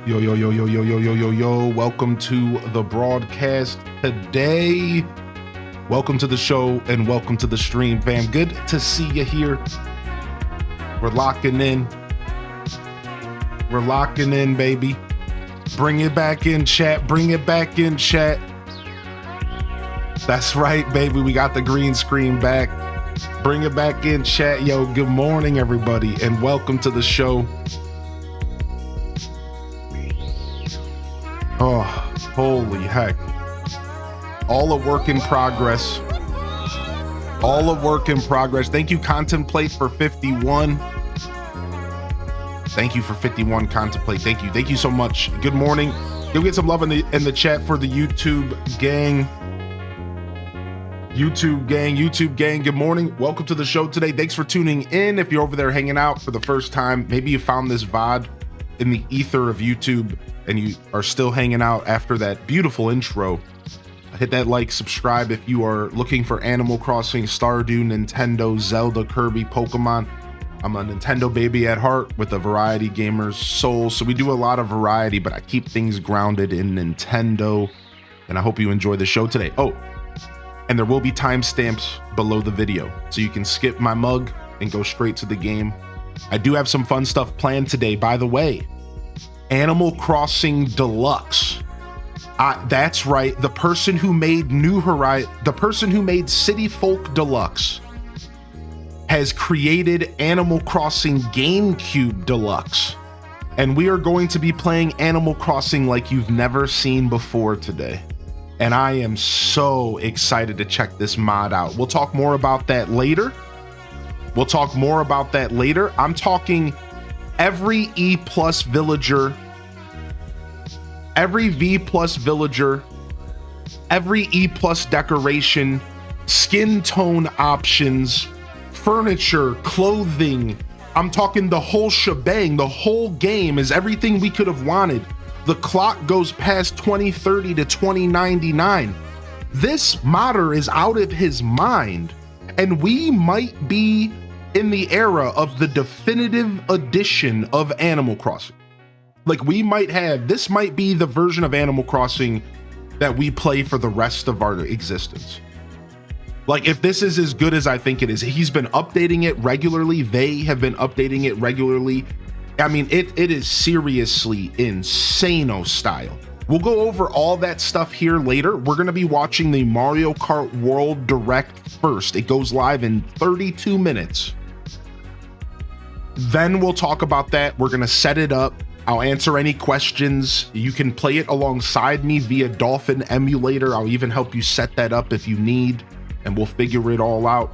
Yo, yo, yo, yo, yo, yo, yo, yo, yo. Welcome to the broadcast today. Welcome to the show and welcome to the stream, fam. Good to see you here. We're locking in. We're locking in, baby. Bring it back in, chat. Bring it back in, chat. That's right, baby. We got the green screen back. Bring it back in, chat. Yo, good morning, everybody, and welcome to the show. Oh, holy heck. All a work in progress. All a work in progress. Thank you, Contemplate, for 51. Thank you for 51, Contemplate. Thank you. Thank you so much. Good morning. You'll get some love in the chat for the YouTube gang. YouTube gang. Good morning. Welcome to the show today. Thanks for tuning in. If you're over there hanging out for the first time, maybe you found this VOD in the ether of YouTube and you are still hanging out after that beautiful intro. Hit that like, subscribe if you are looking for Animal Crossing, Stardew, Nintendo, Zelda, Kirby, Pokemon. I'm a Nintendo baby at heart with a variety gamer's soul, so we do a lot of variety, but I keep things grounded in Nintendo, and I hope you enjoy the show today. Oh, and there will be timestamps below the video, so you can skip my mug and go straight to the game. I do have some fun stuff planned today, by the way. Animal Crossing Deluxe. That's right, the person who made City Folk Deluxe has created Animal Crossing GameCube Deluxe. And we are going to be playing Animal Crossing like you've never seen before today. And I am so excited to check this mod out. We'll talk more about that later. I'm talking every E+ villager, every V+ villager, every E+ decoration, skin tone options, furniture, clothing. I'm talking the whole shebang. The whole game is everything we could have wanted. The clock goes past 2030 to 2099. This modder is out of his mind, and we might be in the era of the definitive edition of Animal Crossing. Like, this might be the version of Animal Crossing that we play for the rest of our existence. Like, if this is as good as I think it is, he's been updating it regularly. They have been updating it regularly. I mean, it is seriously insano style. We'll go over all that stuff here later. We're going to be watching the Mario Kart World Direct first. It goes live in 32 minutes. Then we'll talk about that. We're going to set it up. I'll answer any questions. You can play it alongside me via Dolphin emulator. I'll even help you set that up if you need, and we'll figure it all out.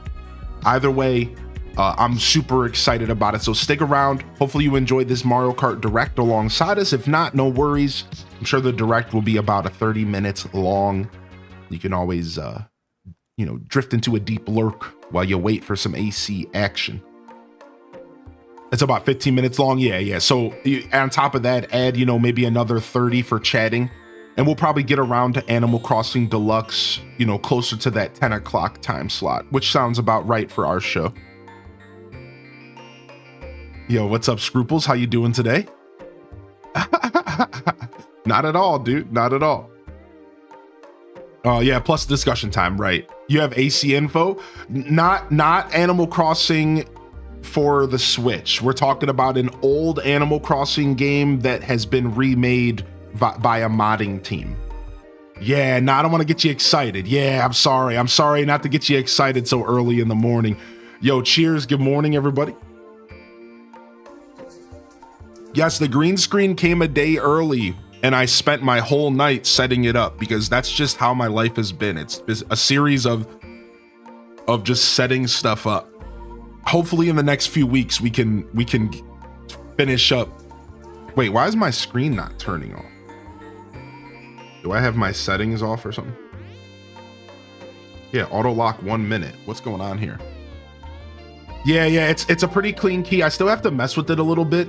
Either way, I'm super excited about it. So stick around. Hopefully you enjoyed this Mario Kart Direct alongside us. If not, no worries. I'm sure the Direct will be about 30 minutes long. You can always, drift into a deep lurk while you wait for some AC action. It's about 15 minutes long. Yeah. So on top of that, add, maybe another 30 for chatting. And we'll probably get around to Animal Crossing Deluxe, closer to that 10 o'clock time slot, which sounds about right for our show. Yo, what's up, Scruples? How you doing today? Not at all, dude. Not at all. Oh, yeah, plus discussion time, right. You have AC info? Not Animal Crossing for the Switch. We're talking about an old Animal Crossing game that has been remade by a modding team. Yeah, I don't want to get you excited. Yeah, I'm sorry not to get you excited so early in the morning. Yo, cheers. Good morning, everybody. Yes, the green screen came a day early, and I spent my whole night setting it up because that's just how my life has been. It's a series of just setting stuff up. Hopefully in the next few weeks we can finish up. Wait, why is my screen not turning off? Do I have my settings off or something? Yeah, auto lock 1 minute. What's going on here? Yeah, it's a pretty clean key. I still have to mess with it a little bit.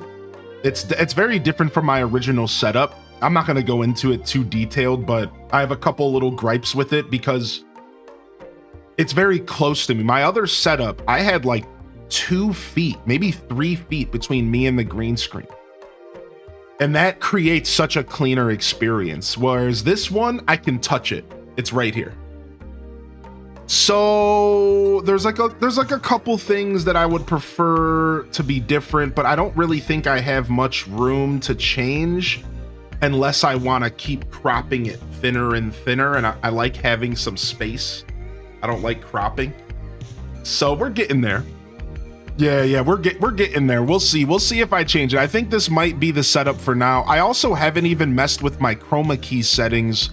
It's very different from my original setup. I'm not going to go into it too detailed, but I have a couple little gripes with it because it's very close to me. My other setup, I had like 2 feet, maybe 3 feet between me and the green screen. And that creates such a cleaner experience. Whereas this one, I can touch it. It's right here. So there's like a couple things that I would prefer to be different, but I don't really think I have much room to change unless I want to keep cropping it thinner and thinner. And I like having some space. I don't like cropping. So we're getting there. Yeah, we're getting there. We'll see if I change it. I think this might be the setup for now. I also haven't even messed with my chroma key settings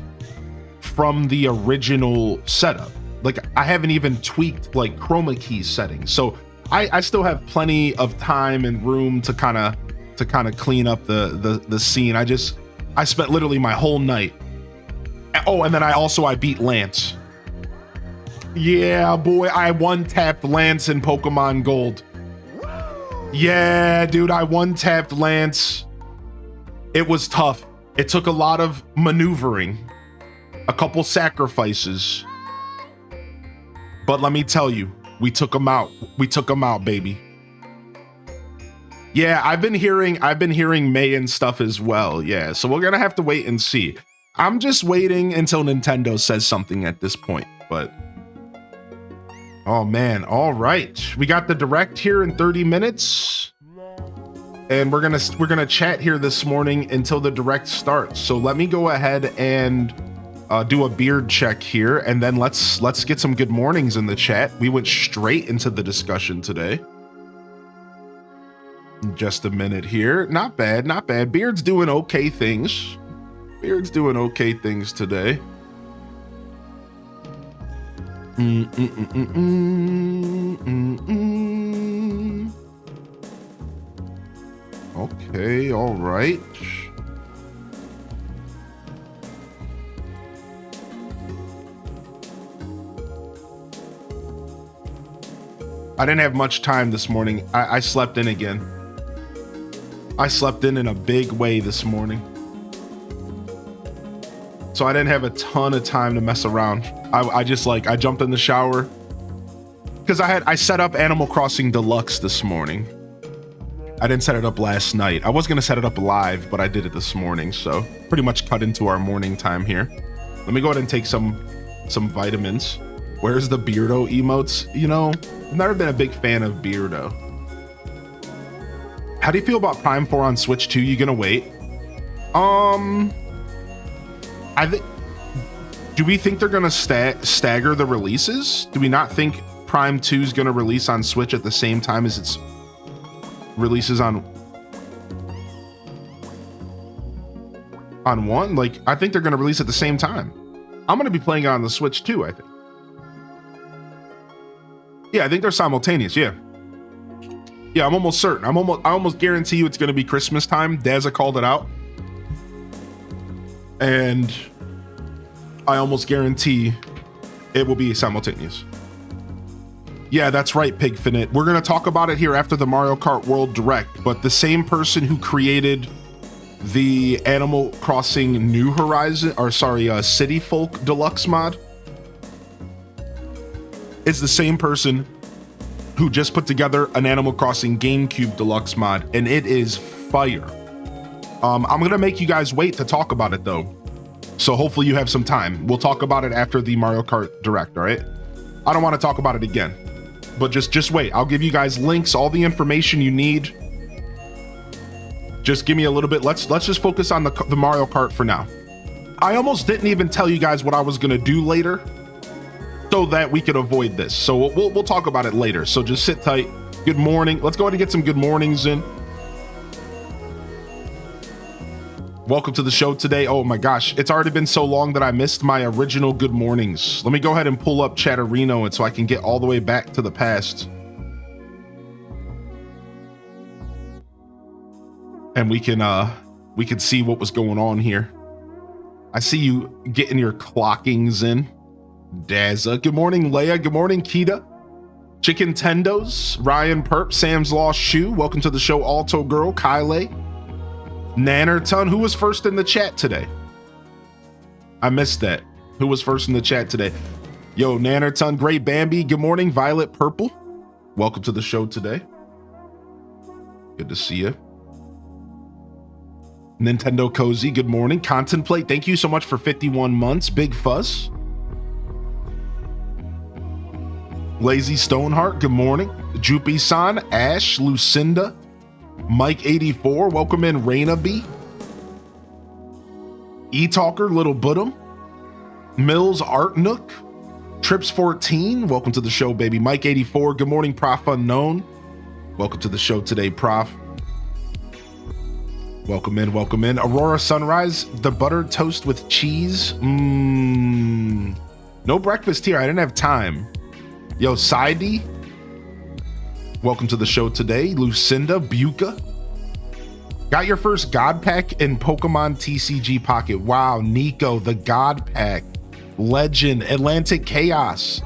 from the original setup. Like, I haven't even tweaked like chroma key settings. So I still have plenty of time and room to kind of clean up the scene. I spent literally my whole night. Oh, and then I beat Lance. Yeah, boy, I one-tapped Lance in Pokemon Gold. Yeah, dude, I one-tapped Lance. It was tough. It took a lot of maneuvering, a couple sacrifices. But let me tell you, we took him out. We took him out, baby. Yeah, I've been hearing May and stuff as well. Yeah, so we're gonna have to wait and see. I'm just waiting until Nintendo says something at this point, but oh man, all right. We got the direct here in 30 minutes. And we're gonna chat here this morning until the direct starts. So let me go ahead and do a beard check here, and then let's get some good mornings in the chat. We went straight into the discussion today. Just a minute here. Not bad, not bad. Beard's doing okay things. Beard's doing okay things today. Okay, all right. I didn't have much time this morning. I slept in again. I slept in a big way this morning. So I didn't have a ton of time to mess around. I jumped in the shower because I set up Animal Crossing Deluxe this morning. I didn't set it up last night. I was gonna set it up live, but I did it this morning. So pretty much cut into our morning time here. Let me go ahead and take some vitamins. Where's the Beardo emotes? You know, I've never been a big fan of Beardo. How do you feel about Prime 4 on Switch 2? You gonna wait? I think. Do we think they're gonna stagger the releases? Do we not think Prime 2 is gonna release on Switch at the same time as its releases on one? Like, I think they're gonna release at the same time. I'm gonna be playing it on the Switch too, I think. Yeah, I think they're simultaneous. Yeah, I'm almost certain. I almost guarantee you it's gonna be Christmas time. Daza called it out, and I almost guarantee it will be simultaneous. Yeah, that's right, Pigfinite. We're gonna talk about it here after the Mario Kart World Direct, but the same person who created the Animal Crossing New Horizon, or sorry, City Folk Deluxe mod is the same person who just put together an Animal Crossing GameCube Deluxe mod, and it is fire. I'm gonna make you guys wait to talk about it though, so hopefully you have some time. We'll talk about it after the Mario Kart Direct, all right? I don't want to talk about it again, but just wait. I'll give you guys links, all the information you need. Just give me a little bit. Let's just focus on the Mario Kart for now. I almost didn't even tell you guys what I was gonna do later, so that we could avoid this. So we'll talk about it later. So just sit tight. Good morning. Let's go ahead and get some good mornings in. Welcome to the show today. Oh my gosh, it's already been so long that I missed my original good mornings. Let me go ahead and pull up Chatterino and so I can get all the way back to the past. And we can see what was going on here. I see you getting your clockings in. Daza. Good morning, Leia. Good morning, Kita. Chicken Tendos. Ryan Perp. Sam's Lost Shoe. Welcome to the show, Alto Girl. Kyle. Nannerton. Who was first in the chat today? I missed that. Who was first in the chat today? Yo, Nannerton. Great Bambi. Good morning, Violet Purple. Welcome to the show today. Good to see you. Nintendo Cozy, good morning. Contemplate, thank you so much for 51 months. Big Fuzz. Lazy Stoneheart, good morning. Jupy-san, Ash, Lucinda, Mike84, welcome in. Raina B. E-Talker, Little Budum, Mills Art Nook, Trips 14, welcome to the show, baby. Mike84, good morning. Prof Unknown, welcome to the show today, Prof. Welcome in, welcome in. Aurora Sunrise, the buttered toast with cheese. No breakfast here, I didn't have time. Yo, Sidey, welcome to the show today. Lucinda, Buka. Got your first God Pack in Pokemon TCG Pocket. Wow, Nico, the God Pack. Legend, Atlantic Chaos.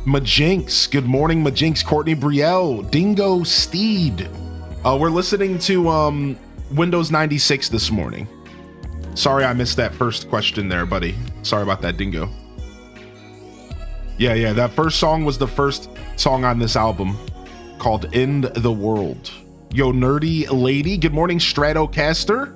Majinx, good morning, Majinx. Courtney Brielle, Dingo Steed. We're listening to Windows 96 this morning. Sorry I missed that first question there, buddy. Sorry about that, Dingo. Yeah, that first song was the first song on this album called End the World. Yo, Nerdy Lady, good morning, Stratocaster.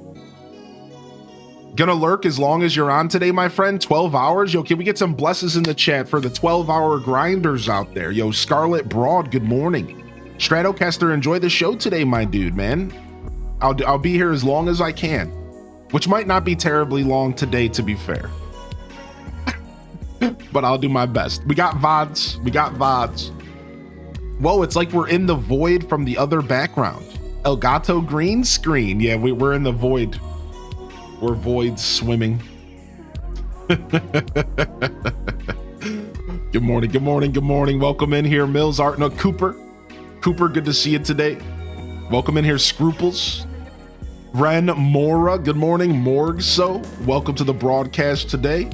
Gonna lurk as long as you're on today, my friend. 12 hours. Yo, can we get some blesses in the chat for the 12-hour grinders out there? Yo, Scarlet Broad, good morning. Stratocaster, enjoy the show today, my dude, man. I'll be here as long as I can, which might not be terribly long today, to be fair. But I'll do my best. We got VODs. Whoa, it's like we're in the void from the other background. Elgato green screen. Yeah, we're in the void. We're void swimming. Good morning. Welcome in here, Mills Art Nook. Cooper, good to see you today. Welcome in here, Scruples. Ren Mora, good morning. Morgso, welcome to the broadcast today.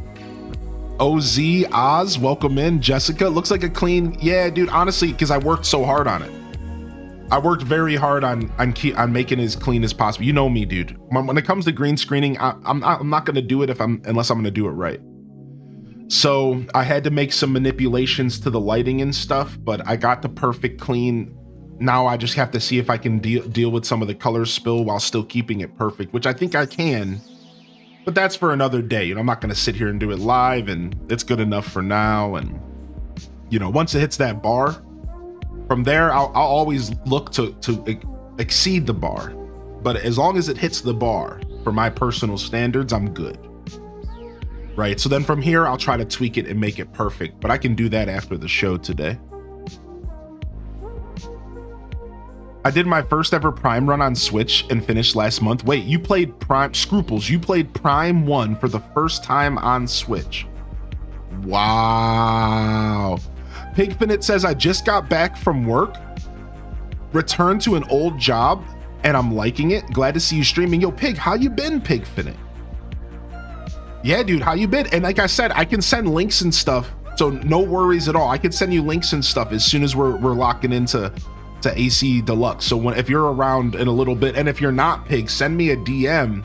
OZ Oz, welcome in. Jessica, looks like a clean. Yeah, dude, honestly, because I worked so hard on it. I worked very hard on making it as clean as possible. You know me, dude. When it comes to green screening, I'm not gonna do it unless I'm gonna do it right. So I had to make some manipulations to the lighting and stuff, but I got the perfect clean. Now I just have to see if I can deal with some of the color spill while still keeping it perfect, which I think I can. But that's for another day. You know, I'm not going to sit here and do it live, and it's good enough for now. And, you know, once it hits that bar, from there, I'll always look to exceed the bar. But as long as it hits the bar for my personal standards, I'm good. Right? So then from here, I'll try to tweak it and make it perfect. But I can do that after the show today. I did my first ever Prime run on Switch and finished last month. Wait, you played Prime, Scruples, you played Prime 1 for the first time on Switch. Wow. Pigfinite says, I just got back from work, returned to an old job, and I'm liking it. Glad to see you streaming. Yo, Pig, how you been, Pigfinite? Yeah, dude, how you been? And like I said, I can send links and stuff, so no worries at all. I can send you links and stuff as soon as we're locking into AC Deluxe. So if you're around in a little bit, and if you're not, Pig, send me a DM,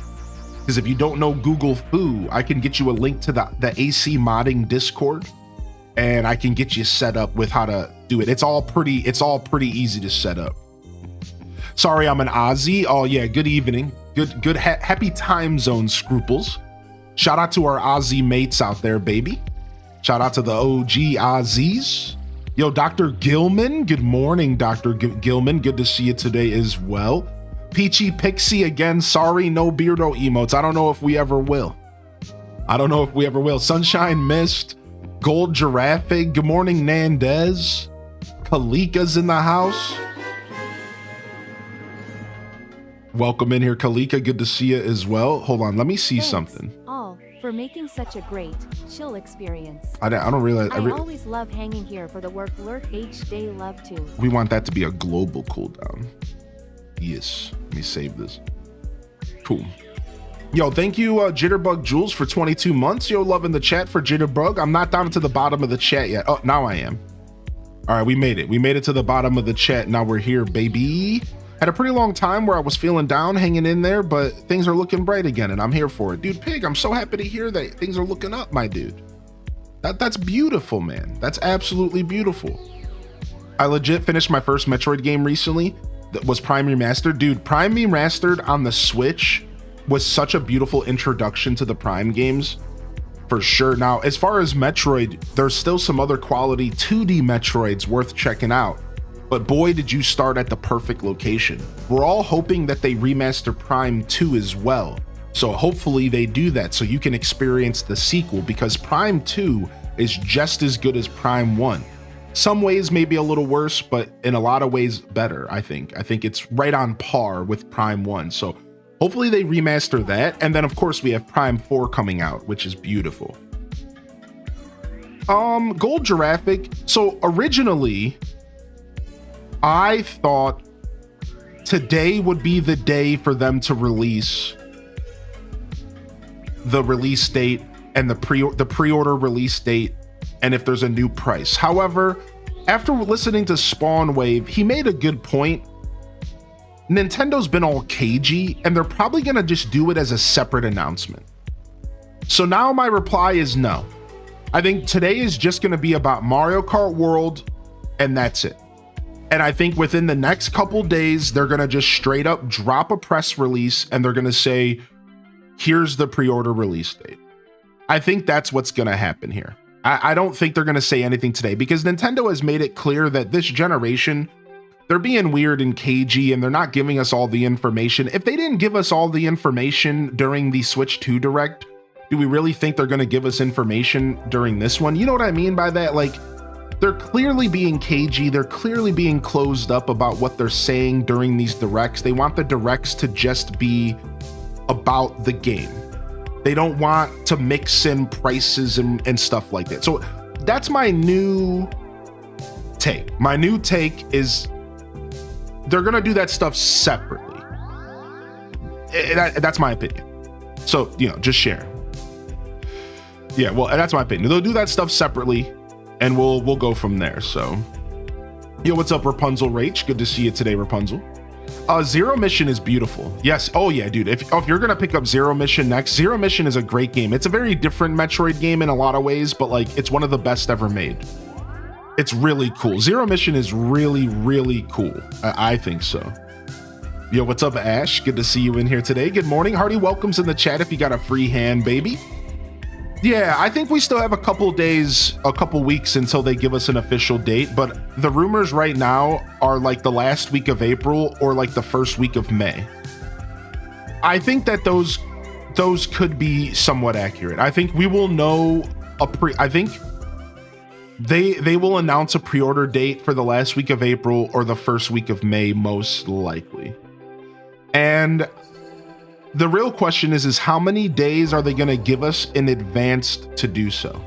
because if you don't know Google Foo, I can get you a link to the AC modding Discord, and I can get you set up with how to do it. It's all pretty easy to set up. Sorry, I'm an Aussie. Oh yeah, good evening. Good happy time zone, Scruples. Shout out to our Aussie mates out there, baby. Shout out to the OG Aussies. Yo, Dr. Gilman, good morning, Dr. Gilman. Good to see you today as well. Peachy Pixie again, sorry, no Beardo emotes. I don't know if we ever will. Sunshine Mist, Gold Giraffe, good morning, Nandez. Kalika's in the house. Welcome in here, Kalika. Good to see you as well. Hold on, let me see something. All for making such a great, chill experience. I don't realize. I always love hanging here for the work lurk H day love too. We want that to be a global cooldown. Yes, let me save this. Cool. Yo, thank you, Jitterbug Jules, for 22 months. Yo, loving the chat for Jitterbug. I'm not down to the bottom of the chat yet. Oh, now I am. All right, we made it. We made it to the bottom of the chat. Now we're here, baby. Had a pretty long time where I was feeling down, hanging in there, but things are looking bright again, and I'm here for it. Dude, Pig, I'm so happy to hear that things are looking up, my dude. That's beautiful, man. That's absolutely beautiful. I legit finished my first Metroid game recently that was Prime Remastered. Dude, Prime Remastered on the Switch was such a beautiful introduction to the Prime games, for sure. Now, as far as Metroid, there's still some other quality 2D Metroids worth checking out. But boy, did you start at the perfect location. We're all hoping that they remaster Prime 2 as well. So hopefully they do that so you can experience the sequel, because Prime 2 is just as good as Prime 1. Some ways maybe a little worse, but in a lot of ways better, I think. I think it's right on par with Prime 1. So hopefully they remaster that. And then of course we have Prime 4 coming out, which is beautiful. Gold Giraffic. So originally, I thought today would be the day for them to release the release date and the pre-order release date, and if there's a new price. However, after listening to Spawn Wave, he made a good point. Nintendo's been all cagey, and they're probably gonna just do it as a separate announcement. So now my reply is no. I think today is just gonna be about Mario Kart World, and that's it. And I think within the next couple days, they're gonna just straight up drop a press release and they're gonna say, here's the pre-order release date. I think that's what's gonna happen here. I don't think they're gonna say anything today, because Nintendo has made it clear that this generation, they're being weird and cagey and they're not giving us all the information. If they didn't give us all the information during the Switch 2 Direct, do we really think they're gonna give us information during this one? You know what I mean by that? Like, they're clearly being cagey. They're clearly being closed up about what they're saying during these directs. They want the directs to just be about the game. They don't want to mix in prices and stuff like that. So that's my new take. My new take is they're gonna do that stuff separately. That's my opinion. So, you know, just share. Yeah, well, that's my opinion. They'll do that stuff separately, and we'll go from there. So, yo, what's up, Rapunzel Rach? Good to see you today, Rapunzel. Zero Mission is beautiful. Yes. Oh yeah, dude. If you're gonna pick up Zero Mission next, Zero Mission is a great game. It's a very different Metroid game in a lot of ways, but like it's one of the best ever made. It's really cool. Zero Mission is really, really cool. I think so. Yo, what's up, Ash? Good to see you in here today. Good morning. Hearty welcomes in the chat if you got a free hand, baby. Yeah, I think we still have a couple days, a couple weeks until they give us an official date, but the rumors right now are like the last week of April or like the first week of May. I think that those could be somewhat accurate. I think we will know I think they will announce a pre-order date for the last week of April or the first week of May, most likely. And the real question is how many days are they going to give us in advance to do so?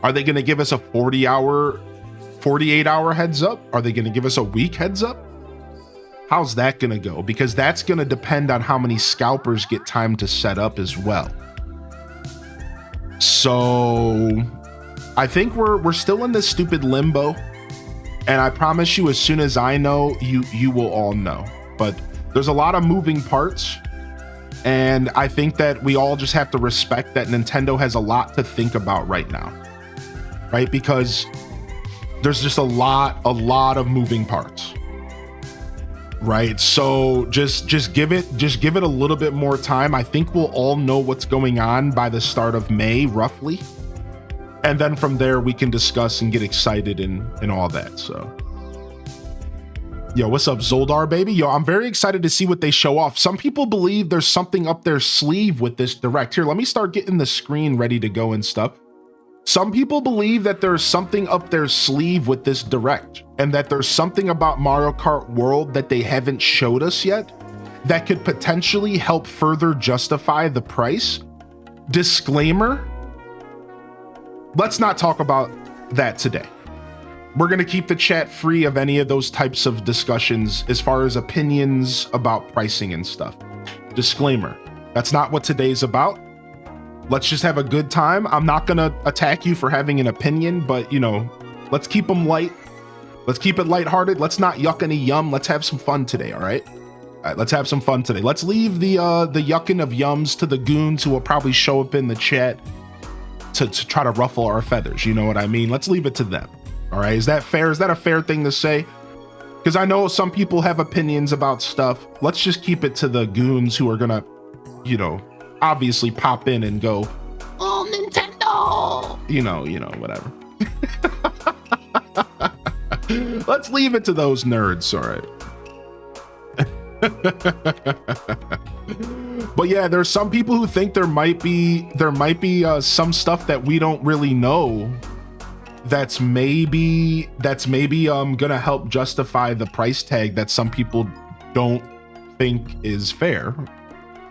Are they going to give us a 48-hour heads up? Are they going to give us a week heads up? How's that going to go? Because that's going to depend on how many scalpers get time to set up as well. So I think we're still in this stupid limbo. And I promise you, as soon as I know, you will all know. But there's a lot of moving parts. And I think that we all just have to respect that Nintendo has a lot to think about right now, right? Because there's just a lot of moving parts, right? So just give it a little bit more time. I think we'll all know what's going on by the start of May, roughly. And then from there, we can discuss and get excited and all that, so. Yo, what's up, Zoldar, baby? Yo, I'm very excited to see what they show off. Some people believe there's something up their sleeve with this Direct. Here, let me start getting the screen ready to go and stuff. Some people believe that there's something up their sleeve with this Direct, and that there's something about Mario Kart World that they haven't showed us yet that could potentially help further justify the price. Disclaimer, let's not talk about that today. We're going to keep the chat free of any of those types of discussions as far as opinions about pricing and stuff. Disclaimer, that's not what today's about. Let's just have a good time. I'm not going to attack you for having an opinion, but, you know, let's keep them light. Let's keep it lighthearted. Let's not yuck any yum. Let's have some fun today, all right? All right, let's have some fun today. Let's leave the yucking of yums to the goons who will probably show up in the chat to try to ruffle our feathers. You know what I mean? Let's leave it to them. All right, is that fair? Is that a fair thing to say? Because I know some people have opinions about stuff. Let's just keep it to the goons who are gonna you know, obviously pop in and go, oh, Nintendo, you know, whatever. Let's leave it to those nerds. All right. But yeah, there's some people who think there might be some stuff that we don't really know that's maybe gonna help justify the price tag that some people don't think is fair,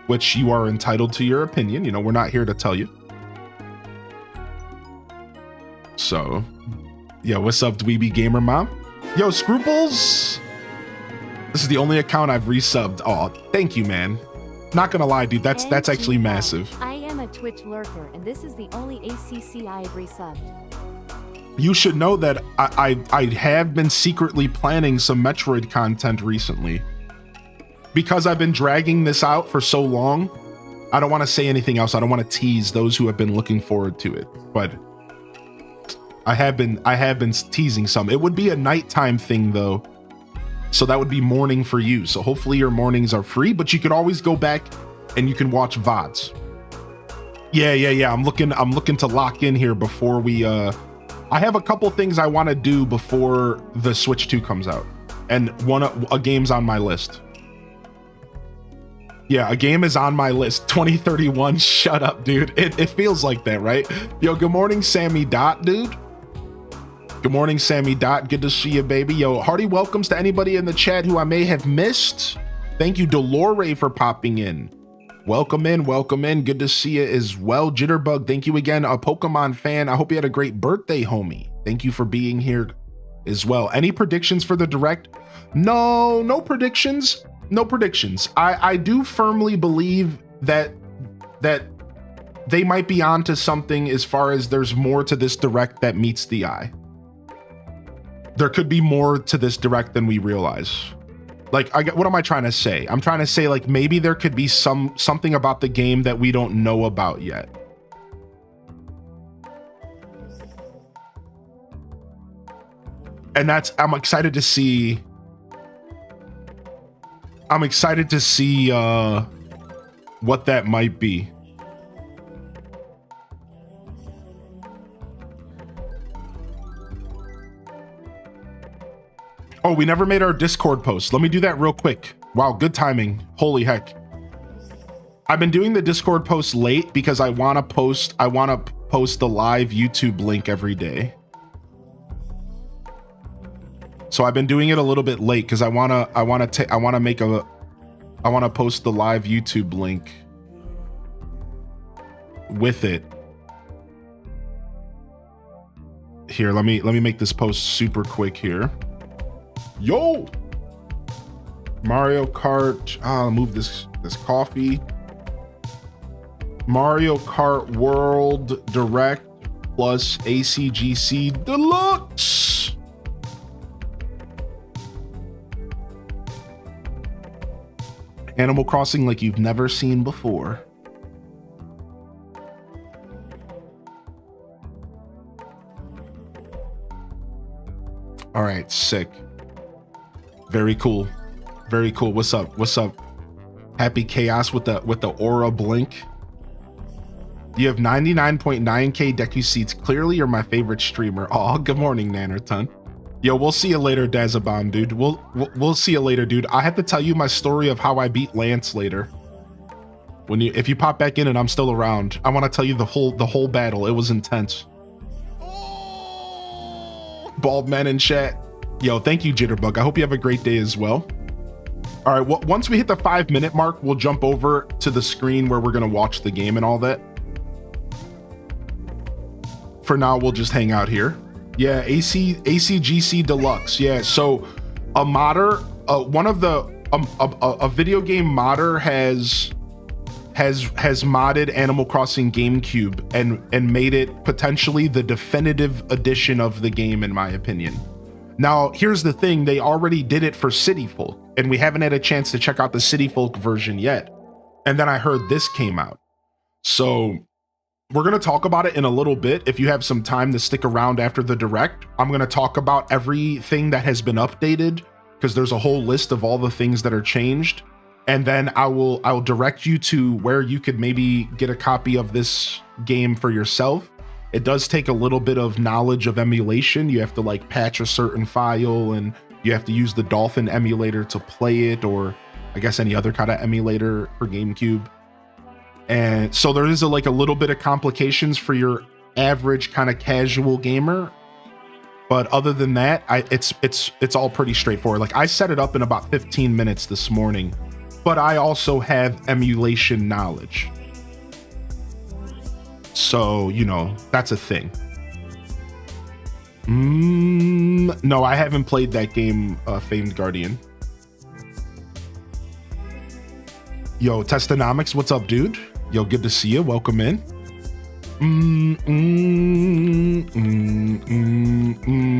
which you are entitled to your opinion. You know, we're not here to tell you. So yo, what's up, Dweeby Gamer Mom? Yo, Scruples, this is the only account I've resubbed. Oh, thank you, man. Not gonna lie, dude, that's actually massive. I am a Twitch lurker, and this is the only ACC I have resubbed. You should know that I have been secretly planning some Metroid content recently. Because I've been dragging this out for so long, I don't want to say anything else. I don't want to tease those who have been looking forward to it, but I have been teasing some. It would be a nighttime thing though, so that would be morning for you. So hopefully your mornings are free, but you could always go back and you can watch VODs. Yeah. I'm looking to lock in here before we I have a couple things I want to do before the Switch 2 comes out, and a game's on my list. Yeah, a game is on my list. 2031. Shut up, dude. It feels like that, right? Yo, good morning, Sammy Dot, dude. Good morning, Sammy Dot. Good to see you, baby. Yo, hearty welcomes to anybody in the chat who I may have missed. Thank you, Delore, for popping in. Welcome in. Good to see you as well. Jitterbug, thank you again. A Pokemon fan. I hope you had a great birthday, homie. Thank you for being here as well. Any predictions for the Direct? No predictions. No predictions. I do firmly believe that they might be onto something as far as there's more to this Direct that meets the eye. There could be more to this Direct than we realize. Like, what am I trying to say? I'm trying to say, like, maybe there could be something about the game that we don't know about yet. And I'm excited to see. I'm excited to see what that might be. Oh, we never made our Discord post. Let me do that real quick. Wow, good timing. Holy heck. I've been doing the Discord post late because I want to post the live YouTube link every day. So I've been doing it a little bit late because I want to post the live YouTube link with it. Here, let me make this post super quick here. Yo, Mario Kart. I'll move this coffee. Mario Kart World Direct plus ACGC Deluxe. Animal Crossing like you've never seen before. All right, sick. Very cool. Very cool. What's up? Happy Chaos with the aura blink. You have 99.9k Deku seats. Clearly you're my favorite streamer. Oh, good morning, Nannerton. Yo, we'll see you later, Dazabon, dude. We'll see you later, dude. I have to tell you my story of how I beat Lance later. If you pop back in and I'm still around, I want to tell you the whole battle. It was intense. Bald man in chat. Yo, thank you, Jitterbug. I hope you have a great day as well. All right, well, once we hit the 5-minute mark, we'll jump over to the screen where we're gonna watch the game and all that. For now, we'll just hang out here. Yeah, ACGC Deluxe. Yeah, so a modder, a video game modder has modded Animal Crossing GameCube and made it potentially the definitive edition of the game, in my opinion. Now, here's the thing, they already did it for City Folk, and we haven't had a chance to check out the City Folk version yet. And then I heard this came out. So we're going to talk about it in a little bit. If you have some time to stick around after the Direct, I'm going to talk about everything that has been updated, because there's a whole list of all the things that are changed. And then I'll direct you to where you could maybe get a copy of this game for yourself. It does take a little bit of knowledge of emulation. You have to like patch a certain file, and you have to use the Dolphin emulator to play it, or I guess any other kind of emulator for GameCube. And so there is like a little bit of complications for your average kind of casual gamer. But other than that, it's all pretty straightforward. Like I set it up in about 15 minutes this morning, but I also have emulation knowledge. So, you know, that's a thing. No, I haven't played that game, Famed Guardian. Yo, Testonomics, what's up, dude? Yo, good to see you. Welcome in.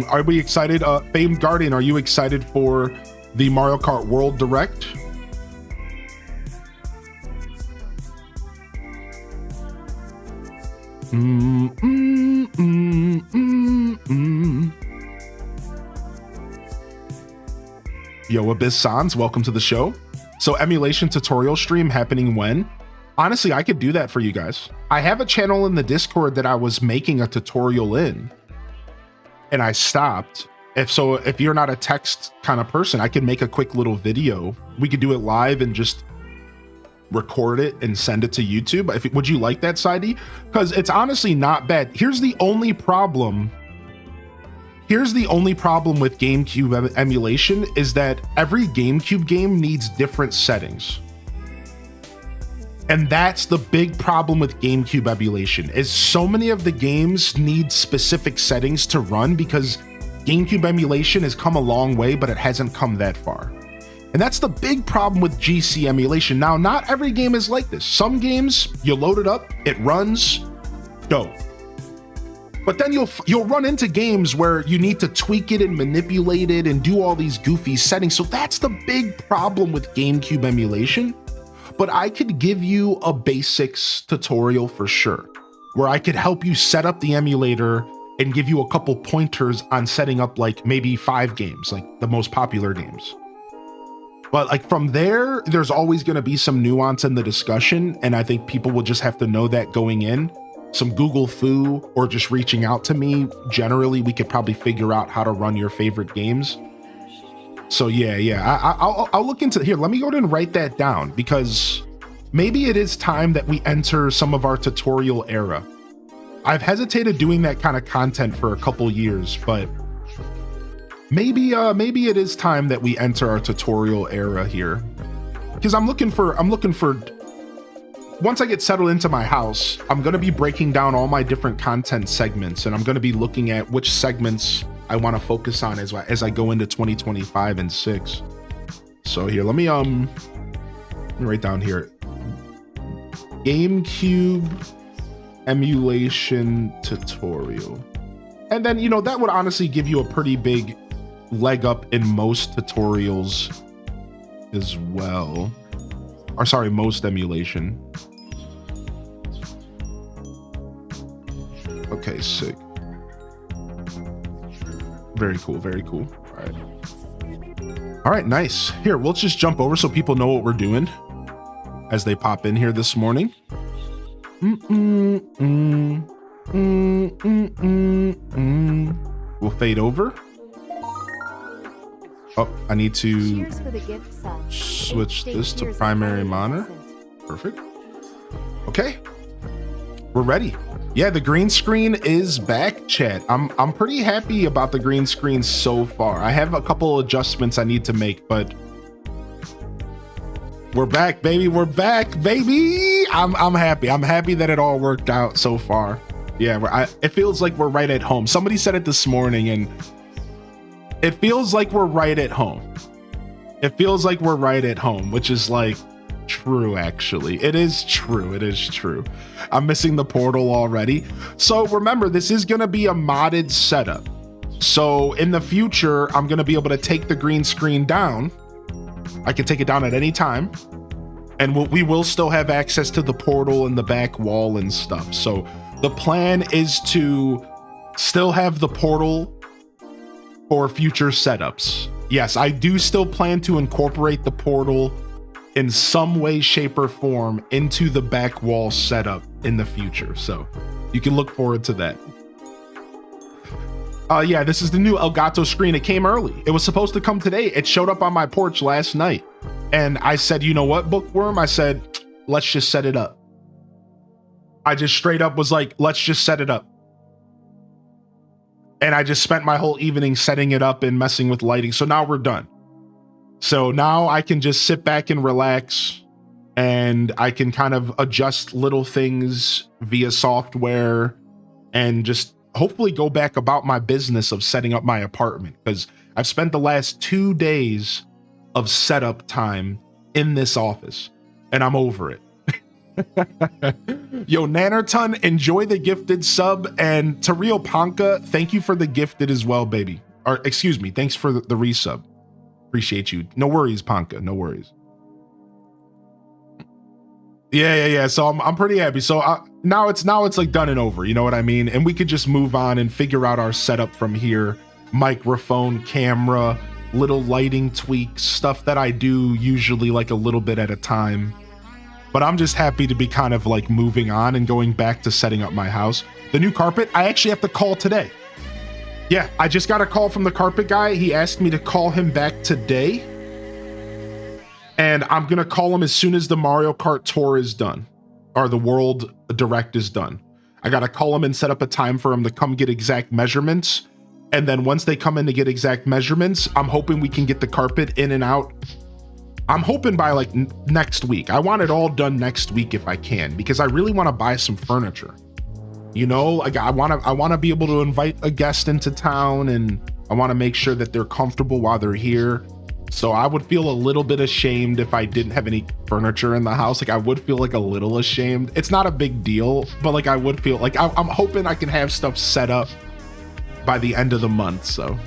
Are we excited? Famed Guardian, are you excited for the Mario Kart World Direct? Yo, Abyss Sans, welcome to the show. So emulation tutorial stream happening when? Honestly, I could do that for you guys. I have a channel in the Discord that I was making a tutorial in, and I stopped. If you're not a text kind of person, I could make a quick little video. We could do it live and just record it and send it to YouTube. Would you like that, Sidey? Because it's honestly not bad. Here's the only problem with GameCube emulation is that every GameCube game needs different settings. And that's the big problem with GameCube emulation, is so many of the games need specific settings to run because GameCube emulation has come a long way, but it hasn't come that far. And that's the big problem with GC emulation. Now, not every game is like this. Some games, you load it up, it runs, dope. But then you'll run into games where you need to tweak it and manipulate it and do all these goofy settings. So that's the big problem with GameCube emulation. But I could give you a basics tutorial for sure, where I could help you set up the emulator and give you a couple pointers on setting up like maybe 5 games, like the most popular games. But like from there, there's always going to be some nuance in the discussion. And I think people will just have to know that going in. Some Google foo or just reaching out to me. Generally, we could probably figure out how to run your favorite games. So yeah, I'll look into here. Let me go ahead and write that down, because maybe it is time that we enter some of our tutorial era. I've hesitated doing that kind of content for a couple years, but maybe it is time that we enter our tutorial era here, because I'm looking for once I get settled into my house, I'm going to be breaking down all my different content segments, and I'm going to be looking at which segments I want to focus on as I go into 2025 and 6. So here, let me write down here, GameCube emulation tutorial. And then, you know, that would honestly give you a pretty big leg up in most tutorials as well. Or sorry, most emulation. Okay, sick. Very cool, very cool. All right, nice. Here, we'll just jump over so people know what we're doing as they pop in here this morning. We'll fade over. Oh, I need to switch this to primary monitor. Perfect. Okay, we're ready. Yeah, the green screen is back, chat. I'm pretty happy about the green screen so far. I have a couple adjustments I need to make, but we're back, baby. We're back, baby. I'm happy. I'm happy that it all worked out so far. Yeah, it feels like we're right at home. Somebody said it this morning, and it feels like we're right at home. It feels like we're right at home, which is like true, actually. It is true. It is true. I'm missing the portal already. So remember, this is going to be a modded setup. So in the future, I'm going to be able to take the green screen down. I can take it down at any time. And we will still have access to the portal and the back wall and stuff. So the plan is to still have the portal for future setups. Yes, I do still plan to incorporate the portal in some way, shape, or form into the back wall setup in the future. So you can look forward to that. Yeah, this is the new Elgato screen. It came early. It was supposed to come today. It showed up on my porch last night. And I said, you know what, Bookworm? I said, let's just set it up. I just straight up was like, let's just set it up. And I just spent my whole evening setting it up and messing with lighting. So now we're done. So now I can just sit back and relax, and I can kind of adjust little things via software and just hopefully go back about my business of setting up my apartment, because I've spent the last 2 days of setup time in this office and I'm over it. Yo, Nannerton, enjoy the gifted sub, and Tario Panka, thank you for the gifted as well, baby. Or excuse me, thanks for the resub. Appreciate you. No worries, Panka. No worries. Yeah. So I'm pretty happy. So now it's like done and over. You know what I mean? And we could just move on and figure out our setup from here. Microphone, camera, little lighting tweaks, stuff that I do usually like a little bit at a time. But I'm just happy to be kind of like moving on and going back to setting up my house. The new carpet, I actually have to call today. Yeah, I just got a call from the carpet guy. He asked me to call him back today. And I'm going to call him as soon as the Mario Kart Tour is done, or the World Direct is done. I got to call him and set up a time for him to come get exact measurements. And then once they come in to get exact measurements, I'm hoping we can get the carpet in and out. I'm hoping by like next week. I want it all done next week if I can, because I really want to buy some furniture. You know, like I want to be able to invite a guest into town, and I want to make sure that they're comfortable while they're here. So I would feel a little bit ashamed if I didn't have any furniture in the house. Like I would feel like a little ashamed. It's not a big deal, but like I would feel like I'm hoping I can have stuff set up by the end of the month. So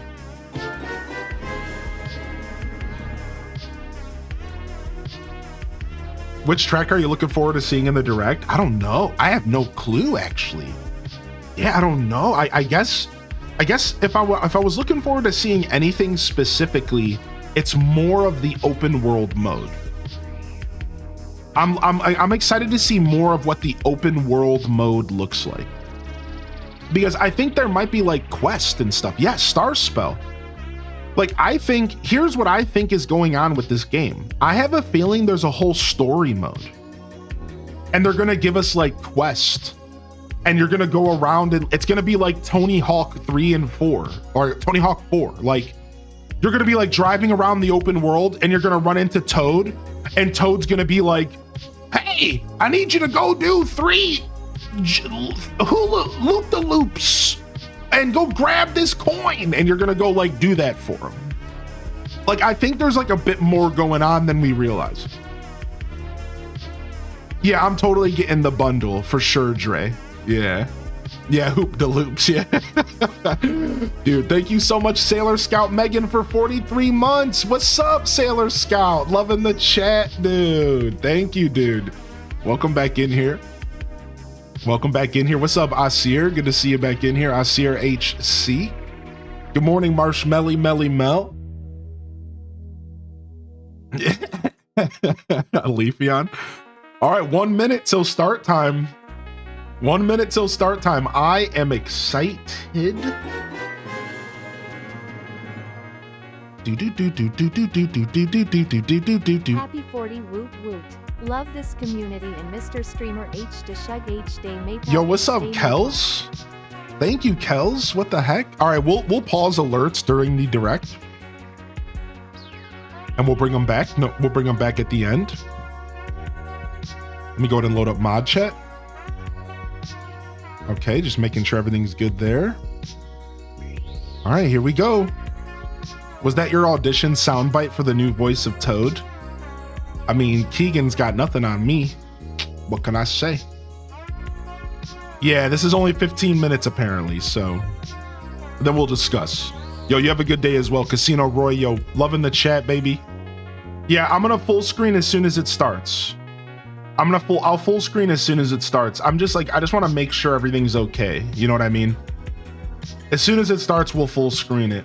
which track are you looking forward to seeing in the direct? I don't know. I have no clue, actually. Yeah, I don't know. I guess if I was looking forward to seeing anything specifically, it's more of the open world mode. I'm excited to see more of what the open world mode looks like, because I think there might be like quests and stuff. Yeah, Star Spell. Like, I think, here's what I think is going on with this game. I have a feeling there's a whole story mode, and they're gonna give us like quests, and you're gonna go around, and it's gonna be like Tony Hawk 3 and 4, or Tony Hawk 4. Like, you're gonna be like driving around the open world, and you're gonna run into Toad, and Toad's gonna be like, hey, I need you to go do 3 loop-the-loops and go grab this coin, and you're gonna go like do that for him. Like, I think there's like a bit more going on than we realize. Yeah, I'm totally getting the bundle for sure, Dre. Yeah, hoop the loops. Yeah. Dude, thank you so much, Sailor Scout Megan, for 43 months. What's up, Sailor Scout? Loving the chat, dude. Thank you, dude. Welcome back in here. What's up, Asir? Good to see you back in here, Asir HC. Good morning, Marshmelly Melly Mel. Leafeon. All right, 1 minute till start time. 1 minute till start time. I am excited. Happy 40 woot woot. Love this community and Mr. Streamer H to Shug H Day May. Yo, what's up, Kels? Thank you, Kels. What the heck? All right, we'll pause alerts during the direct, and we'll bring them back. No, we'll bring them back at the end. Let me go ahead and load up mod chat. Okay, just making sure everything's good there. All right, here we go. Was that your audition soundbite for the new voice of Toad? I mean, Keegan's got nothing on me. What can I say? Yeah, this is only 15 minutes apparently, so then we'll discuss. Yo, you have a good day as well. Casino Roy, yo, loving the chat, baby. Yeah, I'm gonna full screen as soon as it starts. I'll full screen as soon as it starts. I'm just like, I just want to make sure everything's okay. You know what I mean? As soon as it starts, we'll full screen it.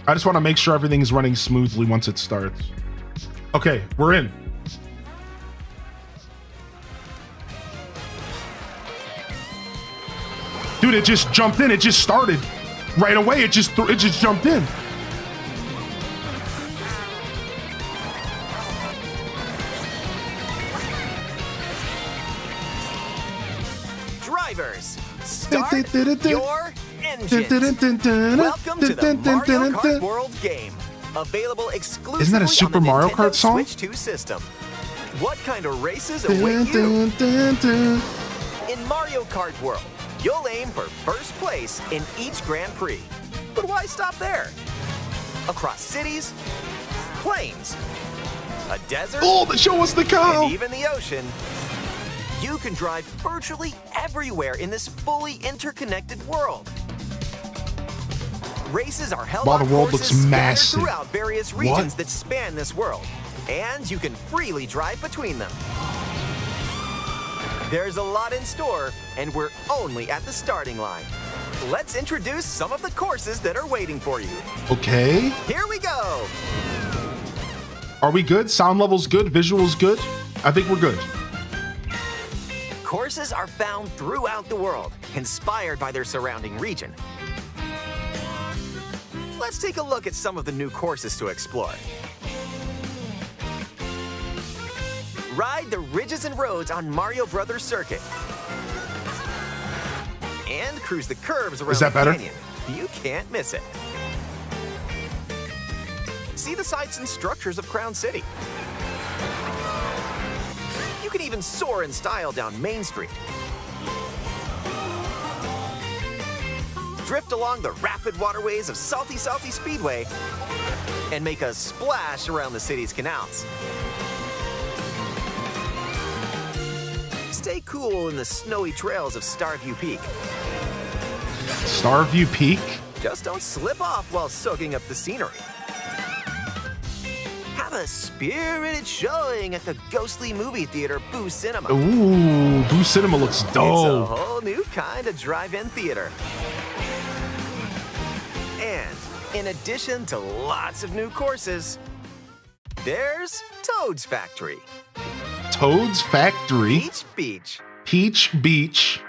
I just want to make sure everything's running smoothly once it starts. Okay, we're in. Dude, it just jumped in. It just started right away. It just jumped in. Drivers, start your engines. Welcome to the Mario Kart World game. Available exclusively Isn't that a Super on the Mario Nintendo Kart song? Switch 2 system. What kind of races await you? In Mario Kart World, you'll aim for first place in each Grand Prix. But why stop there? Across cities, plains, a desert, Oh, show us the cow. and even the ocean, you can drive virtually everywhere in this fully interconnected world. Races are held Wow, on the world courses looks scattered massive. throughout various regions that span this world, and you can freely drive between them. There's a lot in store, and we're only at the starting line. Let's introduce some of the courses that are waiting for you. Okay. Here we go! Are we good? Sound level's good? Visuals good? I think we're good. Courses are found throughout the world, inspired by their surrounding region. Let's take a look at some of the new courses to explore. Ride the ridges and roads on Mario Brothers Circuit. And cruise the curves around that the better? canyon. You can't miss it. See the sights and structures of Crown City. You can even soar in style down Main Street. Drift along the rapid waterways of Salty Speedway and make a splash around the city's canals. Stay cool in the snowy trails of Starview Peak. Starview Peak? Just don't slip off while soaking up the scenery. Have a spirited showing at the ghostly movie theater Boo Cinema. Ooh, Boo Cinema looks It's a dope. whole new kind of drive-in theater. And in addition to lots of new courses, there's Toad's Factory, Toad's Factory, Peach Beach, Peach Beach,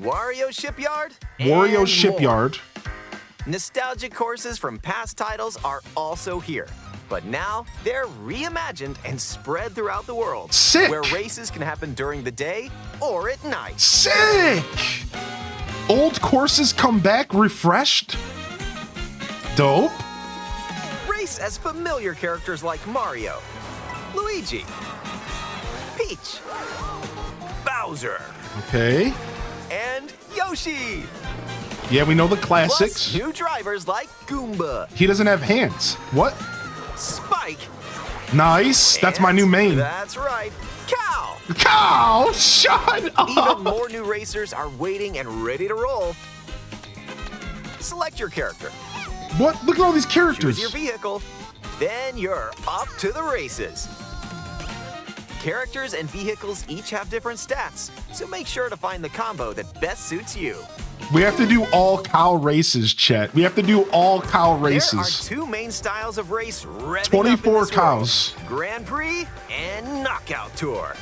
Wario Shipyard, Wario and Shipyard. more. Nostalgic courses from past titles are also here, but now they're reimagined and spread throughout the world. Sick. Where races can happen during the day or at night. Sick! Old courses come back refreshed. Dope. Race as familiar characters like Mario, Luigi, Peach, Bowser, Okay. and Yoshi. Yeah, we know the Plus classics. new drivers like Goomba, He doesn't have hands. What? Spike. Nice. That's my and new main. That's right, Cow. Cow! Shut up! Even more new racers are waiting and ready to roll. Select your character, What? Look at all these characters. choose your vehicle, then you're off to the races. Characters and vehicles each have different stats, so make sure to find the combo that best suits you. We have to do all cow races, Chet. We have to do all cow There are races. two main styles of race revving 24 up in this cows. world, Grand Prix and Knockout Tour.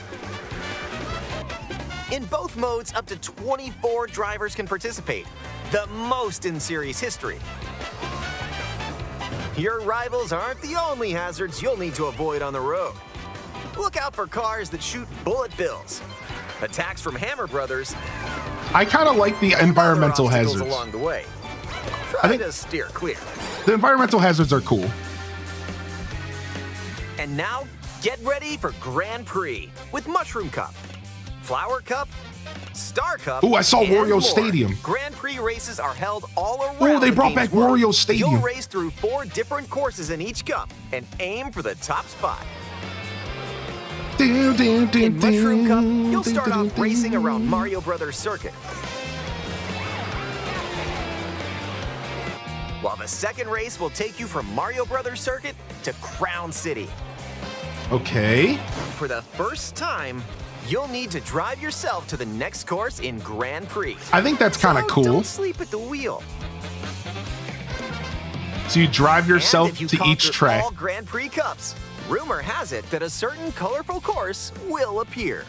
In both modes, up to 24 drivers can participate, the most in series history. Your rivals aren't the only hazards you'll need to avoid on the road. Look out for cars that shoot bullet bills, attacks from Hammer Brothers, I kind of like the and environmental other obstacles hazards. along the way. I Try think- to steer clear. The environmental hazards are cool. And now, get ready for Grand Prix with Mushroom Cup, Flower Cup, Star Cup. Ooh, I saw and Wario more. Stadium. Grand Prix races are held all around. Ooh, they the brought game's back world. Wario Stadium. You'll race through 4 different courses in each cup and aim for the top spot. In Mushroom Cup, you'll start off racing around Mario Brothers Circuit. While the second race will take you from Mario Brothers Circuit to Crown City. Okay. For the first time, you'll need to drive yourself to the next course in Grand Prix. I think that's kind of So cool. Don't sleep at the wheel. So you drive And yourself if you to each conquer track. all Grand Prix cups, rumor has it that a certain colorful course will appear.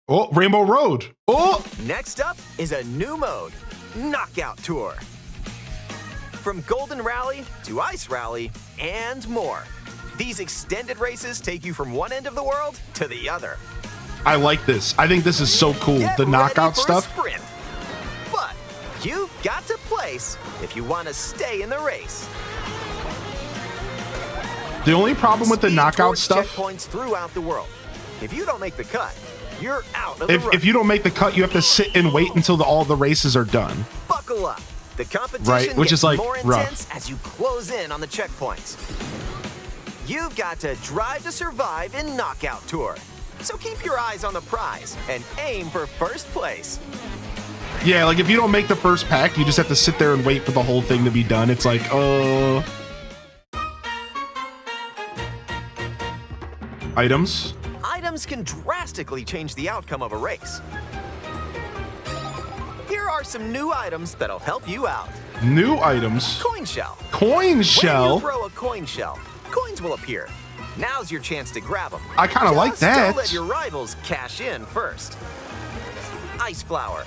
Oh, Rainbow Road. Oh, Next up is a new mode, Knockout Tour. From Golden Rally to Ice Rally and more. These extended races take you from one end of the world to the other. I like this. I think this is so cool. Get The ready knockout for a stuff. sprint. But you've got to place if you want to stay in the race. The only problem with the Speed knockout towards stuff, checkpoints throughout the world. If you don't make the cut, you're out of the if you don't make the cut, you have to sit and wait until all the races are done. Buckle up. The competition Right, which gets is, like, more rough. intense as you close in on the checkpoints. You've got to drive to survive in Knockout Tour. So keep your eyes on the prize and aim for first place. Yeah, like if you don't make the first pack, you just have to sit there and wait for the whole thing to be done. It's like, items. Items can drastically change the outcome of a race. Here are some new items that'll help you out. New items. Coin shell. Coin When you shell. throw a coin shell, coins will appear. Now's your chance to grab them. I kind of like that. Don't let your rivals cash in first. Ice flower.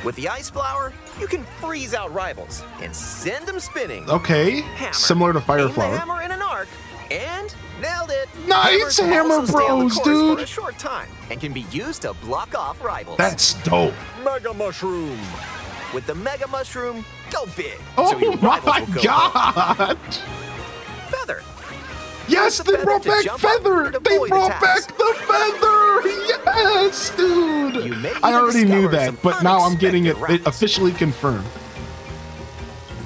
With the ice flower, you can freeze out rivals and send them spinning. Okay, Hammer. similar to Fire Aim the Flower. hammer in an arc and nailed it. Nice, Hammers can Hammer also stay on the Bros, course dude. For a short time and can be used to block off rivals. That's dope. Mega mushroom. With the mega mushroom, go big. Oh so your my rivals will go god! feather. Yes, Use the they feather brought to back jump up Feather. and They avoid brought attacks. back the Feather. Yes, dude. You may I even already knew discover that, some but now I'm getting it unexpected routes. officially confirmed.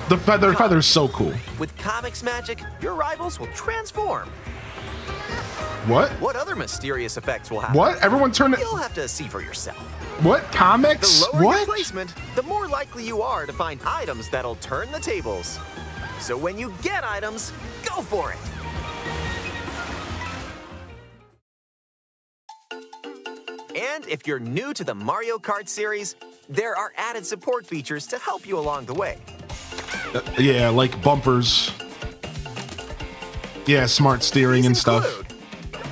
The Feather's so cool. With comics magic, your rivals will transform. What? What other mysterious effects will happen? What? Everyone turn it. You'll have to see for yourself. What? The Comics? lower your What? placement, the more likely you are to find items that'll turn the tables. So when you get items, go for it. And if you're new to the Mario Kart series, there are added support features to help you along the way. Yeah, like bumpers. Yeah, smart steering These and stuff, include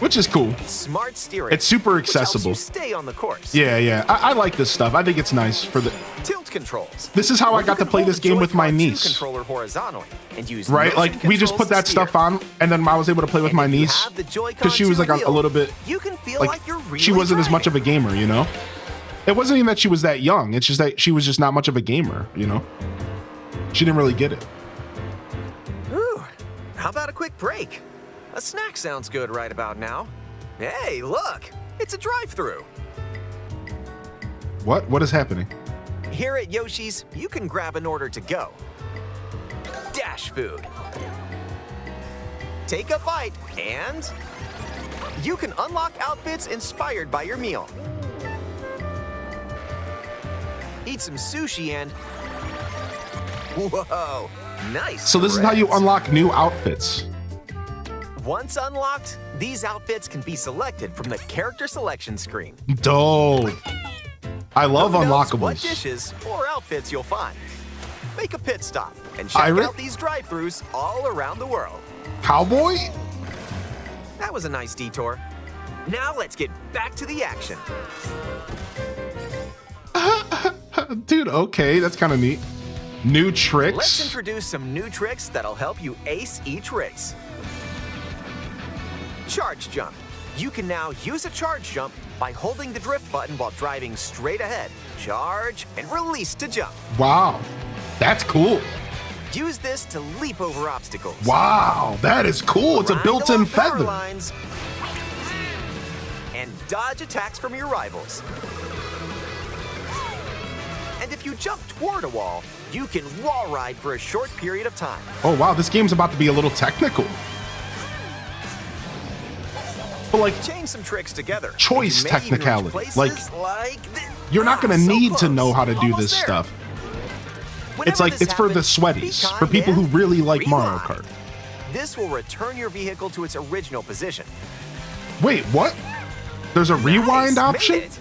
which is cool. smart steering. It's super which helps accessible. you stay on the course. Yeah. I like this stuff. I think it's nice for the. Tilt controls. This is how I Where you got to can play hold this game with my Joy-Con 2 niece. controller horizontally and use Right? motion Like we just controls put to that steer. stuff on, and then I was able to play with And my if you niece have the Joy-Con because she was 2 like a wheel, little bit. You can feel Like like you're really she wasn't as much driving. of a gamer, you know. It wasn't even that she was that young. It's just that she was just not much of a gamer, you know. She didn't really get it. Ooh, how about a quick break? A snack sounds good right about now. Hey, look, it's a drive-through. What? What is happening? Here at Yoshi's, you can grab an order to go. Dash food. Take a bite and you can unlock outfits inspired by your meal. Eat some sushi and whoa, nice. So this is how you threads. unlock new outfits. Once unlocked, these outfits can be selected from the character selection screen. Dope. I love Who knows what unlockables. dishes or outfits you'll find. Make a pit stop and check Pirate? out these drive-thrus all around the world. Cowboy? That was a nice detour. Now let's get back to the action. Dude, okay, that's kind of neat. New Let's tricks. introduce some new tricks that'll help you ace each race. Charge jump. You can now use a charge jump by holding the drift button while driving straight ahead. Charge and release to jump. Wow, that's cool. Use this to leap over obstacles. Wow, that is cool. It's a Grind built-in along power feather. lines, and dodge attacks from your rivals. And if you jump toward a wall, you can wall ride for a short period of time. Oh wow, this game's about to be a little technical. But like, Chain some tricks together. and Choice you may even reach technicality. places like this. you're not gonna So need to close. know how to do Almost this there. stuff. Whenever It's like, this it's for the happens, sweaties, be for kind people who and really like Mario rewind. Kart. This will return your vehicle to its original position. Wait, what? There's a rewind Nice, option? made it.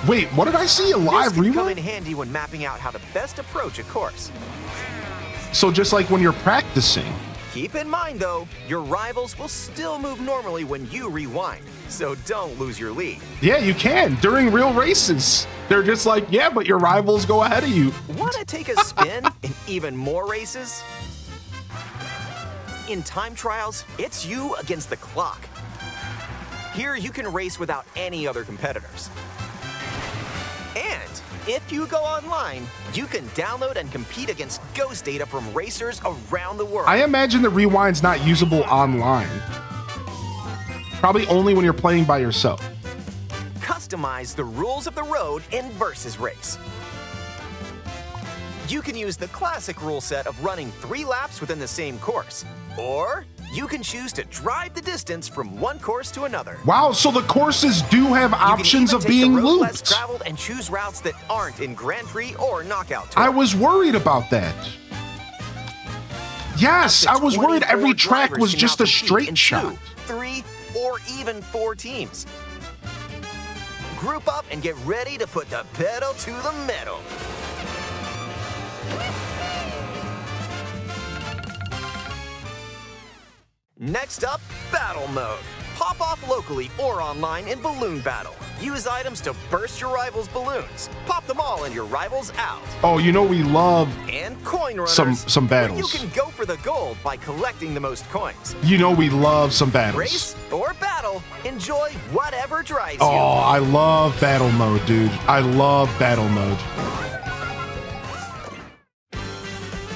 Wait, what did I see? A This live can come in rewind? handy when mapping out how to best approach a course. So just like when you're practicing. Keep in mind, though, your rivals will still move normally when you rewind, so don't lose your lead. Yeah, you can during real races. They're just like, yeah, but your rivals go ahead of you. Want to take a spin in even more races? In time trials, it's you against the clock. Here, you can race without any other competitors. And if you go online, you can download and compete against ghost data from racers around the world. I imagine the rewind's not usable online. Probably only when you're playing by yourself. Customize the rules of the road in Versus Race. You can use the classic rule set of running 3 laps within the same course, or you can choose to drive the distance from one course to another. Wow, so the courses do have options of being less looped. traveled and choose routes that aren't in Grand Prix or Knockout Tour. I was worried about that. Yes, I was worried every track was just a straight shot. 2, 3, or even 4 teams. Group up and get ready to put the pedal to the metal. Next up, Battle Mode. Pop off locally or online in Balloon Battle. Use items to burst your rivals' balloons. Pop them all and your rivals out. Oh, you know we love And Coin Runners. some battles. You can go for the gold by collecting the most coins. You know we love some battles. Race or battle, enjoy whatever drives Oh, you. I love battle mode, dude. I love battle mode.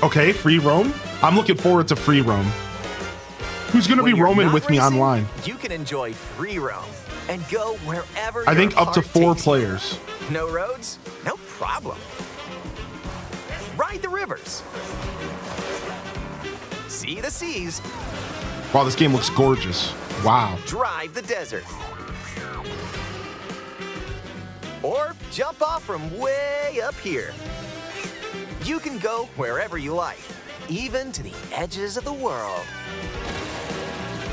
Okay, free roam. I'm looking forward to free roam. Who's going to be When you're roaming not with me racing, online? You can enjoy free roam and go wherever I think your up to heart 4 takes players. you. No roads? No problem. Ride the rivers. See the seas. Wow, this game looks gorgeous. Wow. Drive the desert. Or jump off from way up here. You can go wherever you like, even to the edges of the world.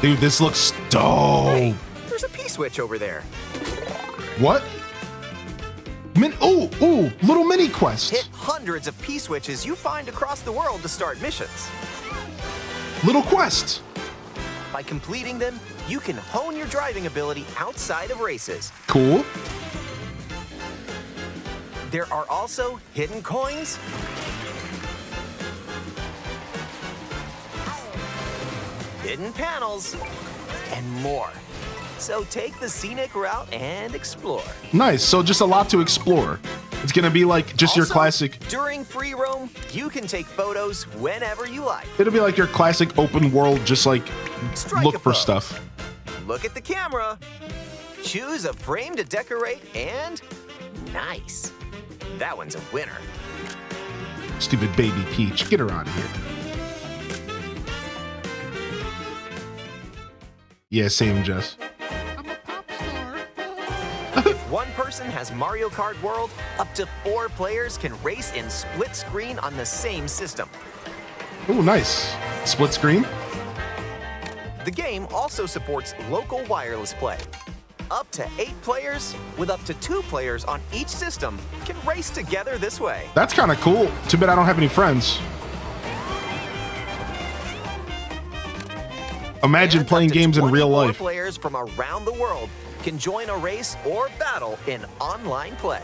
Dude, this looks dope. Hey, there's a P-switch over there. What? Ooh, little mini quest. Hit hundreds of P-switches you find across the world to start missions. Little quest. By completing them, you can hone your driving ability outside of races. Cool. There are also hidden coins, hidden panels, and more. So take the scenic route and explore. Nice. So just a lot to explore. It's going to be like just your Also, classic. During free roam, you can take photos whenever you like. It'll be like your classic open world, just like Strike look a for pose. stuff. Look at the camera. Choose a frame to decorate, and nice. That one's a winner. Stupid baby Peach. Get her out of here. Yeah, same, Jess. If one person has Mario Kart World, up to 4 players can race in split screen on the same system. Oh, nice. Split screen. The game also supports local wireless play. Up to 8 players, with up to 2 players on each system, can race together this way. That's kind of cool. Too bad I don't have any friends. Imagine And playing up to games in real 24 life. Players from around the world can join a race or battle in online play.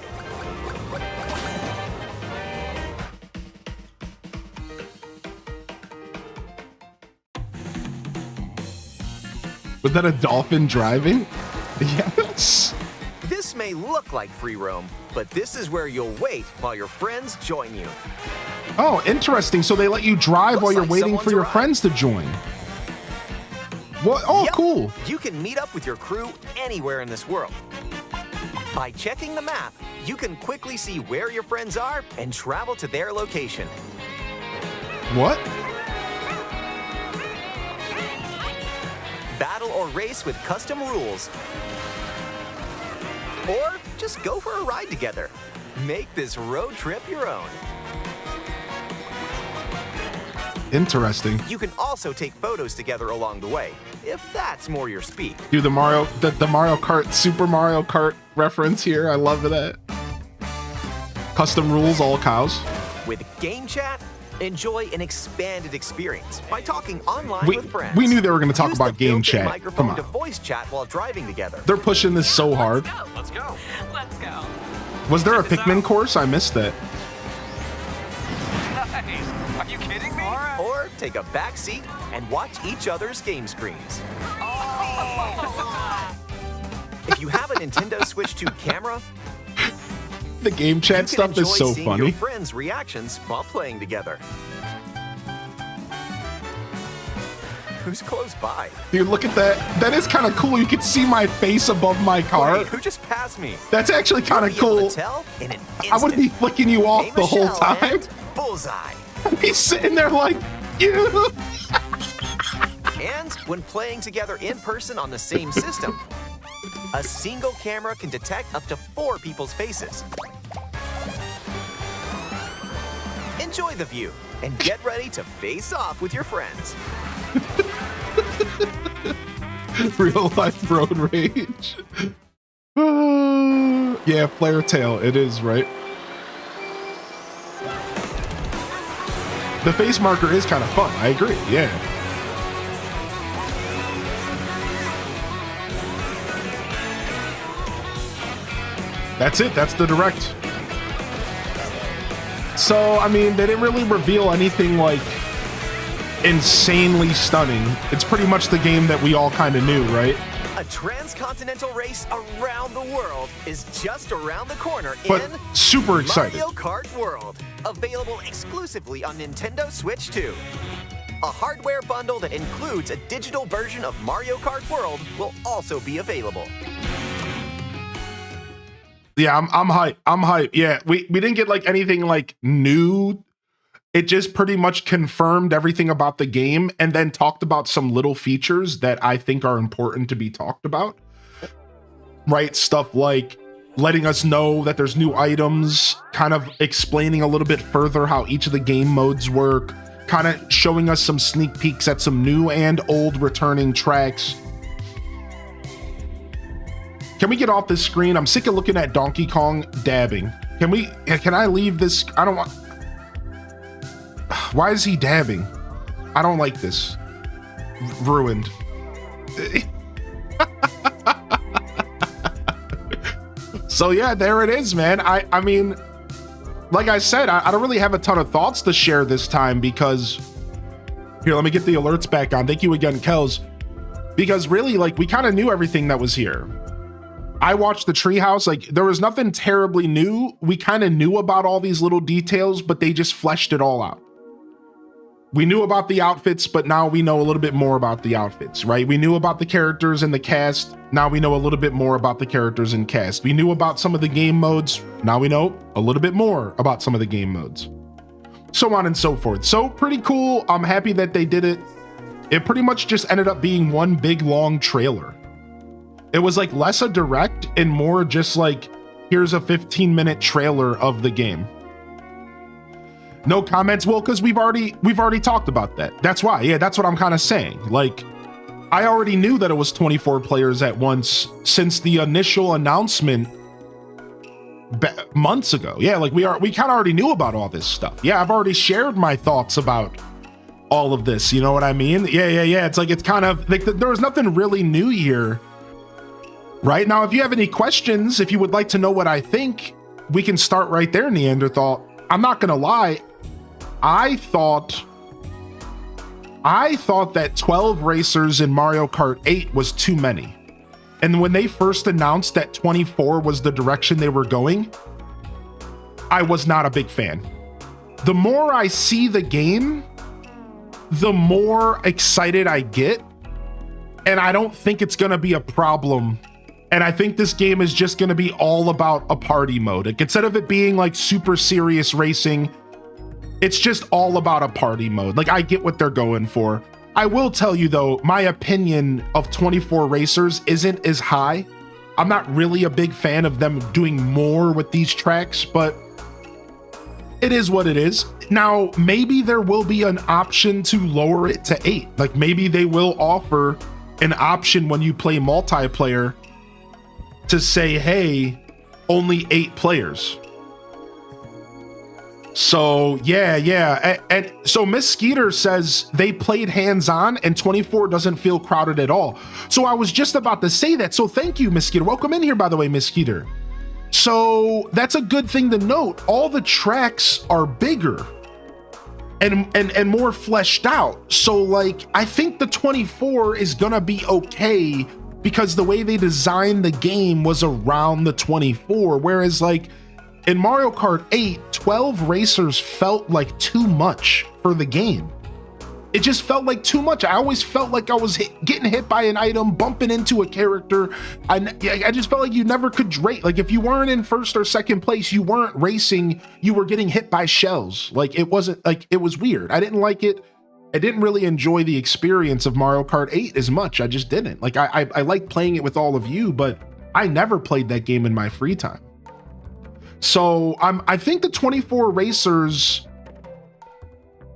Was that a dolphin driving? Yes. This may look like free roam, but this is where you'll wait while your friends join you. Oh, interesting. So they let you drive Looks while you're like waiting someone's for your arrived. friends to join. What? Oh, Yep, cool. You can meet up with your crew anywhere in this world. By checking the map, you can quickly see where your friends are and travel to their location. What? Battle or race with custom rules. Or just go for a ride together. Make this road trip your own. Interesting. You can also take photos together along the way, if that's more your speed. Dude, the Mario Kart, Super Mario Kart reference here. I love that. Custom rules, all cows. With game chat, Enjoy an expanded experience by talking online with friends. We knew they were going to talk Use about the game built-in chat. microphone Come to on. voice chat while driving together. They're pushing this so hard. Let's go. Let's go. Was there a Check this Pikmin out. course? I missed that. Nice. Are you kidding me? Or take a back seat and watch each other's game screens. If you have a Nintendo Switch 2 camera, The game you chat can stuff enjoy is so seeing funny. your friends' reactions while playing together. Who's close by? Dude, look at that. That is kind of cool. You can see my face above my car. Wait, who just passed me? That's actually kind of You'll be able cool. to tell in an I would be instant. flicking you off Hey, the whole Michelle, time. and bullseye. He's sitting there like, you. And when playing together in person on the same system, a single camera can detect up to 4 people's faces. Enjoy the view and get ready to face off with your friends. Real life road rage. Yeah, flare tail. It is, right? The face marker is kind of fun. I agree. Yeah. That's it. That's the direct. So, I mean, they didn't really reveal anything like insanely stunning. It's pretty much the game that we all kind of knew, right? A transcontinental race around the world is just around the corner But in super excited. Mario Kart World, available exclusively on Nintendo Switch 2. A hardware bundle that includes a digital version of Mario Kart World will also be available. Yeah, I'm hyped. I'm hyped. Yeah, we didn't get like anything like new. It just pretty much confirmed everything about the game and then talked about some little features that I think are important to be talked about. Right? Stuff like letting us know that there's new items, kind of explaining a little bit further how each of the game modes work, kind of showing us some sneak peeks at some new and old returning tracks. Can we get off this screen? I'm sick of looking at Donkey Kong dabbing. Can I leave this? I don't want. Why is he dabbing? I don't like this. Ruined. So yeah, there it is, man. I mean, like I said, I don't really have a ton of thoughts to share this time because here, let me get the alerts back on. Thank you again, Kels. Because really, like, we kind of knew everything that was here. I watched the treehouse, like there was nothing terribly new. We kind of knew about all these little details, but they just fleshed it all out. We knew about the outfits, but now we know a little bit more about the outfits, right? We knew about the characters in the cast. Now we know a little bit more about the characters in cast. We knew about some of the game modes. Now we know a little bit more about some of the game modes. So on and so forth. So pretty cool. I'm happy that they did it. It pretty much just ended up being one big long trailer. It was like less a direct and more just like, here's a 15-minute trailer of the game. No comments, well, because we've already talked about that. That's why, yeah, that's what I'm kind of saying. Like, I already knew that it was 24 players at once since the initial announcement months ago. Yeah, like we kind of already knew about all this stuff. Yeah, I've already shared my thoughts about all of this. You know what I mean? Yeah. It's like, it's kind of like there was nothing really new here. Right now, if you have any questions, if you would like to know what I think, we can start right there, Neanderthal. I'm not gonna lie, I thought that 12 racers in Mario Kart 8 was too many. And when they first announced that 24 was the direction they were going, I was not a big fan. The more I see the game, the more excited I get, and I don't think it's gonna be a problem. And I think this game is just going to be all about a party mode. Like, instead of it being like super serious racing, it's just all about a party mode. Like, I get what they're going for. I will tell you though, my opinion of 24 racers isn't as high. I'm not really a big fan of them doing more with these tracks, but it is what it is. Now, maybe there will be an option to lower it to 8. Like, maybe they will offer an option when you play multiplayer to say, hey, only 8 players. So yeah. And so Miss Skeeter says they played hands-on and 24 doesn't feel crowded at all. So I was just about to say that. So thank you, Miss Skeeter. Welcome in here, by the way, Miss Skeeter. So that's a good thing to note. All the tracks are bigger and more fleshed out. So like, I think the 24 is gonna be okay because the way they designed the game was around the 24. Whereas like in Mario Kart 8, 12 racers felt like too much for the game. It just felt like too much. I always felt like I was getting hit by an item, bumping into a character. I just felt like you never could rate. Like if you weren't in first or second place, you weren't racing, you were getting hit by shells. Like it wasn't like, it was weird. I didn't like it. I didn't really enjoy the experience of Mario Kart 8 as much. I just didn't. Like I like playing it with all of you, but I never played that game in my free time. So I think the 24 racers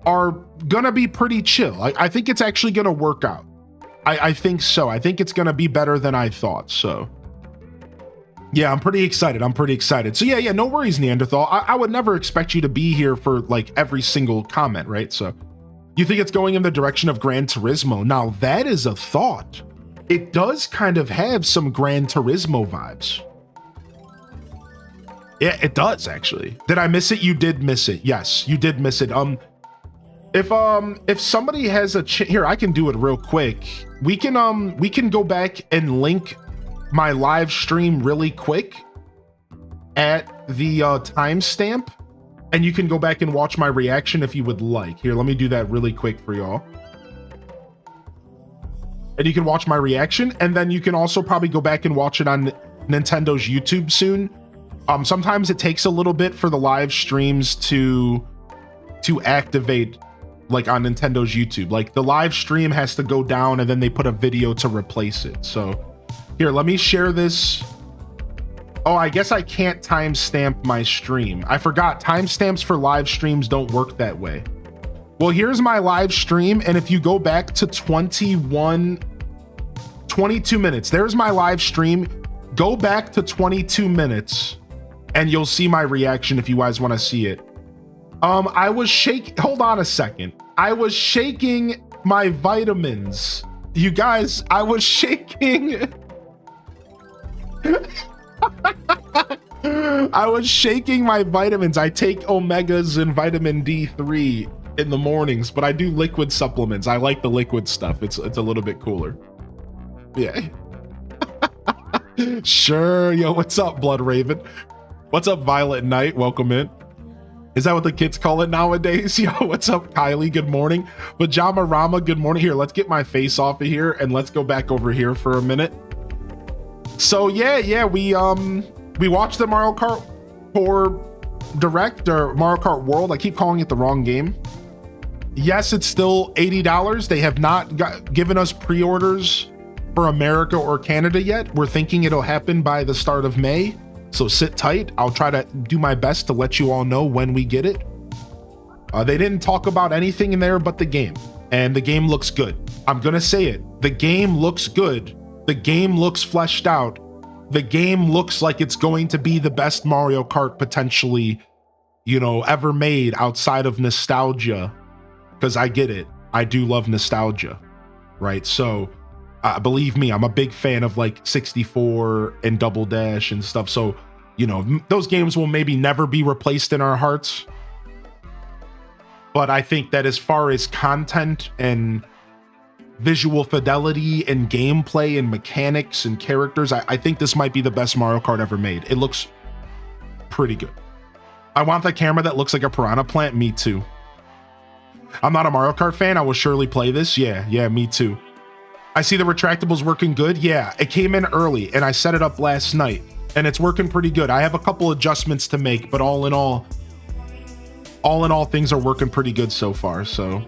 are gonna be pretty chill. I think it's actually gonna work out. I think so. I think it's gonna be better than I thought. So yeah, I'm pretty excited. So yeah, no worries, Neanderthal. I would never expect you to be here for like every single comment, right? So you think it's going in the direction of Gran Turismo. Now that is a thought. It does kind of have some Gran Turismo vibes. Yeah, it does actually. Did I miss it? You did miss it. Yes, you did miss it. If somebody has a here, I can do it real quick. We can go back and link my live stream really quick at the timestamp, and you can go back and watch my reaction if you would like. Here, let me do that really quick for y'all. And you can watch my reaction, and then you can also probably go back and watch it on Nintendo's YouTube soon. Sometimes it takes a little bit for the live streams to activate, like on Nintendo's YouTube. Like the live stream has to go down and then they put a video to replace it. So here, let me share this. Oh, I guess I can't timestamp my stream. I forgot timestamps for live streams don't work that way. Well, here's my live stream, and if you go back to 22 minutes, there's my live stream. Go back to 22 minutes and you'll see my reaction if you guys want to see it. I was hold on a second. I was shaking my vitamins. You guys, I was shaking. I was shaking my vitamins. I take omegas and vitamin D3 in the mornings, but I do liquid supplements. I like the liquid stuff. It's a little bit cooler. Yeah. Sure. Yo, what's up, Blood Raven? What's up, Violet Knight? Welcome in. Is that what the kids call it nowadays? Yo, what's up, Kylie? Good morning. Pajama Rama, good morning. Here, let's get my face off of here and let's go back over here for a minute. So yeah, we watched the Mario Kart 4 Direct, or Mario Kart World. I keep calling it the wrong game. Yes, it's still $80. They have not given us pre-orders for America or Canada yet. We're thinking it'll happen by the start of May. So sit tight. I'll try to do my best to let you all know when we get it. They didn't talk about anything in there but the game, and the game looks good. I'm gonna say it. The game looks good. The game looks fleshed out. The game looks like it's going to be the best Mario Kart potentially, ever made outside of nostalgia. Because I get it. I do love nostalgia, right? So believe me, I'm a big fan of like 64 and Double Dash and stuff. So, those games will maybe never be replaced in our hearts. But I think that as far as content and visual fidelity and gameplay and mechanics and characters, I think this might be the best Mario Kart ever made. It looks pretty good. I want the camera that looks like a piranha plant. Me too. I'm not a Mario Kart fan. I will surely play this. Yeah, me too. I see the retractables working good. Yeah, it came in early and I set it up last night and it's working pretty good. I have a couple adjustments to make, but all in all, things are working pretty good so far. So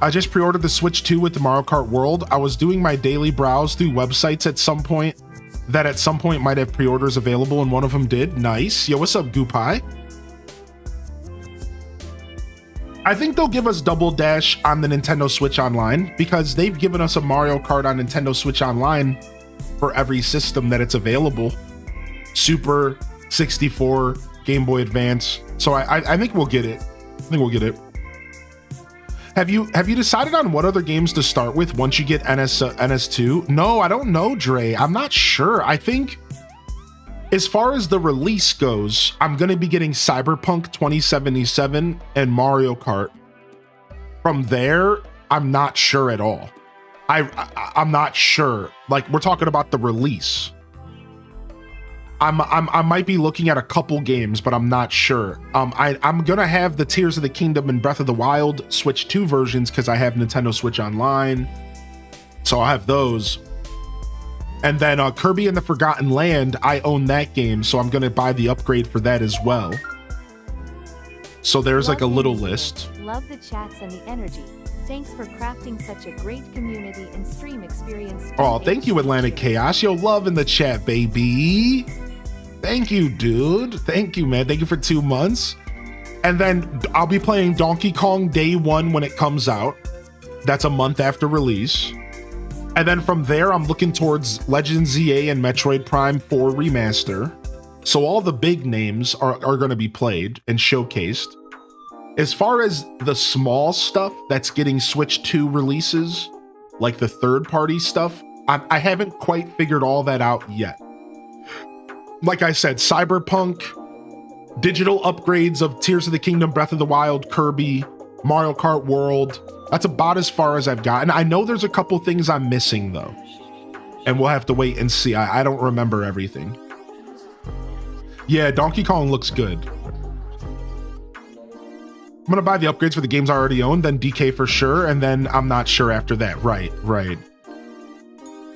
I just pre-ordered the Switch 2 with the Mario Kart World. I was doing my daily browse through websites at some point might have pre-orders available, and one of them did. Nice. Yo, what's up, Goopie? I think they'll give us Double Dash on the Nintendo Switch Online, because they've given us a Mario Kart on Nintendo Switch Online for every system that it's available. Super, 64, Game Boy Advance. So I think we'll get it. I think we'll get it. Have you decided on what other games to start with once you get NS2? No, I don't know, Dre. I'm not sure. I think as far as the release goes, I'm going to be getting Cyberpunk 2077 and Mario Kart. From there, I'm not sure at all. I'm not sure. Like, we're talking about the release. I might be looking at a couple games, but I'm not sure. I'm gonna have the Tears of the Kingdom and Breath of the Wild Switch 2 versions because I have Nintendo Switch Online, so I'll have those. And then Kirby and the Forgotten Land, I own that game, so I'm gonna buy the upgrade for that as well. So there's like a little list. Love the chats and the energy. Thanks for crafting such a great community and stream experience. Oh, thank you, Atlantic Chaos. Yo, love in the chat, baby. Thank you, dude. Thank you, man. Thank you for 2 months. And then I'll be playing Donkey Kong Day 1 when it comes out. That's a month after release. And then from there, I'm looking towards Legend ZA and Metroid Prime 4 Remaster. So all the big names are going to be played and showcased. As far as the small stuff that's getting Switch 2 releases, like the third-party stuff, I haven't quite figured all that out yet. Like I said, Cyberpunk, digital upgrades of Tears of the Kingdom, Breath of the Wild, Kirby, Mario Kart World. That's about as far as I've gotten. I know there's a couple things I'm missing, though. And we'll have to wait and see. I don't remember everything. Yeah, Donkey Kong looks good. I'm gonna buy the upgrades for the games I already own, then DK for sure, and then I'm not sure after that. Right.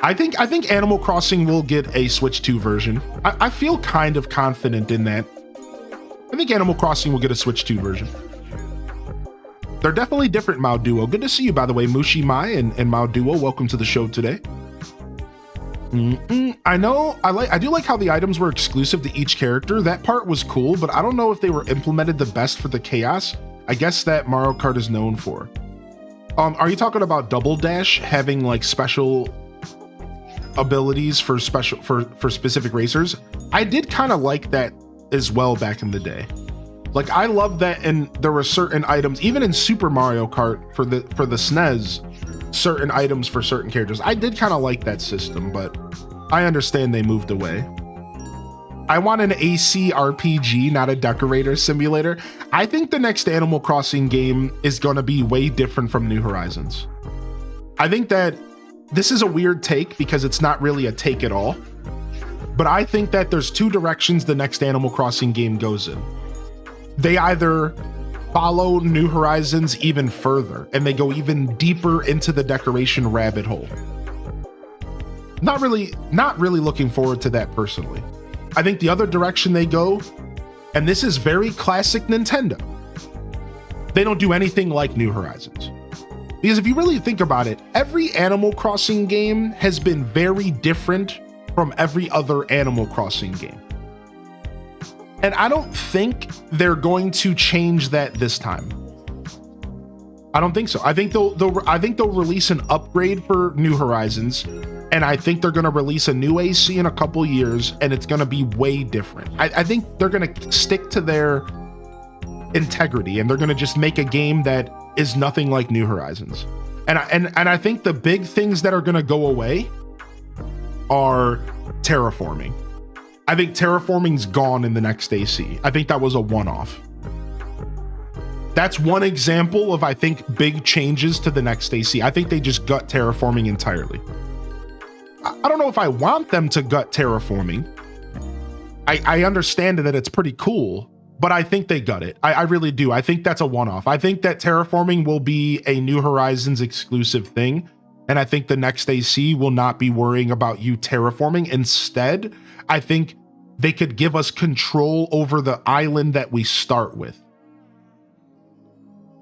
I think Animal Crossing will get a Switch 2 version. I feel kind of confident in that. I think Animal Crossing will get a Switch 2 version. They're definitely different, Mao Duo. Good to see you, by the way, Mushi Mai and Mao Duo. Welcome to the show today. I know, I do like how the items were exclusive to each character. That part was cool, but I don't know if they were implemented the best for the chaos. I guess that Mario Kart is known for. Are you talking about Double Dash having like special abilities for specific racers? I did kind of like that as well back in the day. Like, I love that, and there were certain items, even in Super Mario Kart for the SNES, certain items for certain characters. I did kind of like that system, but I understand they moved away. I want an AC RPG, not a decorator simulator. I think the next Animal Crossing game is going to be way different from New Horizons. I think that this is a weird take because it's not really a take at all, but I think that there's two directions the next Animal Crossing game goes in. They either follow New Horizons even further and they go even deeper into the decoration rabbit hole. Not really looking forward to that personally. I think the other direction they go, and this is very classic Nintendo, they don't do anything like New Horizons. Because if you really think about it, every Animal Crossing game has been very different from every other Animal Crossing game. And I don't think they're going to change that this time. I don't think so. I think they'll release an upgrade for New Horizons, and I think they're going to release a new AC in a couple years, and it's going to be way different. I think they're going to stick to their integrity, and they're going to just make a game that is nothing like New Horizons. And I think the big things that are going to go away are terraforming. I think terraforming's gone in the next AC. I think that was a one-off. That's one example of, I think, big changes to the next AC. I think they just gut terraforming entirely. I don't know if I want them to gut terraforming. I understand that it's pretty cool, but I think they gut it. I really do. I think that's a one-off. I think that terraforming will be a New Horizons exclusive thing, and I think the next AC will not be worrying about you terraforming. Instead, I think they could give us control over the island that we start with.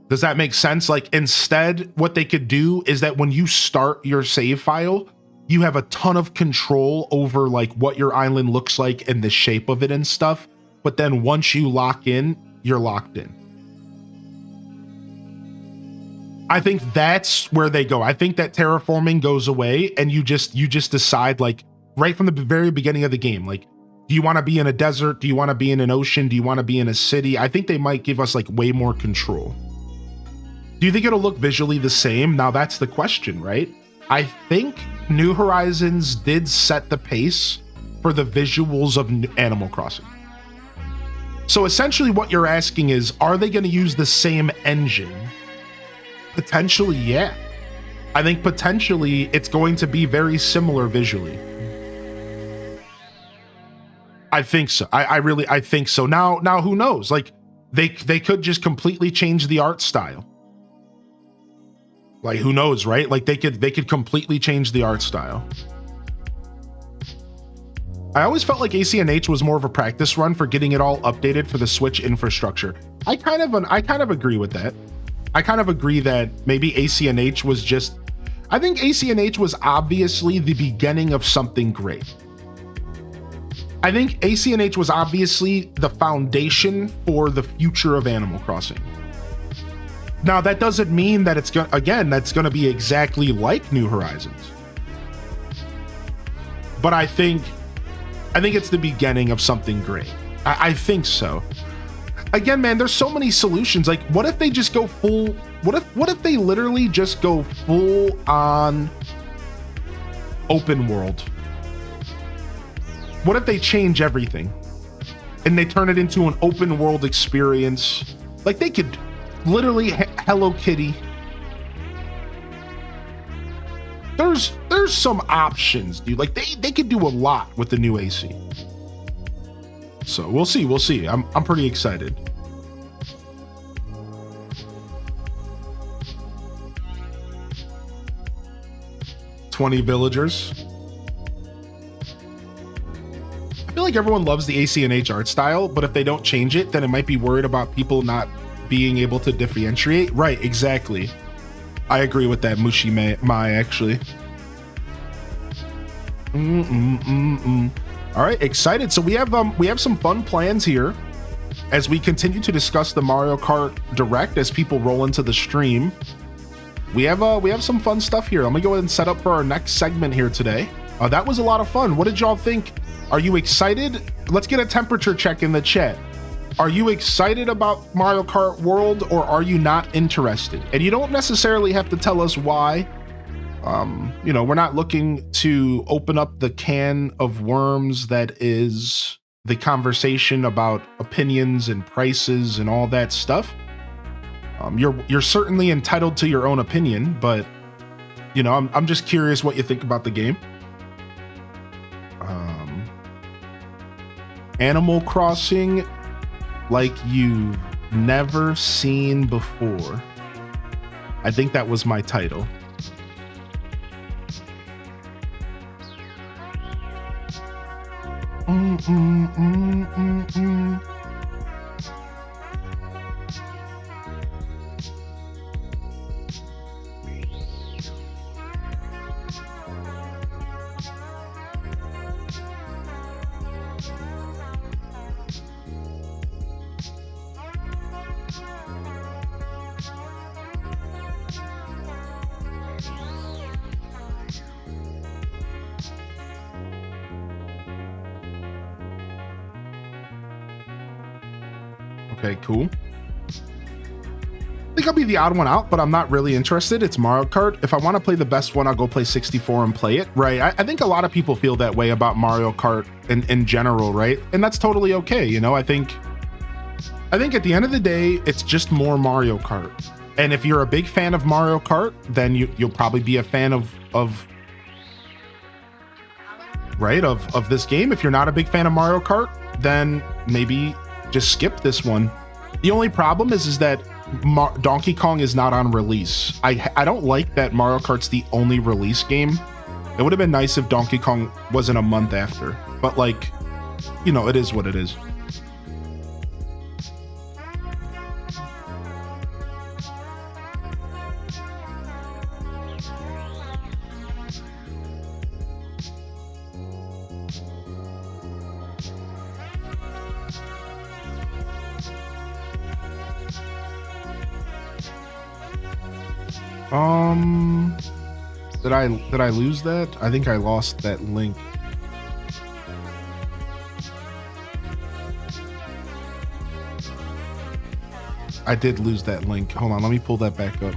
Does that make sense? Like, instead, what they could do is that when you start your save file, you have a ton of control over like what your island looks like and the shape of it and stuff. But then once you lock in, you're locked in. I think that's where they go. I think that terraforming goes away and you just decide, like, right from the very beginning of the game, like, Do you want to be in a desert? Do you want to be in an ocean? Do you want to be in a city? I think they might give us like way more control. Do you think it'll look visually the same? Now that's the question, right? I think New Horizons did set the pace for the visuals of Animal Crossing. So essentially what you're asking is, are they going to use the same engine? Potentially, yeah. I think potentially it's going to be very similar visually. I think so. I think so. Now who knows? Like they could just completely change the art style. Like who knows, right? Like they could completely change the art style. I always felt like ACNH was more of a practice run for getting it all updated for the Switch infrastructure. I kind of agree with that. I kind of agree that maybe ACNH was just, I think ACNH was obviously the beginning of something great. I think ACNH was obviously the foundation for the future of Animal Crossing. Now that doesn't mean that it's that's gonna be exactly like New Horizons. But I think it's the beginning of something great. I think so. Again, man, there's so many solutions. Like, what if they just go full? What if they literally just go full on open world? What if they change everything and they turn it into an open world experience? Like they could literally Hello Kitty. There's some options, dude. Like they could do a lot with the new AC. So we'll see. I'm pretty excited. $20 villagers. I feel like everyone loves the ACNH art style, but if they don't change it, then it might be worried about people not being able to differentiate. Right, exactly. I agree with that, Mushi Mai, actually. All right, excited. So we have some fun plans here as we continue to discuss the Mario Kart Direct as people roll into the stream. We have some fun stuff here. I'm gonna go ahead and set up for our next segment here today. That was a lot of fun. What did y'all think? Are you excited? Let's get a temperature check in the chat. Are you excited about Mario Kart World or are you not interested? And you don't necessarily have to tell us why. You know, we're not looking to open up the can of worms that is the conversation about opinions and prices and all that stuff. You're certainly entitled to your own opinion, but you know, I'm just curious what you think about the game. Animal Crossing like you've never seen before. I think that was my title. Okay, cool. I think I'll be the odd one out, but I'm not really interested. It's Mario Kart. If I want to play the best one, I'll go play 64 and play it, right? I think a lot of people feel that way about Mario Kart in general, right? And that's totally okay, you know? I think at the end of the day, it's just more Mario Kart. And if you're a big fan of Mario Kart, then you'll probably be a fan of this game. If you're not a big fan of Mario Kart, then maybe just skip this one. The only problem is that Donkey Kong is not on release. I don't like that Mario Kart's the only release game. It would have been nice if Donkey Kong wasn't a month after, but like, you know, it is what it is. Did I lose that? I think I lost that link. I did lose that link. Hold on, let me pull that back up.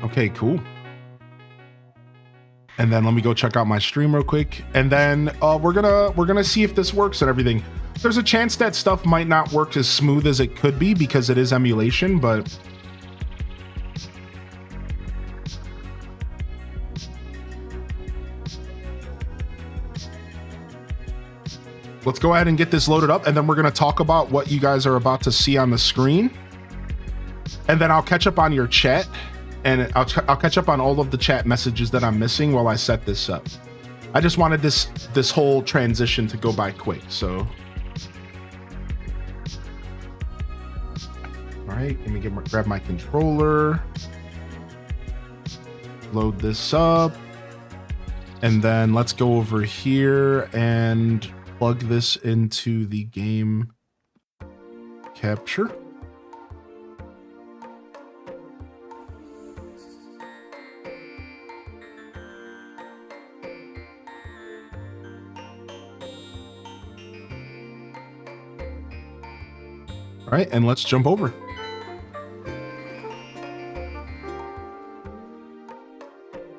Okay, cool. And then let me go check out my stream real quick. And then we're gonna see if this works and everything. There's a chance that stuff might not work as smooth as it could be because it is emulation, but let's go ahead and get this loaded up, and then we're gonna talk about what you guys are about to see on the screen. And then I'll catch up on your chat. And I'll catch up on all of the chat messages that I'm missing while I set this up. I just wanted this whole transition to go by quick, so. All right, let me grab my controller, load this up, and then let's go over here and plug this into the game capture. All right, and let's jump over.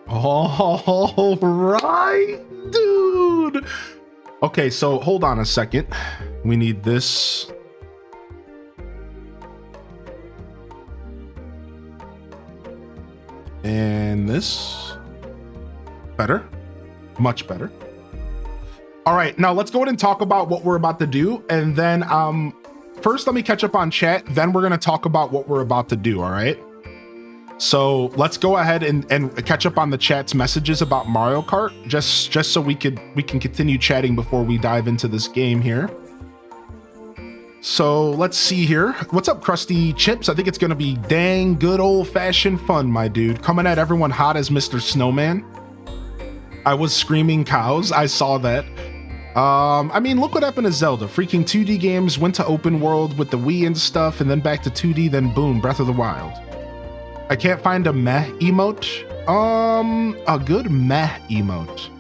All right, dude. Okay, so hold on a second. We need this. And this. Better. Much better. All right, now let's go ahead and talk about what we're about to do. And then, first, let me catch up on chat. Then we're going to talk about what we're about to do. All right. So let's go ahead and catch up on the chat's messages about Mario Kart, just so we can continue chatting before we dive into this game here. So let's see here. What's up, Krusty Chips? I think it's going to be dang good old fashioned fun, my dude. Coming at everyone hot as Mr. Snowman. I was screaming cows. I saw that. I mean, look what happened to Zelda. Freaking 2D games went to open world with the Wii and stuff, and then back to 2D, then boom, Breath of the Wild. I can't find a meh emote. A good meh emote.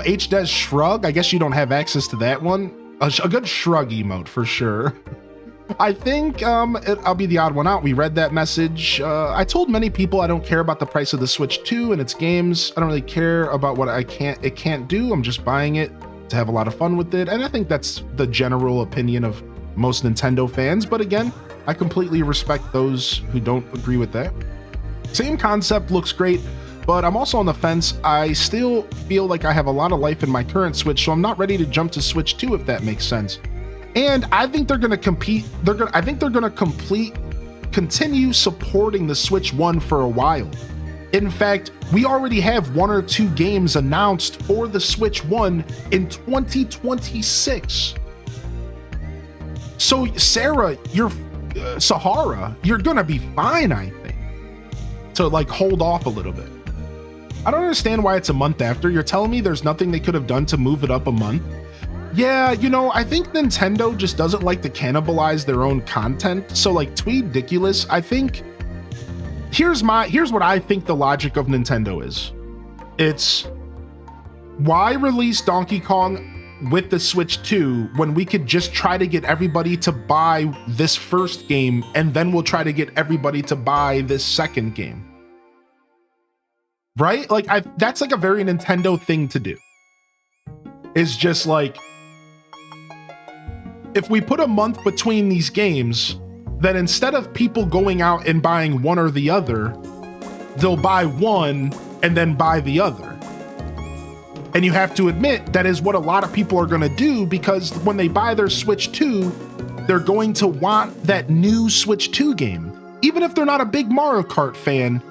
H-Des Shrug. I guess you don't have access to that one. A good shrug emote for sure. I think I'll be the odd one out. We read that message. I told many people I don't care about the price of the Switch 2 and its games. I don't really care about what it can't do. I'm just buying it to have a lot of fun with it. And I think that's the general opinion of most Nintendo fans. But again, I completely respect those who don't agree with that. Same concept, looks great, but I'm also on the fence. I still feel like I have a lot of life in my current Switch, so I'm not ready to jump to Switch 2, if that makes sense. And I think they're going to compete. I think they're going to continue supporting the Switch 1 for a while. In fact, we already have 1 or 2 games announced for the Switch 1 in 2026. So Sarah, Sahara, you're gonna be fine, I think, to like hold off a little bit. I don't understand why it's a month after. You're telling me there's nothing they could have done to move it up a month? Yeah, you know, I think Nintendo just doesn't like to cannibalize their own content. So like Tweediculous, I think here's what I think the logic of Nintendo is. It's why release Donkey Kong with the Switch 2 when we could just try to get everybody to buy this first game, and then we'll try to get everybody to buy this second game. Right? Like that's like a very Nintendo thing to do. It's just like, if we put a month between these games, then instead of people going out and buying one or the other, they'll buy one and then buy the other. And you have to admit that is what a lot of people are going to do, because when they buy their Switch 2, they're going to want that new Switch 2 game. Even if they're not a big Mario Kart fan,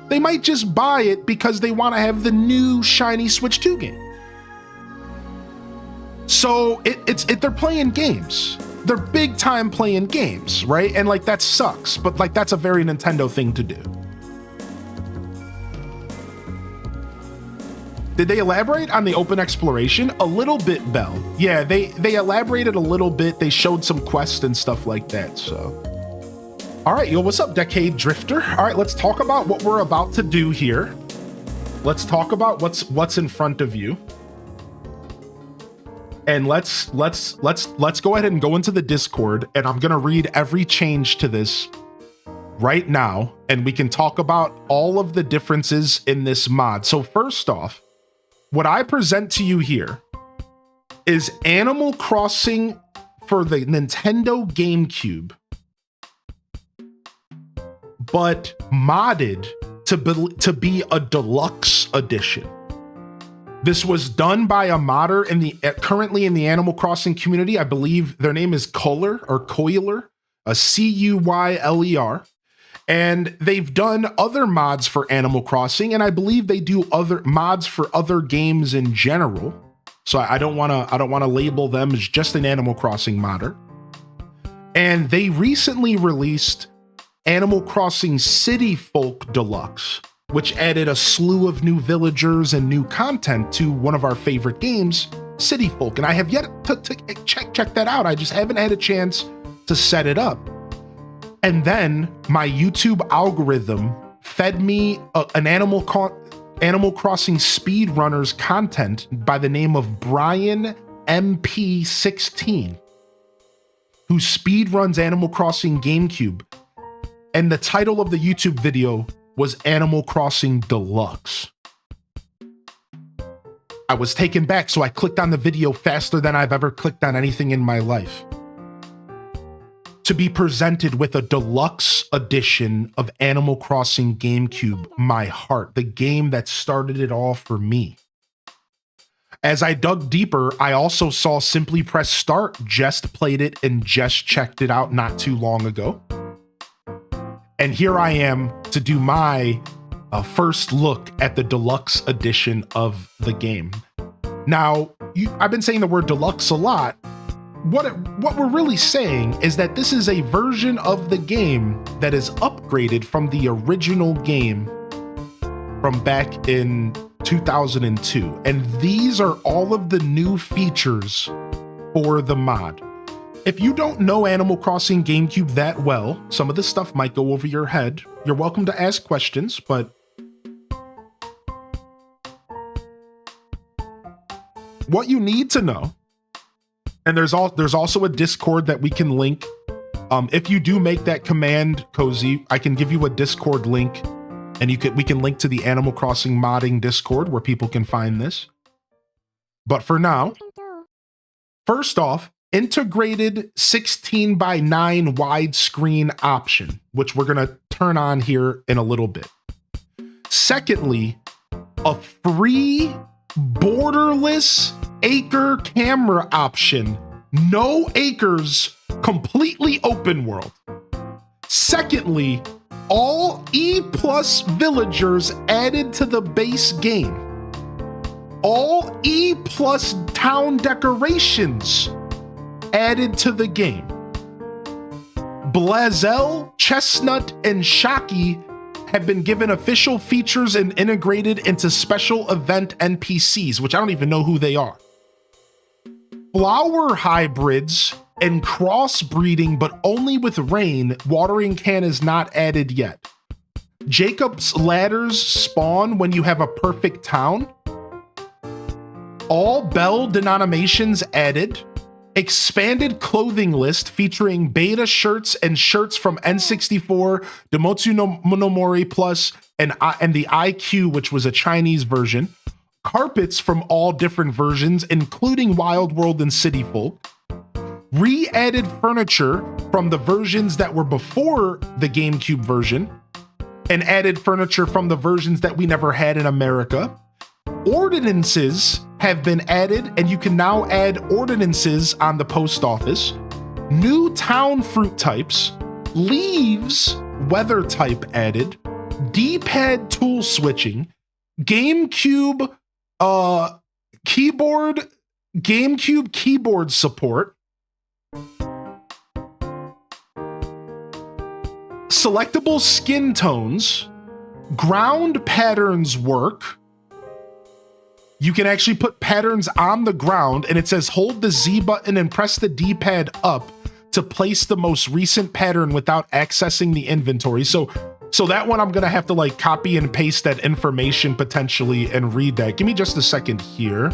they might just buy it because they want to have the new shiny Switch 2 game. So they're playing games. They're big time playing games, right? And like that sucks, but like that's a very Nintendo thing to do. Did they elaborate on the open exploration? A little bit, Bell. Yeah, they elaborated a little bit. They showed some quests and stuff like that, so. All right, yo, what's up, Decade Drifter? All right, let's talk about what we're about to do here. Let's talk about what's in front of you. And let's go ahead and go into the Discord, and I'm gonna read every change to this right now, and we can talk about all of the differences in this mod. So first off, what I present to you here is Animal Crossing for the Nintendo GameCube, but modded to be a deluxe edition. This was done by a modder currently in the Animal Crossing community. I believe their name is Coiler, a Cuyler, and they've done other mods for Animal Crossing, and I believe they do other mods for other games in general. So I don't want to label them as just an Animal Crossing modder. And they recently released Animal Crossing City Folk Deluxe, which added a slew of new villagers and new content to one of our favorite games, City Folk. And I have yet to check that out. I just haven't had a chance to set it up. And then my YouTube algorithm fed me an Animal Crossing speedrunners content by the name of Brian MP16, who speedruns Animal Crossing GameCube. And the title of the YouTube video was Animal Crossing Deluxe. I was taken back, so I clicked on the video faster than I've ever clicked on anything in my life. To be presented with a deluxe edition of Animal Crossing GameCube, my heart, the game that started it all for me. As I dug deeper, I also saw Simply Press Start just played it and just checked it out not too long ago. And here I am to do my first look at the deluxe edition of the game. Now, I've been saying the word deluxe a lot. What we're really saying is that this is a version of the game that is upgraded from the original game from back in 2002. And these are all of the new features for the mod. If you don't know Animal Crossing GameCube that well, some of this stuff might go over your head. You're welcome to ask questions, but what you need to know, and there's also a Discord that we can link. If you do make that command, Cozy, I can give you a Discord link, and we can link to the Animal Crossing modding Discord where people can find this. But for now, first off, integrated 16:9 widescreen option, which we're going to turn on here in a little bit. Secondly, a free borderless acre camera option. No acres, completely open world. Secondly, all E+ villagers added to the base game. All E+ town decorations added to the game. Blazel, Chestnut, and Shocky have been given official features and integrated into special event NPCs, which I don't even know who they are. Flower hybrids and crossbreeding, but only with rain. Watering can is not added yet. Jacob's ladders spawn when you have a perfect town. All bell denominations added. Expanded clothing list featuring beta shirts and shirts from N64, Demotsu no Monomori Plus, and the IQ, which was a Chinese version. Carpets from all different versions, including Wild World and City Folk. Re-added furniture from the versions that were before the GameCube version, and added furniture from the versions that we never had in America. Ordinances have been added, and you can now add ordinances on the post office. New town fruit types, leaves, weather type added, D-pad tool switching, GameCube keyboard support, selectable skin tones, ground patterns work. You can actually put patterns on the ground, and it says hold the Z button and press the D-pad up to place the most recent pattern without accessing the inventory. So that one I'm gonna have to like copy and paste that information potentially and read that. Give me just a second here.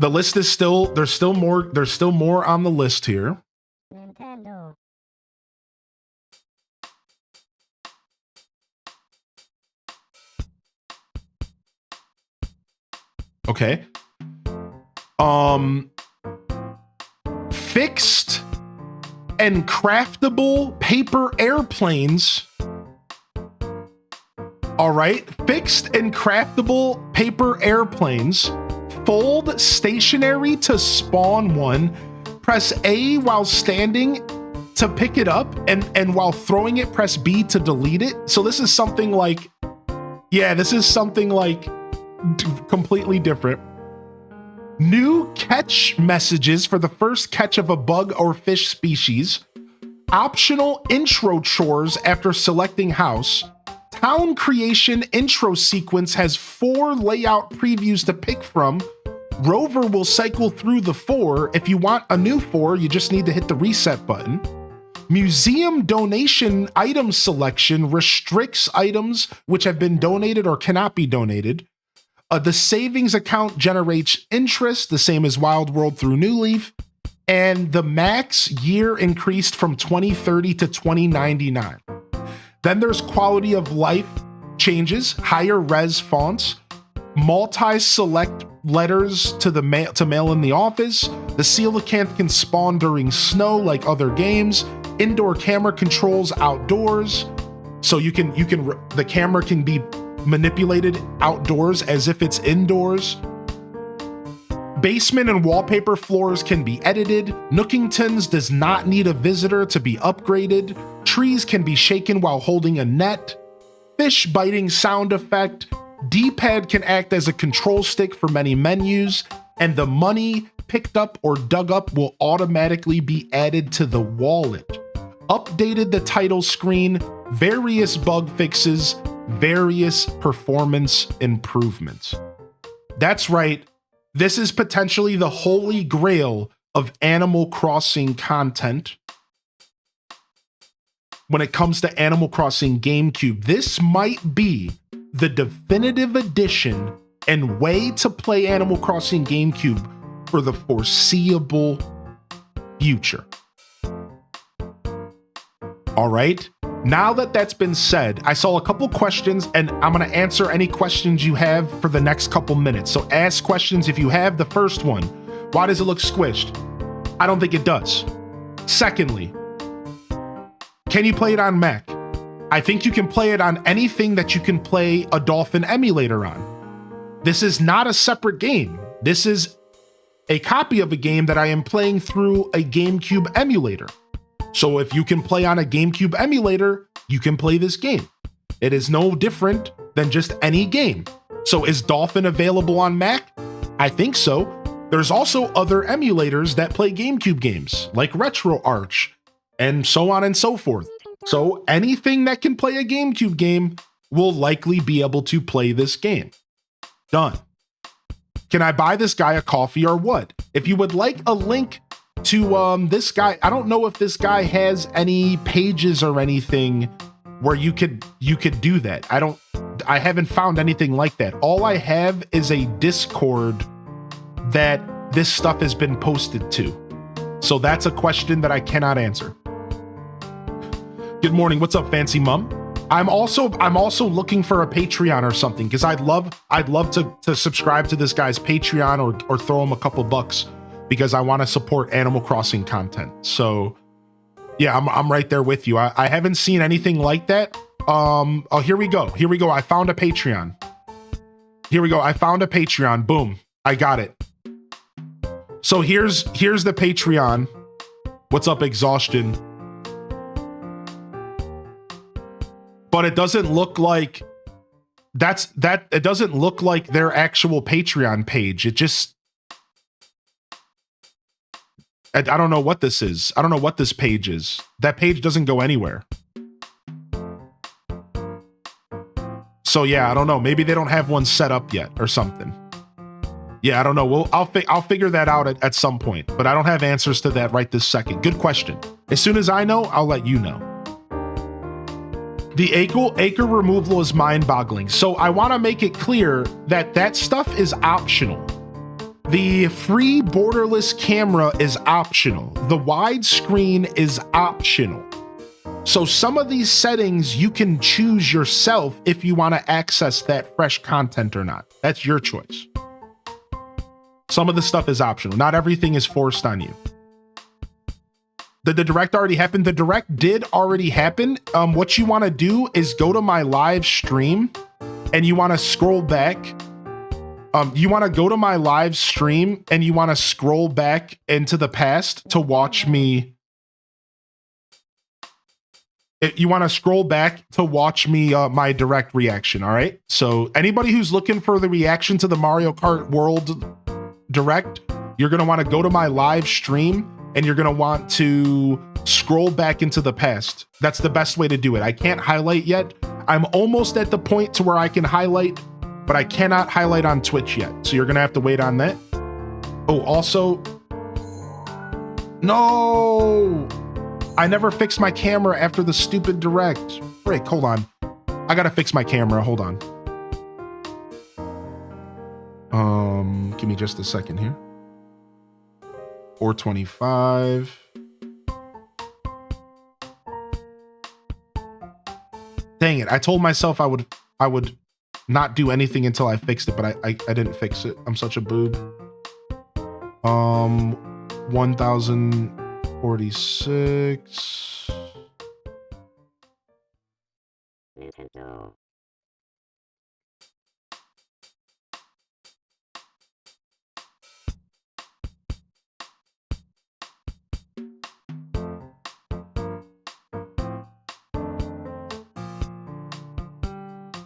The list is still, there's still more on the list here. Nintendo. Okay. Fixed and craftable paper airplanes. All right. Fixed and craftable paper airplanes. Fold stationary to spawn one. Press A while standing to pick it up, and while throwing it, press B to delete it. So this is something like, yeah, this is something like completely different. New catch messages for the first catch of a bug or fish species. Optional intro chores after selecting house. Town creation intro sequence has 4 layout previews to pick from. Rover will cycle through the 4. If you want a new 4, you just need to hit the reset button. Museum donation item selection restricts items which have been donated or cannot be donated. The savings account generates interest, the same as Wild World through New Leaf. And the max year increased from 2030 to 2099. Then there's quality of life changes, higher res fonts, multi-select letters to mail in the office. The coelacanth can spawn during snow like other games. Indoor camera controls outdoors. So the camera can be manipulated outdoors as if it's indoors. Basement and wallpaper floors can be edited. Nookingtons does not need a visitor to be upgraded. Trees can be shaken while holding a net. Fish biting sound effect. D-pad can act as a control stick for many menus. And the money picked up or dug up will automatically be added to the wallet. Updated the title screen. Various bug fixes. Various performance improvements. That's right. This is potentially the holy grail of Animal Crossing content. When it comes to Animal Crossing GameCube, this might be the definitive edition and way to play Animal Crossing GameCube for the foreseeable future. All right. Now that that's been said, I saw a couple questions and I'm going to answer any questions you have for the next couple minutes. So ask questions if you have. The first one, why does it look squished? I don't think it does. Secondly, can you play it on Mac? I think you can play it on anything that you can play a Dolphin emulator on. This is not a separate game. This is a copy of a game that I am playing through a GameCube emulator. So if you can play on a GameCube emulator, you can play this game. It is no different than just any game. So is Dolphin available on Mac? I think so. There's also other emulators that play GameCube games, like RetroArch, and so on and so forth. So anything that can play a GameCube game will likely be able to play this game. Done. Can I buy this guy a coffee or what? If you would like a link to this guy, I don't know if this guy has any pages or anything where you could do that. I haven't found anything like that. All I have is a Discord that this stuff has been posted to. So that's a question that I cannot answer. Good morning. What's up, Fancy Mum? I'm also looking for a Patreon or something, because I'd love to subscribe to this guy's Patreon or throw him a couple bucks, because I want to support Animal Crossing content. So yeah, I'm right there with you. I haven't seen anything like that. Oh, here we go. I found a Patreon. I found a Patreon. Boom. I got it. So here's the Patreon. What's up, Exhaustion? But it doesn't look like it doesn't look like their actual Patreon page. It just, I don't know what this is. I don't know what this page is. That page doesn't go anywhere. So yeah, I don't know. Maybe they don't have one set up yet or something. Yeah, I don't know. Well, I'll figure that out at some point, but I don't have answers to that right this second. Good question. As soon as I know, I'll let you know. The acre removal is mind-boggling. So I want to make it clear that that stuff is optional. The free borderless camera is optional. The widescreen is optional. So some of these settings you can choose yourself if you want to access that fresh content or not. That's your choice. Some of the stuff is optional. Not everything is forced on you. Did the direct already happen? The direct did already happen. What you want to do is go to my live stream and you want to scroll back. You want to go to my live stream and you want to scroll back into the past to watch me. You want to scroll back to watch me, my direct reaction. All right. So anybody who's looking for the reaction to the Mario Kart World direct, you're going to want to go to my live stream and you're going to want to scroll back into the past. That's the best way to do it. I can't highlight yet. I'm almost at the point to where I can highlight, but I cannot highlight on Twitch yet. So you're going to have to wait on that. Oh, also, no, I never fixed my camera after the stupid direct. Break, hold on. I got to fix my camera. Hold on. Give me just a second here. 425. Dang it. I told myself I would not do anything until I fixed it, but I didn't fix it. I'm such a boob. 1046.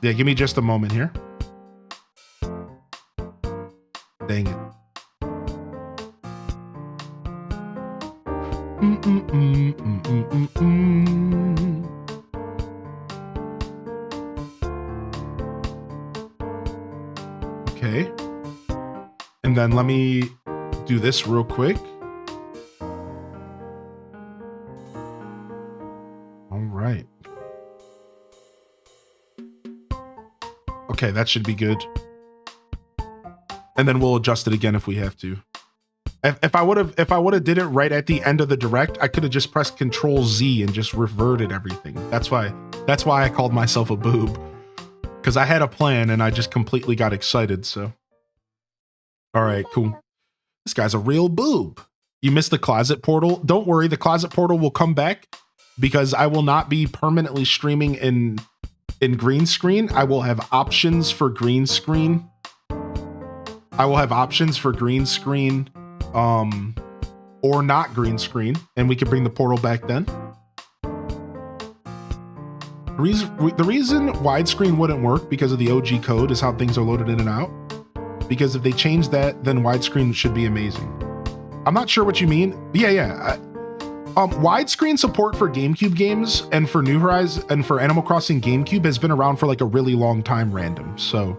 Yeah, give me just a moment here. Dang it. Okay. And then let me do this real quick. All right. Okay, that should be good. And then we'll adjust it again if we have to. If I would have did it right at the end of the direct, I could have just pressed Control Z and just reverted everything. That's why I called myself a boob. Because I had a plan and I just completely got excited, so. All right, cool. This guy's a real boob. You missed the closet portal. Don't worry, the closet portal will come back because I will not be permanently streaming in green screen. I will have options for green screen. Or not green screen, and we can bring the portal back then. The reason widescreen wouldn't work because of the OG code is how things are loaded in and out. Because if they change that, then widescreen should be amazing. I'm not sure what you mean. Yeah. Widescreen support for GameCube games and for New Horizons and for Animal Crossing GameCube has been around for like a really long time random. So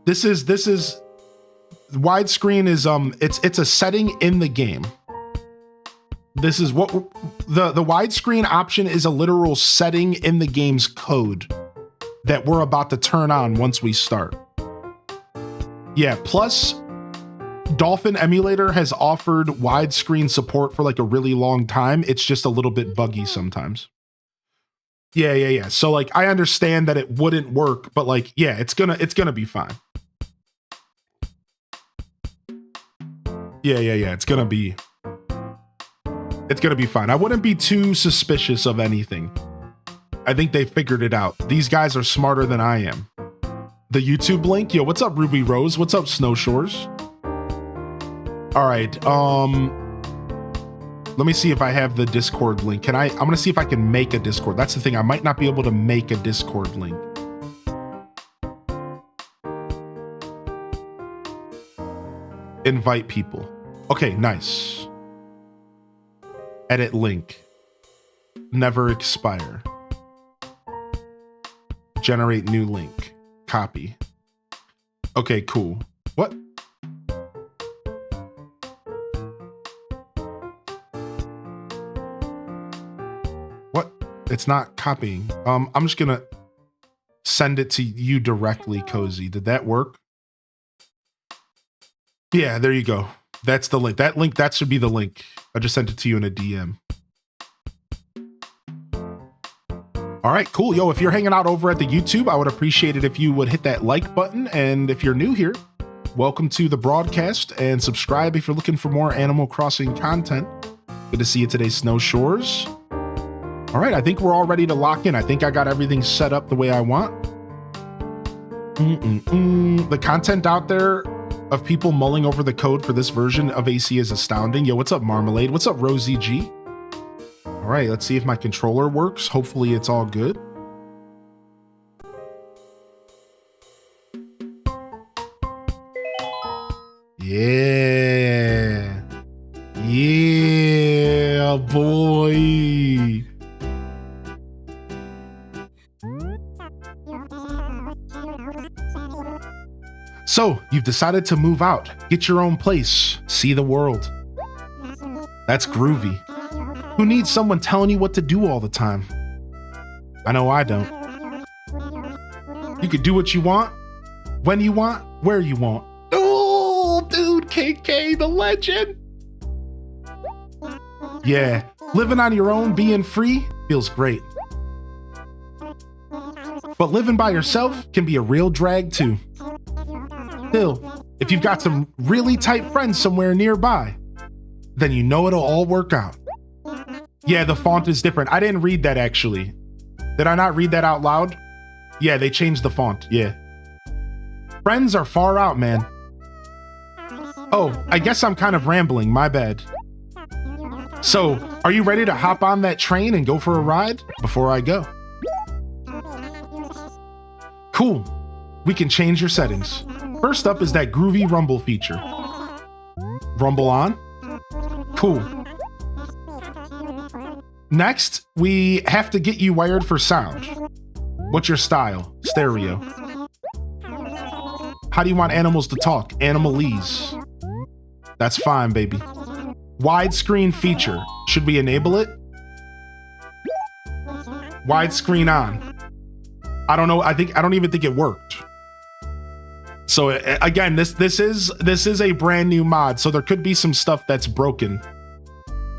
this is widescreen is it's a setting in the game. This is what the widescreen option is, a literal setting in the game's code that we're about to turn on once we start. Yeah, plus Dolphin Emulator has offered widescreen support for like a really long time. It's just a little bit buggy sometimes. Yeah. So like I understand that it wouldn't work, but like yeah, it's gonna be fine. Yeah. It's gonna be fine. I wouldn't be too suspicious of anything. I think they figured it out. These guys are smarter than I am. The YouTube link, yo, what's up, Ruby Rose? What's up, Snow Shores? All right, let me see if I have the Discord link. I'm gonna see if I can make a Discord. That's the thing, I might not be able to make a Discord link. Invite people. Okay, nice. Edit link. Never expire. Generate new link. Copy. Okay, cool. What? It's not copying. I'm just gonna send it to you directly, Cozy. Did that work? Yeah, there you go. That's the link. That should be the link. I just sent it to you in a DM. All right, cool. Yo, if you're hanging out over at the YouTube, I would appreciate it if you would hit that like button. And if you're new here, welcome to the broadcast, and subscribe if you're looking for more Animal Crossing content. Good to see you today, Snow Shores. All right, I think we're all ready to lock in. I think I got everything set up the way I want. The content out there of people mulling over the code for this version of AC is astounding. Yo, what's up, Marmalade? What's up, Rosie G? All right, let's see if my controller works. Hopefully it's all good. Yeah. Yeah, boy. So, you've decided to move out, get your own place, see the world. That's groovy. Who needs someone telling you what to do all the time? I know I don't. You could do what you want, when you want, where you want. Oh, dude, KK, the legend. Yeah, living on your own, being free, feels great. But living by yourself can be a real drag too. Still, if you've got some really tight friends somewhere nearby, then you know it'll all work out. Yeah, the font is different. I didn't read that actually. Did I not read that out loud? Yeah, they changed the font, yeah. Friends are far out, man. Oh, I guess I'm kind of rambling, my bad. So, are you ready to hop on that train and go for a ride before I go? Cool, we can change your settings. First up is that groovy rumble feature. Rumble on? Cool. Next, we have to get you wired for sound. What's your style? Stereo. How do you want animals to talk? Animalese. That's fine, baby. Widescreen feature. Should we enable it? Widescreen on. I don't know. I don't even think it worked. So again, this is a brand new mod, so there could be some stuff that's broken.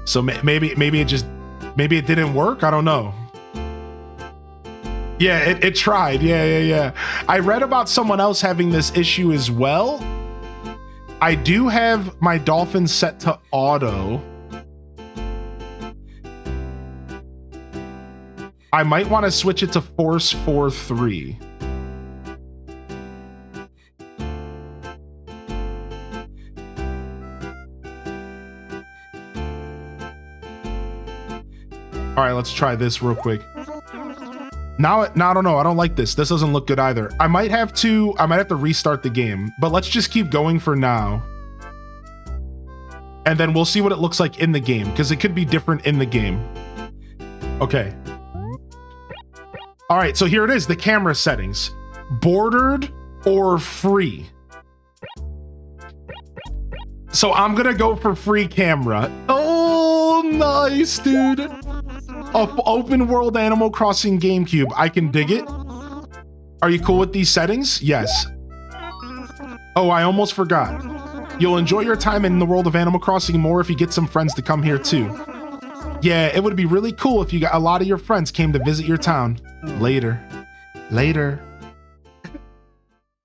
So maybe it didn't work. I don't know. Yeah, it tried. Yeah. I read about someone else having this issue as well. I do have my dolphin set to auto. I might want to switch it to Force 4-3. All right, let's try this real quick. Now, I don't know. I don't like this. This doesn't look good either. I might have to restart the game, but let's just keep going for now. And then we'll see what it looks like in the game, because it could be different in the game. Okay. All right, so here it is, the camera settings. Bordered or free. So I'm gonna go for free camera. Oh, nice, dude. Open world Animal Crossing GameCube. I can dig it. Are you cool with these settings? Yes. Oh, I almost forgot. You'll enjoy your time in the world of Animal Crossing more if you get some friends to come here too. Yeah, it would be really cool if you got a lot of your friends came to visit your town. Later. Later.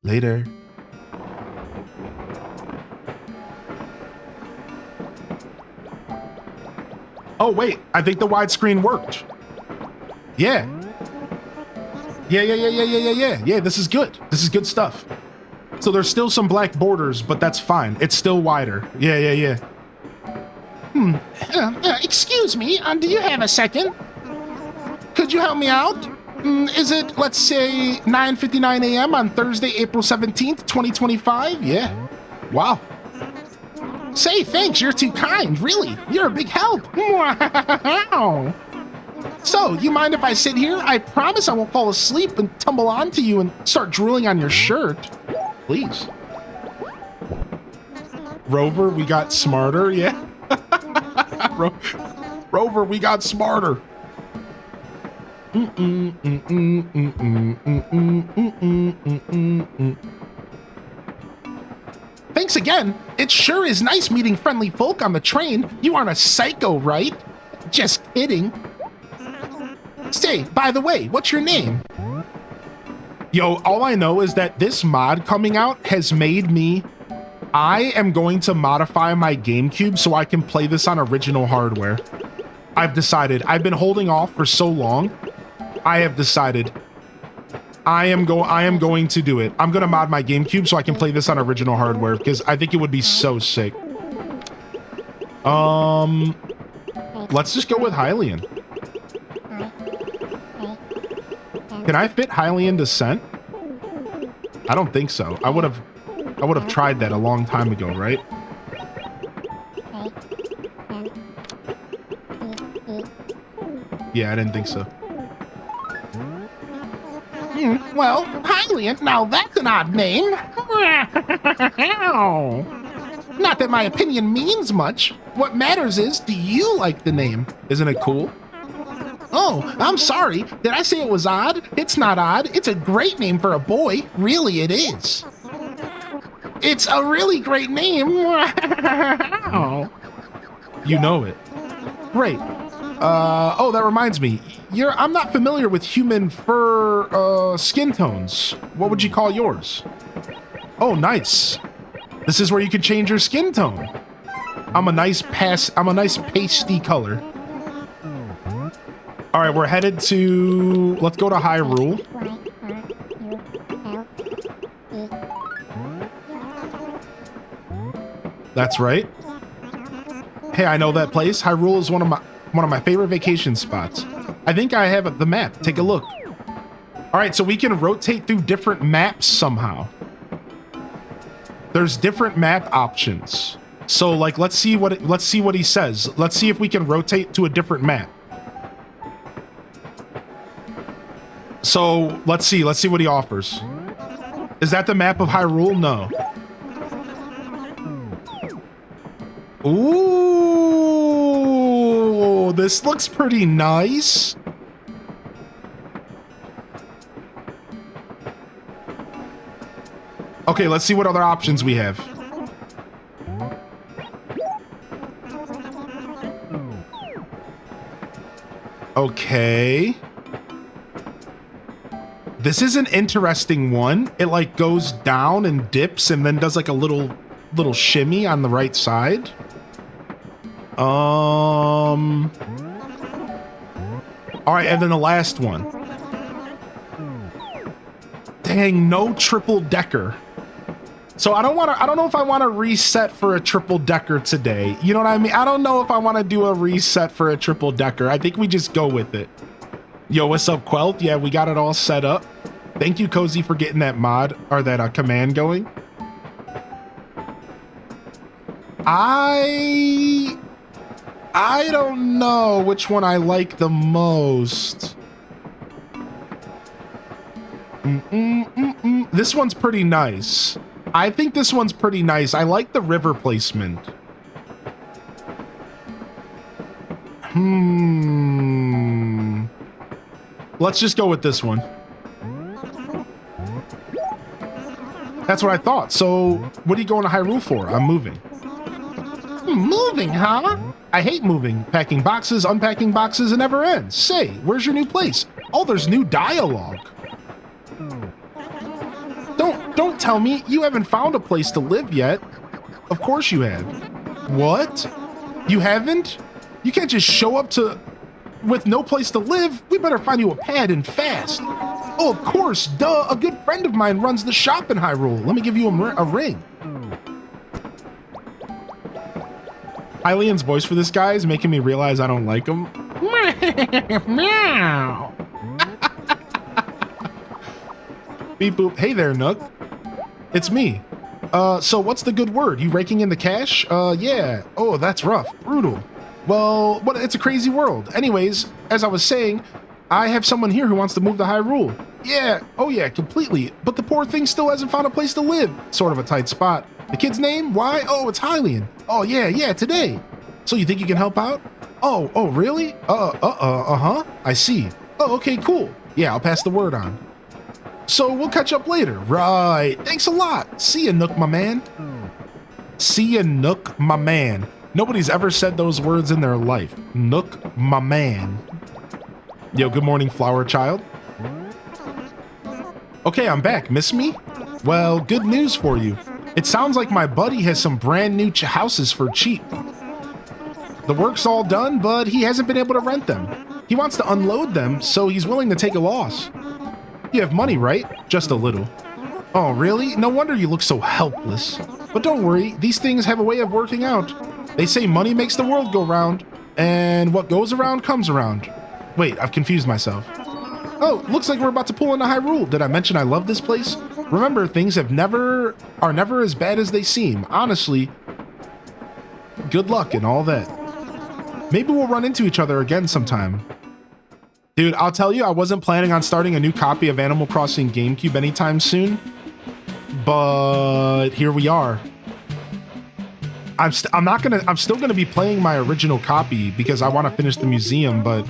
Later. Oh, wait, I think the widescreen worked. Yeah. Yeah, this is good. This is good stuff. So there's still some black borders, but that's fine. It's still wider. Yeah. Excuse me, do you have a second? Could you help me out? Is it, let's say, 9:59 a.m. on Thursday, April 17th, 2025? Yeah. Wow. Say, thanks, you're too kind, really. You're a big help. Wow. So, you mind if I sit here? I promise I won't fall asleep and tumble onto you and start drooling on your shirt. Please. Rover, we got smarter, yeah. Rover, we got smarter. Thanks again. It sure is nice meeting friendly folk on the train. You aren't a psycho, right? Just kidding. Say, by the way, what's your name? Yo, all I know is that this mod coming out has made me... I am going to modify my GameCube so I can play this on original hardware. I've decided. I've been holding off for so long. I have decided. I am going to do it. I'm going to mod my GameCube so I can play this on original hardware because I think it would be so sick. Let's just go with Hylian. Can I fit Hylian Descent? I don't think so. I would have tried that a long time ago, right? Yeah, I didn't think so. Well, Hylian, now that's an odd name. Not that my opinion means much. What matters is, do you like the name? Isn't it cool? Oh, I'm sorry. Did I say it was odd? It's not odd. It's a great name for a boy. Really, it is. It's a really great name. You know it. Great. Oh, that reminds me. I'm not familiar with human fur skin tones. What would you call yours? Oh, nice. This is where you can change your skin tone. I'm a nice pasty color. All right, we're headed to... Let's go to Hyrule. That's right. Hey, I know that place. Hyrule is one of my favorite vacation spots. I think I have the map. Take a look. All right, so we can rotate through different maps somehow. There's different map options. So, like, let's see what he says. Let's see if we can rotate to a different map. So, let's see what he offers. Is that the map of Hyrule? No. Ooh, this looks pretty nice. Okay, let's see what other options we have. Okay. This is an interesting one. It like goes down and dips and then does like a little shimmy on the right side. All right, and then the last one. Dang, no triple decker. So I don't know if I want to reset for a triple decker today. You know what I mean? I don't know if I want to do a reset for a triple decker. I think we just go with it. Yo, what's up, Quelt? Yeah, we got it all set up. Thank you, Cozy, for getting that mod or that command going. I don't know which one I like the most. This one's pretty nice. I think this one's pretty nice. I like the river placement. Let's just go with this one. That's what I thought. So, what are you going to Hyrule for? I'm moving. Moving, huh? I hate moving. Packing boxes, unpacking boxes, it never ends. Say, where's your new place? Oh, there's new dialogue. Don't tell me you haven't found a place to live yet. Of course you have. What? You haven't? You can't just show up with no place to live. We better find you a pad and fast. Oh, of course. Duh. A good friend of mine runs the shop in Hyrule. Let me give you a ring. Hylian's voice for this guy is making me realize I don't like him. Meow. Beep boop. Hey there, Nook. It's me. So what's the good word? You raking in the cash? Yeah. Oh, that's rough. Brutal. Well, it's a crazy world. Anyways, as I was saying, I have someone here who wants to move to Hyrule. Yeah. Oh yeah, completely. But the poor thing still hasn't found a place to live. Sort of a tight spot. The kid's name? Why? Oh, it's Hylian. Oh yeah, today. So you think you can help out? Oh, really? Uh-huh. I see. Oh, okay, cool. Yeah, I'll pass the word on. So we'll catch up later. Right. Thanks a lot. See ya, Nook, my man. See ya, Nook, my man. Nobody's ever said those words in their life. Nook, my man. Yo, good morning, flower child. Okay, I'm back. Miss me? Well, good news for you. It sounds like my buddy has some brand new houses for cheap. The work's all done, but he hasn't been able to rent them. He wants to unload them, so he's willing to take a loss. You have money, right? Just a little. Oh, really? No wonder you look so helpless. But don't worry, these things have a way of working out. They say money makes the world go round, and what goes around comes around. Wait, I've confused myself. Oh, looks like we're about to pull into Hyrule. Did I mention I love this place? Remember, things are never as bad as they seem. Honestly, good luck and all that. Maybe we'll run into each other again sometime. Dude, I'll tell you, I wasn't planning on starting a new copy of Animal Crossing GameCube anytime soon, but here we are. I'm still gonna be playing my original copy because I want to finish the museum, but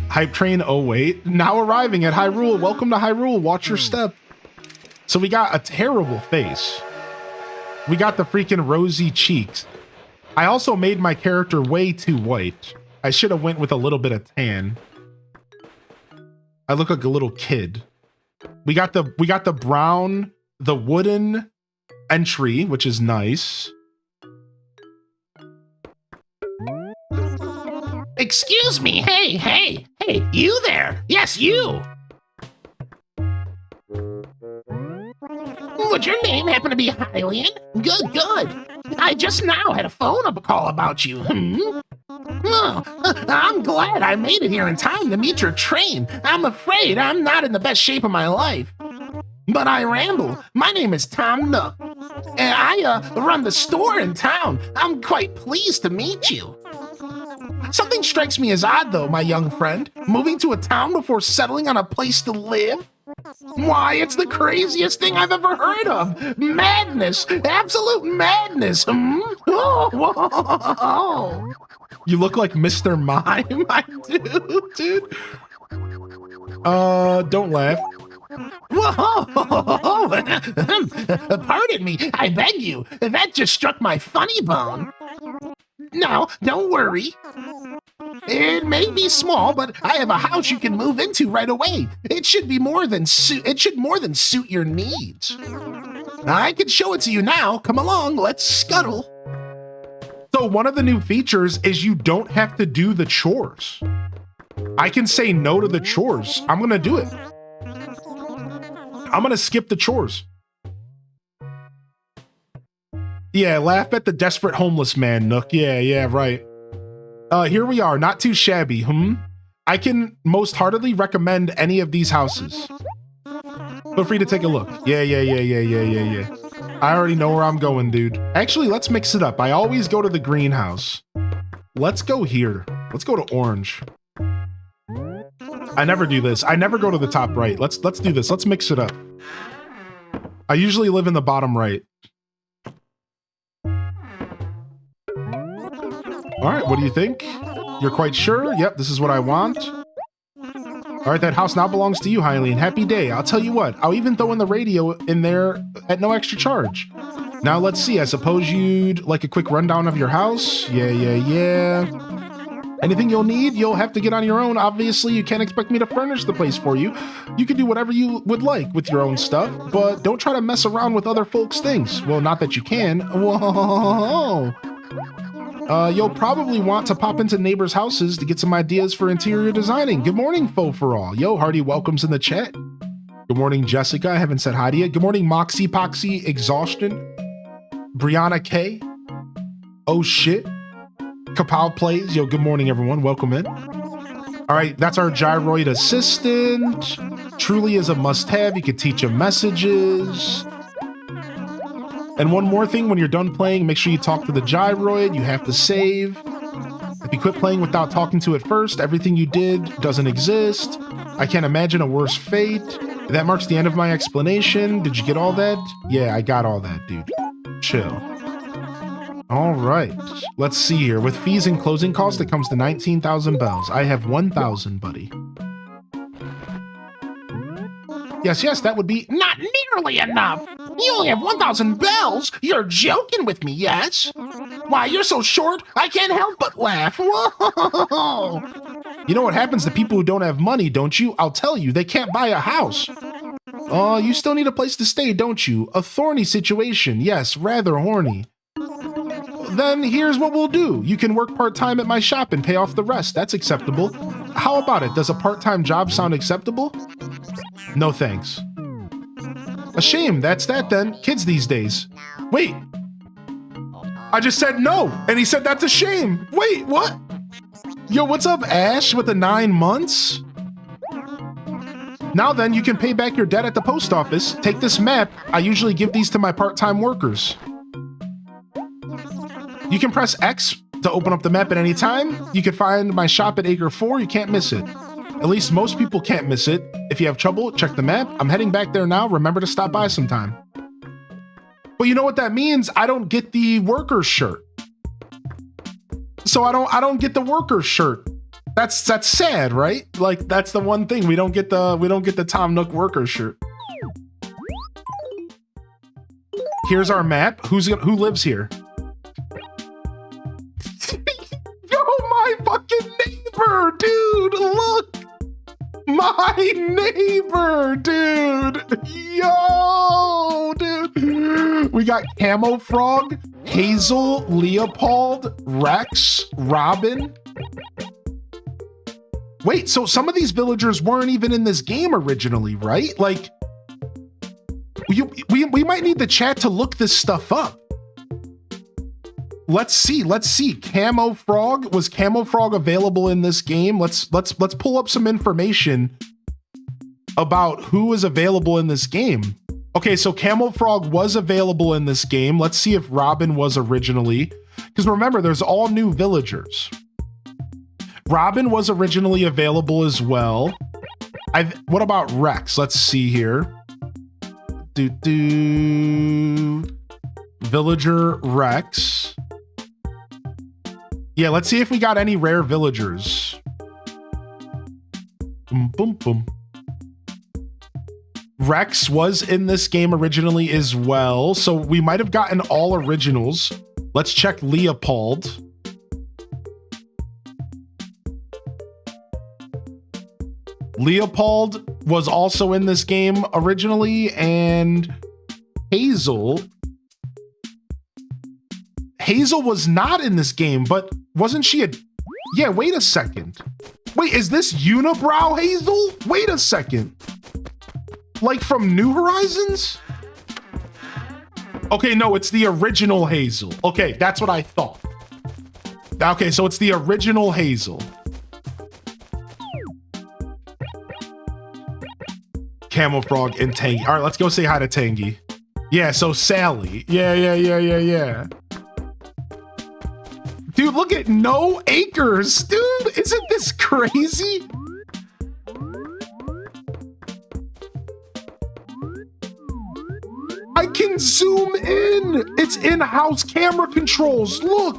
Hype Train 08 now arriving at Hyrule. Welcome to Hyrule. Watch your step. So we got a terrible face. We got the freaking rosy cheeks. I also made my character way too white. I should have went with a little bit of tan. I look like a little kid. We got the brown, the wooden entry, which is nice. Excuse me, hey, you there? Yes, you. Would your name happen to be Hylian? Good. I just now had a phone call about you. Oh, I'm glad I made it here in time to meet your train. I'm afraid I'm not in the best shape of my life. But I ramble. My name is Tom Nook, and I run the store in town. I'm quite pleased to meet you. Something strikes me as odd, though, my young friend. Moving to a town before settling on a place to live? Why, it's the craziest thing I've ever heard of. Madness. Absolute madness. Oh. You look like Mr. Mime. I do, dude. Don't laugh. Whoa! Pardon me, I beg you. That just struck my funny bone. No, don't worry. It may be small, but I have a house you can move into right away. It should more than suit your needs. I can show it to you now. Come along, let's scuttle. So one of the new features is you don't have to do the chores. I can say no to the chores. I'm gonna do it. I'm gonna skip the chores. Yeah, laugh at the desperate homeless man, Nook. Yeah, right. Here we are, not too shabby, I can most heartily recommend any of these houses. Feel free to take a look. Yeah. I already know where I'm going, dude. Actually, let's mix it up. I always go to the greenhouse. Let's go here. Let's go to orange. I never do this. I never go to the top right. Let's do this. Let's mix it up. I usually live in the bottom right. All right, what do you think? You're quite sure? Yep, this is what I want. All right, that house now belongs to you, Hylian. Happy day. I'll tell you what, I'll even throw in the radio in there at no extra charge. Now, let's see. I suppose you'd like a quick rundown of your house? Yeah. Anything you'll need, you'll have to get on your own. Obviously, you can't expect me to furnish the place for you. You can do whatever you would like with your own stuff, but don't try to mess around with other folks' things. Well, not that you can. Whoa. You'll probably want to pop into neighbors' houses to get some ideas for interior designing. Good morning, Faux for All. Yo, hearty welcomes in the chat. Good morning, Jessica. I haven't said hi to you. Good morning, Moxie Poxy Exhaustion. Brianna K. Oh shit. Kapow Plays. Yo, good morning, everyone. Welcome in. All right, that's our gyroid assistant. Truly is a must-have. You can teach him messages. And one more thing, when you're done playing, make sure you talk to the gyroid. You have to save. If you quit playing without talking to it first, everything you did doesn't exist. I can't imagine a worse fate. That marks the end of my explanation. Did you get all that? Yeah, I got all that, dude. Chill. All right. Let's see here. With fees and closing costs, it comes to 19,000 bells. I have 1,000, buddy. Yes, that would be not nearly enough. You only have 1,000 bells? You're joking with me, yes? Why, you're so short, I can't help but laugh. Whoa! You know what happens to people who don't have money, don't you? I'll tell you, they can't buy a house. Oh, you still need a place to stay, don't you? A thorny situation, yes, rather horny. Then here's what we'll do. You can work part-time at my shop and pay off the rest. That's acceptable. How about it? Does a part-time job sound acceptable? No thanks. A shame, that's that then. Kids these days. Wait. I just said no, and he said that's a shame. Wait, what? Yo, what's up, Ash, with the 9 months? Now then, you can pay back your debt at the post office. Take this map. I usually give these to my part-time workers. You can press X to open up the map at any time. You can find my shop at Acre 4. You can't miss it. At least most people can't miss it. If you have trouble, check the map. I'm heading back there now. Remember to stop by sometime. But you know what that means? I don't get the worker shirt. So I don't get the worker shirt. That's sad, right? Like that's the one thing we don't get the Tom Nook worker shirt. Here's our map. Who lives here? Yo, my fucking neighbor, dude. Look. My neighbor, dude. Yo, dude. We got Camo Frog, Hazel, Leopold, Rex, Robin. Wait, so some of these villagers weren't even in this game originally, right? Like, we might need the chat to look this stuff up. Let's see. Camo Frog, was Camo Frog available in this game? Let's pull up some information about who is available in this game. Okay, so Camo Frog was available in this game. Let's see if Robin was originally, because remember, there's all new villagers. Robin was originally available as well. What about Rex? Let's see here. Villager Rex. Yeah, let's see if we got any rare villagers. Boom, boom. Rex was in this game originally as well, so we might have gotten all originals. Let's check Leopold. Leopold was also in this game originally, and Hazel was not in this game, but wasn't she yeah, wait a second. Wait, is this Unibrow Hazel? Wait a second. Like from New Horizons? Okay, no, it's the original Hazel. Okay, that's what I thought. Okay, so it's the original Hazel. Camo Frog and Tangy. All right, let's go say hi to Tangy. Yeah, so Sally. Yeah. Dude, look at no acres. Dude, isn't this crazy? I can zoom in. It's in-house camera controls. Look.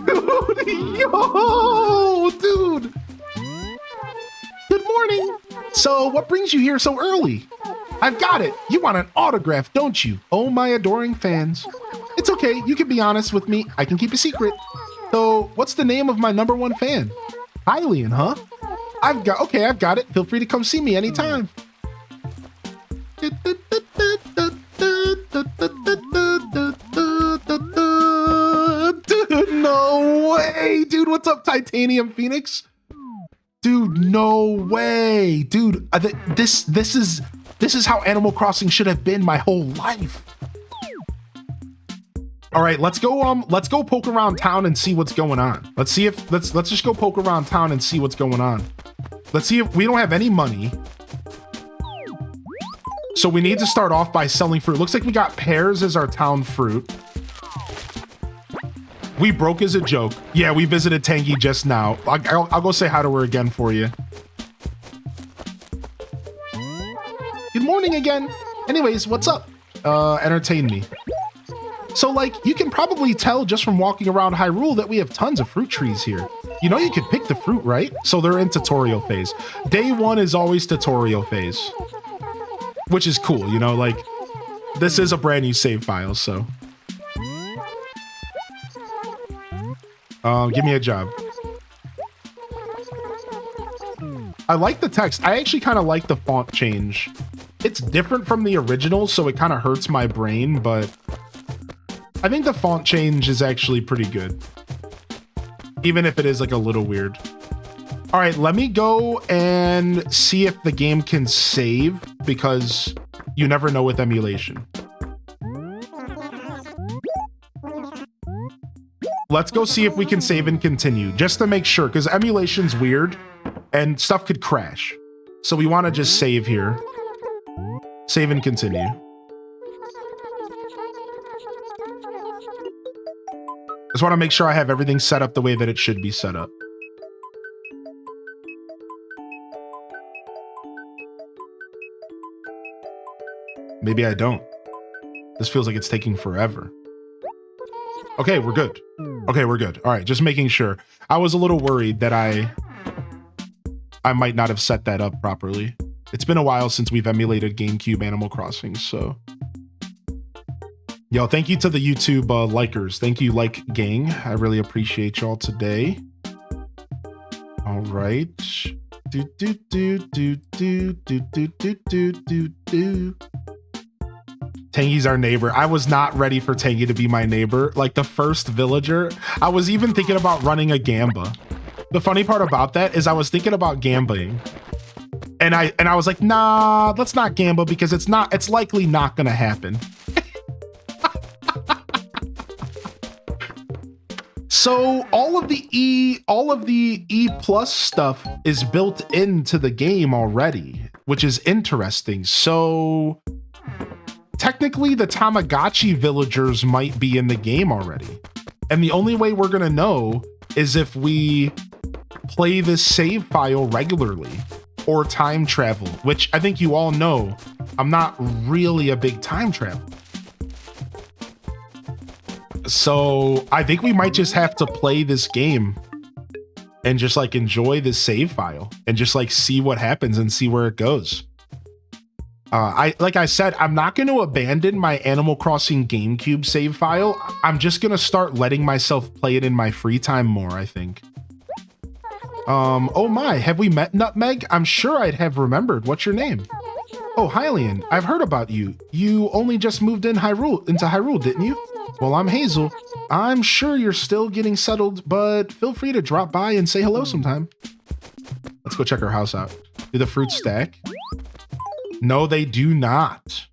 Dude, yo, dude. Good morning. So what brings you here so early? I've got it. You want an autograph, don't you? Oh, my adoring fans. It's okay. You can be honest with me. I can keep a secret. So what's the name of my #1 fan? Hylian, huh? I've got it. Feel free to come see me anytime. Dude, no way. Dude, what's up, Titanium Phoenix? Dude, no way. Dude, this is how Animal Crossing should have been my whole life. All right, let's go poke around town and see what's going on. Let's just go poke around town and see what's going on. Let's see if we don't have any money. So we need to start off by selling fruit. Looks like we got pears as our town fruit. We broke as a joke. Yeah, we visited Tangy just now. I'll go say hi to her again for you. Good morning again. Anyways, what's up? entertain me. So like, you can probably tell just from walking around Hyrule that we have tons of fruit trees here. You know you can pick the fruit, right? So they're in tutorial phase. Day 1 is always tutorial phase, which is cool, you know, like, this is a brand new save file, so. Give me a job. I like the text. I actually kind of like the font change. It's different from the original, so it kind of hurts my brain, but I think the font change is actually pretty good. Even if it is like a little weird. All right, let me go and see if the game can save, because you never know with emulation. Let's go see if we can save and continue, just to make sure, because emulation's weird and stuff could crash. So we want to just save here. Save and continue. Just want to make sure I have everything set up the way that it should be set up. Maybe I don't. This feels like it's taking forever. Okay, we're good. Okay, we're good. All right, just making sure. I was a little worried that I might not have set that up properly. It's been a while since we've emulated GameCube Animal Crossing, so. Yo, thank you to the YouTube likers. Thank you, like gang. I really appreciate y'all today. All right. Do do do do do do do do do do do. Tangy's our neighbor. I was not ready for Tangy to be my neighbor. Like the first villager, I was even thinking about running a Gamba. The funny part about that is I was thinking about gambling. And I was like, nah, let's not gamble because it's likely not gonna happen. So all of the E plus stuff is built into the game already, which is interesting. So technically the Tamagotchi villagers might be in the game already. And the only way we're gonna know is if we play this save file regularly or time travel, which I think you all know I'm not really a big time traveler. So I think we might just have to play this game and just like enjoy this save file and just like see what happens and see where it goes. Like I said, I'm not going to abandon my Animal Crossing GameCube save file. I'm just going to start letting myself play it in my free time more, I think. Oh my, have we met, Nutmeg? I'm sure I'd have remembered. What's your name? Oh, Hylian, I've heard about you. You only just moved into Hyrule, didn't you? Well, I'm Hazel. I'm sure you're still getting settled, but feel free to drop by and say hello sometime. Let's go check our house out. Do the fruits stack? No, they do not.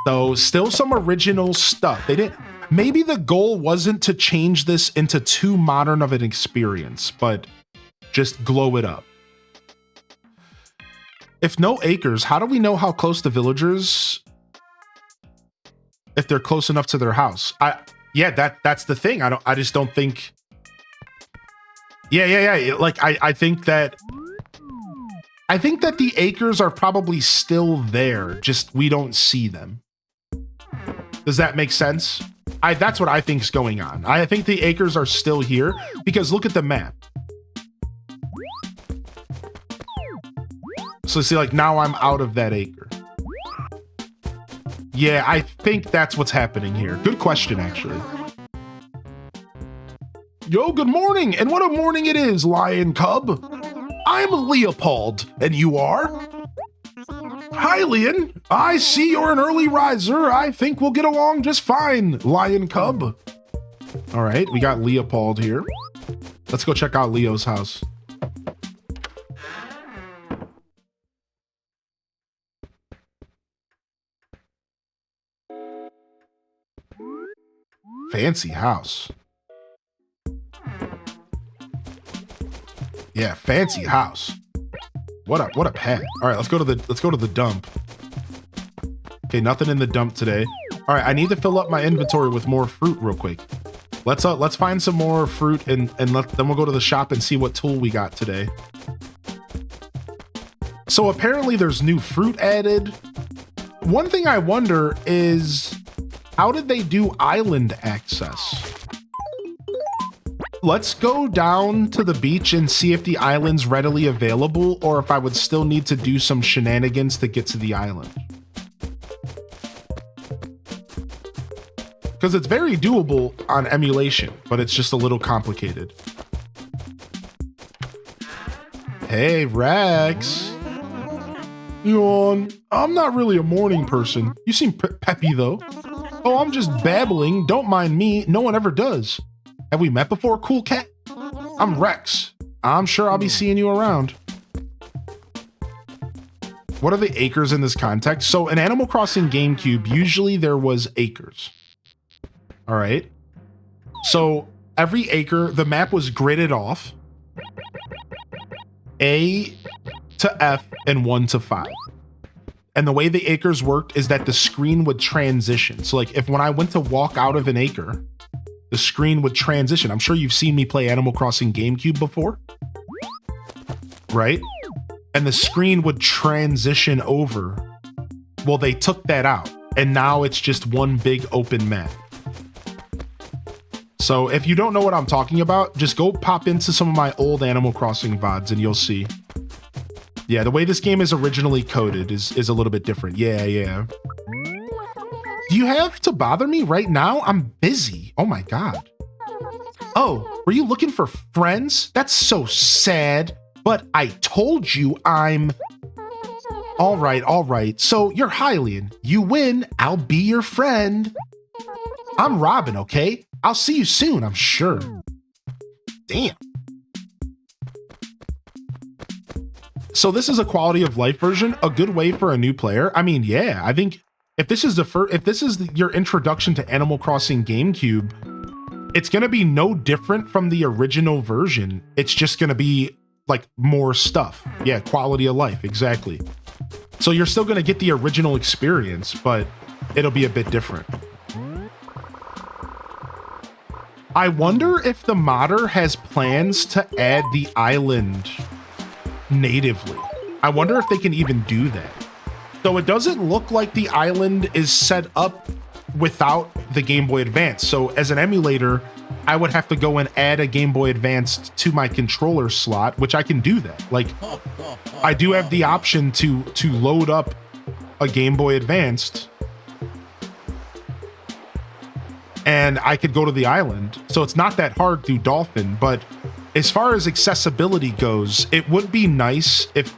So still some original stuff. They didn't. Maybe the goal wasn't to change this into too modern of an experience, but just glow it up. If no acres, how do we know how close the villagers, if they're close enough to their house? Yeah, that's the thing. I just don't think. Yeah. Like I think that the acres are probably still there, just we don't see them. Does that make sense? That's what I think is going on. I think the acres are still here because look at the map. So see, like now I'm out of that acre. Yeah, I think that's what's happening here. Good question, actually. Yo, good morning, and what a morning it is, Lion Cub. I'm Leopold, and you are? Hylian, I see you're an early riser. I think we'll get along just fine, Lion Cub. All right, we got Leopold here. Let's go check out Leo's house. Fancy house. Yeah, fancy house. What a pet. All right, let's go to the dump. Okay, nothing in the dump today. All right, I need to fill up my inventory with more fruit real quick. Let's find some more fruit and then we'll go to the shop and see what tool we got today. So apparently there's new fruit added. One thing I wonder is, how did they do island access? Let's go down to the beach and see if the island's readily available, or if I would still need to do some shenanigans to get to the island. Because it's very doable on emulation, but it's just a little complicated. Hey, Rex. Yawn. I'm not really a morning person. You seem peppy, though. Oh, I'm just babbling. Don't mind me. No one ever does. Have we met before, cool cat? I'm Rex. I'm sure I'll be seeing you around. What are the acres in this context? So in Animal Crossing GameCube, usually there was acres. All right. So every acre, the map was gridded off. A to F and 1 to 5. And the way the acres worked is that the screen would transition. So like when I went to walk out of an acre, the screen would transition. I'm sure you've seen me play Animal Crossing GameCube before, right? And the screen would transition over. Well, they took that out, and now it's just one big open map. So if you don't know what I'm talking about, just go pop into some of my old Animal Crossing VODs and you'll see. Yeah, the way this game is originally coded is a little bit different. Yeah. Do you have to bother me right now? I'm busy. Oh my God. Oh, were you looking for friends? That's so sad. But I told you I'm... All right. So you're Hylian. You win. I'll be your friend. I'm Robin, okay? I'll see you soon, I'm sure. Damn. So this is a quality of life version, a good way for a new player. I mean, yeah, I think if this is your introduction to Animal Crossing GameCube, it's going to be no different from the original version. It's just going to be like more stuff. Yeah, quality of life, exactly. So you're still going to get the original experience, but it'll be a bit different. I wonder if the modder has plans to add the island natively. I wonder if they can even do that. So it doesn't look like the island is set up without the Game Boy Advance. So as an emulator, I would have to go and add a Game Boy Advance to my controller slot, which I can do that. Like, I do have the option to load up a Game Boy Advanced, and I could go to the island. So it's not that hard through Dolphin, but as far as accessibility goes, it would be nice if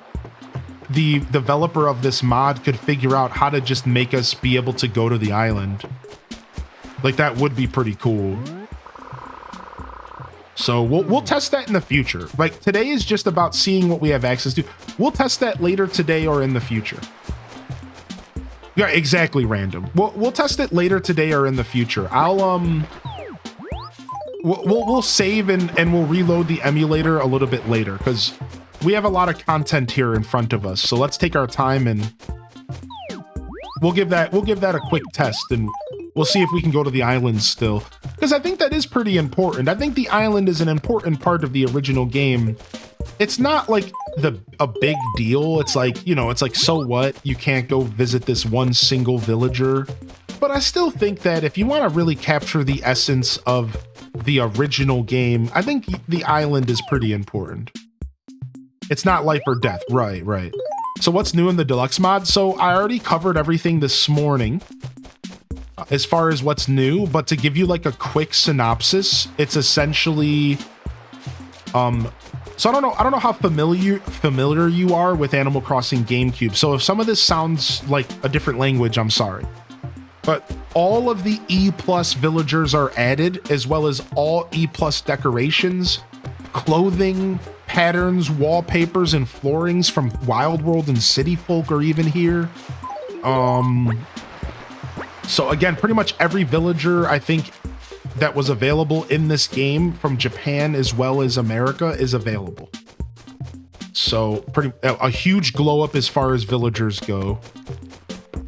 the developer of this mod could figure out how to just make us be able to go to the island. Like, that would be pretty cool. So we'll test that in the future. Like, today is just about seeing what we have access to. We'll test that later today or in the future. Yeah, exactly, random. We'll test it later today or in the future. We'll save and we'll reload the emulator a little bit later because we have a lot of content here in front of us. So let's take our time and we'll give that a quick test, and we'll see if we can go to the island still, because I think that is pretty important. I think the island is an important part of the original game. It's not like a big deal. It's like, you know, it's like, so what? You can't go visit this one single villager. But I still think that if you want to really capture the essence of the original game, I think the island is pretty important. It's not life or death. Right. So what's new in the Deluxe mod? So I already covered everything this morning as far as what's new, but to give you like a quick synopsis, it's essentially so I don't know how familiar you are with Animal Crossing GameCube. So if some of this sounds like a different language, I'm sorry. But all of the E+ villagers are added, as well as all E+ decorations, clothing, patterns, wallpapers, and floorings from Wild World and City Folk are even here. So again, pretty much every villager, I think, that was available in this game from Japan as well as America is available. So a huge glow up as far as villagers go.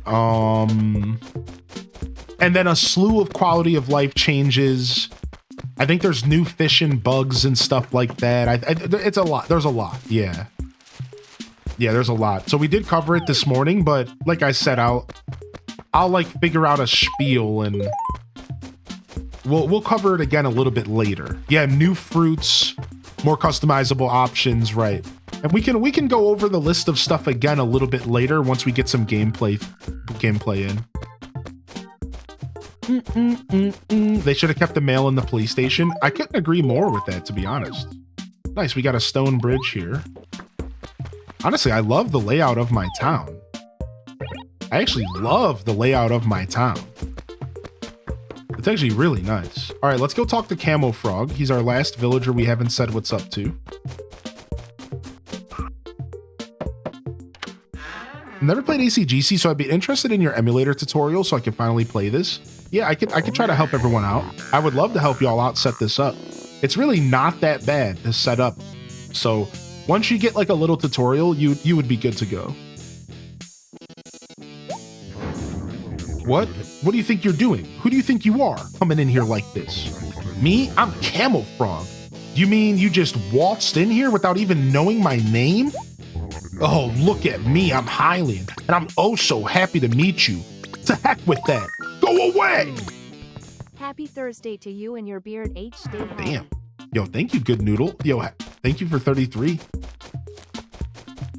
And then a slew of quality of life changes. I think there's new fish and bugs and stuff like that. It's a lot. There's a lot. Yeah, there's a lot. So we did cover it this morning, but like I said, I'll like figure out a spiel and we'll cover it again a little bit later. Yeah, new fruits, more customizable options, right? And we can go over the list of stuff again a little bit later once we get some gameplay in. They should have kept the mail in the police station. I couldn't agree more with that, to be honest. Nice, we got a stone bridge here. Honestly, I love the layout of my town. I actually love the layout of my town. It's actually really nice. All right, let's go talk to Camo Frog. He's our last villager we haven't said what's up to. Never played ACGC, so I'd be interested in your emulator tutorial so I can finally play this. Yeah, I could try to help everyone out. I would love to help y'all out set this up. It's really not that bad to set up. So once you get like a little tutorial, you would be good to go. What? What do you think you're doing? Who do you think you are coming in here like this? Me? I'm Camo Frog. You mean you just waltzed in here without even knowing my name? Oh, look at me, I'm Hylian, and I'm oh so happy to meet you. To heck with that. Go away! Happy Thursday to you and your beard H day. Damn. Yo, thank you, Good Noodle. Yo, thank you for 33.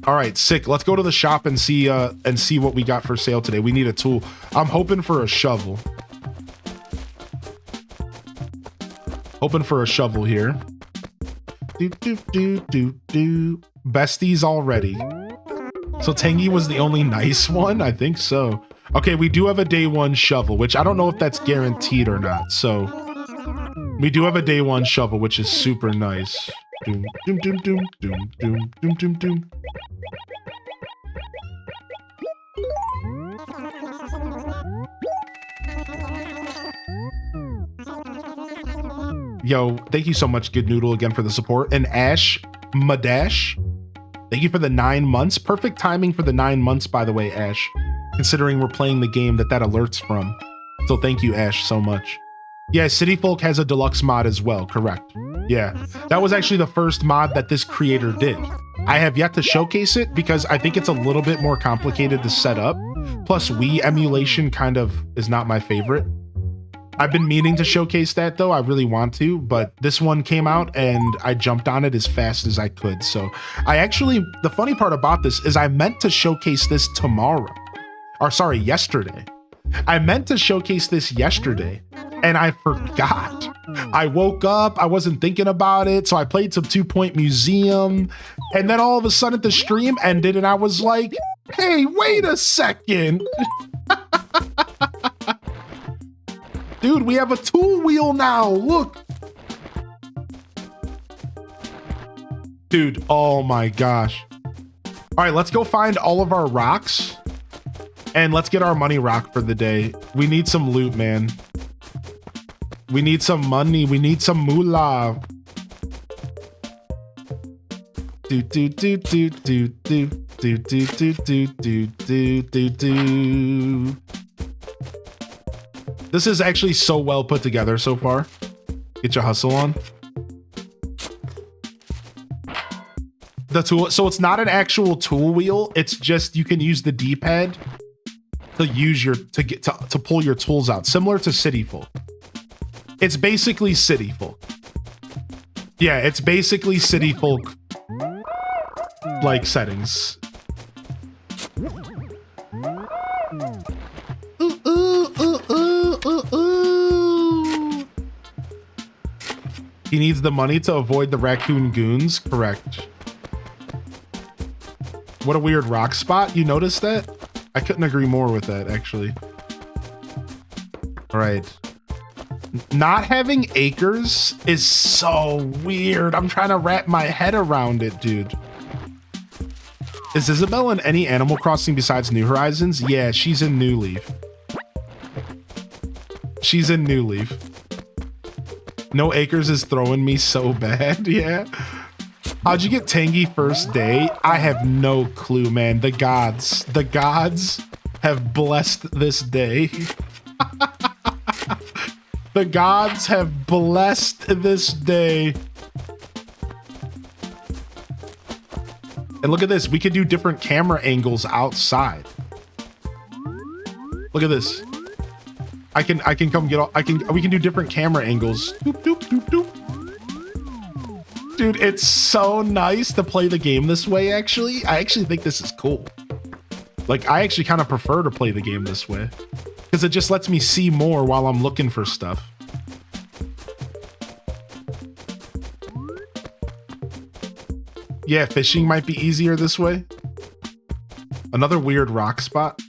All right, sick. Let's go to the shop and see what we got for sale today. We need a tool. I'm hoping for a shovel. Hoping for a shovel here. Besties already. So Tangy was the only nice one? I think so. Okay, we do have a day one shovel, which I don't know if that's guaranteed or not. So we do have a day one shovel, which is super nice. Doom, doom, doom, doom, doom, doom, doom, doom, doom. Yo, thank you so much, Good Noodle, again for the support. And Ash Madash, thank you for the 9 months. Perfect timing for the 9 months, by the way, Ash, considering we're playing the game that alerts from. So thank you, Ash, so much. Yeah, City Folk has a deluxe mod as well, correct. Yeah, that was actually the first mod that this creator did. I have yet to showcase it because I think it's a little bit more complicated to set up. Plus, Wii emulation kind of is not my favorite. I've been meaning to showcase that though, I really want to, but this one came out and I jumped on it as fast as I could. So the funny part about this is I meant to showcase this yesterday. I meant to showcase this yesterday and I forgot. I woke up, I wasn't thinking about it, so I played some 2 Point Museum, and then all of a sudden the stream ended and I was like, hey, wait a second. Dude, we have a tool wheel now, look. Dude, oh my gosh. All right, let's go find all of our rocks and let's get our money rock for the day. We need some loot, man. We need some money. We need some moolah. Do do do do do do do do do do do do do. This is actually so well put together so far. Get your hustle on. The tool, so it's not an actual tool wheel. It's just you can use the D-pad to pull your tools out, similar to City Folk. It's basically City Folk. Yeah, it's basically City Folk like settings. He needs the money to avoid the raccoon goons. Correct. What a weird rock spot. You noticed that? I couldn't agree more with that, actually. All right. Not having acres is so weird. I'm trying to wrap my head around it, dude. Is Isabelle in any Animal Crossing besides New Horizons? Yeah, she's in New Leaf. She's in New Leaf. No acres is throwing me so bad. Yeah. How'd you get Tangy first day? I have no clue, man. The gods have blessed this day. The gods have blessed this day. And look at this. We could do different camera angles outside. Look at this. I can come get all, we can do different camera angles. Doop, doop, doop, doop. Dude, it's so nice to play the game this way, actually. I actually think this is cool. Like, I actually kind of prefer to play the game this way because it just lets me see more while I'm looking for stuff. Yeah, fishing might be easier this way. Another weird rock spot.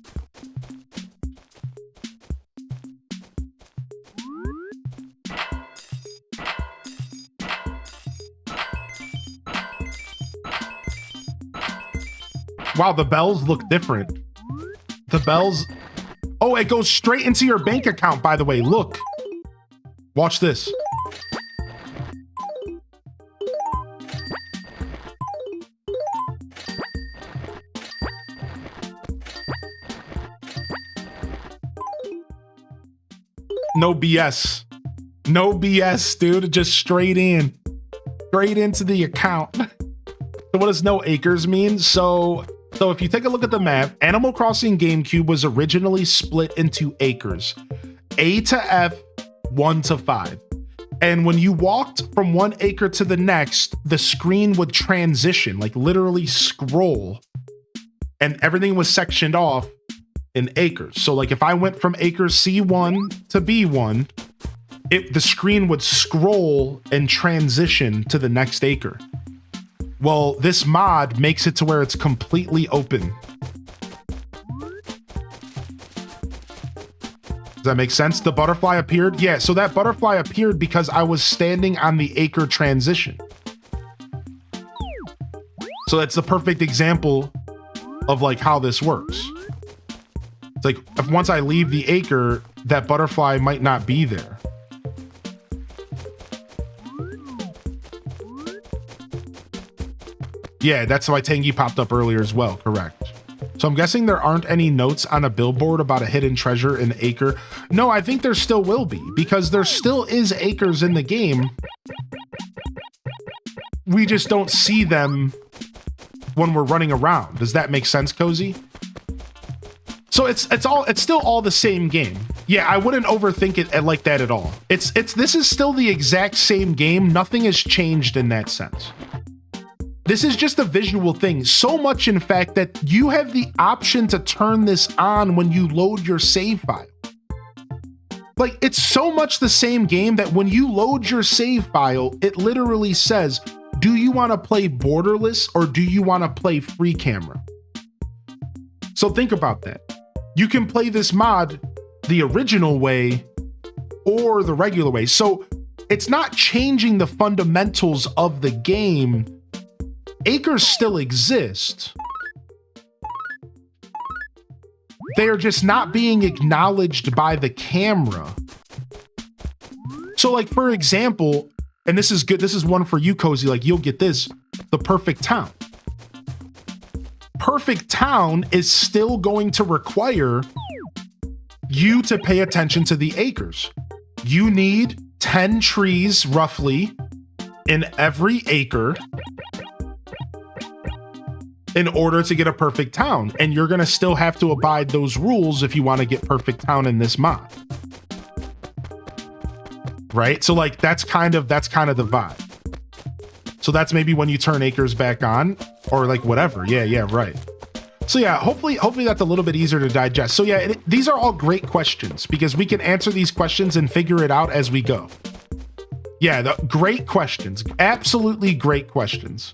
Wow, the bells look different. The bells... Oh, it goes straight into your bank account, by the way. Look. Watch this. No BS. No BS, dude. Just straight in. Straight into the account. So what does no acres mean? So if you take a look at the map, Animal Crossing GameCube was originally split into acres. A to F, 1 to 5. And when you walked from one acre to the next, the screen would transition, like literally scroll. And everything was sectioned off in acres. So like if I went from acre C1 to B1, the screen would scroll and transition to the next acre. Well, this mod makes it to where it's completely open. Does that make sense? The butterfly appeared? Yeah, so that butterfly appeared because I was standing on the acre transition. So that's the perfect example of like how this works. It's like if once I leave the acre, that butterfly might not be there. Yeah, that's why Tangy popped up earlier as well, correct. So I'm guessing there aren't any notes on a billboard about a hidden treasure in Acre. No, I think there still will be, because there still is acres in the game. We just don't see them when we're running around. Does that make sense, Cozy? So it's still all the same game. Yeah, I wouldn't overthink it like that at all. This is still the exact same game. Nothing has changed in that sense. This is just a visual thing. So much, in fact, that you have the option to turn this on when you load your save file. Like, it's so much the same game that when you load your save file, it literally says, do you want to play borderless or do you want to play free camera? So think about that. You can play this mod the original way or the regular way. So it's not changing the fundamentals of the game. Acres still exist. They are just not being acknowledged by the camera. So like, for example, and this is good, this is one for you, Cozy, like you'll get this, the Perfect Town. Perfect Town is still going to require you to pay attention to the acres. You need 10 trees roughly in every acre in order to get a perfect town. And you're gonna still have to abide those rules if you wanna get perfect town in this mod. Right? So like, that's kind of the vibe. So that's maybe when you turn acres back on or like whatever. Yeah, right. So yeah, hopefully that's a little bit easier to digest. So yeah, these are all great questions because we can answer these questions and figure it out as we go. Yeah, great questions. Absolutely great questions.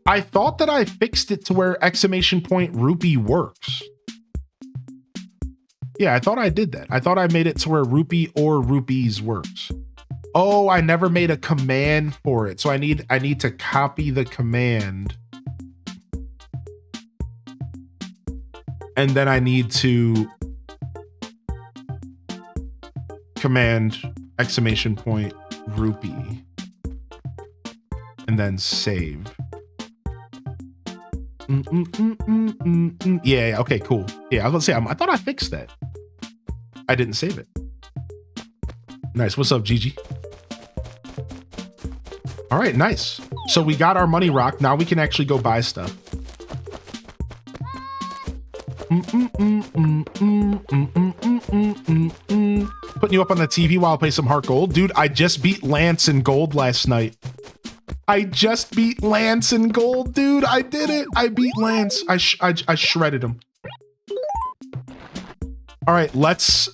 I thought that I fixed it to where exclamation point rupee works. Yeah, I thought I did that. I thought I made it to where rupee or rupees works. Oh, I never made a command for it. So I need to copy the command. And then I need to command exclamation point rupee and then save. Yeah, okay, cool. Yeah, I was gonna say, I thought I fixed that. I didn't save it. Nice. What's up, Gigi? All right, nice. So we got our money rock. Now we can actually go buy stuff. Putting you up on the TV while I play some Heart Gold. Dude, I just beat Lance in Gold last night. I just beat Lance in Gold, dude. I did it. I beat Lance. I shredded him. All right, let's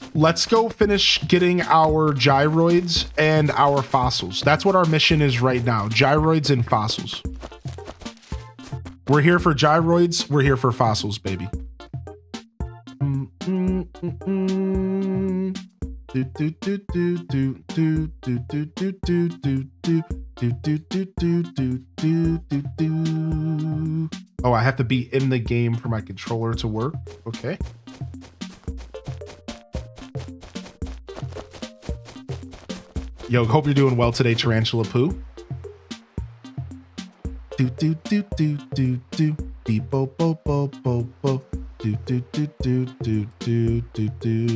go finish getting our gyroids and our fossils. That's what our mission is right now. Gyroids and fossils. We're here for gyroids. We're here for fossils, baby. Oh, I have to be in the game for my controller to work. Okay. Yo, hope you're doing well today, Tarantula Poo. Do do do do do do beep bo bo bo bo bo do do do do do do do do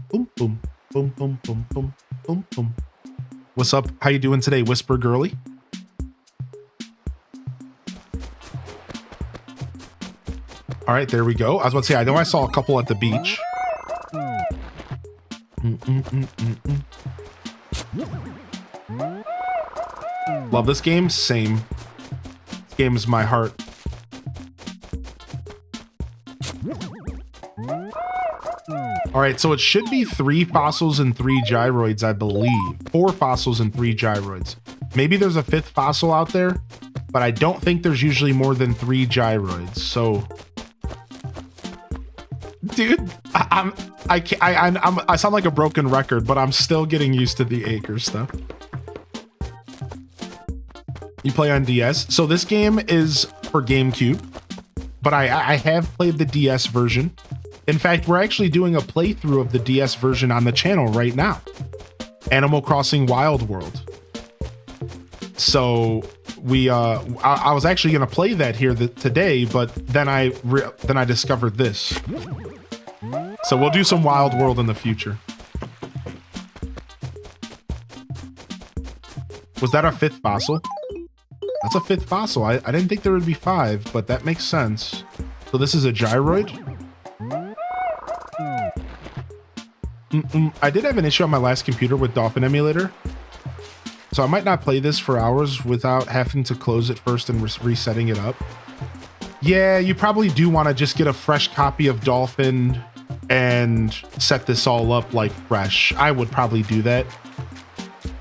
boom boom boom boom boom boom boom boom. What's up? How you doing today, Whisper Girly? All right, there we go. I was about to say, I know I saw a couple at the beach. Love this game. Same. This game is my heart. All right, so it should be 3 fossils and 3 gyroids, I believe. 4 fossils and 3 gyroids. Maybe there's a 5th fossil out there, but I don't think there's usually more than 3 gyroids. So, dude, I sound like a broken record, but I'm still getting used to the acre stuff. You play on DS. So this game is for GameCube, but I have played the DS version. In fact, we're actually doing a playthrough of the DS version on the channel right now. Animal Crossing Wild World. So I was actually going to play that here today, but then I discovered this. So we'll do some Wild World in the future. Was that our 5th fossil? That's a 5th fossil. I didn't think there would be 5, but that makes sense. So this is a gyroid. I did have an issue on my last computer with Dolphin Emulator. So I might not play this for hours without having to close it first and resetting it up. Yeah, you probably do want to just get a fresh copy of Dolphin and set this all up like fresh. I would probably do that.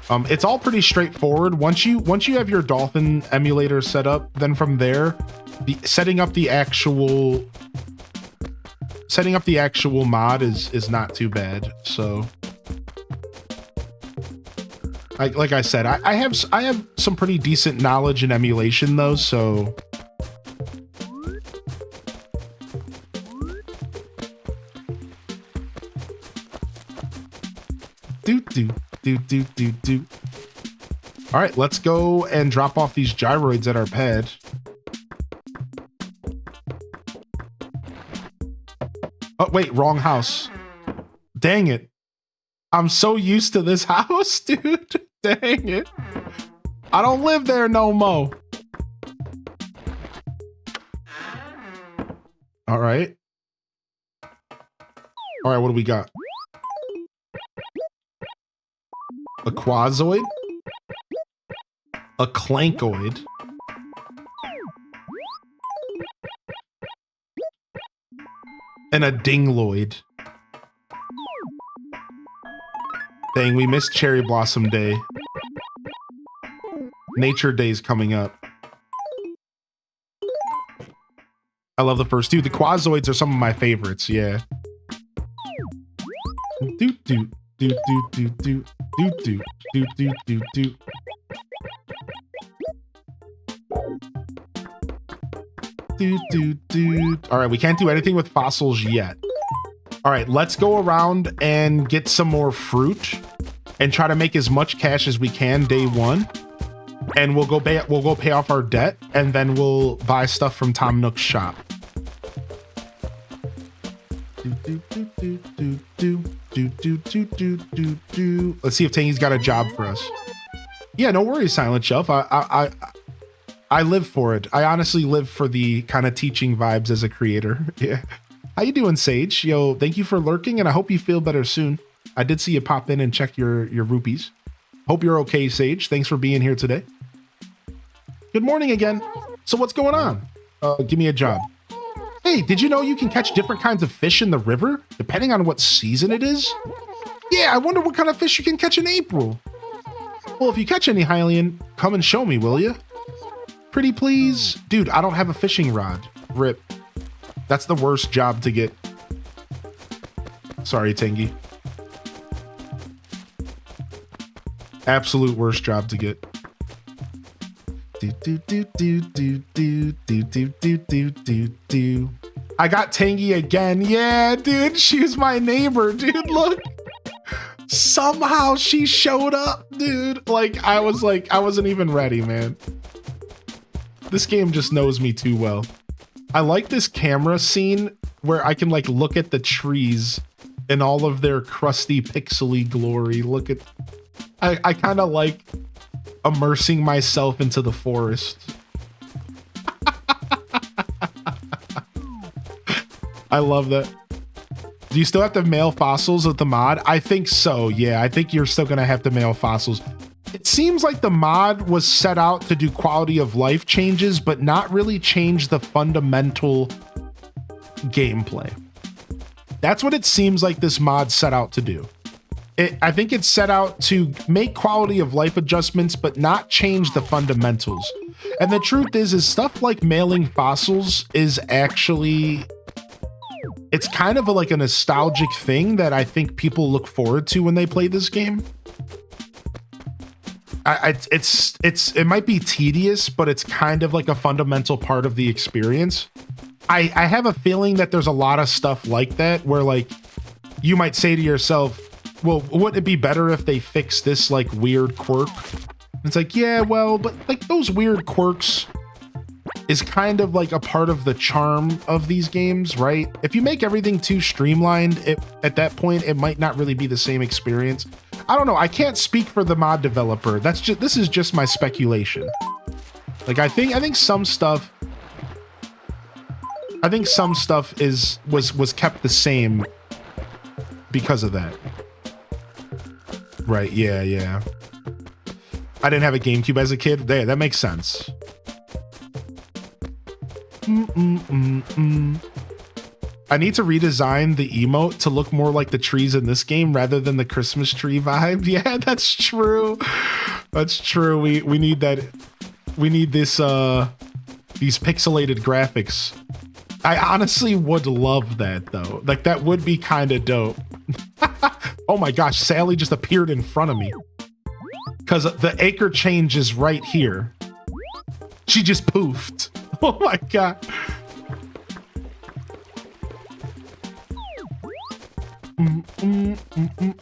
It's all pretty straightforward. Once you have your Dolphin emulator set up, then from there, setting up the actual mod is not too bad. So, like I said, I have some pretty decent knowledge in emulation though. So. Do. All right, let's go and drop off these gyroids at our pad. Oh, wait, wrong house. Dang it. I'm so used to this house, dude. Dang it. I don't live there no more. All right. All right, what do we got? A quazoid, a clankoid, and a dingloid. Dang, we missed Cherry Blossom Day. Nature Day's coming up. I love the first two. The quazoids are some of my favorites, yeah. Do. All right, we can't do anything with fossils yet. All right, let's go around and get some more fruit and try to make as much cash as we can day one. And we'll go pay off our debt, and then we'll buy stuff from Tom Nook's shop. Let's see if Tangy's got a job for us. Yeah, no worries, Silent Shelf. I live for it. I honestly live for the kind of teaching vibes as a creator. Yeah. How you doing, Sage? Yo, thank you for lurking, and I hope you feel better soon. I did see you pop in and check your rupees. Hope you're okay, Sage. Thanks for being here today. Good morning again. So what's going on? Give me a job. Hey, did you know you can catch different kinds of fish in the river, depending on what season it is? Yeah, I wonder what kind of fish you can catch in April. Well, if you catch any, Hylian, come and show me, will you? Pretty please? Dude, I don't have a fishing rod. Rip. That's the worst job to get. Sorry, Tengi. Absolute worst job to get. I got Tangy again. Yeah, dude, she's my neighbor, dude. Look. Somehow she showed up, dude. Like, I wasn't even ready, man. This game just knows me too well. I like this camera scene where I can like look at the trees in all of their crusty pixely glory. Look at, I kind of like immersing myself into the forest. I love that. Do you still have to mail fossils with the mod? I think so. Yeah, I think you're still gonna have to mail fossils. It seems like the mod was set out to do quality of life changes, but not really change the fundamental gameplay. That's what it seems like this mod set out to do. I think it's set out to make quality of life adjustments, but not change the fundamentals. And the truth is stuff like mailing fossils is actually, it's kind of like a nostalgic thing that I think people look forward to when they play this game. It might be tedious, but it's kind of like a fundamental part of the experience. I have a feeling that there's a lot of stuff like that where like you might say to yourself, well, wouldn't it be better if they fix this like weird quirk? It's like, yeah, well, but like those weird quirks is kind of like a part of the charm of these games, right? If you make everything too streamlined, at that point, it might not really be the same experience. I don't know. I can't speak for the mod developer. This is just my speculation. Like, I think some stuff was kept the same because of that. Right, yeah. I didn't have a GameCube as a kid. There, that makes sense. I need to redesign the emote to look more like the trees in this game rather than the Christmas tree vibe. Yeah, that's true. That's true. We need that. We need this these pixelated graphics. I honestly would love that though. Like that would be kind of dope. Oh my gosh, Sally just appeared in front of me. Cause the acre change is right here. She just poofed. Oh my god.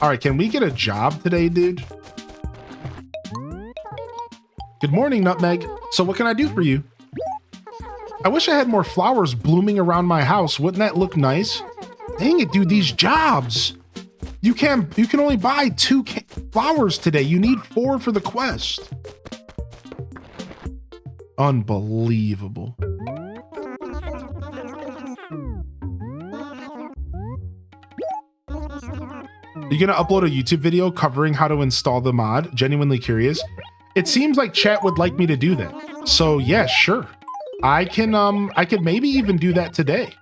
All right, can we get a job today, dude? Good morning, Nutmeg. So what can I do for you? I wish I had more flowers blooming around my house. Wouldn't that look nice? Dang it, dude, these jobs. You can only buy 2 flowers today. You need 4 for the quest. Unbelievable. You gonna upload a YouTube video covering how to install the mod? Genuinely curious. It seems like chat would like me to do that. So yeah, sure. I can maybe even do that today.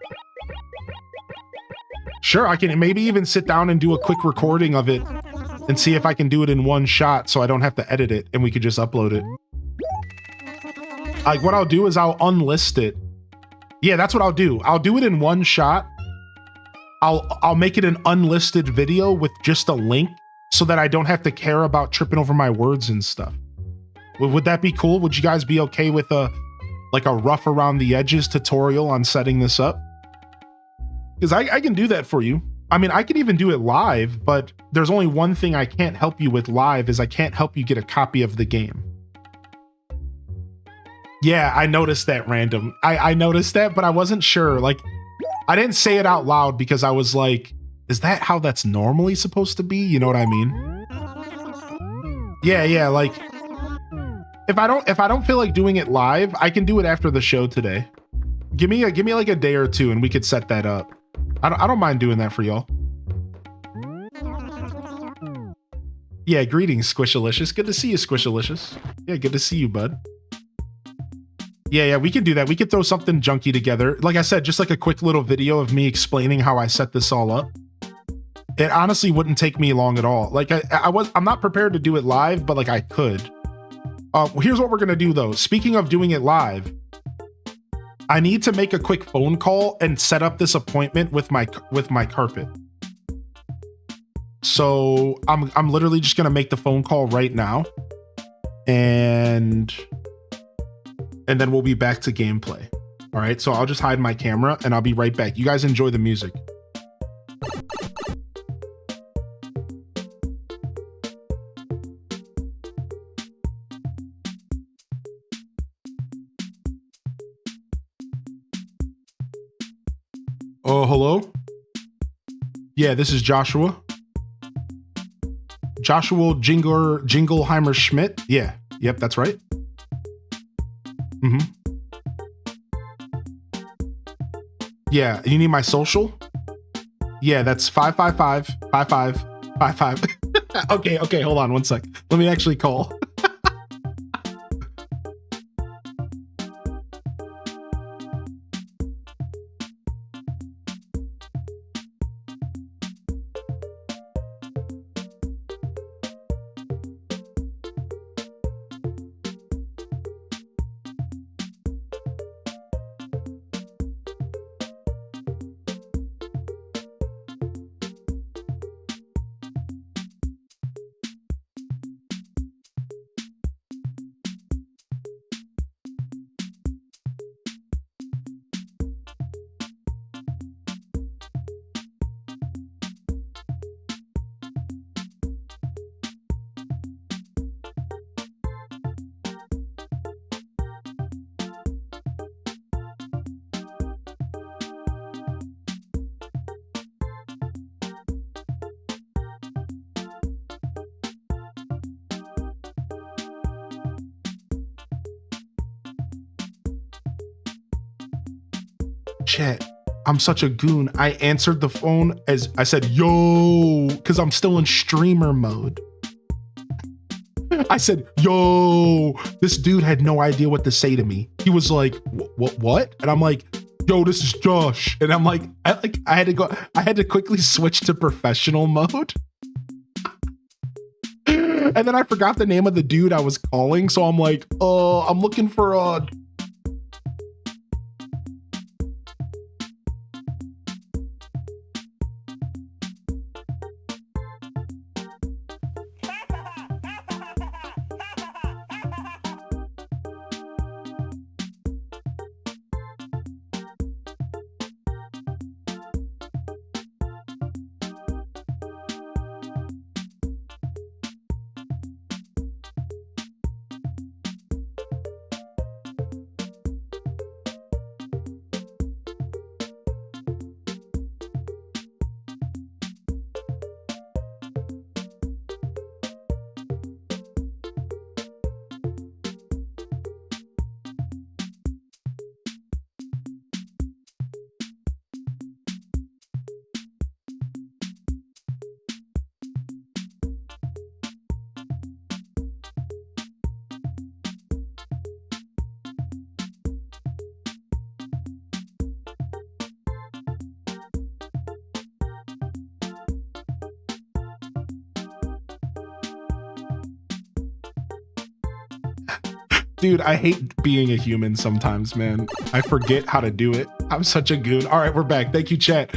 Sure, I can maybe even sit down and do a quick recording of it and see if I can do it in one shot so I don't have to edit it and we could just upload it. Like what I'll do is I'll unlist it. Yeah, that's what I'll do. I'll do it in one shot. I'll make it an unlisted video with just a link so that I don't have to care about tripping over my words and stuff. Would that be cool? Would you guys be okay with a rough around the edges tutorial on setting this up? Because I can do that for you. I mean, I could even do it live, but there's only one thing I can't help you with live is I can't help you get a copy of the game. Yeah, I noticed that, Random. I noticed that, but I wasn't sure. Like, I didn't say it out loud because I was like, is that how that's normally supposed to be? You know what I mean? Yeah, like, If I don't feel like doing it live, I can do it after the show today. Give me like a day or two and we could set that up. I don't mind doing that for y'all. Yeah, greetings, Squishalicious. Good to see you, Squishalicious. Yeah, good to see you, bud. Yeah, we can do that. We could throw something junky together. Like I said, just like a quick little video of me explaining how I set this all up. It honestly wouldn't take me long at all. Like I'm not prepared to do it live, but like I could. Here's what we're gonna do though. Speaking of doing it live, I need to make a quick phone call and set up this appointment with my carpet. So I'm literally just gonna make the phone call right now, and then we'll be back to gameplay. All right, so I'll just hide my camera and I'll be right back. You guys enjoy the music. Oh, hello? Yeah, this is Joshua. Joshua Jingleheimer Schmidt. Yeah, yep, that's right. Yeah, you need my social? Yeah, that's 555-5555. Okay, hold on one sec. Let me actually call. Chat, I'm such a goon. I answered the phone as I said, yo, because I'm still in streamer mode. I said, yo, this dude had no idea what to say to me. He was like, what? And I'm like, yo, this is Josh. And I'm like, I had to quickly switch to professional mode. And then I forgot the name of the dude I was calling. So I'm like, I'm looking for Dude, I hate being a human sometimes, man. I forget how to do it. I'm such a goon. All right, we're back. Thank you, chat.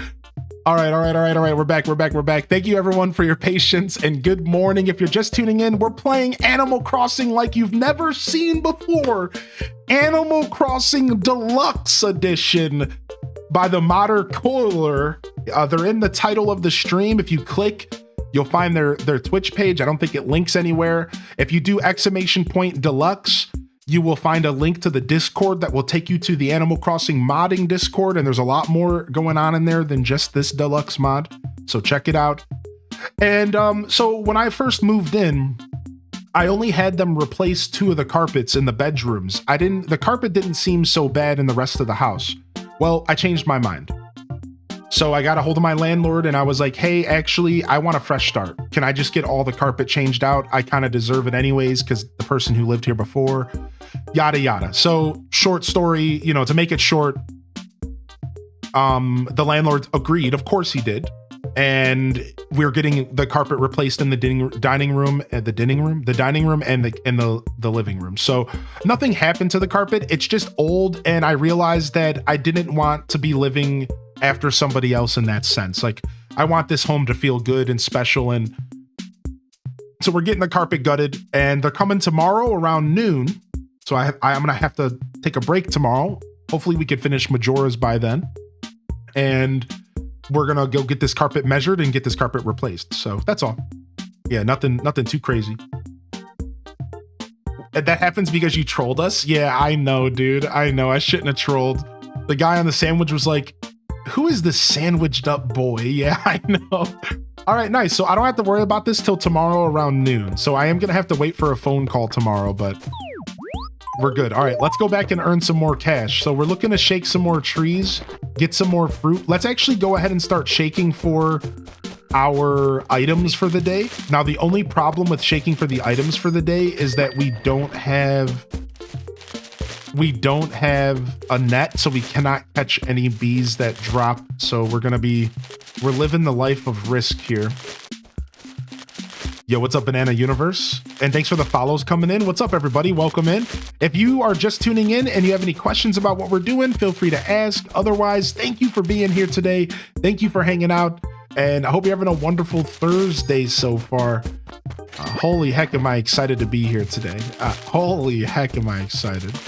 All right. We're back. Thank you, everyone, for your patience, and good morning. If you're just tuning in, we're playing Animal Crossing like you've never seen before. Animal Crossing Deluxe Edition by the Modder Coiler. They're in the title of the stream. If you click, you'll find their Twitch page. I don't think it links anywhere. If you do !Deluxe, you will find a link to the Discord that will take you to the Animal Crossing modding Discord, and there's a lot more going on in there than just this deluxe mod, so check it out. And so when I first moved in, I only had them replace 2 of the carpets in the bedrooms. The carpet didn't seem so bad in the rest of the house. Well, I changed my mind. So I got a hold of my landlord and I was like, hey, actually, I want a fresh start. Can I just get all the carpet changed out? I kind of deserve it anyways because the person who lived here before, yada, yada. So short story, to make it short, the landlord agreed. Of course he did. And we're getting the carpet replaced in the dining room and the living room. So nothing happened to the carpet. It's just old. And I realized that I didn't want to be living after somebody else in that sense. Like, I want this home to feel good and special. And so we're getting the carpet gutted and they're coming tomorrow around noon. So I'm going to have to take a break tomorrow. Hopefully we can finish Majora's by then. And we're going to go get this carpet measured and get this carpet replaced. So that's all. Yeah, nothing too crazy. And that happens because you trolled us? Yeah, I know, dude. I know. I shouldn't have trolled. The guy on the sandwich was like, who is this sandwiched up boy? Yeah, I know. All right, nice. So I don't have to worry about this till tomorrow around noon. So I am going to have to wait for a phone call tomorrow, but we're good. All right, let's go back and earn some more cash. So we're looking to shake some more trees, get some more fruit. Let's actually go ahead and start shaking for our items for the day. Now, the only problem with shaking for the items for the day is that we don't have a net, so we cannot catch any bees that drop. So we're living the life of risk here. Yo, what's up, Banana Universe? And thanks for the follows coming in. What's up, everybody? Welcome in. If you are just tuning in and you have any questions about what we're doing, feel free to ask. Otherwise, thank you for being here today. Thank you for hanging out. And I hope you're having a wonderful Thursday so far. Holy heck, am I excited to be here today. Holy heck, am I excited.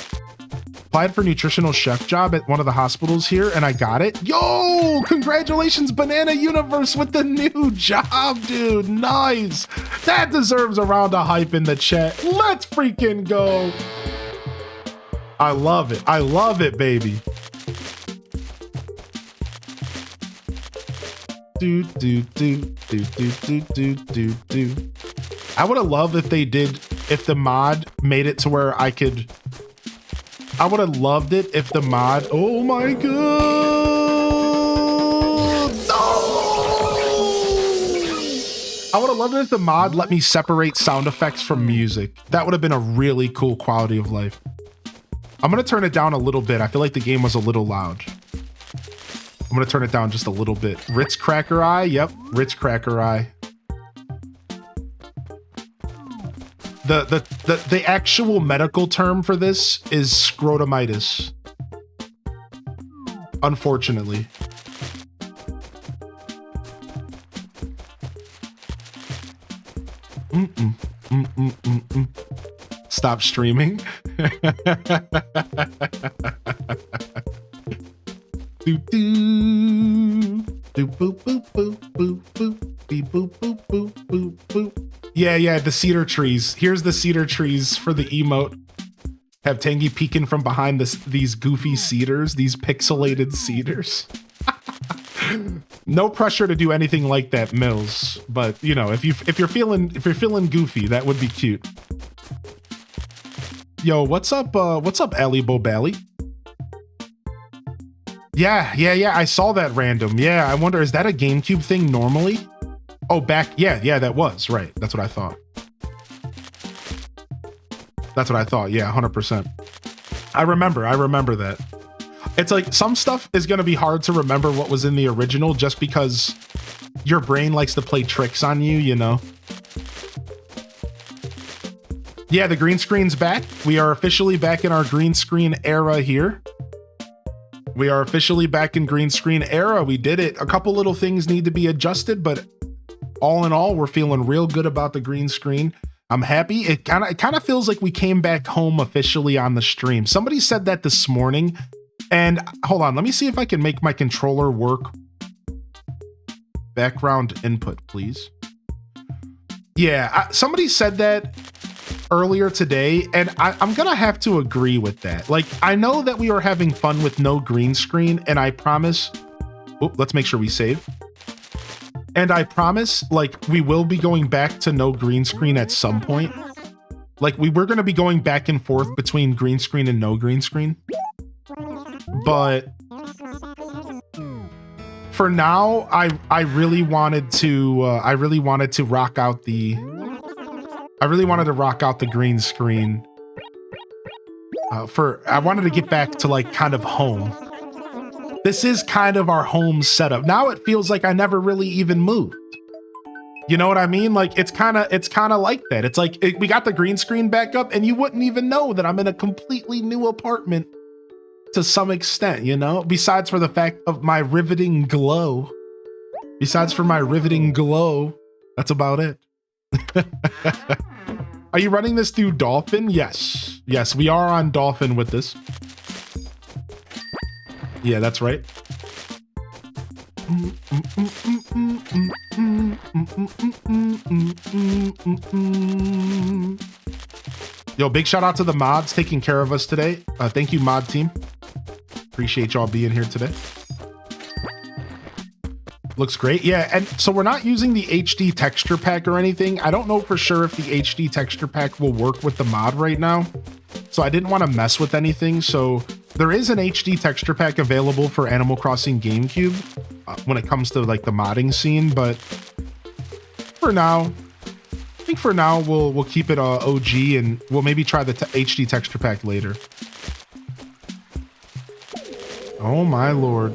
Applied for nutritional chef job at one of the hospitals here and I got it. Yo, congratulations, Banana Universe, with the new job, dude. Nice. That deserves a round of hype in the chat. Let's freaking go. I love it. I love it, baby. I would have loved if the mod made it to where I would have loved it if the mod, oh my god, no! I would have loved it if the mod let me separate sound effects from music. That would have been a really cool quality of life. I'm gonna turn it down a little bit. I feel like the game was a little loud. I'm gonna turn it down just a little bit. Ritz Cracker Eye, yep, Ritz Cracker Eye. The actual medical term for this is scrotumitis. Unfortunately. Stop streaming. Do do do boop boop boop boop boop beep boop boop boop boop boop. Yeah, the cedar trees. Here's the cedar trees for the emote. Have Tangy peeking from behind these goofy cedars, these pixelated cedars. No pressure to do anything like that, Mills. But if you're feeling goofy, that would be cute. Yo, what's up, Ali Bobally? Yeah, I saw that random. Yeah, I wonder, is that a GameCube thing normally? Oh, yeah, that was, right. That's what I thought. Yeah, 100%. I remember that. It's like some stuff is going to be hard to remember what was in the original just because your brain likes to play tricks on you, Yeah, the green screen's back. We are officially back in our green screen era here. We are officially back in green screen era. We did it. A couple little things need to be adjusted, but all in all, we're feeling real good about the green screen. I'm happy. It kind of feels like we came back home officially on the stream. Somebody said that this morning. And hold on, let me see if I can make my controller work. Background input, please. Yeah, somebody said that earlier today, and I'm gonna have to agree with that. Like, I know that we are having fun with no green screen, and I promise. Oh, let's make sure we save. And I promise, like, we will be going back to no green screen at some point. Like, we were going to be going back and forth between green screen and no green screen. But for now, I really wanted to rock out the green screen. I wanted to get back to like kind of home. This is kind of our home setup. Now it feels like I never really even moved. You know what I mean? Like it's kind of like that. It's like we got the green screen back up and you wouldn't even know that I'm in a completely new apartment to some extent, you know? Besides for the fact of my riveting glow. Besides for my riveting glow, that's about it. Are you running this through Dolphin? Yes. Yes, we are on Dolphin with this. Yeah, that's right. Yo, big shout out to the mods taking care of us today. Thank you, mod team. Appreciate y'all being here today. Looks great. Yeah, and so we're not using the HD texture pack or anything. I don't know for sure if the HD texture pack will work with the mod right now. So I didn't want to mess with anything. So there is an HD texture pack available for Animal Crossing GameCube when it comes to like the modding scene. But for now, I think for now we'll keep it OG and we'll maybe try the HD texture pack later. Oh my lord.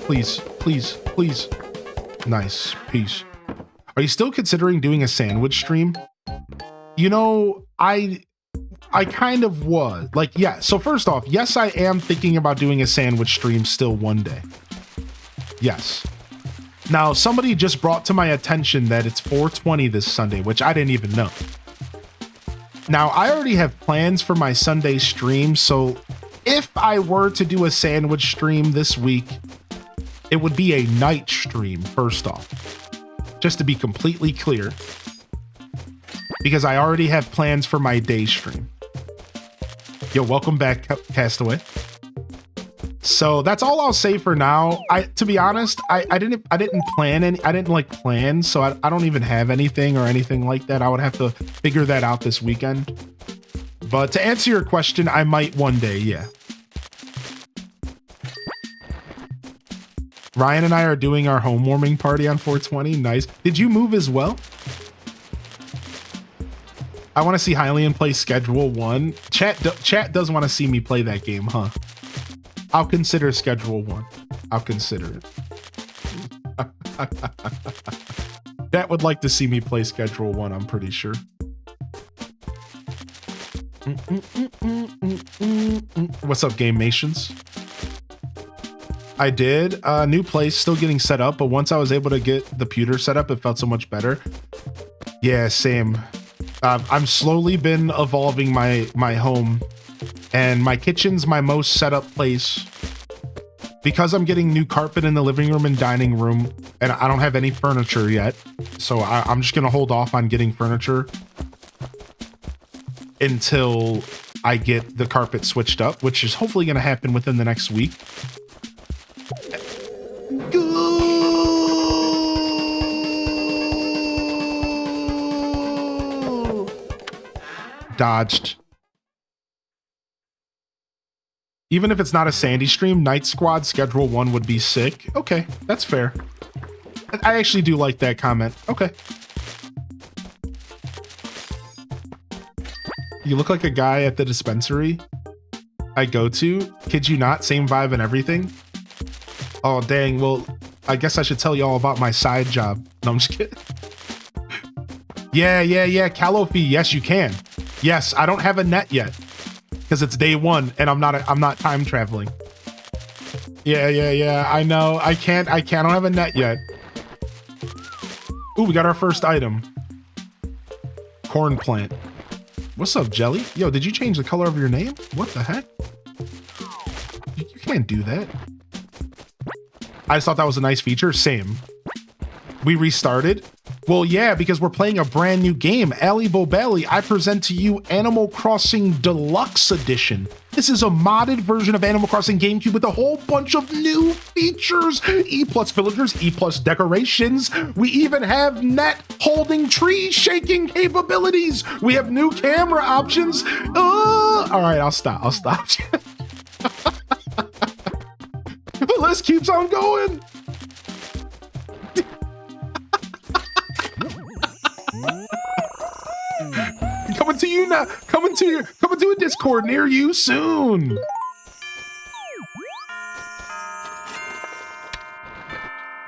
Please, please, please. Nice. Peace. Are you still considering doing a sandwich stream? You know, I kind of was. Like, yeah. So first off, yes, I am thinking about doing a sandwich stream still one day. Yes. Now, somebody just brought to my attention that it's 420 this Sunday, which I didn't even know. Now, I already have plans for my Sunday stream, so if I were to do a sandwich stream this week, it would be a night stream, first off. Just to be completely clear. Because I already have plans for my day stream. Yo, welcome back, Castaway. So that's all I'll say for now. To be honest, I didn't plan, so I don't even have anything or anything like that. I would have to figure that out this weekend. But to answer your question, I might one day, yeah. Ryan and I are doing our home warming party on 420. Nice. Did you move as well? I want to see Hylian play Schedule 1. Chat does want to see me play that game, huh? I'll consider Schedule 1. I'll consider it. Chat would like to see me play Schedule 1, I'm pretty sure. What's up, Game Nations? I did. New place, still getting set up, but once I was able to get the pewter set up, it felt so much better. Yeah, same. I'm slowly been evolving my home, and my kitchen's my most set up place. Because I'm getting new carpet in the living room and dining room, and I don't have any furniture yet, so I'm just gonna hold off on getting furniture until I get the carpet switched up, which is hopefully gonna happen within the next week. Dodged. Even if it's not a Sandy stream, Night Squad Schedule 1 would be sick. Okay, that's fair. I actually do like that comment. Okay. You look like a guy at the dispensary I go to. Kid you not, same vibe and everything. Oh, dang. Well, I guess I should tell you all about my side job. No, I'm just kidding. Yeah. Calofi, yes, you can. Yes, I don't have a net yet because it's day one and I'm not time traveling. Yeah. I know. I don't have a net yet. Ooh, we got our first item. Corn plant. What's up, Jelly? Yo, did you change the color of your name? What the heck? You can't do that. I just thought that was a nice feature. Same. We restarted. Well, yeah, because we're playing a brand new game. Ali Bobelli, I present to you Animal Crossing Deluxe Edition. This is a modded version of Animal Crossing GameCube with a whole bunch of new features. E+ villagers, E+ decorations. We even have net holding tree shaking capabilities. We have new camera options. All right, I'll stop. The list keeps on going. Coming to you now. Coming to a Discord near you soon.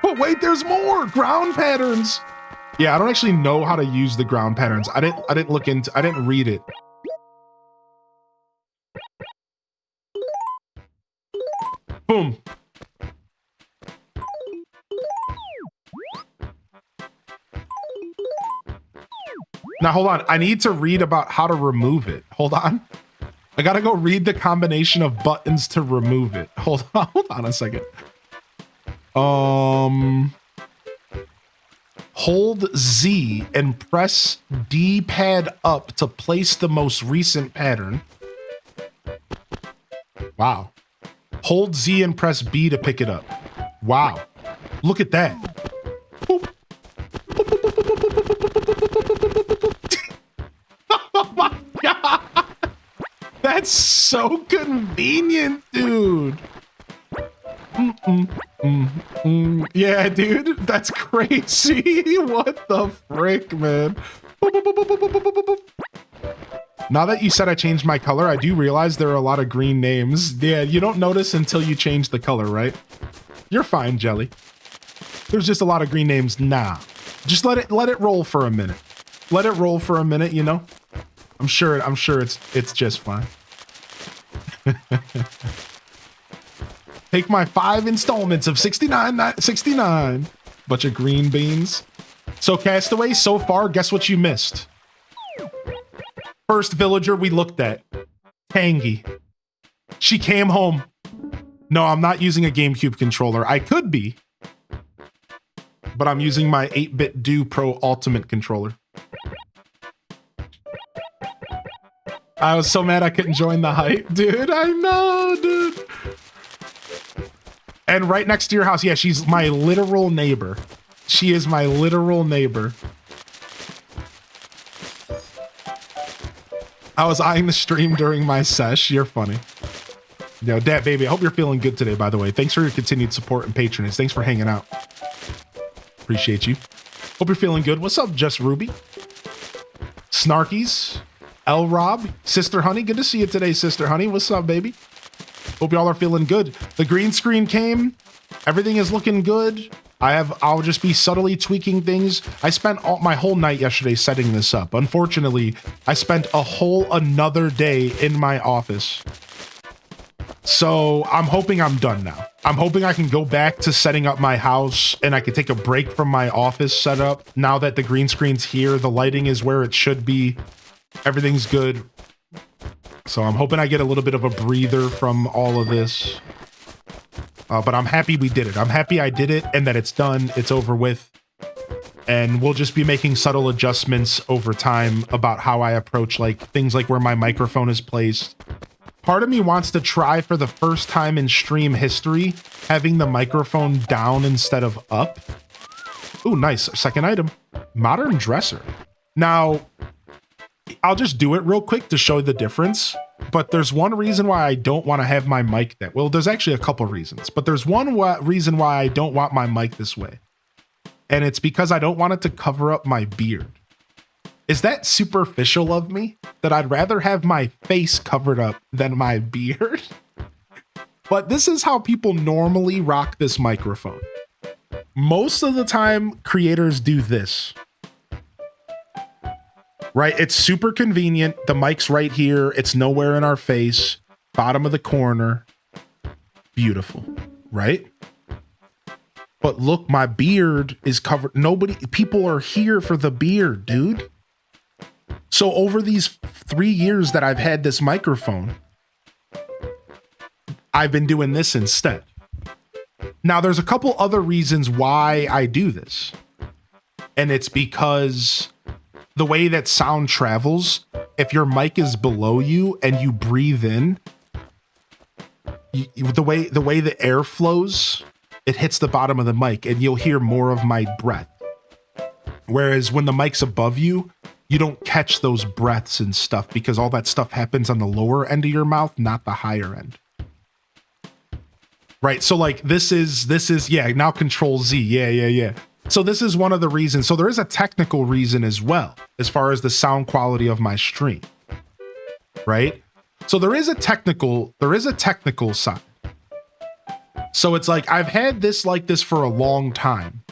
But wait, there's more ground patterns. Yeah, I don't actually know how to use the ground patterns. I didn't read it. Boom. Now, hold on. I need to read about how to remove it. Hold on. I gotta go read the combination of buttons to remove it. Hold on a second. Hold Z and press D-pad up to place the most recent pattern. Wow. Hold Z and press B to pick it up. Wow. Look at that. Boop. Oh my God. That's so convenient, dude. Yeah, dude, that's crazy. What the frick, man? Now that you said I changed my color, I do realize there are a lot of green names. Yeah, you don't notice until you change the color, right? You're fine, Jelly. There's just a lot of green names now. Just let it roll for a minute. Let it roll for a minute, you know? I'm sure it's just fine. Take my 5 installments of 69. Bunch of green beans. So Castaway, so far, guess what you missed? First villager we looked at. Tangy. She came home. No, I'm not using a GameCube controller. I could be. But I'm using my 8-bit Do Pro Ultimate controller. I was so mad I couldn't join the hype. Dude, I know, dude. And right next to your house, yeah, she's my literal neighbor. She is my literal neighbor. I was eyeing the stream during my sesh. You're funny. Yo, Dad, baby, I hope you're feeling good today, by the way. Thanks for your continued support and patronage. Thanks for hanging out. Appreciate you. Hope you're feeling good. What's up, Just Ruby? Snarkies. L Rob. Sister Honey. Good to see you today, Sister Honey. What's up, baby? Hope y'all are feeling good. The green screen came. Everything is looking good. I'll just be subtly tweaking things. I spent my whole night yesterday setting this up. Unfortunately, I spent a whole another day in my office. So I'm hoping I'm done now. I'm hoping I can go back to setting up my house and I can take a break from my office setup. Now that the green screen's here, the lighting is where it should be. Everything's good. So I'm hoping I get a little bit of a breather from all of this. But I'm happy we did it. I'm happy I did it and that it's done. It's over with. And we'll just be making subtle adjustments over time about how I approach like things like where my microphone is placed. Part of me wants to try for the first time in stream history, having the microphone down instead of up. Ooh, nice. Second item. Modern dresser. Now, I'll just do it real quick to show the difference. But there's one reason why I don't want to have my mic that. Well, there's actually a couple reasons. But there's one reason why I don't want my mic this way. And it's because I don't want it to cover up my beard. Is that superficial of me? That I'd rather have my face covered up than my beard? But this is how people normally rock this microphone. Most of the time, creators do this. Right? It's super convenient. The mic's right here. It's nowhere in our face. Bottom of the corner. Beautiful. Right? But look, my beard is covered. People are here for the beard, dude. So over these 3 years that I've had this microphone, I've been doing this instead. Now, there's a couple other reasons why I do this. And it's because the way that sound travels, if your mic is below you and you breathe in, the way the air flows, it hits the bottom of the mic and you'll hear more of my breath. Whereas when the mic's above you, you don't catch those breaths and stuff because all that stuff happens on the lower end of your mouth, not the higher end. Right, so like this is yeah, now Control Z, yeah. So this is one of the reasons. So there is a technical reason as well, as far as the sound quality of my stream, right? So there is a technical side. So it's like, I've had this like this for a long time,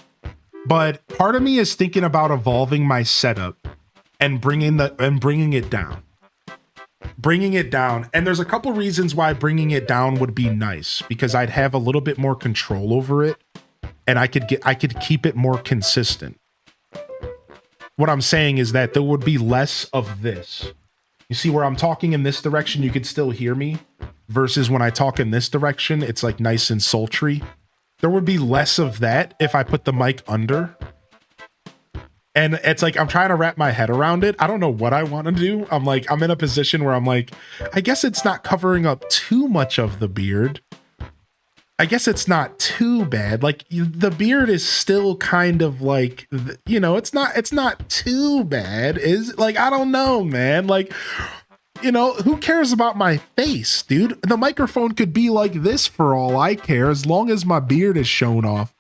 but part of me is thinking about evolving my setup and bringing it down. And there's a couple reasons why bringing it down would be nice, because I'd have a little bit more control over it and I could keep it more consistent. What I'm saying is that there would be less of this. You see where I'm talking in this direction, you could still hear me, versus when I talk in this direction, it's like nice and sultry. There would be less of that if I put the mic under. And it's like, I'm trying to wrap my head around it. I don't know what I want to do. I'm in a position where I'm like, I guess it's not covering up too much of the beard. I guess it's not too bad. Like, the beard is still kind of like, you know, it's not too bad. Is like, I don't know, man. Like, you know, who cares about my face, dude? The microphone could be like this for all I care, as long as my beard is shown off.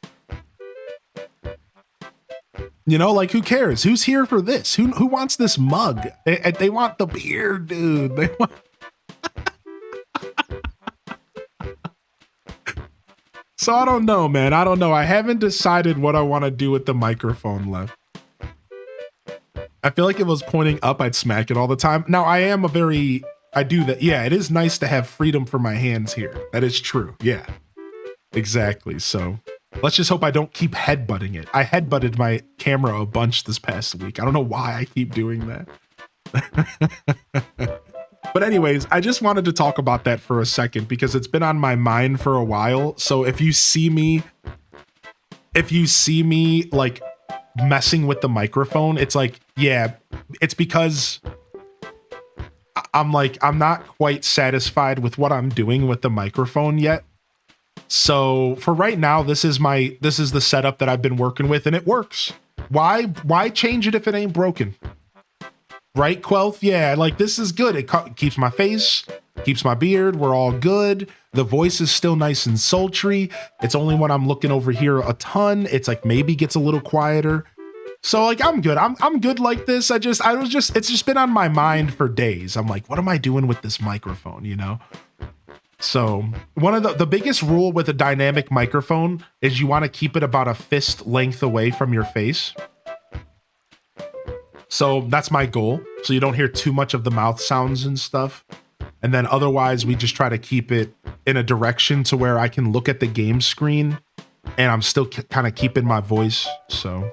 You know, like, who cares? Who's here for this? Who wants this mug? They want the beard, dude. They want... So I don't know, man. I don't know. I haven't decided what I want to do with the microphone left. I feel like if it was pointing up, I'd smack it all the time. Now, I do that. Yeah, it is nice to have freedom for my hands here. That is true. Yeah, exactly. So let's just hope I don't keep headbutting it. I headbutted my camera a bunch this past week. I don't know why I keep doing that. But anyways, I just wanted to talk about that for a second because it's been on my mind for a while. So if you see me like messing with the microphone, it's like, yeah, it's because I'm not quite satisfied with what I'm doing with the microphone yet. So for right now, this is the setup that I've been working with and it works. Why change it if it ain't broken? Right, Quelth? Yeah, like, this is good. It keeps my face, keeps my beard. We're all good. The voice is still nice and sultry. It's only when I'm looking over here a ton, it's like maybe gets a little quieter. So like, I'm good. I'm good like this. It's just been on my mind for days. I'm like, what am I doing with this microphone, you know? So one of the biggest rule with a dynamic microphone is you want to keep it about a fist length away from your face. So that's my goal. So you don't hear too much of the mouth sounds and stuff. And then otherwise we just try to keep it in a direction to where I can look at the game screen and I'm still kind of keeping my voice. So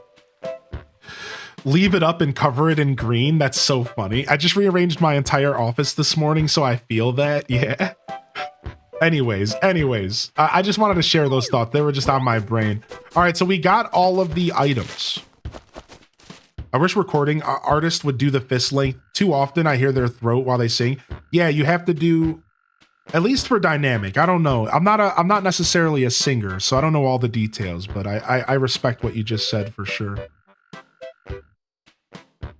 leave it up and cover it in green. That's so funny. I just rearranged my entire office this morning, so I feel that. Yeah. Anyways, I just wanted to share those thoughts. They were just on my brain. All right, so we got all of the items. I wish recording artists would do the fist length. Too often I hear their throat while they sing. Yeah, you have to do, at least for dynamic. I don't know. I'm not necessarily a singer, so I don't know all the details, but I respect what you just said for sure.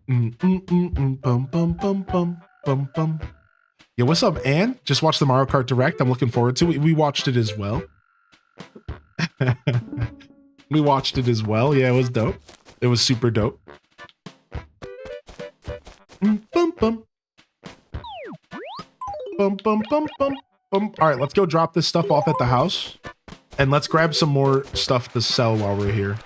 Bum bum bum bum bum bum. Yeah, what's up, Ann? Just watched the Mario Kart Direct. I'm looking forward to it. We watched it as well. We watched it as well. Yeah, it was dope. It was super dope. Bum bum. Bum bum bum bum bum. All right, let's go drop this stuff off at the house, and let's grab some more stuff to sell while we're here.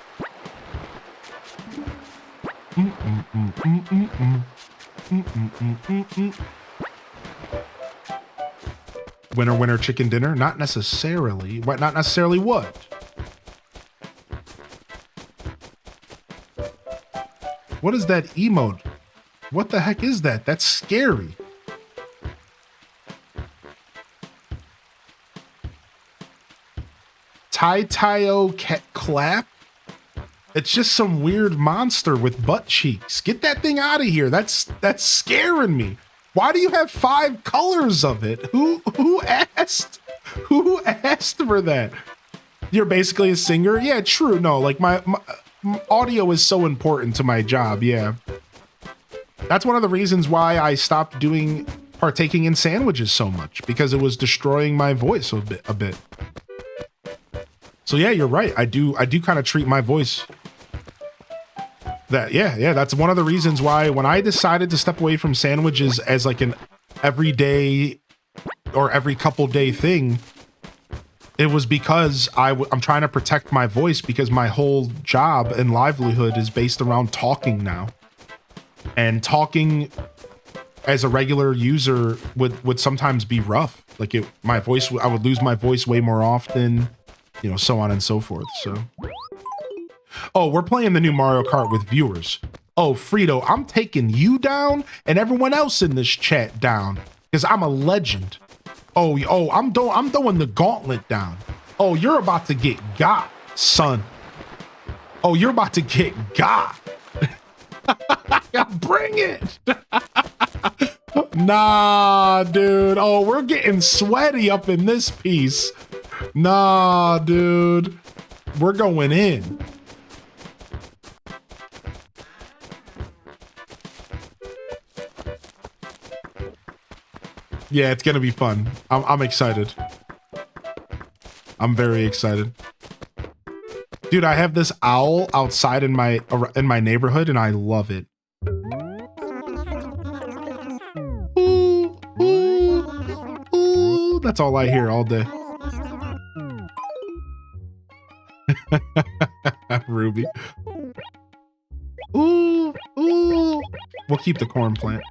Winner, winner, chicken dinner? Not necessarily. What? Not necessarily what? What is that emote? What the heck is that? That's scary. Tai-Tai-O clap? It's just some weird monster with butt cheeks. Get that thing out of here. That's scaring me. Why do you have 5 colors of it? Who asked? Who asked for that? You're basically a singer? Yeah, true. No, like my audio is so important to my job. Yeah. That's one of the reasons why I stopped partaking in sandwiches so much, because it was destroying my voice a bit. So yeah, you're right. I do kind of treat my voice that's one of the reasons why when I decided to step away from sandwiches as like an everyday or every couple day thing, it was because I'm trying to protect my voice, because my whole job and livelihood is based around talking now. And talking as a regular user would sometimes be rough. Like I would lose my voice way more often, you know, so on and so forth. So, oh, we're playing the new Mario Kart with viewers. Oh, Frito, I'm taking you down and everyone else in this chat down because I'm a legend. Oh, I'm throwing the gauntlet down. Oh, you're about to get got, son. Oh, you're about to get got. Bring it. Nah, dude. Oh, we're getting sweaty up in this piece. Nah, dude. We're going in. Yeah, it's gonna be fun. I'm excited. I'm very excited. Dude, I have this owl outside in my neighborhood and I love it. Ooh, ooh, ooh. That's all I hear all day. Ruby. Ooh, ooh. We'll keep the corn plant.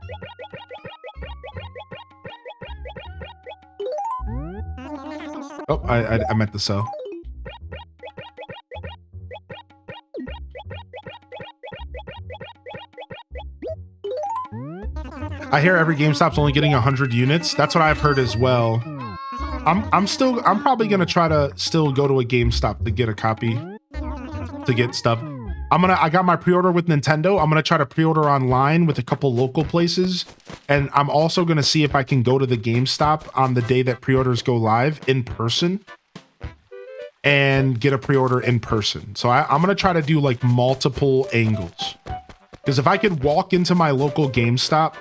Oh, I meant the cell. I hear every GameStop's only getting 100 units. That's what I've heard as well. I'm probably gonna try to still go to a GameStop to get a copy, to get stuff. I got my pre-order with Nintendo. I'm gonna try to pre-order online with a couple local places. And I'm also gonna see if I can go to the GameStop on the day that pre-orders go live in person and get a pre-order in person. So I'm gonna try to do like multiple angles. Because if I could walk into my local GameStop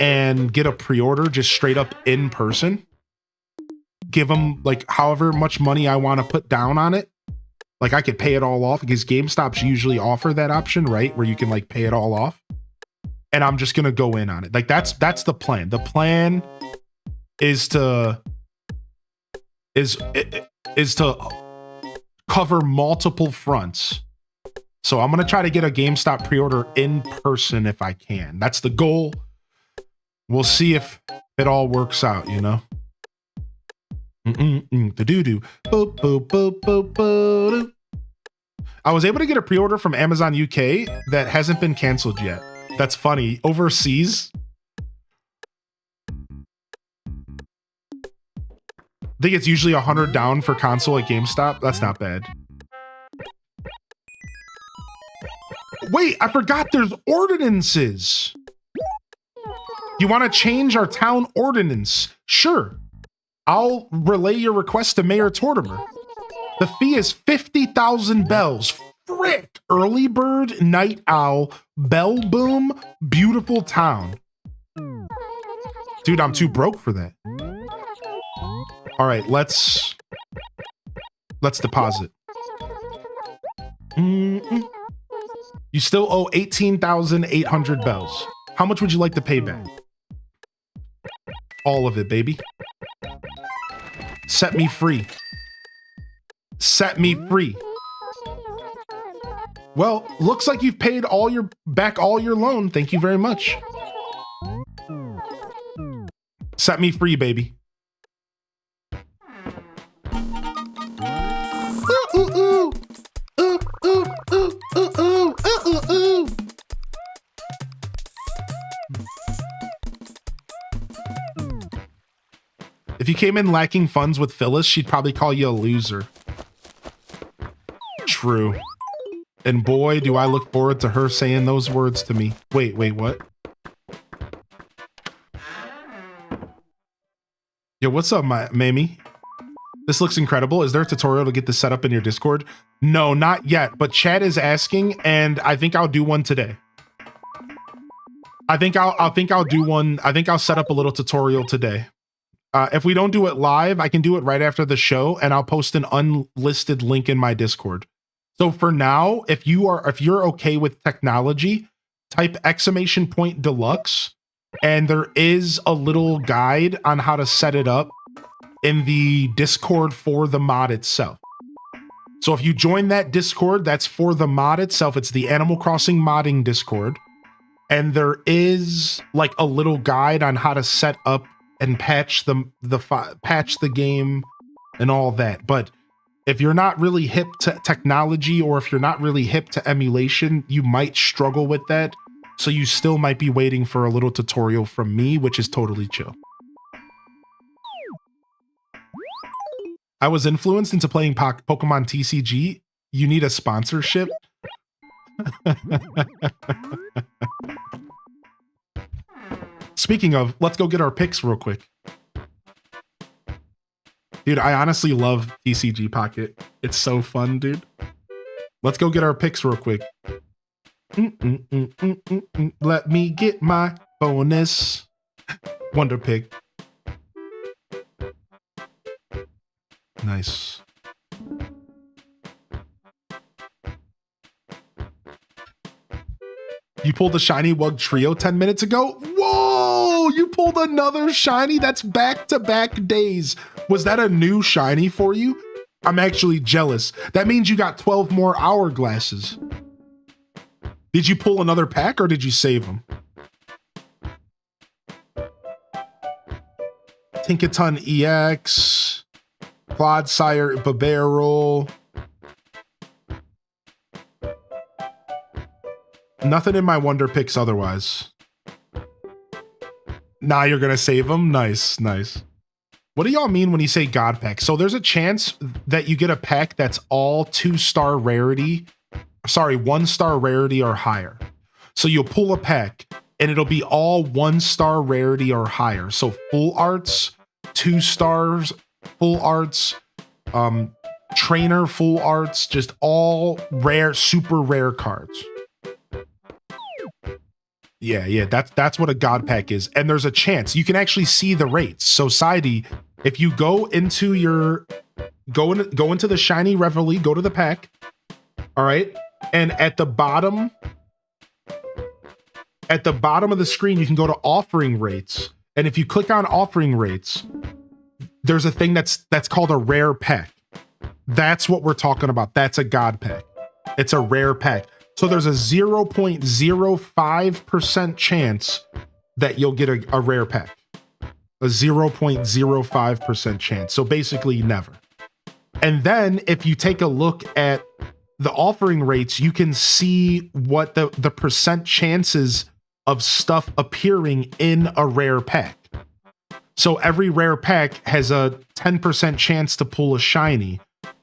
and get a pre-order just straight up in person, give them like however much money I want to put down on it, like I could pay it all off, because GameStops usually offer that option, right? Where you can like pay it all off. And I'm just going to go in on it. Like that's the plan. The plan is to cover multiple fronts. So I'm going to try to get a GameStop pre-order in person if I can. That's the goal. We'll see if it all works out, you know? I was able to get a pre-order from Amazon UK that hasn't been canceled yet. That's funny. Overseas? I think it's usually 100 down for console at GameStop. That's not bad. Wait, I forgot there's ordinances. You want to change our town ordinance? Sure. I'll relay your request to Mayor Tortimer. The fee is 50,000 bells. Frick! Early bird, night owl, bell boom, beautiful town. Dude, I'm too broke for that. All right, let's deposit. You still owe 18,800 bells. How much would you like to pay back? All of it, baby. Set me free. Set me free. Well, looks like you've paid all your loan. Thank you very much. Set me free, baby. Ooh, ooh, ooh. Ooh, ooh, ooh, ooh, ooh, ooh, ooh. If you came in lacking funds with Phyllis, she'd probably call you a loser. True. And boy, do I look forward to her saying those words to me. Wait, what? Yo, what's up, Mamie? This looks incredible. Is there a tutorial to get this set up in your Discord? No, not yet, but Chad is asking, and I think I'll do one today. I think I'll do one. I think I'll set up a little tutorial today. If we don't do it live, I can do it right after the show, and I'll post an unlisted link in my Discord. So for now, if you're okay with technology, type !Deluxe, and there is a little guide on how to set it up in the Discord for the mod itself. So if you join that Discord, that's for the mod itself. It's the Animal Crossing modding Discord. And there is like a little guide on how to set up and patch the game and all that. But if you're not really hip to technology, or if you're not really hip to emulation, you might struggle with that. So you still might be waiting for a little tutorial from me, which is totally chill. I was influenced into playing Pokemon TCG. You need a sponsorship? Speaking of, let's go get our picks real quick. Dude, I honestly love TCG Pocket. It's so fun, dude. Let's go get our picks real quick. Let me get my bonus. Wonder pick. Nice. You pulled the shiny Wug Trio 10 minutes ago? Whoa! You pulled another shiny? That's back-to-back days. Was that a new shiny for you? I'm actually jealous. That means you got 12 more hourglasses. Did you pull another pack or did you save them? Tinkaton EX, Clodsire Babarrel. Nothing in my wonder picks otherwise. Nah, you're gonna save them? Nice, nice. What do y'all mean when you say God pack? So there's a chance that you get a pack that's all 2-star rarity. Sorry, 1-star rarity or higher. So you'll pull a pack and it'll be all 1-star rarity or higher. So full arts, 2 stars, full arts, trainer full arts, just all rare, super rare cards. Yeah, that's what a God pack is. And there's a chance you can actually see the rates. So Sidey, if you go into the shiny Reveille, go to the pack. All right. And at the bottom of the screen, you can go to offering rates. And if you click on offering rates, there's a thing that's called a rare pack. That's what we're talking about. That's a God pack. It's a rare pack. So there's a 0.05% chance that you'll get a rare pack. A 0.05% chance. So basically never. And then if you take a look at the offering rates, you can see what the percent chances of stuff appearing in a rare pack. So every rare pack has a 10% chance to pull a shiny,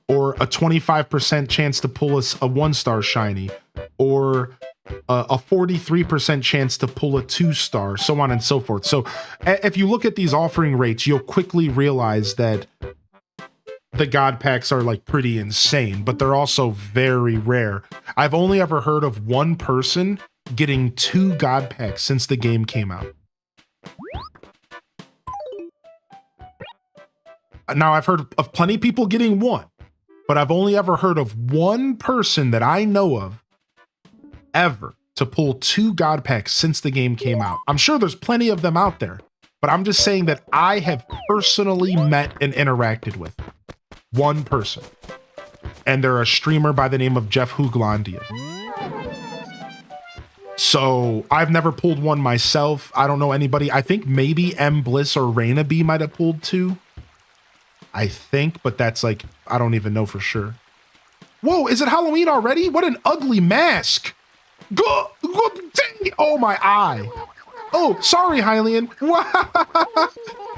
or a 25% chance to pull a 1-star shiny, or a 43% chance to pull a 2-star, so on and so forth. So if you look at these offering rates, you'll quickly realize that the God packs are like pretty insane, but they're also very rare. I've only ever heard of one person getting 2 God packs since the game came out. Now I've heard of plenty of people getting 1, but I've only ever heard of one person that I know of ever to pull 2 God packs since the game came out. I'm sure there's plenty of them out there, but I'm just saying that I have personally met and interacted with one person, and they're a streamer by the name of Jeff Hooglandia. So I've never pulled one myself. I don't know anybody. I think maybe M Bliss or Raina B might have pulled 2. I think, but that's like, I don't even know for sure. Whoa, is it Halloween already? What an ugly mask. Go, dang, oh my eye. Oh, sorry, Hylian.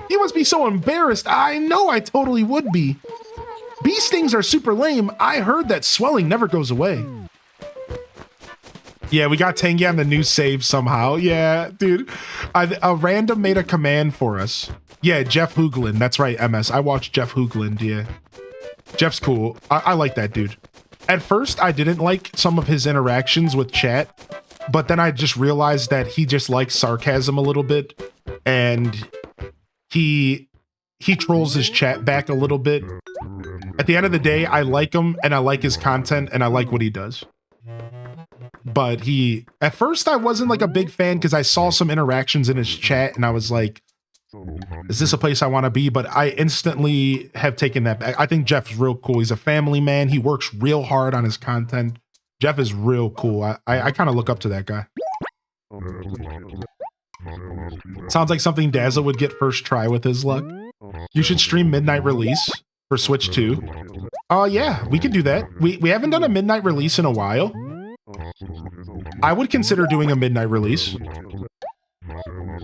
You must be so embarrassed. I know I totally would be. Bee stings are super lame. I heard that swelling never goes away. Yeah, we got Tangy on the new save somehow. Yeah, dude. A random made a command for us. Yeah, Jeff Hoogland. That's right, MS. I watched Jeff Hoogland, yeah. Jeff's cool. I like that dude. At first, I didn't like some of his interactions with chat, but then I just realized that he just likes sarcasm a little bit, and he trolls his chat back a little bit. At the end of the day, I like him, and I like his content, and I like what he does. But at first I wasn't like a big fan because I saw some interactions in his chat and I was like, is this a place I want to be? But I instantly have taken that back. I think Jeff's real cool. He's a family man. He works real hard on his content. Jeff is real cool. I kind of look up to that guy. Sounds like something Dazzle would get first try with his luck. You should stream Midnight Release for Switch 2. Yeah, we could do that. We haven't done a midnight release in a while. I would consider doing a midnight release.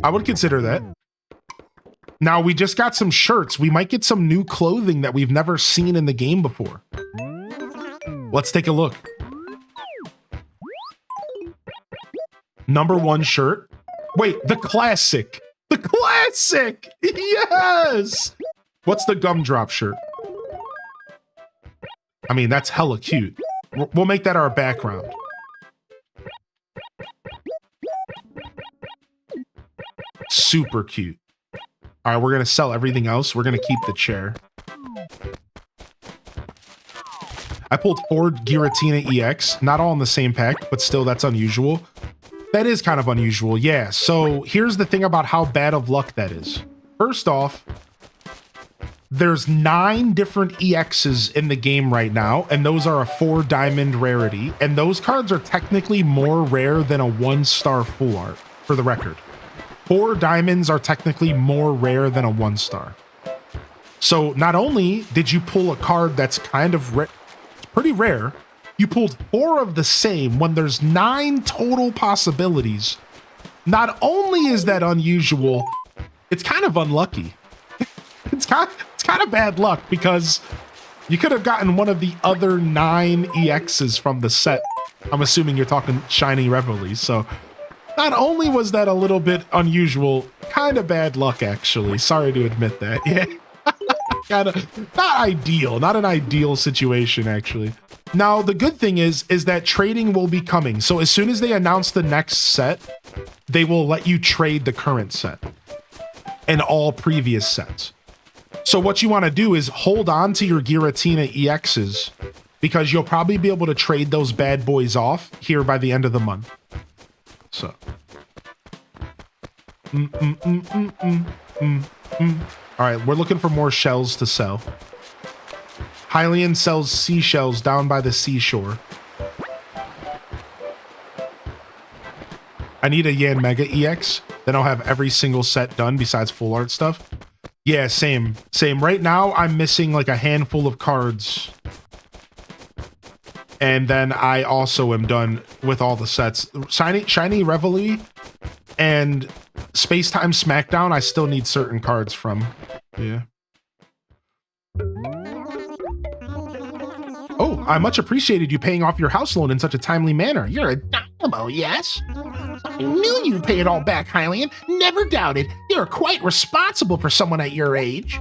I would consider that. Now, we just got some shirts. We might get some new clothing that we've never seen in the game before. Let's take a look. #1 shirt. Wait, the classic. The classic! Yes! What's the gumdrop shirt? I mean, that's hella cute. We'll make that our background. Super cute. All right, we're going to sell everything else. We're going to keep the chair. I pulled 4 Giratina EX. Not all in the same pack, but still, that's unusual. That is kind of unusual, yeah. So here's the thing about how bad of luck that is. First off, there's 9 different EXs in the game right now, and those are a 4 diamond rarity. And those cards are technically more rare than a 1-star full art, for the record. 4 diamonds are technically more rare than a 1-star. So not only did you pull a card that's kind of pretty rare, you pulled 4 of the same when there's 9 total possibilities. Not only is that unusual, it's kind of unlucky. It's kind of bad luck because you could have gotten one of the other 9 EXs from the set. I'm assuming you're talking Shiny Reveille. So not only was that a little bit unusual, kind of bad luck, actually. Sorry to admit that. Yeah. Not ideal. Not an ideal situation, actually. Now, the good thing is that trading will be coming. So as soon as they announce the next set, they will let you trade the current set and all previous sets. So what you want to do is hold on to your Giratina EXs because you'll probably be able to trade those bad boys off here by the end of the month. So. All right, we're looking for more shells to sell. Hylian sells seashells down by the seashore. I need a Yan Mega EX. Then I'll have every single set done besides full art stuff. Yeah, same. Right now, I'm missing like a handful of cards. And then I also am done with all the sets. Shiny Reveille and Space Time Smackdown, I still need certain cards from. Yeah. Oh, I much appreciated you paying off your house loan in such a timely manner. You're a dynamo, yes? I knew you'd pay it all back, Hylian. Never doubted. You're quite responsible for someone at your age.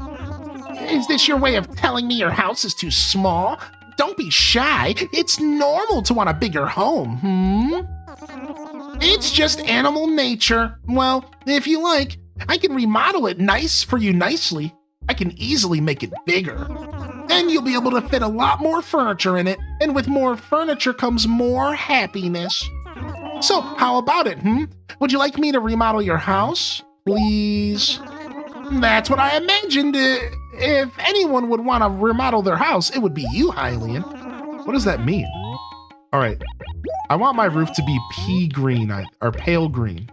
Is this your way of telling me your house is too small? Don't be shy. It's normal to want a bigger home, It's just animal nature. Well, if you like, I can remodel it nice for you nicely. I can easily make it bigger. Then you'll be able to fit a lot more furniture in it, and with more furniture comes more happiness. So, how about it, Would you like me to remodel your house? Please? That's what I imagined. If anyone would want to remodel their house, it would be you, Hylian. What does that mean? All right. I want my roof to be pea green, or pale green.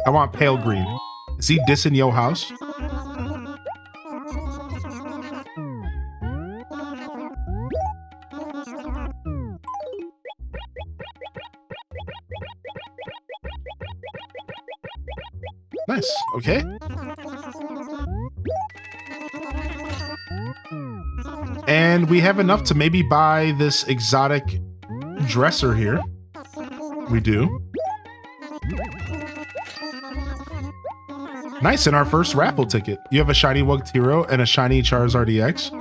I want pale green. Is he dissing your house? Nice. Okay. And we have enough to maybe buy this exotic dresser here. We do. Nice, in our first raffle ticket. You have a shiny Wugtiro and a shiny Charizard EX.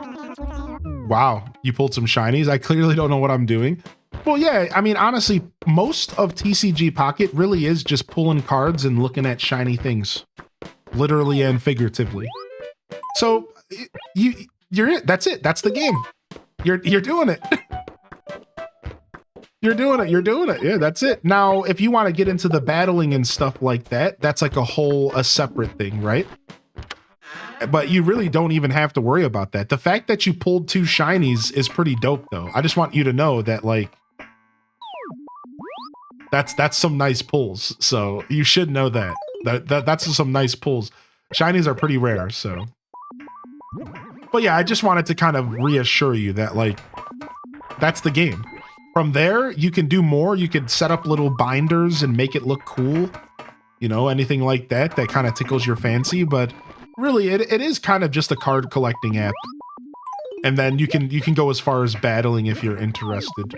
Wow, you pulled some shinies. I clearly don't know what I'm doing. Well, yeah, I mean, honestly, most of TCG Pocket really is just pulling cards and looking at shiny things. Literally and figuratively. So, you're it. That's it. That's the game. You're doing it. You're doing it. You're doing it. Yeah, that's it. Now, if you want to get into the battling and stuff like that, that's like a separate thing, right? But you really don't even have to worry about that. The fact that you pulled 2 shinies is pretty dope, though. I just want you to know that, like, that's some nice pulls. So you should know that. That's some nice pulls. Shinies are pretty rare, so. But yeah, I just wanted to kind of reassure you that, like, that's the game. From there, you can do more. You can set up little binders and make it look cool. You know, anything like that that kind of tickles your fancy. But really, it is kind of just a card collecting app. And then you can go as far as battling if you're interested.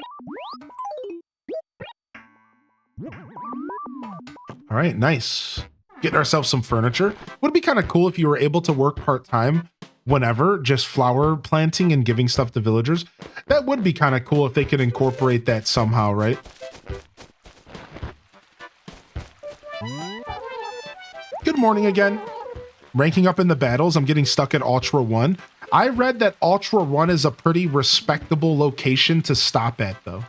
All right, nice. Getting ourselves some furniture. Would be kind of cool if you were able to work part-time whenever, just flower planting and giving stuff to villagers. That would be kind of cool if they could incorporate that somehow, right? Good morning again. Ranking up in the battles, I'm getting stuck at Ultra 1. I read that Ultra 1 is a pretty respectable location to stop at, though.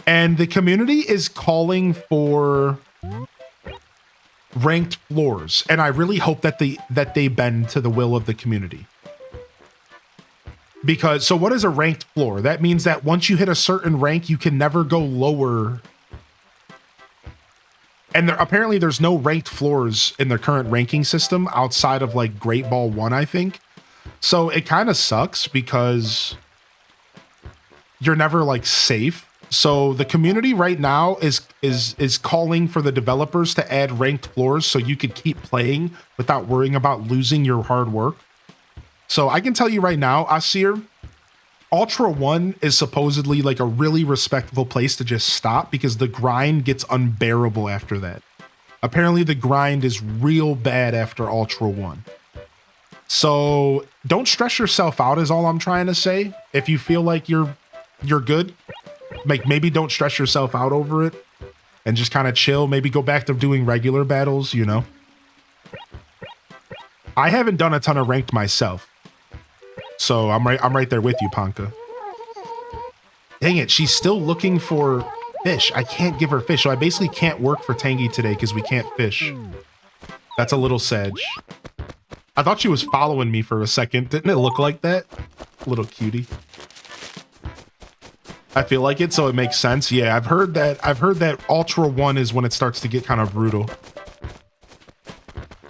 And the community is calling for ranked floors, and I really hope that they bend to the will of the community. Because, so what is a ranked floor? That means that once you hit a certain rank, you can never go lower. And apparently there's no ranked floors in the current ranking system outside of like Great Ball 1, I think. So it kind of sucks because you're never like safe. So the community right now is calling for the developers to add ranked floors so you could keep playing without worrying about losing your hard work. So I can tell you right now, Asir, Ultra 1 is supposedly like a really respectable place to just stop because the grind gets unbearable after that. Apparently the grind is real bad after Ultra 1. So don't stress yourself out is all I'm trying to say. If you feel like you're good, like maybe don't stress yourself out over it and just kind of chill. Maybe go back to doing regular battles, you know? I haven't done a ton of ranked myself. So I'm right there with you, Panka. Dang it, she's still looking for fish. I can't give her fish, so I basically can't work for Tangy today because we can't fish. That's a little sad. I thought she was following me for a second. Didn't it look like that? Little cutie. I feel like it, so it makes sense. Yeah, I've heard that Ultra 1 is when it starts to get kind of brutal.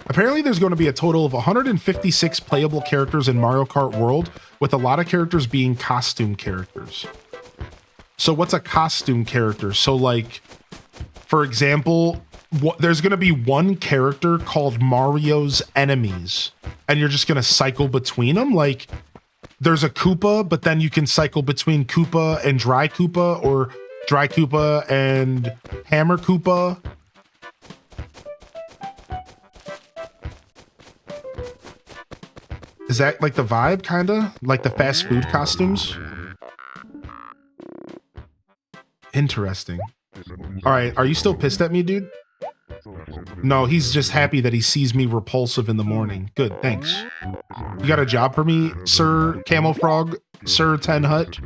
Apparently there's going to be a total of 156 playable characters in Mario Kart World, with a lot of characters being costume characters. So what's a costume character? So like, for example, there's going to be one character called Mario's Enemies, and you're just going to cycle between them. Like, there's a Koopa, but then you can cycle between Koopa and Dry Koopa, or Dry Koopa and Hammer Koopa. Is that like the vibe, kinda? Like the fast food costumes? Interesting. All right, are you still pissed at me, dude? No, he's just happy that he sees me repulsive in the morning. Good, thanks. You got a job for me, Sir Camel Frog? Sir Ten Hut?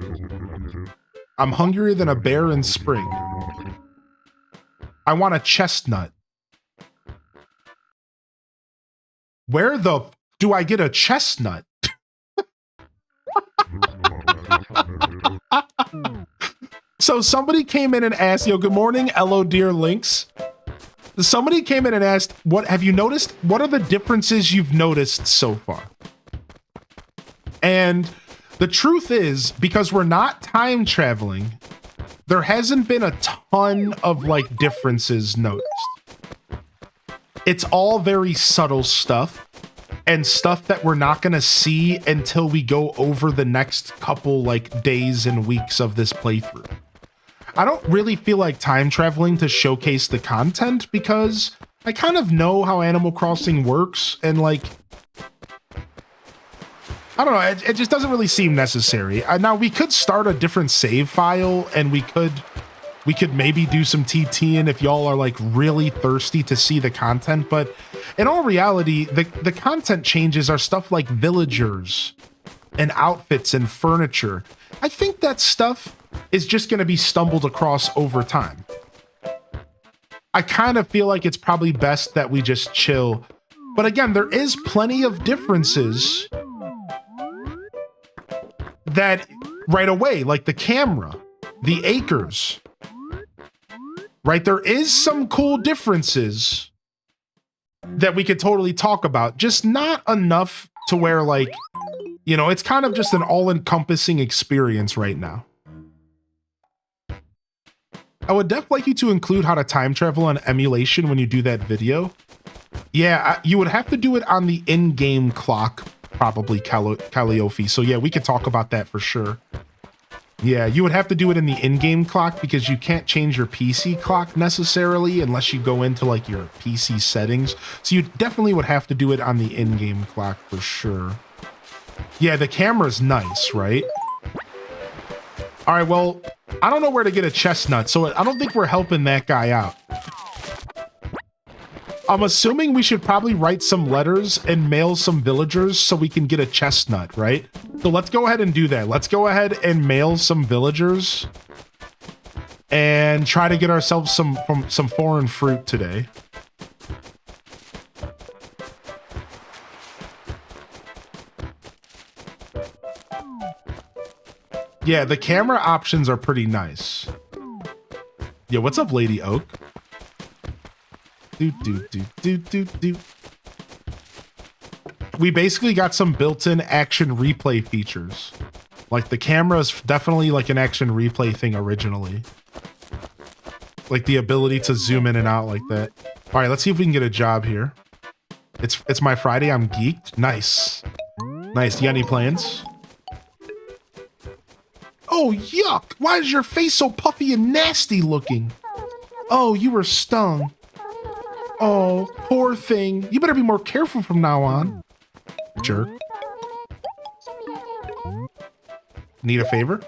I'm hungrier than a bear in spring. I want a chestnut. Where the do I get a chestnut? So somebody came in and asked, yo, good morning, Hello Dear Links. Somebody came in and asked, what have you noticed? What are the differences you've noticed so far? And the truth is, because we're not time traveling, there hasn't been a ton of like differences noticed. It's all very subtle stuff and stuff that we're not going to see until we go over the next couple like days and weeks of this playthrough. I don't really feel like time traveling to showcase the content because I kind of know how Animal Crossing works, and like, I don't know, it just doesn't really seem necessary. Now we could start a different save file and we could maybe do some TTing if y'all are like really thirsty to see the content, but in all reality, the content changes are stuff like villagers and outfits and furniture. I think that stuff is just going to be stumbled across over time. I kind of feel like it's probably best that we just chill. But again, there is plenty of differences that right away, like the camera, the acres, right? There is some cool differences that we could totally talk about, just not enough to where like, you know, it's kind of just an all-encompassing experience right now. I would definitely like you to include how to time travel on emulation when you do that video. Yeah, you would have to do it on the in-game clock, probably, Calliope. So yeah, we could talk about that for sure. Yeah, you would have to do it in the in-game clock because you can't change your PC clock necessarily unless you go into like your PC settings. So you definitely would have to do it on the in-game clock for sure. Yeah, the camera's nice, right? All right, well, I don't know where to get a chestnut, so I don't think we're helping that guy out. I'm assuming we should probably write some letters and mail some villagers so we can get a chestnut, right? So let's go ahead and do that. Let's go ahead and mail some villagers and try to get ourselves some foreign fruit today. Yeah, the camera options are pretty nice. Yeah, what's up, Lady Oak? We basically got some built-in action replay features. Like the camera is definitely like an action replay thing originally. Like the ability to zoom in and out like that. All right, let's see if we can get a job here. It's my Friday, I'm geeked. Nice. Nice, you got any plans? Oh, yuck! Why is your face so puffy and nasty looking? Oh, you were stung. Oh, poor thing. You better be more careful from now on. Jerk. Need a favor?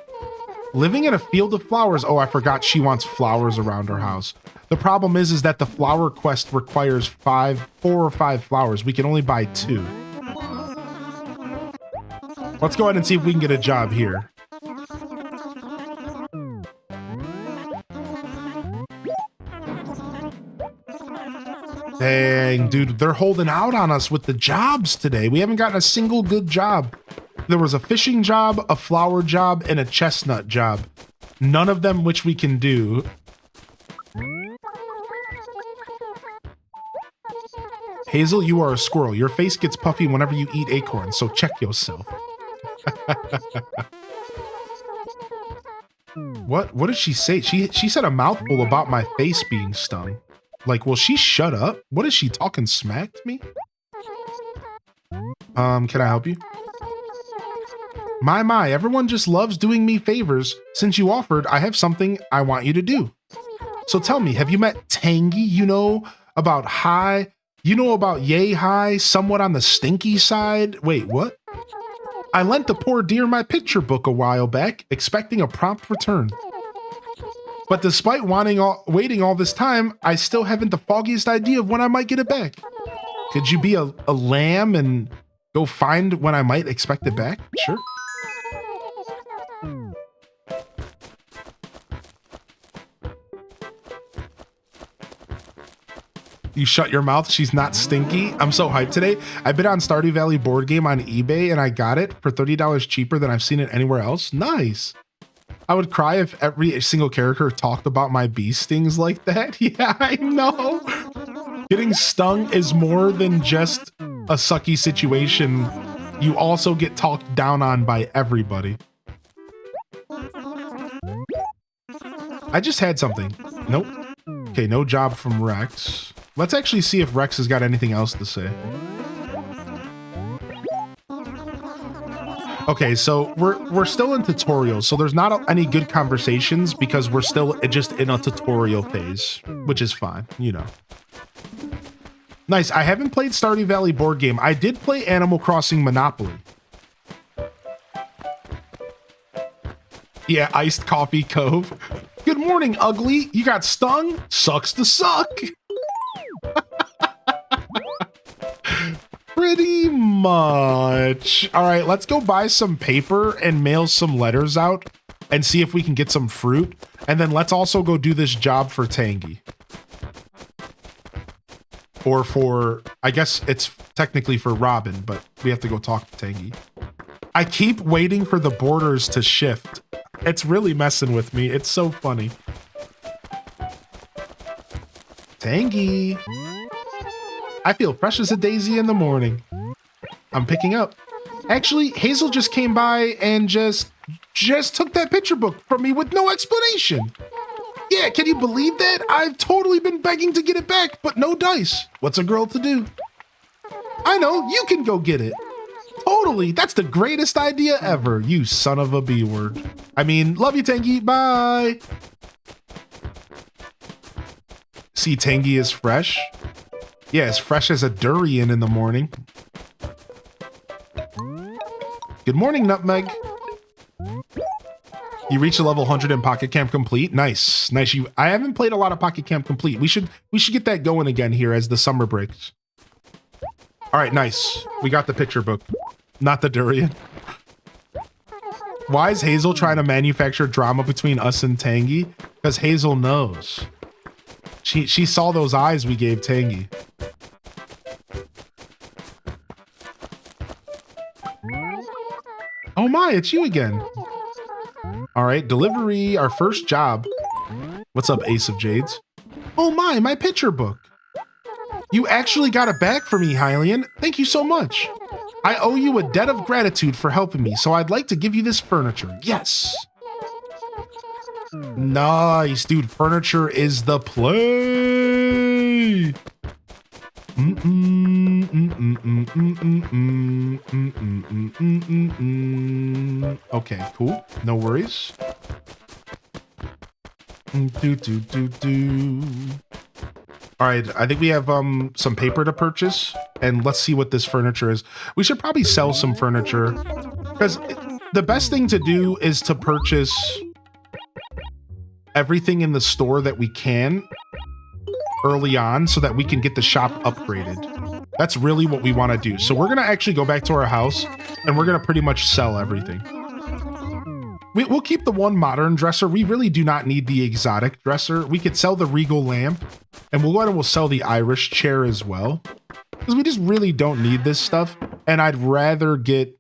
Living in a field of flowers. Oh, I forgot she wants flowers around her house. The problem is that the flower quest requires 4 or 5 flowers. We can only buy 2. Let's go ahead and see if we can get a job here. Dang, dude, they're holding out on us with the jobs today. We haven't gotten a single good job. There was a fishing job, a flower job, and a chestnut job. None of them which we can do. Hazel, you are a squirrel. Your face gets puffy whenever you eat acorns, so check yourself. What did she say? She said a mouthful about my face being stung. Like, will she shut up? What is she talking smack to me? Can I help you? My, everyone just loves doing me favors. Since you offered, I have something I want you to do. So tell me, have you met Tangy? You know about high? You know about yay high, somewhat on the stinky side? Wait, what? I lent the poor dear my picture book a while back, expecting a prompt return. But despite waiting all this time, I still haven't the foggiest idea of when I might get it back. Could you be a lamb and go find when I might expect it back? Sure. You shut your mouth. She's not stinky. I'm so hyped today. I bid on Stardew Valley board game on eBay and I got it for $30 cheaper than I've seen it anywhere else. Nice. I would cry if every single character talked about my bee stings like that. Yeah, I know. Getting stung is more than just a sucky situation. You also get talked down on by everybody. I just had something. Nope. Okay, no job from Rex. Let's actually see if Rex has got anything else to say. Okay, so we're still in tutorials, so there's not any good conversations because we're still just in a tutorial phase, which is fine, you know. Nice. I haven't played Stardew Valley board game. I did play Animal Crossing Monopoly. Yeah, iced coffee cove. Good morning, ugly. You got stung? Sucks to suck. Pretty much. All right, let's go buy some paper and mail some letters out and see if we can get some fruit. And then let's also go do this job for Tangy. Or for, I guess it's technically for Robin, but we have to go talk to Tangy. I keep waiting for the borders to shift. It's really messing with me. It's so funny. Tangy. I feel fresh as a daisy in the morning. I'm picking up. Actually, Hazel just came by and just took that picture book from me with no explanation. Yeah, can you believe that? I've totally been begging to get it back, but no dice. What's a girl to do? I know, you can go get it. Totally, that's the greatest idea ever, you son of a B word. I mean, love you, Tangy, bye. See, Tangy is fresh. Yeah, as fresh as a durian in the morning. Good morning, Nutmeg. You reached a level 100 in Pocket Camp Complete. Nice, nice. I haven't played a lot of Pocket Camp Complete. We should get that going again here as the summer breaks. All right, nice. We got the picture book, not the durian. Why is Hazel trying to manufacture drama between us and Tangy? Because Hazel knows. She saw those eyes we gave Tangy. Oh my, it's you again. All right, delivery, our first job. What's up, Ace of Jades? Oh my picture book. You actually got it back for me, Hylian. Thank you so much. I owe you a debt of gratitude for helping me, so I'd like to give you this furniture. Yes. Nice, dude. Furniture is the play. Okay, cool. No worries. All right, I think we have some paper to purchase, and let's see what this furniture is. We should probably sell some furniture because the best thing to do is to purchase everything in the store that we can early on so that we can get the shop upgraded. That's really what we want to do. So we're going to actually go back to our house and we're going to pretty much sell everything. We'll keep the one modern dresser. We really do not need the exotic dresser. We could sell the regal lamp and we'll go ahead and we'll sell the Irish chair as well because we just really don't need this stuff. And I'd rather get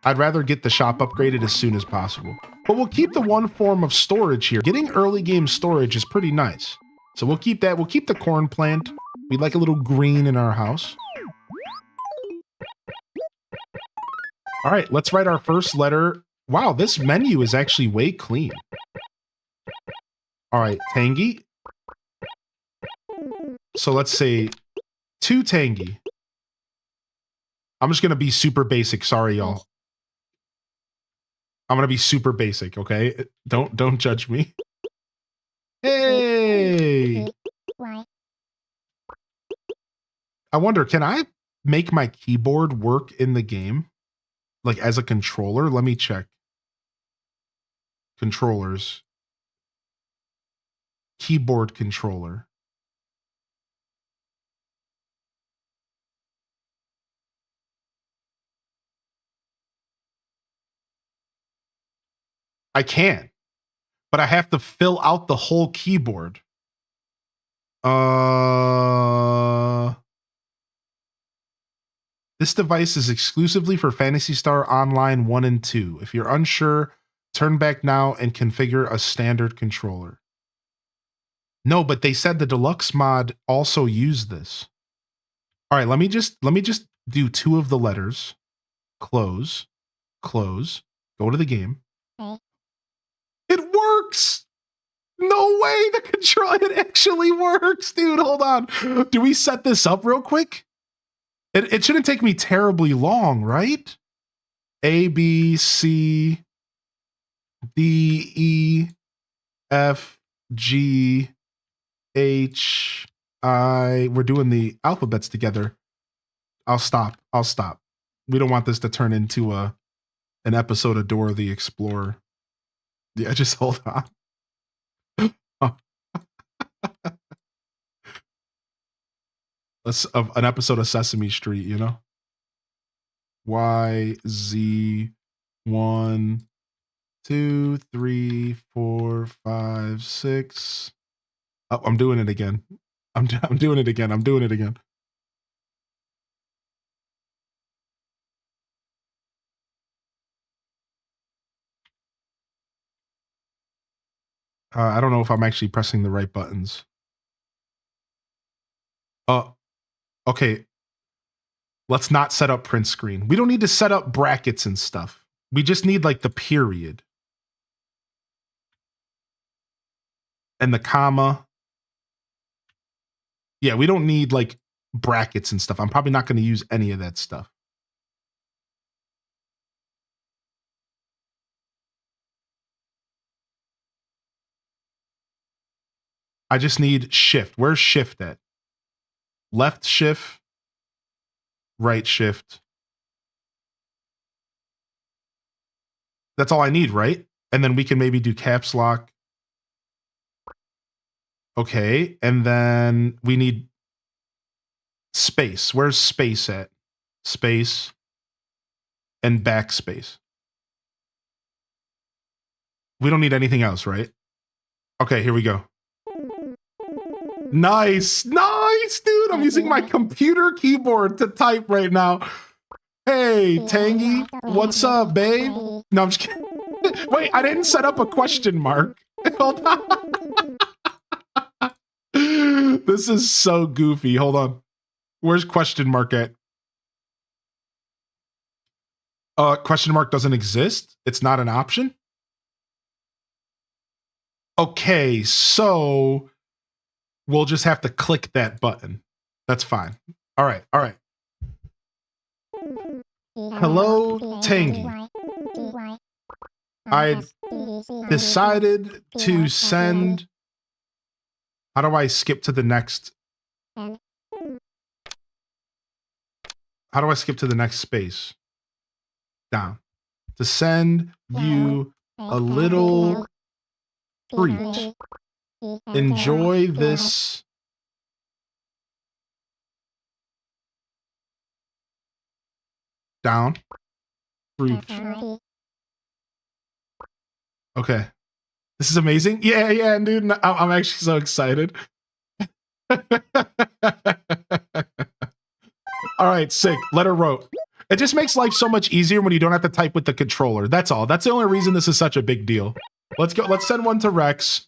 the shop upgraded as soon as possible. But we'll keep the one form of storage here. Getting early game storage is pretty nice. So we'll keep that. We'll keep the corn plant. We like a little green in our house. All right, let's write our first letter. Wow, this menu is actually way clean. All right, Tangy. So let's say to Tangy. I'm just going to be super basic. Sorry, y'all. I'm going to be super basic, okay? Don't judge me. Hey! I wonder, can I make my keyboard work in the game? Like as a controller? Let me check. Controllers. Keyboard controller. I can, but I have to fill out the whole keyboard. This device is exclusively for Phantasy Star Online 1 and 2. If you're unsure, turn back now and configure a standard controller. No, but they said the Deluxe mod also used this. All right, let me just do 2 of the letters. Close, go to the game. It works. No way, the control, it actually works, dude. Hold on. Do we set this up real quick? It shouldn't take me terribly long, right? A, B, C, D, E, F, G, H, I. We're doing the alphabets together. I'll stop. We don't want this to turn into an episode of Dora the Explorer. Yeah, just hold on. An episode of Sesame Street, you know? Y, Z, 1, 2, 3, 4, 5, 6. Oh, I'm doing it again. I'm doing it again. I don't know if I'm actually pressing the right buttons. Okay. Let's not set up print screen. We don't need to set up brackets and stuff. We just need like the period. And the comma. Yeah, we don't need like brackets and stuff. I'm probably not going to use any of that stuff. I just need shift. Where's shift at? Left shift, right shift. That's all I need, right? And then we can maybe do caps lock. Okay, and then we need space. Where's space at? Space and backspace. We don't need anything else, right? Okay, here we go. Nice, dude. I'm using my computer keyboard to type right now. Hey, Tangy, what's up, babe? No, I'm just kidding. Wait, I didn't set up a question mark. Hold on. This is so goofy. Hold on. Where's question mark at? Question mark doesn't exist. It's not an option. Okay, so we'll just have to click that button. That's fine. All right. Hello, Tangy. I decided to send... How do I skip to the next? How do I skip to the next space? Down. To send you a little treat. Enjoy this. Down. Fruit. Okay. This is amazing. Yeah, dude. I'm actually so excited. All right, sick. Letter wrote. It just makes life so much easier when you don't have to type with the controller. That's all. That's the only reason this is such a big deal. Let's go. Let's send one to Rex.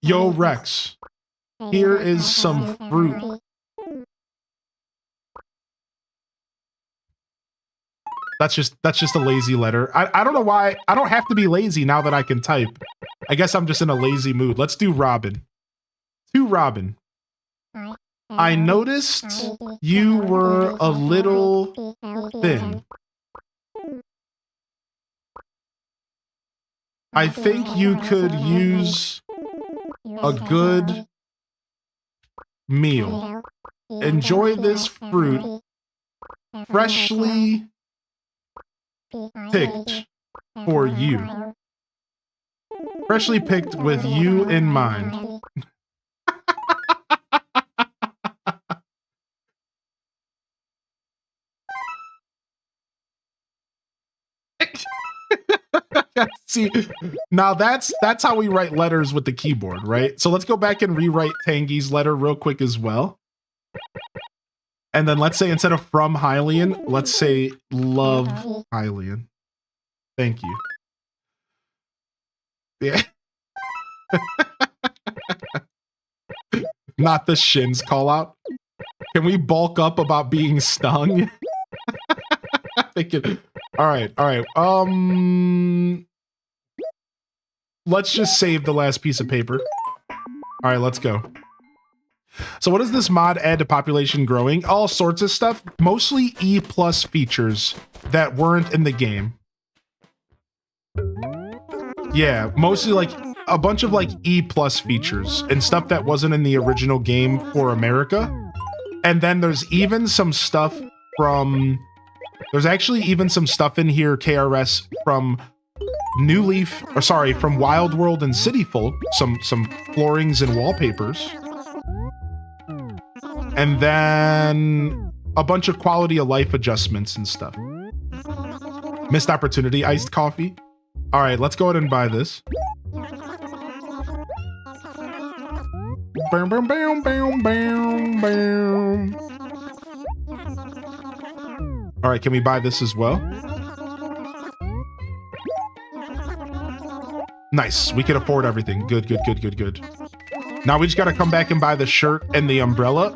Yo, Rex. Here is some fruit. That's just a lazy letter. I don't know why. I don't have to be lazy now that I can type. I guess I'm just in a lazy mood. Let's do Robin. To Robin. I noticed you were a little thin. I think you could use a good meal. Enjoy this fruit. Freshly picked for you. Freshly picked with you in mind. See, now that's how we write letters with the keyboard, right? So let's go back and rewrite Tangy's letter real quick as well. And then let's say instead of from Hylian, let's say love Hylian. Thank you. Yeah. Not the shins call out. Can we bulk up about being stung? Thinking. All right. let's just save the last piece of paper. All right, let's go. So what does this mod add to population growing? All sorts of stuff, mostly E+ features that weren't in the game. Yeah, mostly like a bunch of like E+ features and stuff that wasn't in the original game for America. And then there's even some stuff from, there's actually even some stuff in here, KRS, from New Leaf, or sorry, from Wild World and City Folk, some floorings and wallpapers. And then a bunch of quality of life adjustments and stuff. Missed opportunity, iced coffee. All right, let's go ahead and buy this. Bam, bam, bam, bam, bam, bam. All right, can we buy this as well? Nice, we can afford everything. Good, good, good, good, good. Now we just gotta come back and buy the shirt and the umbrella.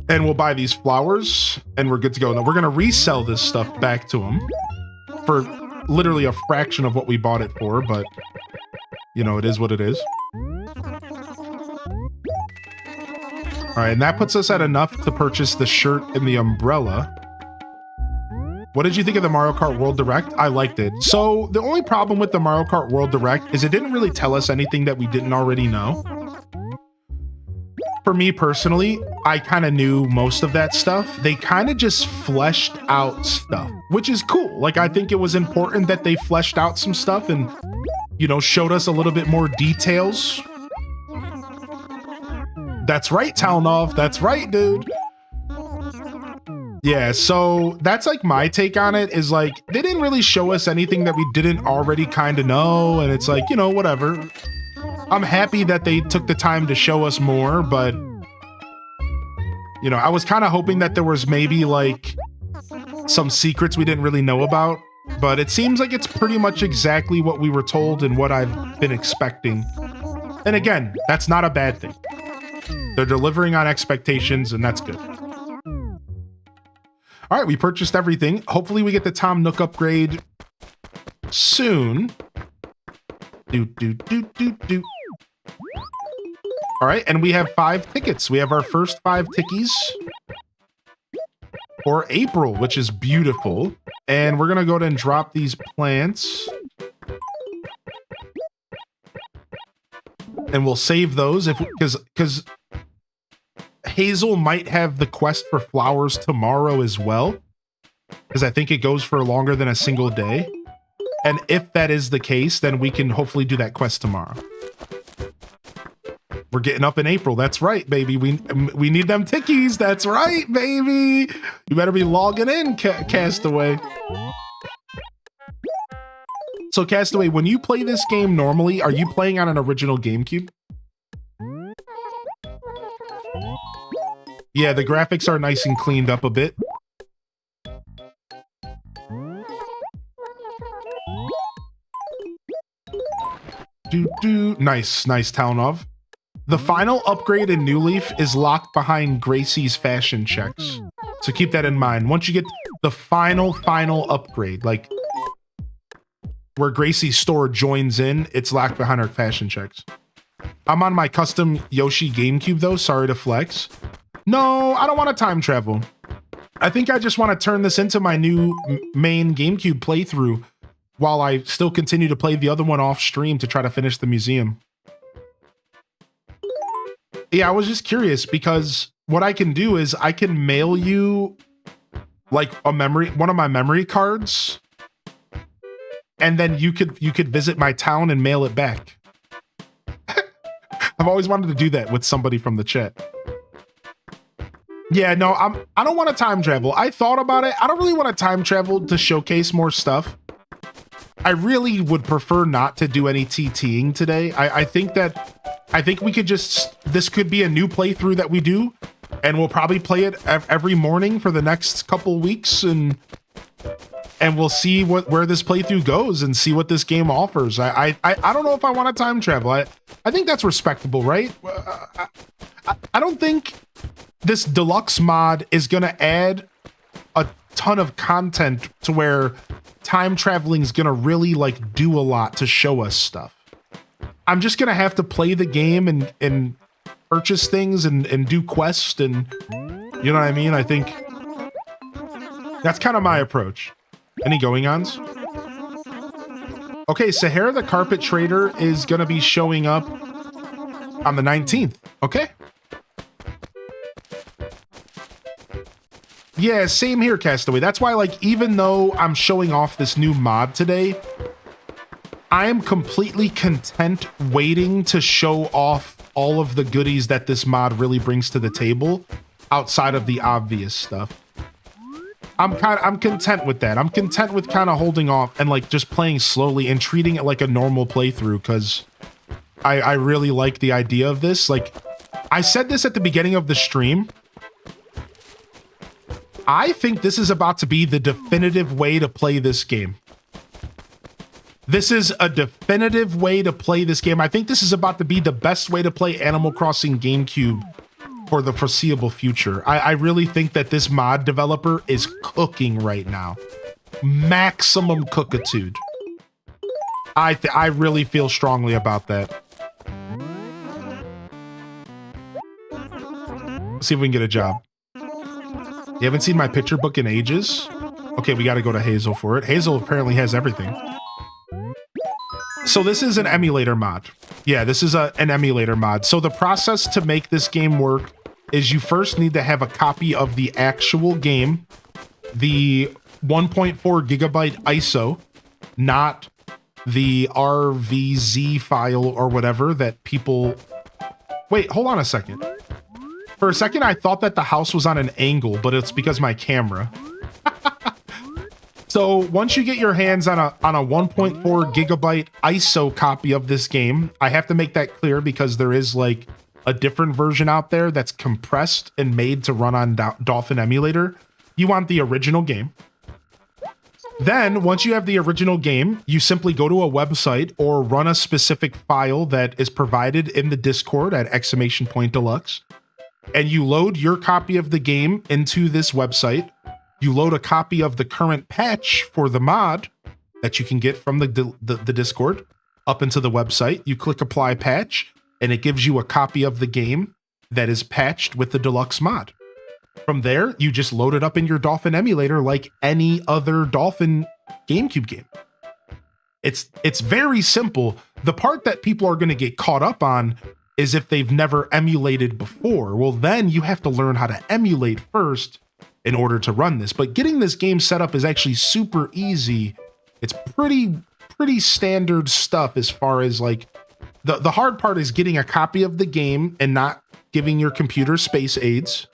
And we'll buy these flowers and we're good to go. Now we're gonna resell this stuff back to them for literally a fraction of what we bought it for, but you know, it is what it is. All right, and that puts us at enough to purchase the shirt and the umbrella. What did you think of the Mario Kart World Direct? I liked it. So the only problem with the Mario Kart World Direct is it didn't really tell us anything that we didn't already know. For me personally, I kind of knew most of that stuff. They kind of just fleshed out stuff, which is cool. Like, I think it was important that they fleshed out some stuff and, you know, showed us a little bit more details. That's right, Talnov. That's right, dude. Yeah, so that's like my take on it, is like, they didn't really show us anything that we didn't already kind of know. And it's like, you know, whatever. I'm happy that they took the time to show us more, but you know, I was kind of hoping that there was maybe like some secrets we didn't really know about, but it seems like it's pretty much exactly what we were told and what I've been expecting. And again, that's not a bad thing. They're delivering on expectations, and that's good. All right, we purchased everything. Hopefully we get the Tom Nook upgrade soon. All right, and we have 5 tickets. We have our first 5 tickies for April, which is beautiful. And we're gonna go ahead and drop these plants. And we'll save those if because Hazel might have the quest for flowers tomorrow as well, because I think it goes for longer than a single day. And if that is the case, then we can hopefully do that quest tomorrow. We're getting up in April. That's right, baby. We need them tickies. That's right, baby. You better be logging in, Castaway. So, Castaway, when you play this game normally, are you playing on an original GameCube? Yeah, the graphics are nice and cleaned up a bit. Nice, nice, Talnov. The final upgrade in New Leaf is locked behind Gracie's fashion checks. So keep that in mind. Once you get the final upgrade, like where Gracie's store joins in, it's locked behind her fashion checks. I'm on my custom Yoshi GameCube though, sorry to flex. No, I don't want to time travel. I think I just want to turn this into my new main GameCube playthrough while I still continue to play the other one off stream to try to finish the museum. Yeah, I was just curious because what I can do is I can mail you like one of my memory cards, and then you could visit my town and mail it back. I've always wanted to do that with somebody from the chat. Yeah, no, I don't want to time travel. I thought about it. I don't really want to time travel to showcase more stuff. I really would prefer not to do any TTing today. I think we could just, this could be a new playthrough that we do, and we'll probably play it every morning for the next couple weeks, and we'll see where this playthrough goes and see what this game offers. I don't know if I want to time travel. I think that's respectable, right? I don't think this deluxe mod is gonna add ton of content to where time traveling is gonna really like do a lot to show us stuff. I'm just gonna have to play the game and purchase things and do quests, and you know what I mean? I think that's kind of my approach. Any going-ons? Okay, Sahara the Carpet Trader is gonna be showing up on the 19th. Okay. Yeah, same here, Castaway. That's why, like, even though I'm showing off this new mod today, I am completely content waiting to show off all of the goodies that this mod really brings to the table outside of the obvious stuff. I'm content with that. I'm content with kind of holding off and like just playing slowly and treating it like a normal playthrough, because I really like the idea of this. Like, I said this at the beginning of the stream. I think this is about to be the definitive way to play this game. This is a definitive way to play this game. I think this is about to be the best way to play Animal Crossing GameCube for the foreseeable future. I really think that this mod developer is cooking right now. Maximum cookitude. I really feel strongly about that. Let's see if we can get a job. You haven't seen my picture book in ages? Okay, we got to go to Hazel for it. Hazel apparently has everything. So this is an emulator mod. Yeah, this is an emulator mod. So the process to make this game work is you first need to have a copy of the actual game, the 1.4 gigabyte ISO, not the RVZ file or whatever that people... Wait, hold on a second. For a second, I thought that the house was on an angle, but it's because my camera. So once you get your hands on a 1.4 gigabyte ISO copy of this game, I have to make that clear because there is like a different version out there that's compressed and made to run on Dolphin Emulator. You want the original game. Then once you have the original game, you simply go to a website or run a specific file that is provided in the Discord at !Deluxe. And you load your copy of the game into this website. You load a copy of the current patch for the mod that you can get from the Discord up into the website. You click apply patch, and it gives you a copy of the game that is patched with the Deluxe mod. From there, you just load it up in your Dolphin emulator like any other Dolphin GameCube game. It's very simple. The part that people are going to get caught up on is if they've never emulated before. Well, then you have to learn how to emulate first in order to run this. But getting this game set up is actually super easy. It's pretty standard stuff as far as like, the hard part is getting a copy of the game and not giving your computer space aids,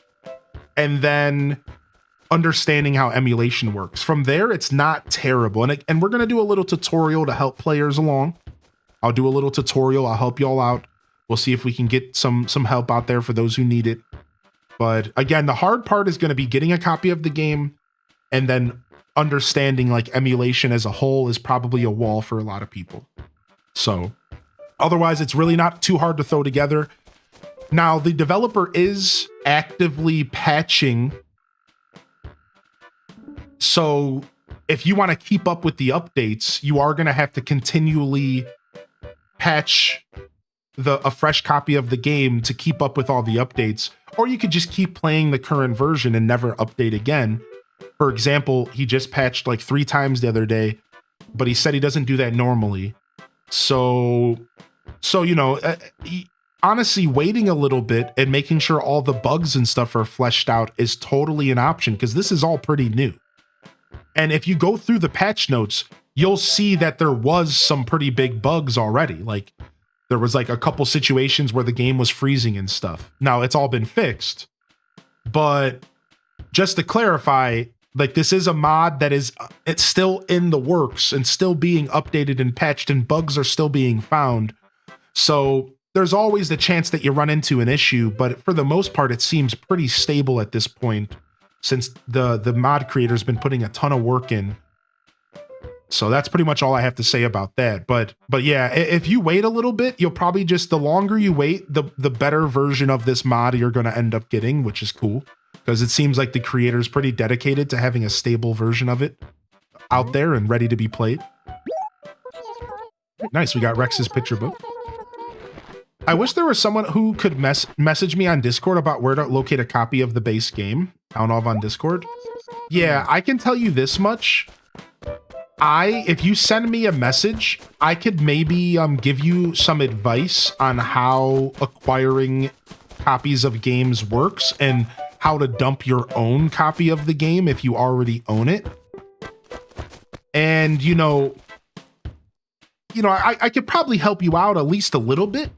and then understanding how emulation works. From there, it's not terrible. And we're gonna do a little tutorial to help players along. I'll do a little tutorial, I'll help y'all out. We'll see if we can get some help out there for those who need it. But again, the hard part is going to be getting a copy of the game, and then understanding like emulation as a whole is probably a wall for a lot of people. So otherwise, it's really not too hard to throw together. Now, the developer is actively patching. So if you want to keep up with the updates, you are going to have to continually patch a fresh copy of the game to keep up with all the updates, or you could just keep playing the current version and never update again. For example, he just patched like 3 times the other day, but he said he doesn't do that normally. So you know, honestly, waiting a little bit and making sure all the bugs and stuff are fleshed out is totally an option, because this is all pretty new. And if you go through the patch notes, you'll see that there was some pretty big bugs already. Like, there was like a couple situations where the game was freezing and stuff. Now it's all been fixed, but just to clarify, like, this is a mod that it's still in the works and still being updated and patched, and bugs are still being found. So there's always the chance that you run into an issue, but for the most part, it seems pretty stable at this point, since the mod creator's been putting a ton of work in. So that's pretty much all I have to say about that. But yeah, if you wait a little bit, you'll probably the longer you wait, the better version of this mod you're going to end up getting, which is cool. because it seems like the creator is pretty dedicated to having a stable version of it out there and ready to be played. Nice, we got Rex's picture book. I wish there was someone who could message me on Discord about where to locate a copy of the base game. Town Hall on Discord. Yeah, I can tell you this much. If you send me a message, I could maybe give you some advice on how acquiring copies of games works and how to dump your own copy of the game if you already own it. And, I could probably help you out at least a little bit.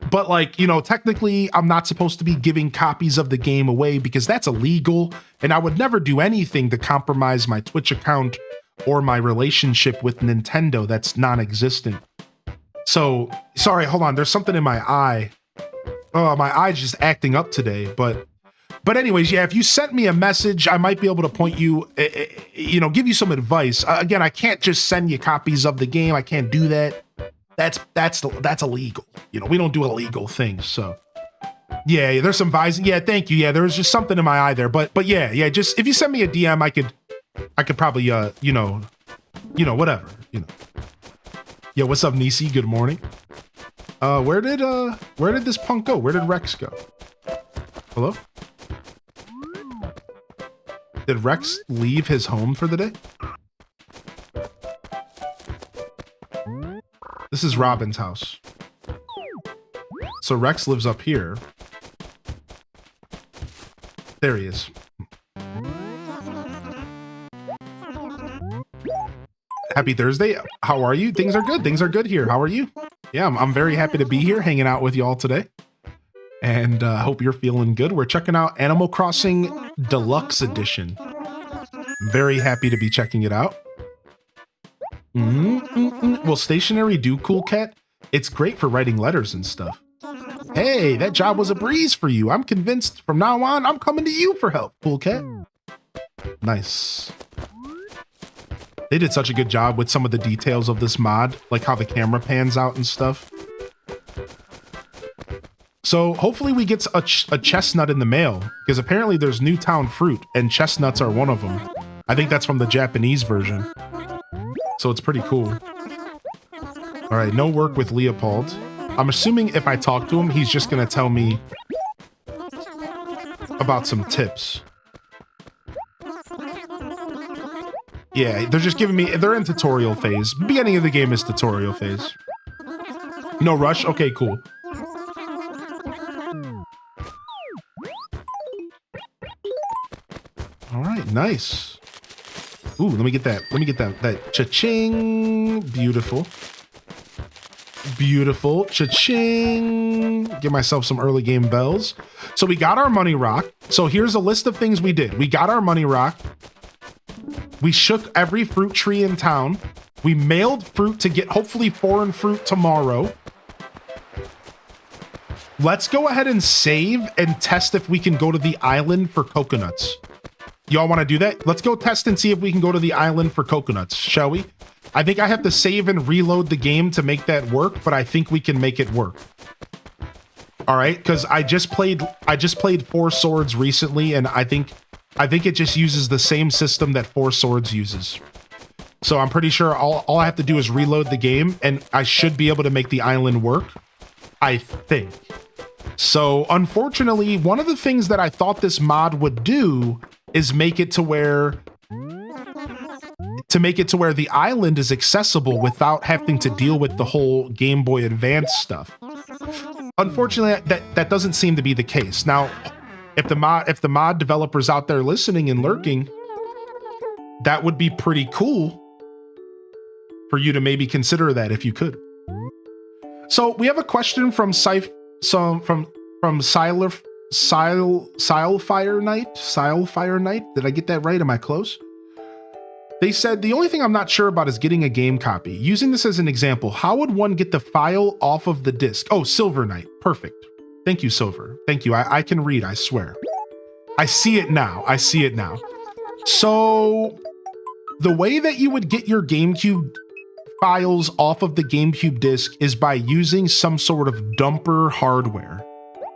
But like, technically I'm not supposed to be giving copies of the game away because that's illegal. And I would never do anything to compromise my Twitch account or my relationship with Nintendo that's non-existent. So, sorry, hold on. There's something in my eye. Oh, my eye's just acting up today. But anyways, yeah, if you sent me a message, I might be able to point you, give you some advice. Again, I can't just send you copies of the game. I can't do that. That's illegal. We don't do illegal things. So yeah, there's some vising. Yeah, thank you. Yeah, there was just something in my eye there. But yeah, just if you send me a DM, I could probably whatever. Yeah, what's up, Nisi? Good morning. Where did this punk go? Where did Rex go? Hello? Did Rex leave his home for the day? This is Robin's house. So Rex lives up here. There he is. Happy Thursday. How are you? Things are good. Things are good here. How are you? Yeah, I'm very happy to be here hanging out with you all today. And I hope you're feeling good. We're checking out Animal Crossing Deluxe Edition. Very happy to be checking it out. Will stationery do, Cool Cat? It's great for writing letters and stuff. Hey, that job was a breeze for you. I'm convinced from now on, I'm coming to you for help, Cool Cat. Nice. They did such a good job with some of the details of this mod, like how the camera pans out and stuff. So hopefully we get a chestnut in the mail, because apparently there's Newtown fruit, and chestnuts are one of them. I think that's from the Japanese version. So it's pretty cool. All right, no work with Leopold. I'm assuming if I talk to him, he's just gonna tell me about some tips. Yeah, they're just giving me, they're in tutorial phase. Beginning of the game is tutorial phase. No rush? Okay, cool. All right, nice. Ooh, let me get that cha-ching. Beautiful. Beautiful. Cha-ching. Give myself some early game bells. So we got our money rock. So here's a list of things we did. We got our money rock. We shook every fruit tree in town. We mailed fruit to get hopefully foreign fruit tomorrow. Let's go ahead and save and test if we can go to the island for coconuts. Y'all want to do that? Let's go test and see if we can go to the island for coconuts, shall we? I think I have to save and reload the game to make that work, but I think we can make it work. All right, because I just played Four Swords recently, and I think it just uses the same system that Four Swords uses. So I'm pretty sure all I have to do is reload the game, and I should be able to make the island work. I think. So unfortunately, one of the things that I thought this mod would do is make it to where the island is accessible without having to deal with the whole Game Boy Advance stuff. Unfortunately, that doesn't seem to be the case. Now, if the mod developers out there listening and lurking, that would be pretty cool for you to maybe consider that if you could. So we have a question from Silefire Knight. Did I get that right? Am I close? They said, the only thing I'm not sure about is getting a game copy. Using this as an example, how would one get the file off of the disc? Oh, Silver Knight. Perfect. Thank you, Silver. Thank you. I can read, I swear. I see it now. I see it now. So the way that you would get your GameCube files off of the GameCube disc is by using some sort of dumper hardware.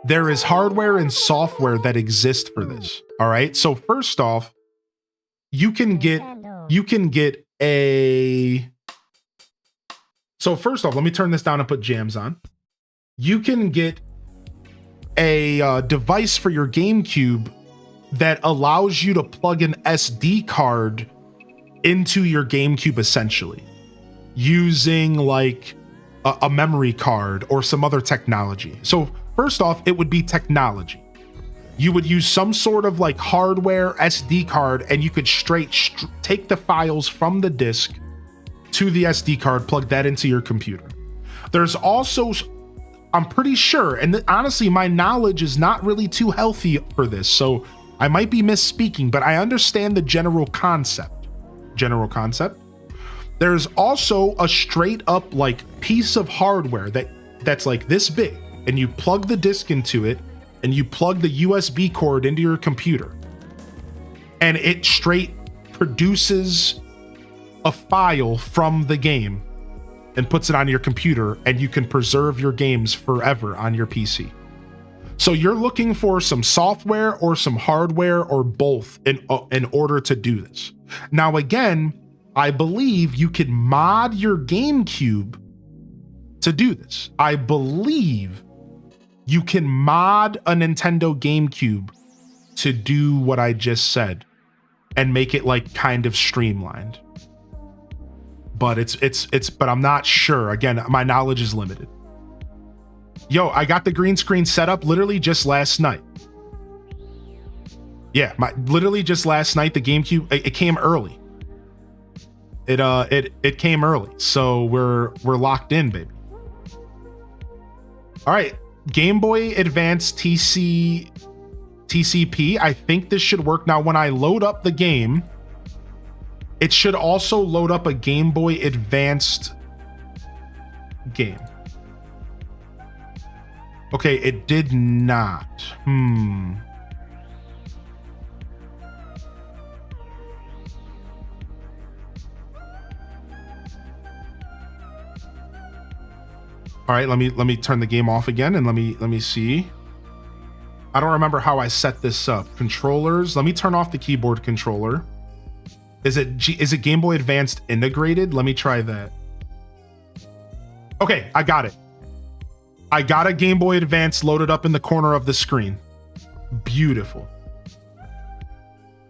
there is hardware and software that exist for this. All right. So first off, you can get a. So first off, let me turn this down and put jams on. You can get a device for your GameCube that allows you to plug an SD card into your GameCube essentially, using like a memory card or some other technology. So first off, it would be technology. You would use some sort of like hardware SD card, and you could take the files from the disk to the SD card, plug that into your computer. There's also, I'm pretty sure, and honestly, my knowledge is not really too healthy for this, so I might be misspeaking, but I understand the general concept. There's also a straight up like piece of hardware that's like this big, and you plug the disk into it, and you plug the USB cord into your computer, and it straight produces a file from the game and puts it on your computer, and you can preserve your games forever on your PC. So you're looking for some software or some hardware or both in order to do this. Now, again, I believe you can mod your GameCube to do this. I believe you can mod a Nintendo GameCube to do what I just said and make it like kind of streamlined. But but I'm not sure. Again, my knowledge is limited. Yo, I got the green screen set up literally just last night. Yeah, literally just last night, the GameCube, it came early. It came early. So we're locked in, baby. All right, Game Boy Advance TCP. I think this should work. Now, when I load up the game, it should also load up a Game Boy Advanced game. Okay, it did not. All right, let me turn the game off again, and let me see. I don't remember how I set this up. Controllers. Let me turn off the keyboard controller. Is it Game Boy Advanced integrated? Let me try that. Okay, I got it. I got a Game Boy Advance loaded up in the corner of the screen. Beautiful.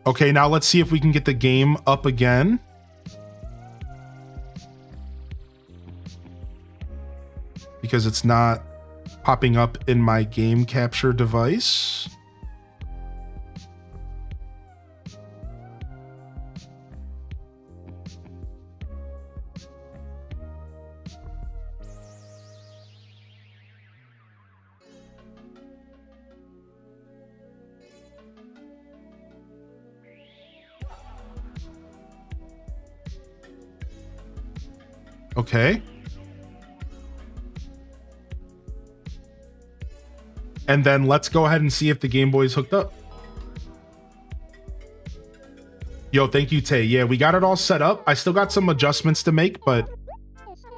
Okay, now let's see if we can get the game up again. Because it's not popping up in my game capture device. Okay. And then let's go ahead and see if the Game Boy is hooked up. Yo, thank you, Tay. Yeah, we got it all set up. I still got some adjustments to make, but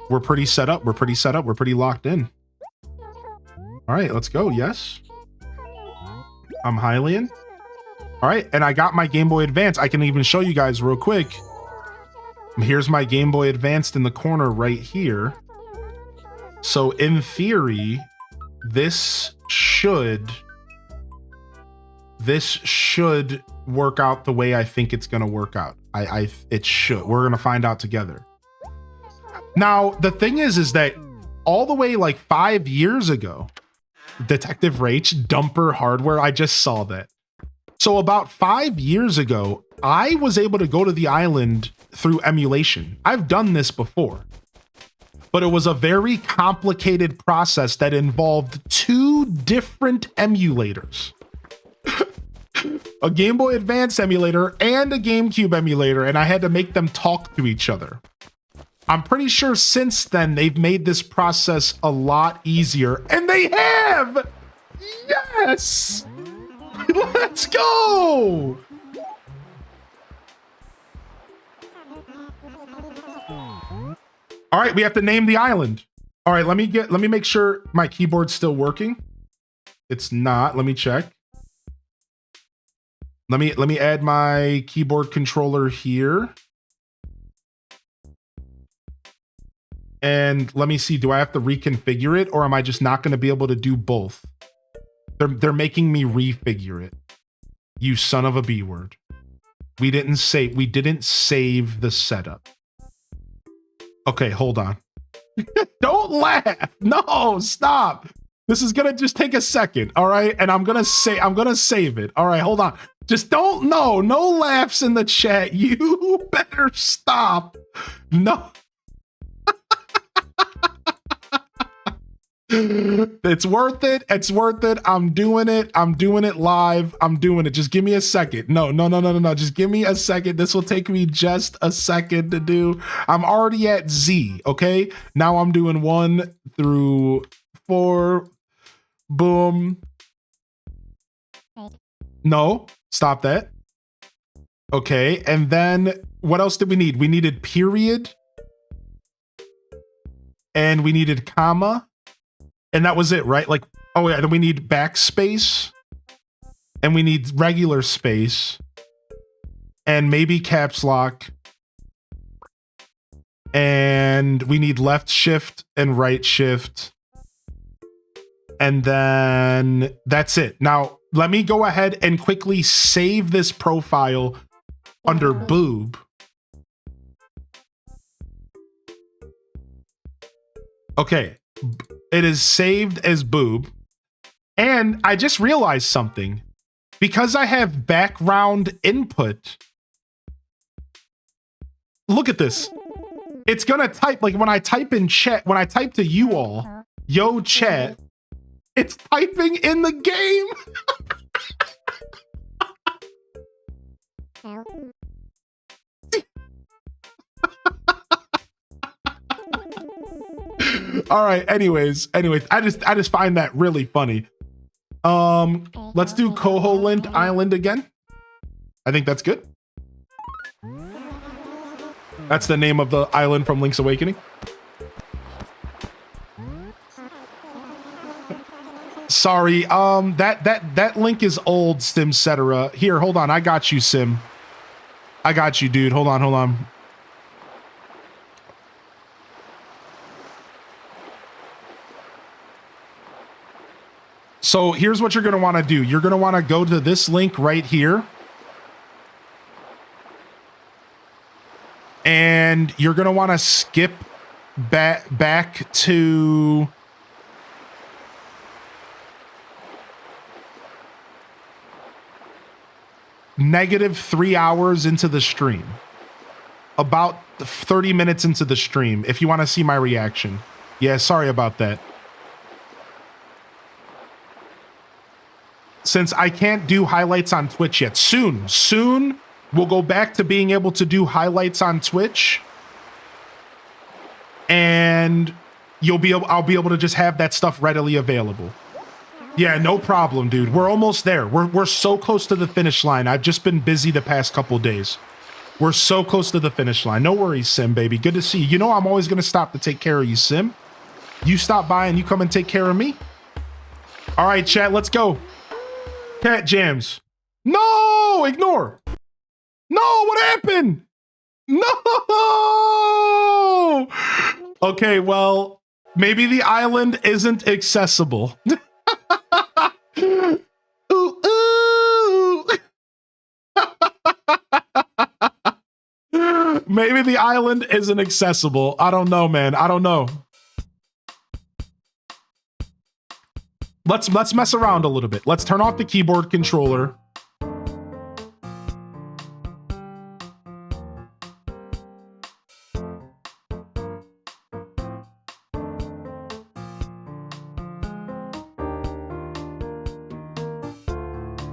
we're pretty set up. We're pretty locked in. All right, let's go. Yes. I'm Hylian. All right, and I got my Game Boy Advance. I can even show you guys real quick. Here's my Game Boy Advanced in the corner right here. So in theory, this should work out the way I think it's gonna work out. It should. We're gonna find out together. Now, the thing is that all the way like 5 years ago, Detective Rach, Dumper Hardware, I just saw that. So about 5 years ago, I was able to go to the island through emulation. I've done this before, but it was a very complicated process that involved 2 different emulators. A Game Boy Advance emulator and a GameCube emulator, and I had to make them talk to each other. I'm pretty sure since then they've made this process a lot easier, and they have! Yes! Let's go! All right, we have to name the island. All right, let me make sure my keyboard's still working. It's not. Let me check. Let me add my keyboard controller here. And let me see, do I have to reconfigure it or am I just not going to be able to do both? They're making me refigure it. You son of a B word. We didn't save the setup. Okay, hold on. Don't laugh. No, stop. This is gonna just take a second, all right? And I'm gonna save it. All right, hold on. Just don't, no laughs in the chat. You better stop. No. It's worth it. It's worth it. I'm doing it. I'm doing it live. I'm doing it. Just give me a second. No. Just give me a second. This will take me just a second to do. I'm already at Z, okay? Now I'm doing 1 through 4. Boom. No, stop that. Okay, and then what else did we need? We needed period. And we needed comma. And that was it, right? Like, oh yeah, then we need backspace. And we need regular space. And maybe caps lock. And we need left shift and right shift. And then that's it. Now, let me go ahead and quickly save this profile under boob. Okay. It is saved as boob. And I just realized something. Because I have background input. Look at this. It's gonna type, like when I type in chat, when I type to you all, yo chat, it's typing in the game. All right, anyways, I just find that really funny. Let's do Koholint Island again. I think that's good. That's the name of the island from Link's Awakening. Sorry, that link is old, Simcetera. Here, hold on, I got you, Sim. I got you, dude. Hold on. So here's what you're going to want to do. You're going to want to go to this link right here. And you're going to want to skip back to -3 hours into the stream. About 30 minutes into the stream, if you want to see my reaction. Yeah, sorry about that. Since I can't do highlights on Twitch yet. Soon, we'll go back to being able to do highlights on Twitch. And I'll be able to just have that stuff readily available. Yeah, no problem, dude. We're almost there. We're so close to the finish line. I've just been busy the past couple days. We're so close to the finish line. No worries, Sim, baby. Good to see you. You know I'm always going to stop to take care of you, Sim. You stop by and you come and take care of me. All right, chat, let's go. Cat jams. No, ignore. No, what happened? No. Okay, well, maybe the island isn't accessible. Ooh. Maybe the island isn't accessible. I don't know, man. I don't know. Let's mess around a little bit. Let's turn off the keyboard controller.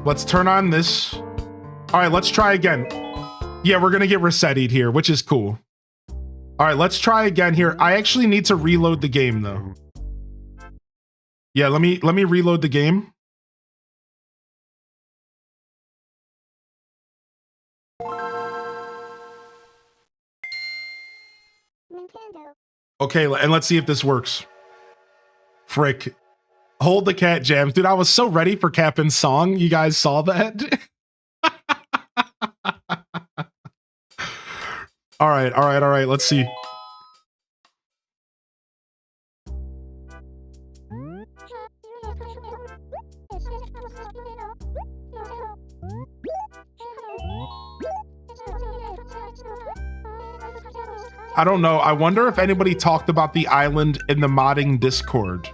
Let's turn on this. All right, let's try again. Yeah, we're gonna get resetted here, which is cool. All right, let's try again here. I actually need to reload the game though. Yeah, let me reload the game. Nintendo. Okay, and let's see if this works. Frick. Hold the cat jams. Dude, I was so ready for Captain's song. You guys saw that? All right. Let's see. I don't know. I wonder if anybody talked about the island in the modding Discord.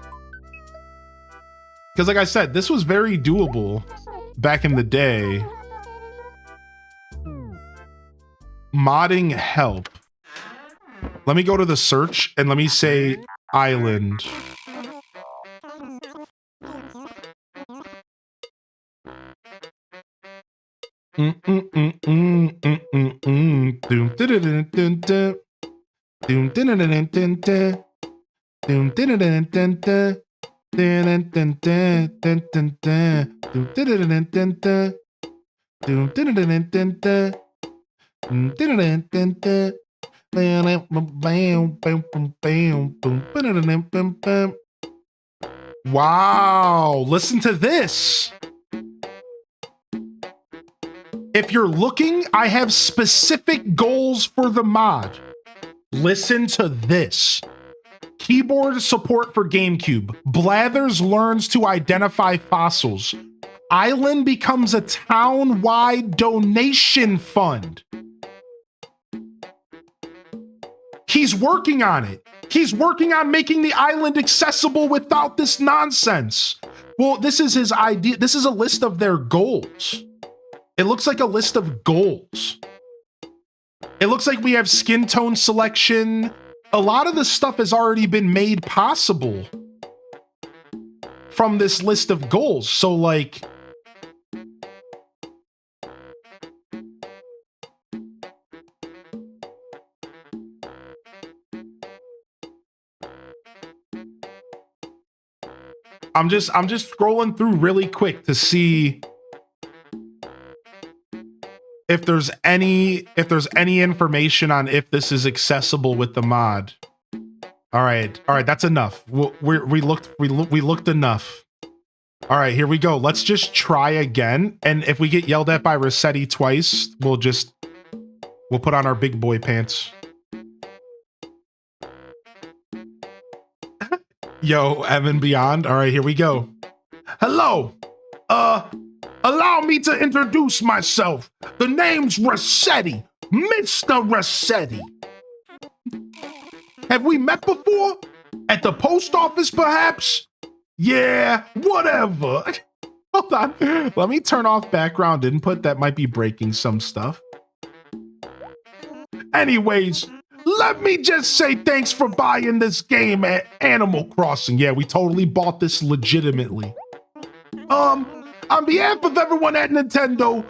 Because like I said, this was very doable back in the day. Modding help. Let me go to the search and let me say island. Wow, listen to this. If you're looking, I have specific goals for the mod. Listen to this. Keyboard support for GameCube. Blathers learns to identify fossils. Island becomes a town-wide donation fund. He's working on it. He's working on making the island accessible without this nonsense. Well, this is his idea. This is a list of their goals. It looks like a list of goals. It looks like we have skin tone selection. A lot of the stuff has already been made possible from this list of goals. So like, I'm just scrolling through really quick to see if there's any information on if this is accessible with the mod. All right, that's enough. We looked enough. All right, here we go. Let's just try again, and if we get yelled at by Rossetti twice, we'll put on our big boy pants. Yo, Evan Beyond. All right, here we go. Hello. Allow me to introduce myself. The name's Rossetti, Mr. Rossetti. Have we met before? At the post office, perhaps? Yeah, whatever. Hold on. Let me turn off background input. That might be breaking some stuff. Anyways, let me just say thanks for buying this game at Animal Crossing. Yeah, we totally bought this legitimately. On behalf of everyone at Nintendo,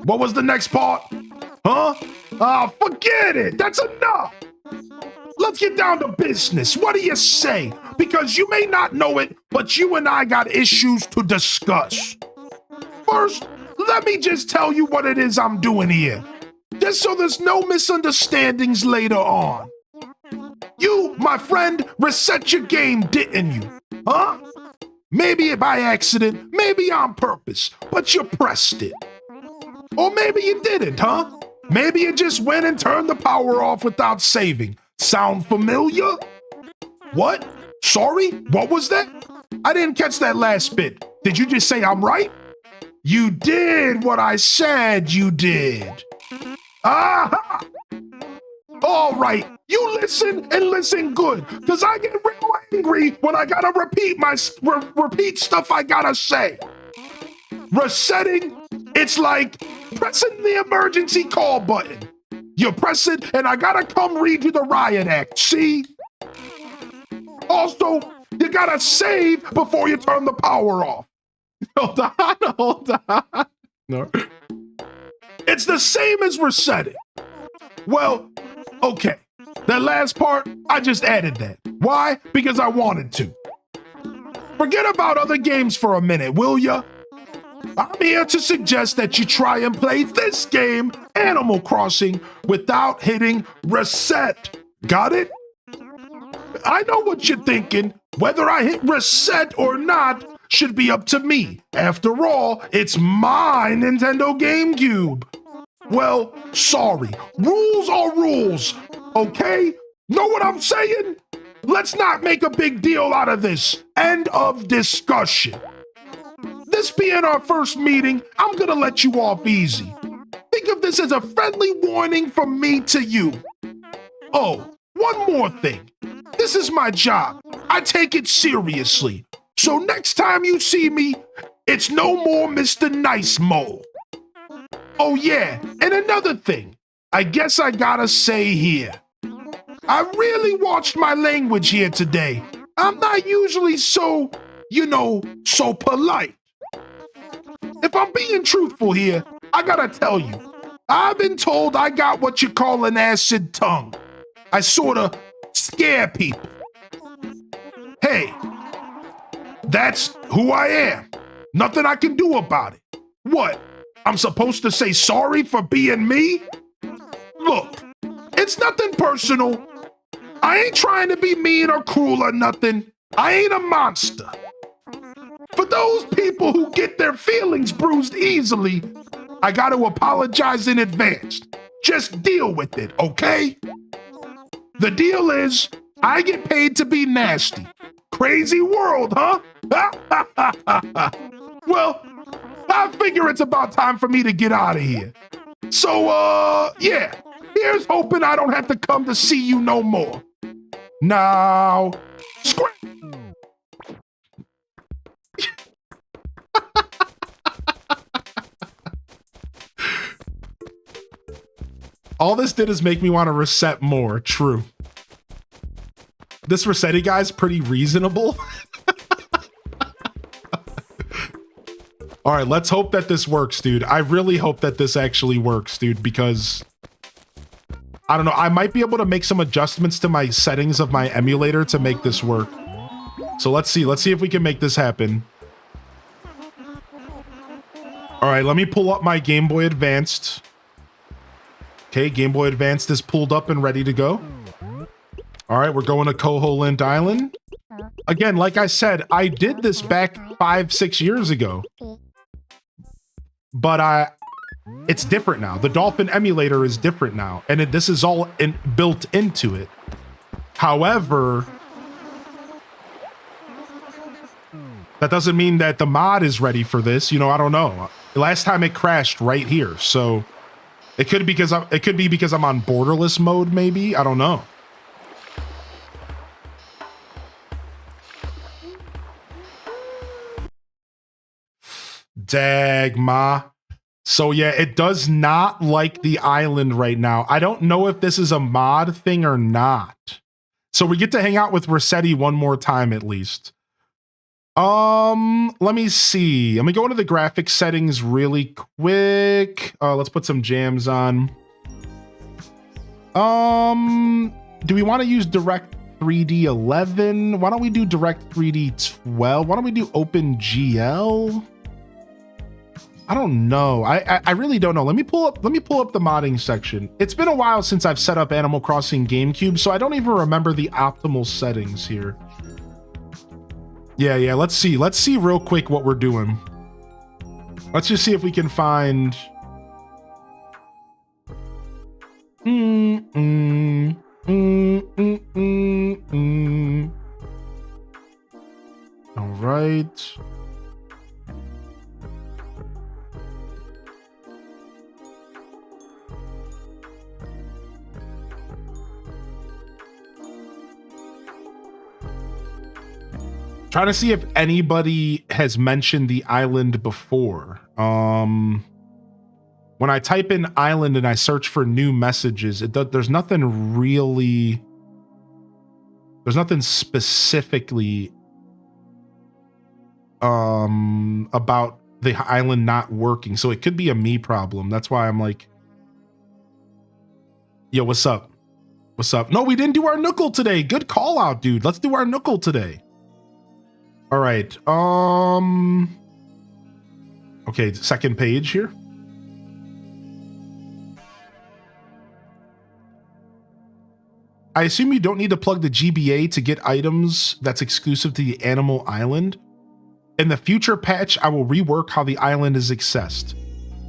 what was the next part? Huh? Forget it. That's enough. Let's get down to business. What do you say? Because you may not know it, but you and I got issues to discuss. First, let me just tell you what it is I'm doing here. Just so there's no misunderstandings later on. You, my friend, reset your game, didn't you? Huh? Maybe by accident, maybe on purpose, but you pressed it. Or maybe you didn't, huh? Maybe you just went and turned the power off without saving. Sound familiar? What? Sorry? What was that? I didn't catch that last bit. Did you just say I'm right? You did what I said you did. Aha! All right, you listen and listen good, because I get real angry when I gotta repeat stuff I gotta say. Resetting, it's like pressing the emergency call button. You press it, and I gotta come read you the riot act, see? Also, you gotta save before you turn the power off. Hold on. No. It's the same as resetting. Well, okay. That last part, I just added that. Why? Because I wanted to. Forget about other games for a minute, will ya? I'm here to suggest that you try and play this game, Animal Crossing, without hitting reset. Got it? I know what you're thinking. Whether I hit reset or not should be up to me. After all, it's my Nintendo GameCube. Well, sorry. Rules are rules, okay? Know what I'm saying? Let's not make a big deal out of this. End of discussion. This being our first meeting, I'm gonna let you off easy. Think of this as a friendly warning from me to you. Oh, one more thing. This is my job. I take it seriously. So next time you see me, it's no more Mr. Nice Mole. Oh yeah, and another thing. I guess I gotta say here. I really watched my language here today. I'm not usually so, so polite. If I'm being truthful here, I gotta tell you, I've been told I got what you call an acid tongue. I sorta scare people. Hey, that's who I am. Nothing I can do about it. What? I'm supposed to say sorry for being me? Look, it's nothing personal. I ain't trying to be mean or cruel or nothing. I ain't a monster. For those people who get their feelings bruised easily, I gotta apologize in advance. Just deal with it, okay? The deal is, I get paid to be nasty. Crazy world, huh? Well, I figure it's about time for me to get out of here. So, yeah, here's hoping I don't have to come to see you no more. Now, scram. All this did is make me want to reset more. True. This Resetti guy's pretty reasonable. All right, let's hope that this works, dude. I really hope that this actually works, dude, because I don't know. I might be able to make some adjustments to my settings of my emulator to make this work. So let's see. Let's see if we can make this happen. All right, let me pull up my Game Boy Advanced. Okay, Game Boy Advanced is pulled up and ready to go. All right, we're going to Koholint Island. Again, like I said, I did this back 5-6 years ago. But it's different now. The Dolphin emulator is different now. And this is all built into it. However, that doesn't mean that the mod is ready for this. You know, I don't know. Last time it crashed right here. So it could be because I'm on borderless mode, maybe. I don't know. Dagma. So yeah, it does not like the island right now. I don't know if this is a mod thing or not. So we get to hang out with Resetti one more time at least. Let me see. Let me go into the graphics settings really quick. Let's put some jams on. Do we want to use Direct 3D 11? Why don't we do Direct 3D 12? Why don't we do OpenGL? I don't know. I really don't know. Let me pull up the modding section. It's been a while since I've set up Animal Crossing GameCube, so I don't even remember the optimal settings here. Yeah, let's see. Let's see real quick what we're doing. Let's just see if we can find All right. Trying to see if anybody has mentioned the island before. When I type in island and I search for new messages, there's nothing really. There's nothing specifically about the island not working. So it could be a me problem. That's why I'm like, yo, what's up? What's up? No, we didn't do our Nookle today. Good call out, dude. Let's do our Nookle today. All right. Okay, second page here. I assume you don't need to plug the GBA to get items that's exclusive to the Animal Island. In the future patch, I will rework how the island is accessed.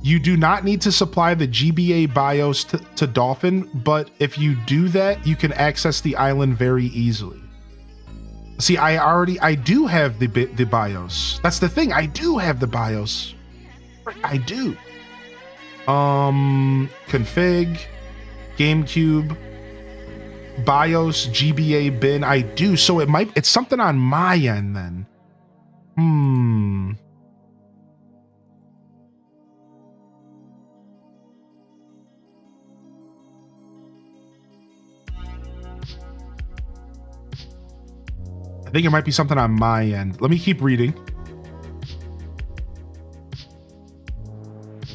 You do not need to supply the GBA BIOS to Dolphin, but if you do that, you can access the island very easily. See, I do have the BIOS. That's the thing, I do have the BIOS. I do. Config, GameCube, BIOS, GBA bin, I do. So it's something on my end then. I think it might be something on my end. Let me keep reading.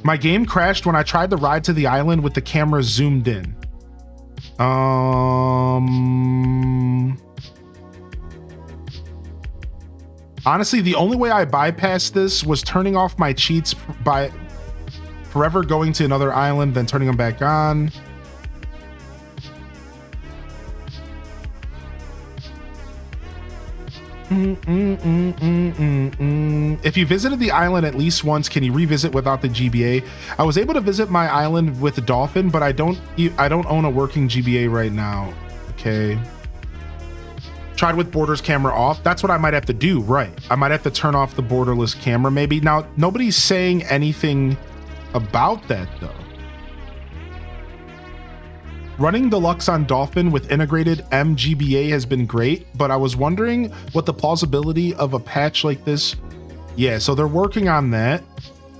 My game crashed when I tried the ride to the island with the camera zoomed in. Honestly, the only way I bypassed this was turning off my cheats by forever going to another island, then turning them back on. If you visited the island at least once, can you revisit without the GBA? I was able to visit my island with the Dolphin, but I don't own a working GBA right now. Okay. Tried with borders camera off. That's what I might have to do, right? I might have to turn off the borderless camera maybe. Now, nobody's saying anything about that though. Running Deluxe on Dolphin with integrated MGBA has been great, but I was wondering what the plausibility of a patch like this. Yeah, so they're working on that.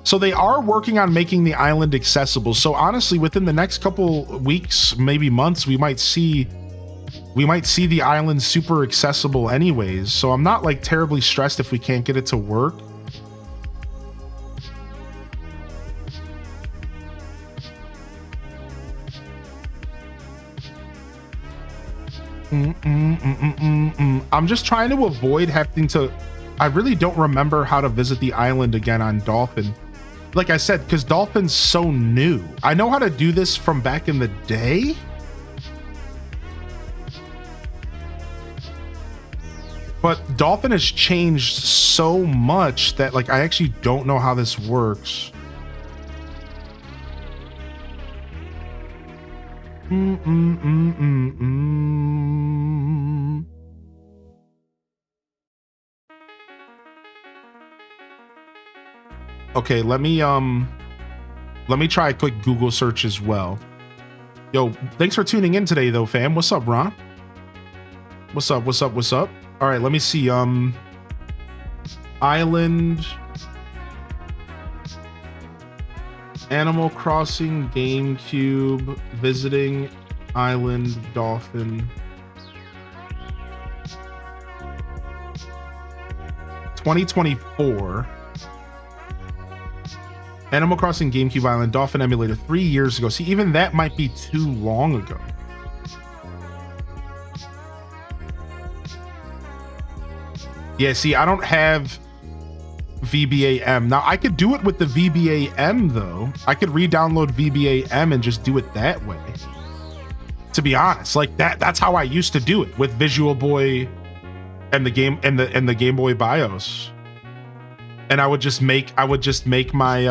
So they are working on making the island accessible. So honestly, within the next couple weeks, maybe months, we might see the island super accessible anyways. So I'm not like terribly stressed if we can't get it to work. I'm just trying to avoid having to. I really don't remember how to visit the island again on Dolphin. Like I said, because Dolphin's so new. I know how to do this from back in the day. But Dolphin has changed so much that like I actually don't know how this works. Okay, let me try a quick Google search as well. Yo, thanks for tuning in today though, fam. What's up, Ron? What's up? All right, let me see. Island, Animal Crossing, GameCube, visiting island, Dolphin. 2024. Animal Crossing, GameCube Island, Dolphin emulator 3 years ago. See, even that might be too long ago. Yeah, see, I don't have VBA-M. Now, I could do it with the VBA-M, though. I could re-download VBA-M and just do it that way. To be honest, like that's how I used to do it with Visual Boy and the game and the Game Boy BIOS. And I would just make my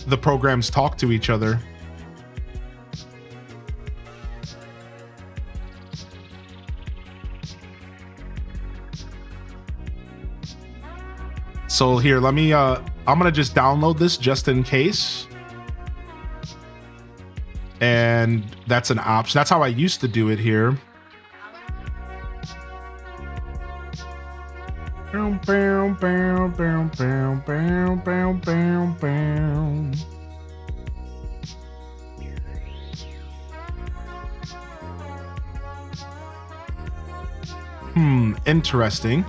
the programs talk to each other. So here, let me, I'm gonna just download this just in case. And that's an option. That's how I used to do it here. Interesting.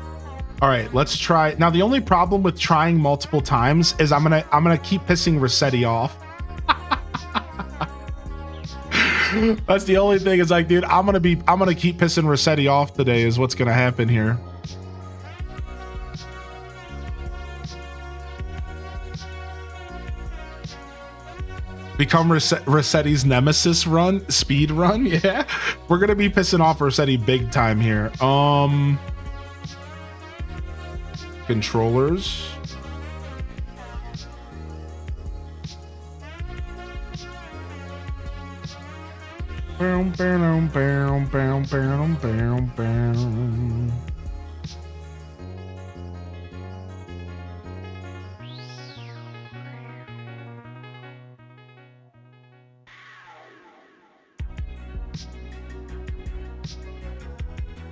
All right, let's try. Now, the only problem with trying multiple times is I'm gonna keep pissing Rossetti off. That's the only thing. Is like, dude, I'm gonna keep pissing Rossetti off today is what's gonna happen here. Become Rossetti's nemesis run, speed run. Yeah, we're gonna be pissing off Rossetti big time here. Controllers. Boom, boom, boom, boom, boom, boom, boom.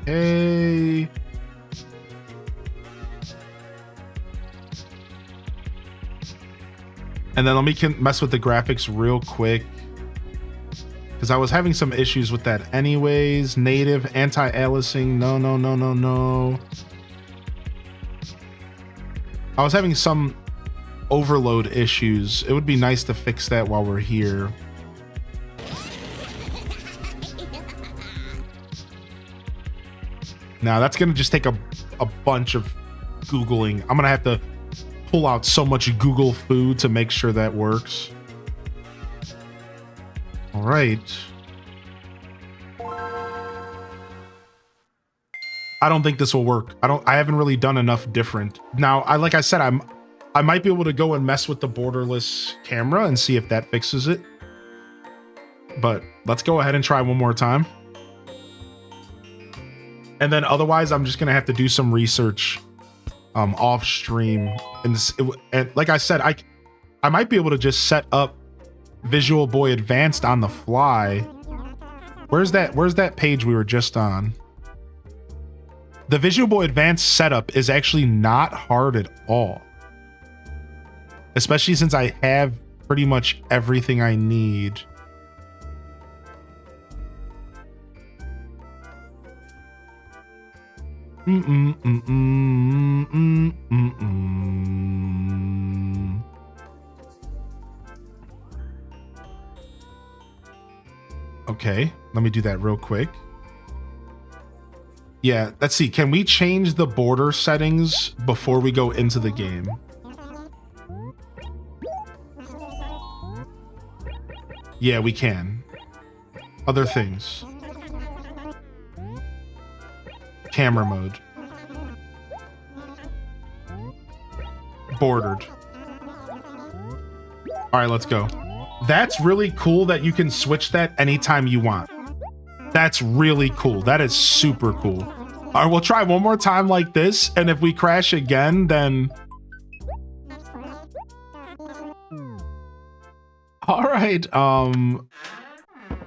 Hey. And then let me mess with the graphics real quick, because I was having some issues with that anyways. Native, anti-aliasing, no. I was having some overload issues. It would be nice to fix that while we're here. Now that's gonna just take a bunch of Googling. I'm gonna have to pull out so much Google food to make sure that works. All right. I don't think this will work. I haven't really done enough different. Now, like I said, I might be able to go and mess with the borderless camera and see if that fixes it. But let's go ahead and try one more time. And then otherwise, I'm just gonna have to do some research off stream. And like I said, I might be able to just set up Visual Boy Advanced on the fly. Where's that page we were just on? The Visual Boy Advanced setup is actually not hard at all, especially since I have pretty much everything I need. Okay, let me do that real quick. Yeah, let's see. Can we change the border settings before we go into the game? Yeah, we can. Other things. Camera mode. Bordered. All right, let's go. That's really cool that you can switch that anytime you want. That's really cool. That is super cool. All right, we'll try one more time like this, and if we crash again, then... All right,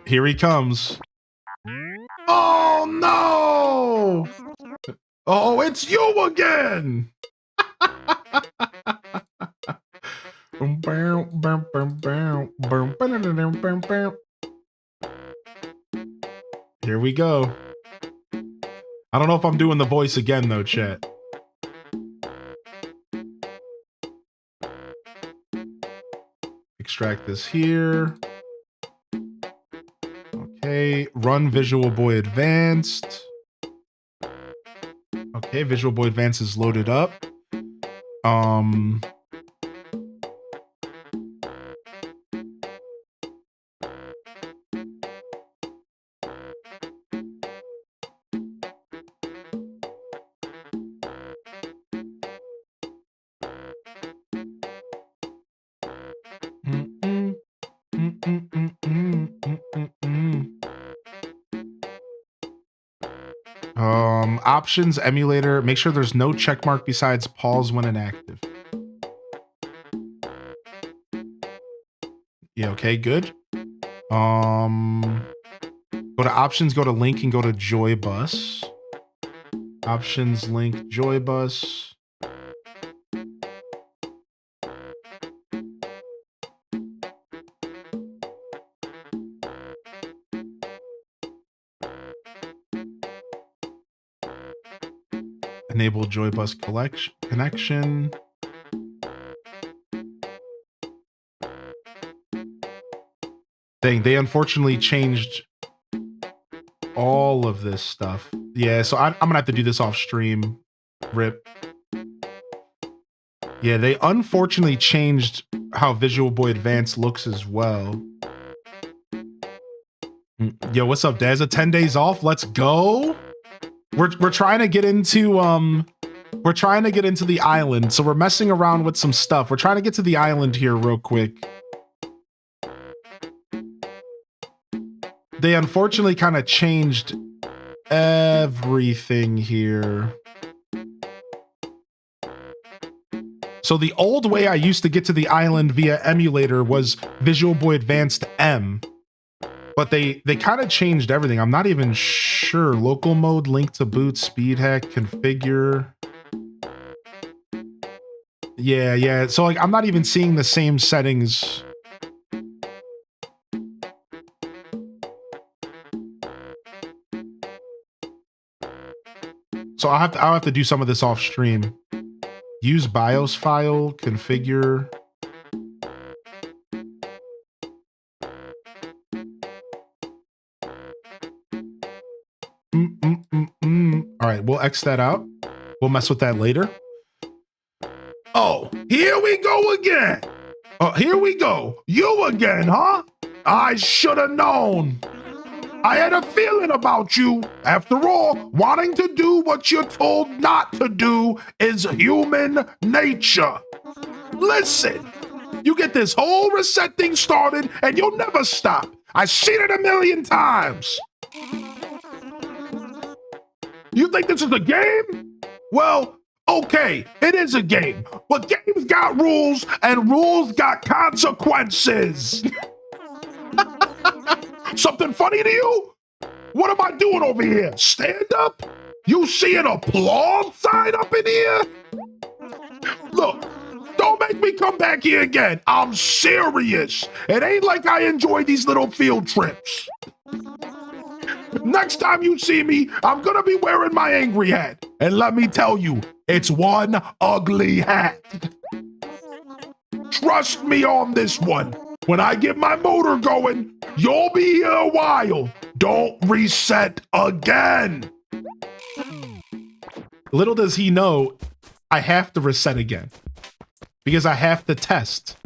here he comes. Oh, no! Oh, it's you again! Here we go. I don't know if I'm doing the voice again though, chat. Extract this here. Okay, run Visual Boy Advanced. Okay, Visual Boy Advanced is loaded up. Options, emulator, make sure there's no check mark besides pause when inactive. Yeah, okay, good. Go to options, go to link, and go to Joy Bus. Options, link, Joy Bus. Enable Joy Bus connection. Dang, they unfortunately changed all of this stuff. Yeah, so I'm gonna have to do this off stream. RIP. Yeah, they unfortunately changed how Visual Boy Advance looks as well. Yo, what's up, Daz? 10 days off? Let's go. We're trying to get into the island, so we're messing around with some stuff. We're trying to get to the island here real quick. They unfortunately kind of changed everything here. So the old way I used to get to the island via emulator was Visual Boy Advanced M. But they kind of changed everything. I'm not even sure. Local mode, link to boot, speed hack, configure. Yeah. So like I'm not even seeing the same settings. So I'll have to do some of this off stream. Use BIOS file, configure. All right, we'll X that out. We'll mess with that later. Oh, here we go again. Here we go. You again, huh? I should have known. I had a feeling about you. After all, wanting to do what you're told not to do is human nature. Listen, you get this whole reset thing started and you'll never stop. I've seen it 1,000,000 times. You think this is a game? Well, okay, it is a game, but games got rules and rules got consequences. Something funny to you? What am I doing over here? Stand up? You see an applause sign up in here? Look, don't make me come back here again. I'm serious. It ain't like I enjoy these little field trips. Next time you see me, I'm gonna be wearing my angry hat. And let me tell you, it's one ugly hat. Trust me on this one. When I get my motor going, you'll be here a while. Don't reset again. Little does he know, I have to reset again. Because I have to test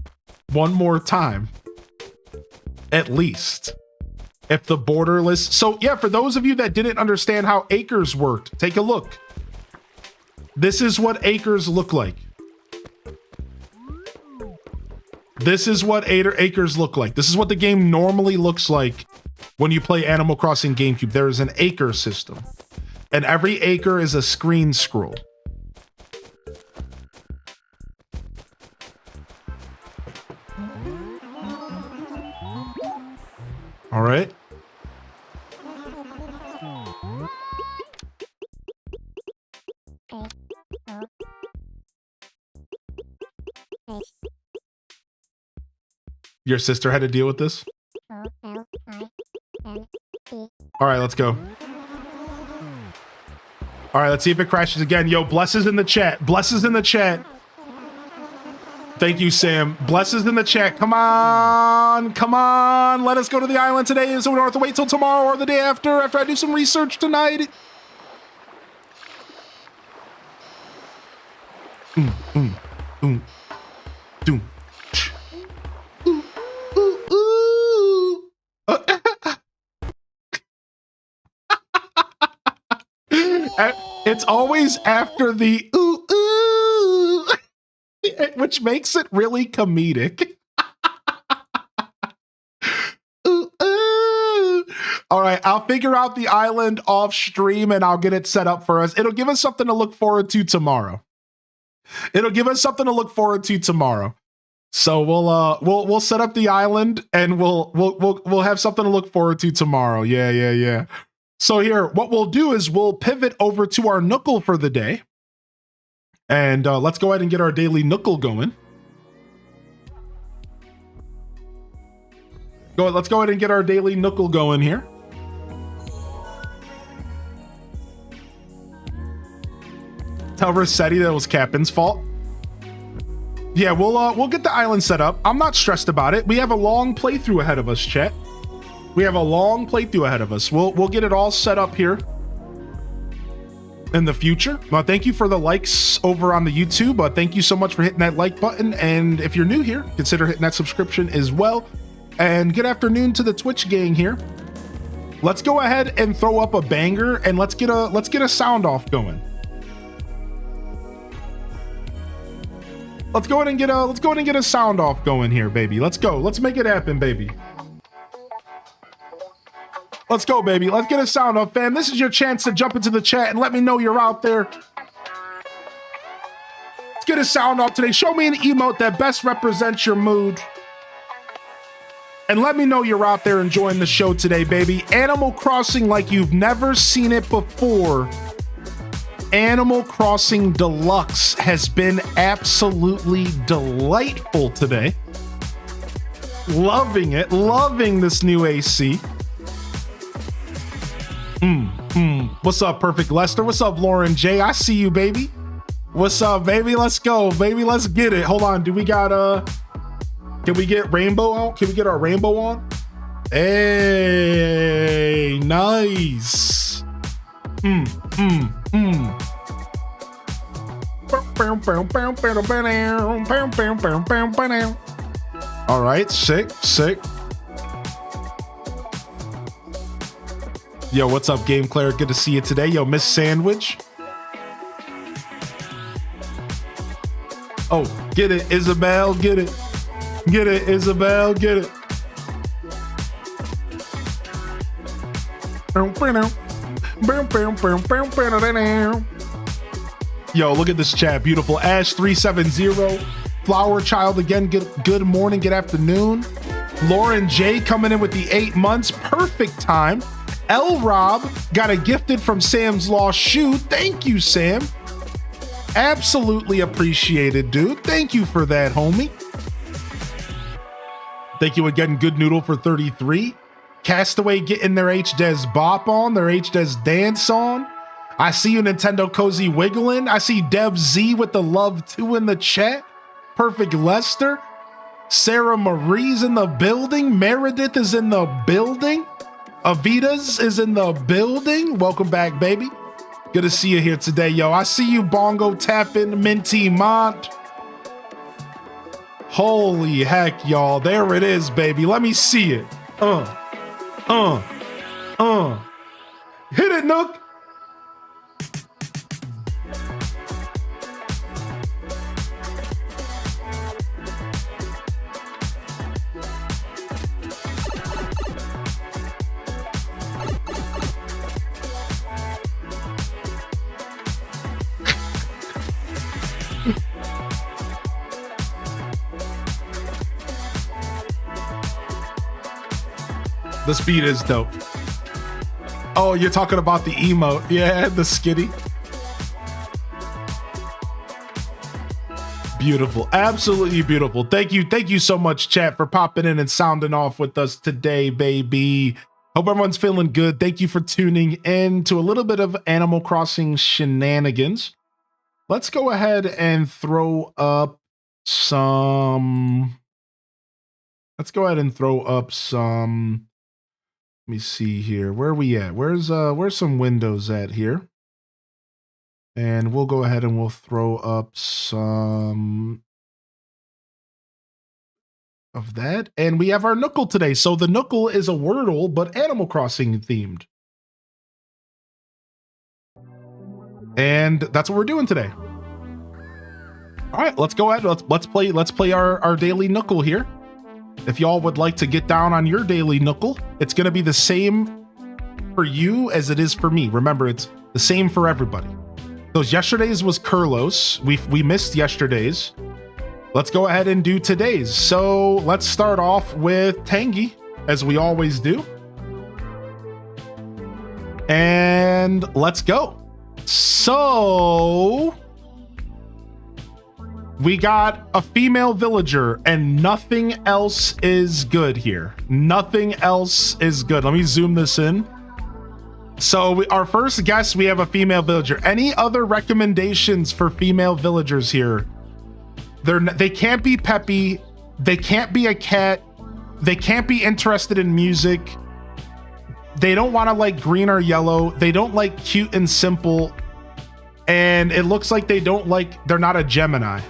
one more time. At least. If the borderless... So yeah, for those of you that didn't understand how acres worked, take a look. This is what acres look like. This is what acres look like. This is what the game normally looks like when you play Animal Crossing GameCube. There is an acre system. And every acre is a screen scroll. All right. Your sister had to deal with this? All right, let's go. All right, let's see if it crashes again. Yo, Bless is in the chat. Bless is in the chat. Thank you, Sam. Bless is in the chat. Come on. Come on. Let us go to the island today so we don't have to wait till tomorrow or the day after I do some research tonight. It's always after the ooh, ooh, which makes it really comedic. Ooh, ooh. All right, I'll figure out the island off stream and I'll get it set up for us. It'll give us something to look forward to tomorrow. So we'll set up the island and we'll have something to look forward to tomorrow. Yeah. So here, what we'll do is we'll pivot over to our Nookle for the day. And let's go ahead and get our daily Nookle going. Let's go ahead and get our daily Nookle going here. Tell Rossetti that it was Captain's fault. Yeah, we'll get the island set up. I'm not stressed about it. We have a long playthrough ahead of us, chat. We have a long playthrough ahead of us. We'll get it all set up here. in the future. Thank you for the likes over on the YouTube. Thank you so much for hitting that like button. And if you're new here, consider hitting that subscription as well. And good afternoon to the Twitch gang here. Let's go ahead and throw up a banger and let's get a sound off going. Let's go ahead and get a sound off going here, baby. Let's go. Let's make it happen, baby. Let's go, baby. Let's get a sound off, fam. This is your chance to jump into the chat and let me know you're out there. Let's get a sound off today. Show me an emote that best represents your mood. And let me know you're out there enjoying the show today, baby. Animal Crossing like you've never seen it before. Animal Crossing Deluxe has been absolutely delightful today. Loving it. Loving this new AC. What's up, Perfect Lester? What's up, Lauren J? I see you, baby. What's up, baby? Let's go, baby. Let's get it. Hold on. Do we got can we get rainbow out? Can we get our rainbow on? Hey, nice. All right, sick. Yo, what's up, Game Claire? Good to see you today. Yo, Miss Sandwich. Oh, get it, Isabel, get it. Get it, Isabel, get it. Yo, look at this chat. Beautiful. Ash370. Flower Child again. Good morning, good afternoon. Lauren J coming in with the 8 months. Perfect time. L Rob got a gifted from Sam's Lost Shoe. Thank you, Sam. Absolutely appreciated, dude. Thank you for that, homie. Thank you again, Good Noodle, for 33. Castaway getting their HDES bop on, their HDES dance on. I see you, Nintendo Cozy wiggling. I see Dev Z with the love too in the chat. Perfect Lester. Sarah Marie's in the building. Meredith is in the building. Avitas is in the building. Welcome back, baby. Good to see you here today, yo. I see you, Bongo tapping, Minty Mont. Holy heck, y'all. There it is, baby. Let me see it. Hit it, Nook. The speed is dope. Oh, you're talking about the emote. Yeah, the skitty. Beautiful. Absolutely beautiful. Thank you so much, chat, for popping in and sounding off with us today, baby. Hope everyone's feeling good. Thank you for tuning in to a little bit of Animal Crossing shenanigans. Let's go ahead and throw up some... Let me see here. Where are we at? Where's some windows at here? And we'll go ahead and we'll throw up some of that. And we have our Nookle today. So the Nookle is a Wordle, but Animal Crossing themed. And that's what we're doing today. All right, let's go ahead. Let's play our daily Nookle here. If y'all would like to get down on your daily Nookle, it's going to be the same for you as it is for me. Remember, it's the same for everybody. Those yesterday's was Kurlos. We missed yesterday's. Let's go ahead and do today's. So let's start off with Tangy, as we always do. And let's go. So... we got a female villager and nothing else is good here. Nothing else is good. Let me zoom this in. So our first guest, we have a female villager. Any other recommendations for female villagers here? They can't be peppy. They can't be a cat. They can't be interested in music. They don't want to like green or yellow. They don't like cute and simple. And it looks like they're not a Gemini.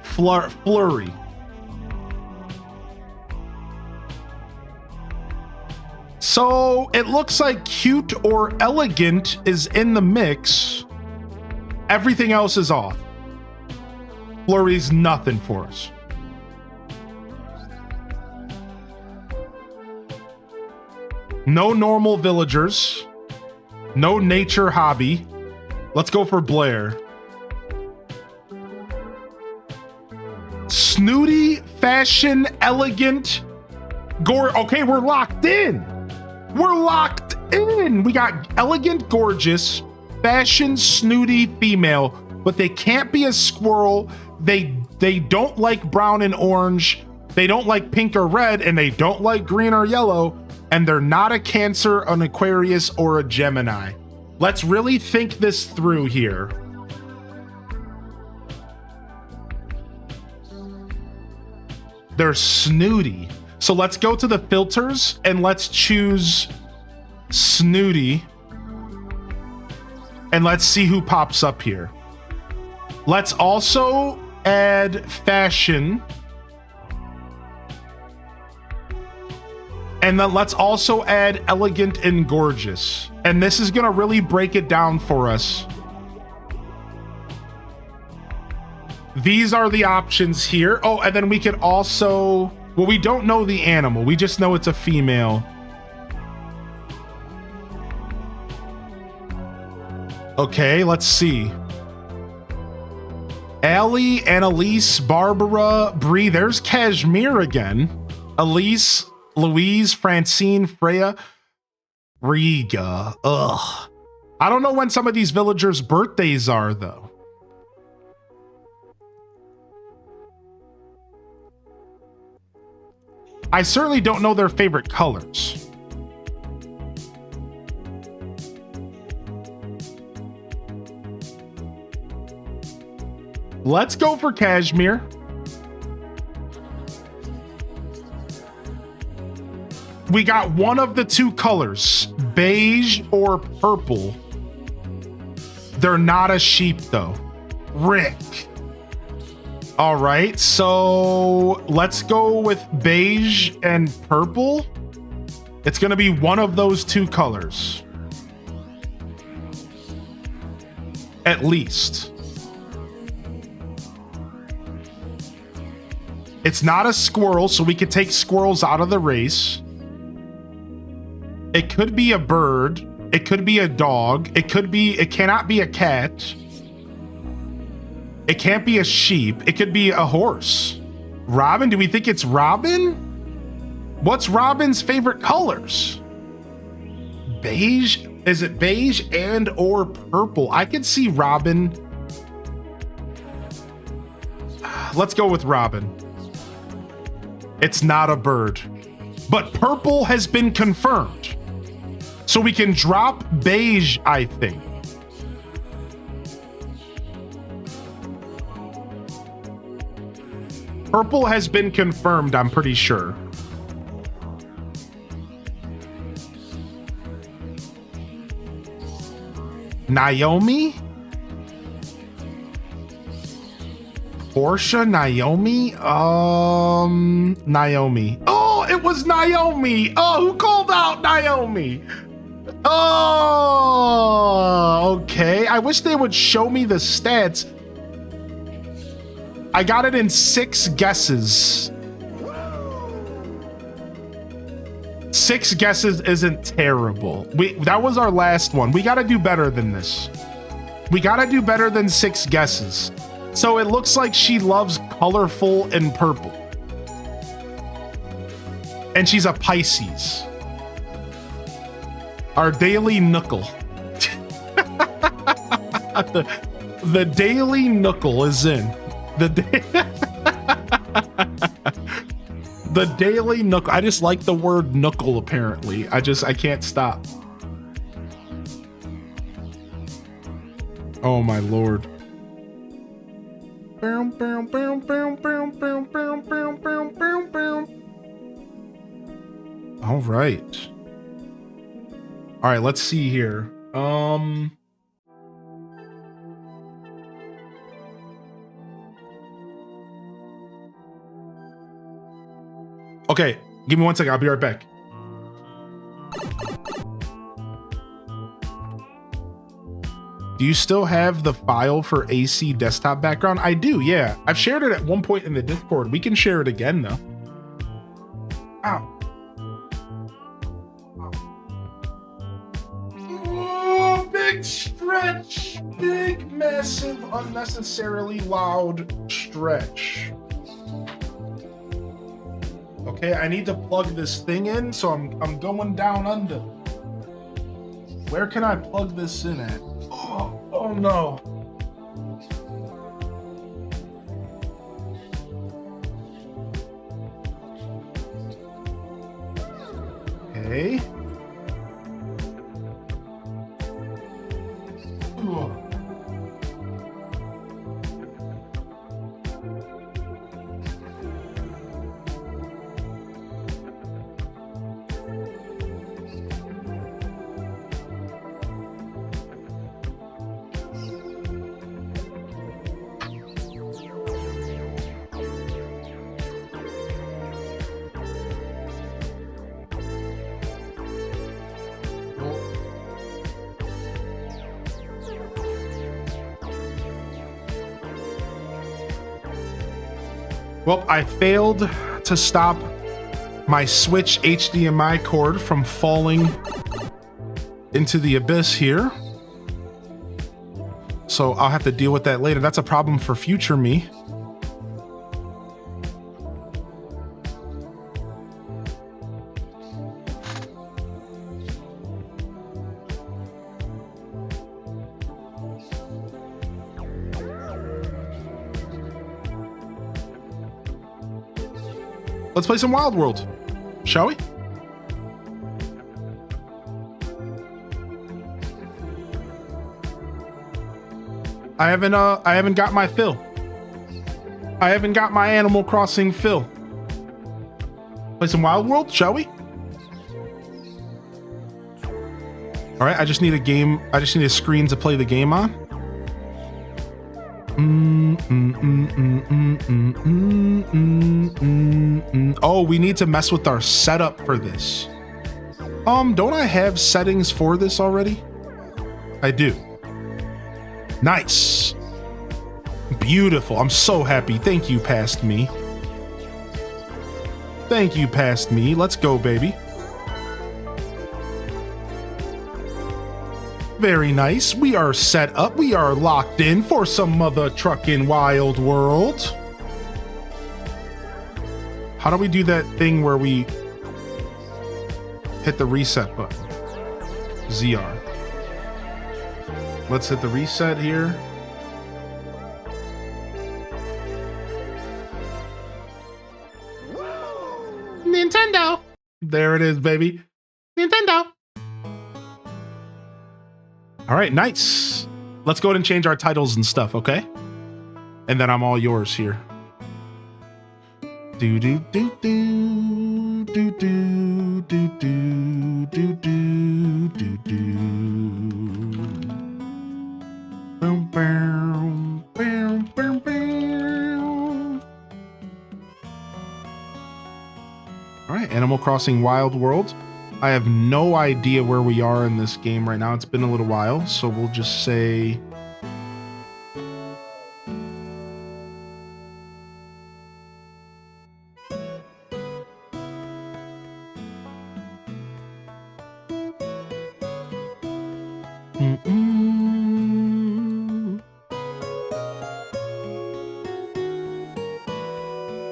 Flurry. So it looks like cute or elegant is in the mix. Everything else is off. Flurry's nothing for us. No normal villagers. No nature hobby. Let's go for Blair. Snooty, fashion, elegant, okay, we're locked in. We're locked in. We got elegant, gorgeous, fashion, snooty, female, but they can't be a squirrel. They don't like brown and orange. They don't like pink or red, and they don't like green or yellow. And they're not a Cancer, an Aquarius, or a Gemini. Let's really think this through here. They're snooty. So let's go to the filters and let's choose snooty. And let's see who pops up here. Let's also add fashion. And then let's also add elegant and gorgeous. And this is gonna really break it down for us. These are the options here. Oh, and then we could also, well, we don't know the animal. We just know it's a female. Okay, let's see. Allie, Annalise, Barbara, Bree. There's Kashmir again. Elise, Louise, Francine, Freya, Riga. Ugh. I don't know when some of these villagers' birthdays are, though. I certainly don't know their favorite colors. Let's go for Kashmir. We got one of the two colors, beige or purple. They're not a sheep though. Rick. All right, so let's go with beige and purple. It's gonna be one of those two colors. At least. It's not a squirrel, so we could take squirrels out of the race. It could be a bird. It could be a dog. It cannot be a cat. It can't be a sheep. It could be a horse. Robin, do we think it's Robin? What's Robin's favorite colors? Beige? Is it beige and or purple? I could see Robin. Let's go with Robin. It's not a bird. But purple has been confirmed. So we can drop beige, I think. Purple has been confirmed, I'm pretty sure. Naomi? Portia, Naomi? Naomi. Oh, it was Naomi. Oh, who called out Naomi? Oh, okay. I wish they would show me the stats. I got it in 6 guesses. 6 guesses isn't terrible. That was our last one. We got to do better than this. We got to do better than 6 guesses. So it looks like she loves colorful and purple. And she's a Pisces. Our daily knuckle. the daily knuckle is in. The daily knuckle. I just like the word knuckle, apparently. I can't stop. Oh my lord. All right. All right, let's see here. Okay, give me 1 second. I'll be right back. Do you still have the file for AC desktop background? I do, yeah. I've shared it at one point in the Discord. We can share it again, though. Ow. Oh, big stretch. Big, massive, unnecessarily loud stretch. Okay, I need to plug this thing in, so I'm going down under. Where can I plug this in at? Oh no. Okay. Ugh. Well, I failed to stop my Switch HDMI cord from falling into the abyss here. So I'll have to deal with that later. That's a problem for future me. Let's play some Wild World, shall we? I haven't got my fill. I haven't got my Animal Crossing fill. Play some Wild World, shall we? All right, I just need a game. I just need a screen to play the game on. Oh, we need to mess with our setup for this. Don't I have settings for this already? I do. Nice. Beautiful. I'm so happy. Thank you, past me. Thank you, past me. Let's go, baby. Very nice. We are set up. We are locked in for some mother truckin' Wild World. How do we do that thing where we hit the reset button? ZR. Let's hit the reset here. Nintendo. There it is, baby. Nintendo. All right, nice. Let's go ahead and change our titles and stuff, okay? And then I'm all yours here. Do do do do do do do do do do do do. Boom boom boom boom boom. All right, Animal Crossing Wild World. I have no idea where we are in this game right now. It's been a little while, so we'll just say...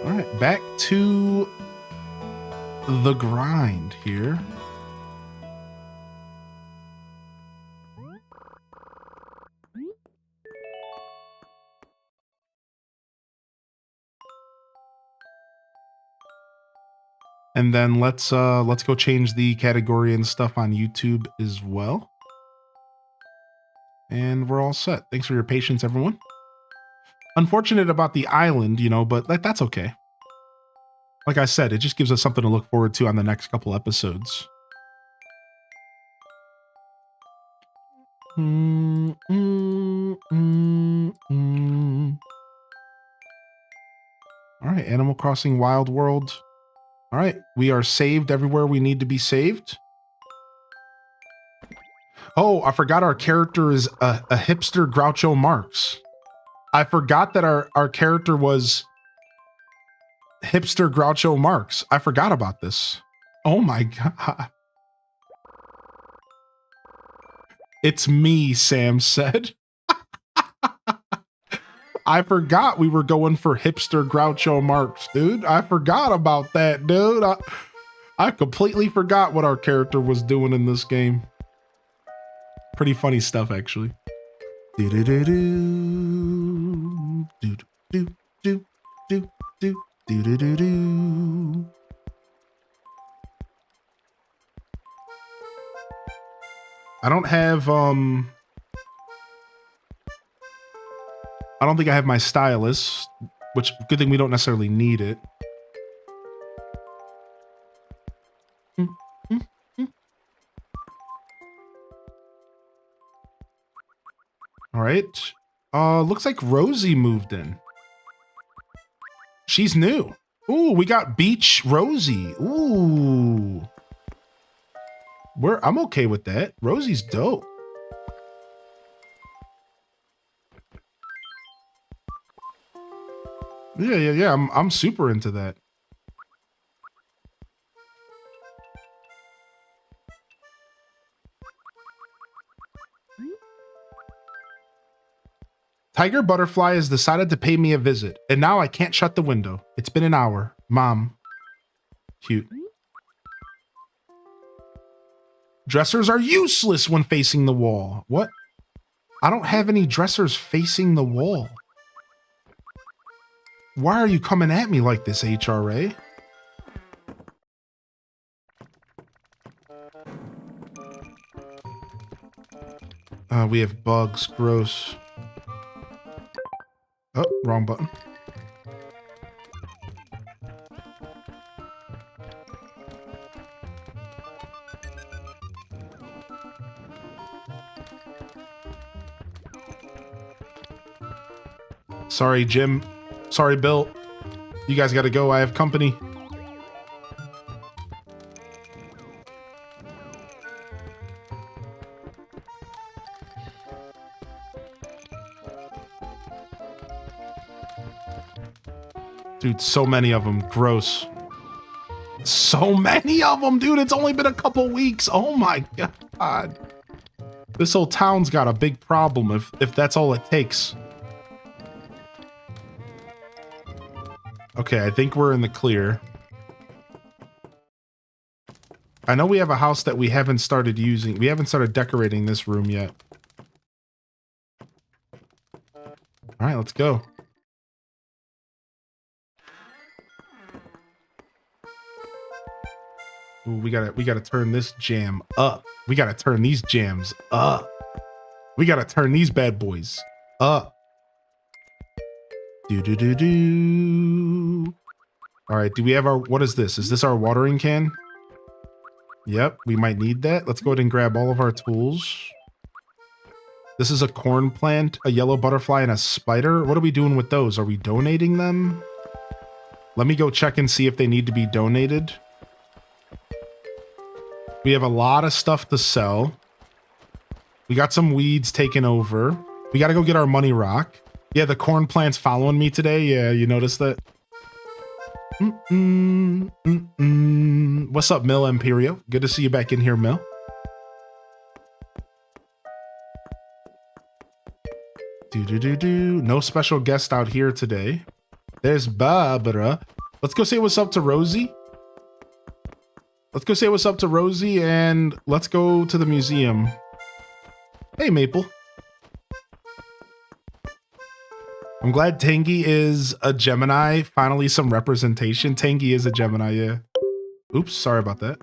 All right, back to the grind here. And then let's go change the category and stuff on YouTube as well. And we're all set. Thanks for your patience, everyone. Unfortunate about the island, you know, but that's okay. Like I said, it just gives us something to look forward to on the next couple episodes. Mm, mm, mm, mm. All right, Animal Crossing Wild World. All right, we are saved everywhere we need to be saved. Oh, I forgot our character is a hipster Groucho Marx. I forgot that our character was hipster Groucho Marx. I forgot about this. Oh my God. It's me, Sam said. I forgot we were going for hipster Groucho Marx, dude. I forgot about that, dude. I completely forgot what our character was doing in this game. Pretty funny stuff, actually. Do do do do do do do do do do do do. I don't have I don't think I have my stylus, which good thing we don't necessarily need it. All right. Looks like Rosie moved in. She's new. Ooh, we got Beach Rosie. Ooh. I'm okay with that. Rosie's dope. Yeah. I'm super into that. Tiger Butterfly has decided to pay me a visit, and now I can't shut the window. It's been an hour. Mom. Cute. Dressers are useless when facing the wall. What? I don't have any dressers facing the wall. Why are you coming at me like this, HRA? We have bugs. Gross. Oh, wrong button. Sorry, Jim. Sorry, Bill. You guys gotta go. I have company. Dude, so many of them. Gross. So many of them, dude. It's only been a couple weeks. Oh my God. This whole town's got a big problem if that's all it takes. Okay, I think we're in the clear. I know we have a house that we haven't started using. We haven't started decorating this room yet. All right, let's go. Ooh, we gotta turn this jam up. We gotta turn these jams up. We gotta turn these bad boys up. Do. All right, do we have our, what is this? Is this our watering can? Yep, we might need that. Let's go ahead and grab all of our tools. This is a corn plant, a yellow butterfly, and a spider. What are we doing with those? Are we donating them? Let me go check and see if they need to be donated. We have a lot of stuff to sell. We got some weeds taken over. We got to go get our money rock. Yeah, the corn plant's following me today. Yeah, you noticed that? What's up, Mill Imperio? Good to see you back in here, Mill. No special guest out here today. There's Barbara. Let's go say what's up to Rosie. Let's go say what's up to Rosie and let's go to the museum. Hey, Maple. I'm glad Tangy is a Gemini. Finally, some representation. Tangy is a Gemini, yeah. Oops, sorry about that.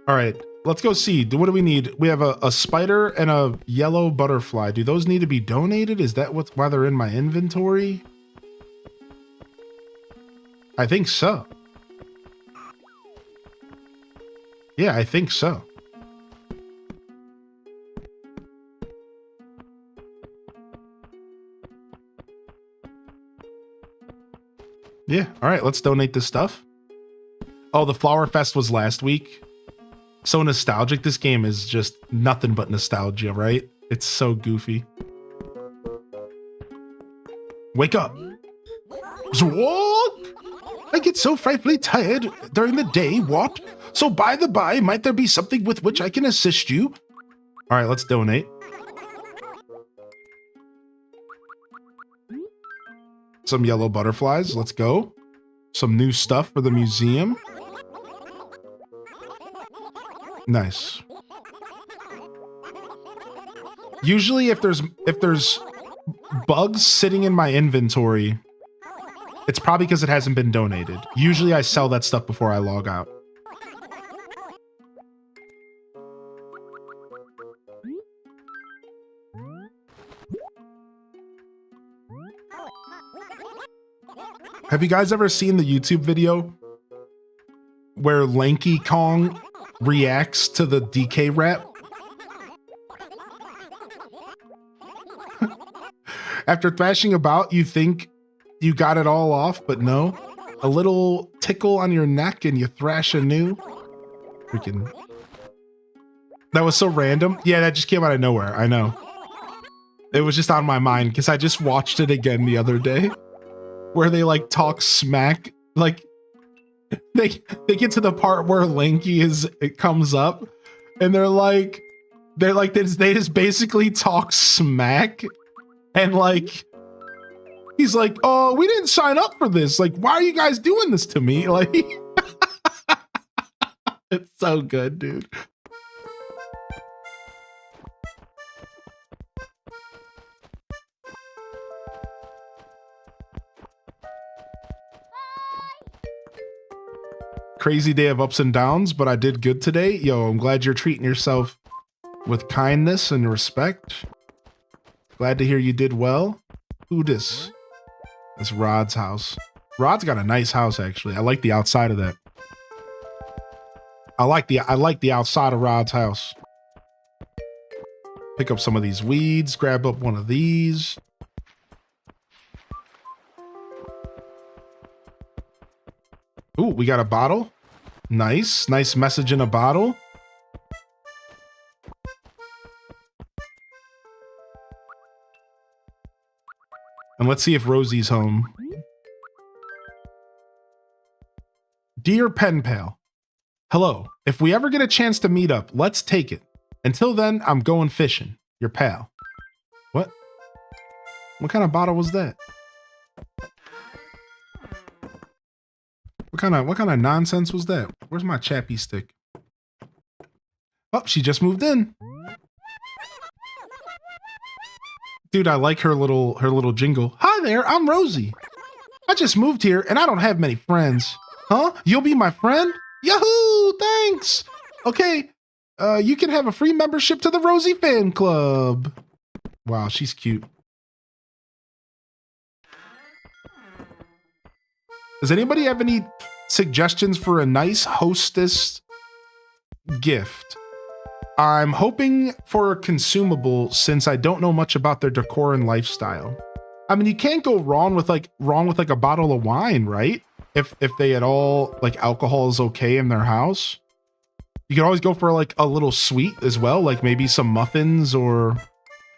All right, let's go see. What do we need? We have a spider and a yellow butterfly. Do those need to be donated? Is that why they're in my inventory? I think so. Yeah, I think so. Yeah. All right, let's donate this stuff. Oh, the Flower Fest was last week. So nostalgic. This game is just nothing but nostalgia, right? It's so goofy. Wake up. What? I get so frightfully tired during the day. What? So by the by, might there be something with which I can assist you? All right, let's donate. Some yellow butterflies. Let's go. Some new stuff for the museum. Nice. Usually if there's bugs sitting in my inventory, it's probably because it hasn't been donated. Usually I sell that stuff before I log out. Have you guys ever seen the YouTube video where Lanky Kong reacts to the DK rap? After thrashing about, you think you got it all off, but no. A little tickle on your neck and you thrash anew. Freaking. That was so random. Yeah, that just came out of nowhere. I know. It was just on my mind because I just watched it again the other day where they like talk smack. Like they get to the part where Lanky it comes up and they just basically talk smack. And like, he's like, oh, we didn't sign up for this. Like, why are you guys doing this to me? Like, it's so good, dude. Crazy day of ups and downs, but I did good today. Yo, I'm glad you're treating yourself with kindness and respect. Glad to hear you did well. Who this? It's Rod's house. Rod's got a nice house, actually. I like the outside of that. I like the outside of Rod's house. Pick up some of these weeds. Grab up one of these. Ooh, we got a bottle. Nice. Nice message in a bottle. And let's see if Rosie's home. Dear Pen Pal, hello. If we ever get a chance to meet up, let's take it. Until then, I'm going fishing. Your pal. What? What kind of bottle was that? What kind of nonsense was that? Where's my chappy stick? Oh, she just moved in. Dude, I like her little jingle. Hi there, I'm Rosie. I just moved here and I don't have many friends. Huh? You'll be my friend? Yahoo! Thanks! Okay, you can have a free membership to the Rosie fan club. Wow, she's cute. Does anybody have any suggestions for a nice hostess gift? I'm hoping for a consumable since I don't know much about their decor and lifestyle. I mean, you can't go wrong with like a bottle of wine, right? If they at all like alcohol is okay in their house. You can always go for like a little sweet as well, like maybe some muffins, or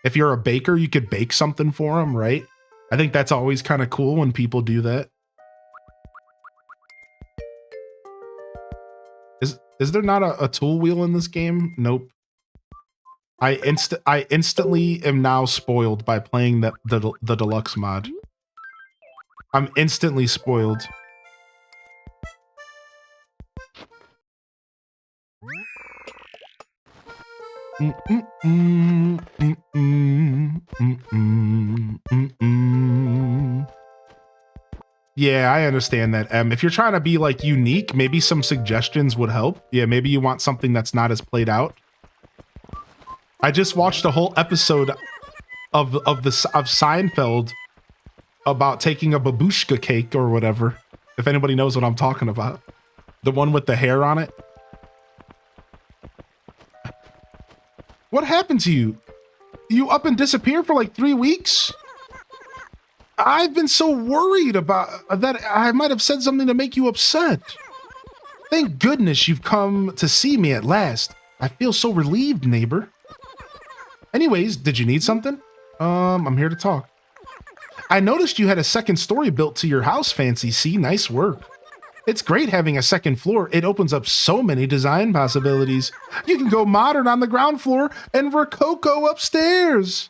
if you're a baker, you could bake something for them, right? I think that's always kind of cool when people do that. Is there not a tool wheel in this game? Nope. I instantly am now spoiled by playing the deluxe mod. I'm instantly spoiled. Yeah, I understand that. If you're trying to be like unique, maybe some suggestions would help. Yeah, maybe you want something that's not as played out. I just watched a whole episode of Seinfeld about taking a babushka cake or whatever. If anybody knows what I'm talking about, the one with the hair on it. What happened to you? You up and disappear for like 3 weeks? I've been so worried about that I might have said something to make you upset. Thank goodness you've come to see me at last. I feel so relieved, neighbor. Anyways, did you need something? I'm here to talk. I noticed you had a second story built to your house, Fancy C. Nice work. It's great having a second floor. It opens up so many design possibilities. You can go modern on the ground floor and Rococo upstairs.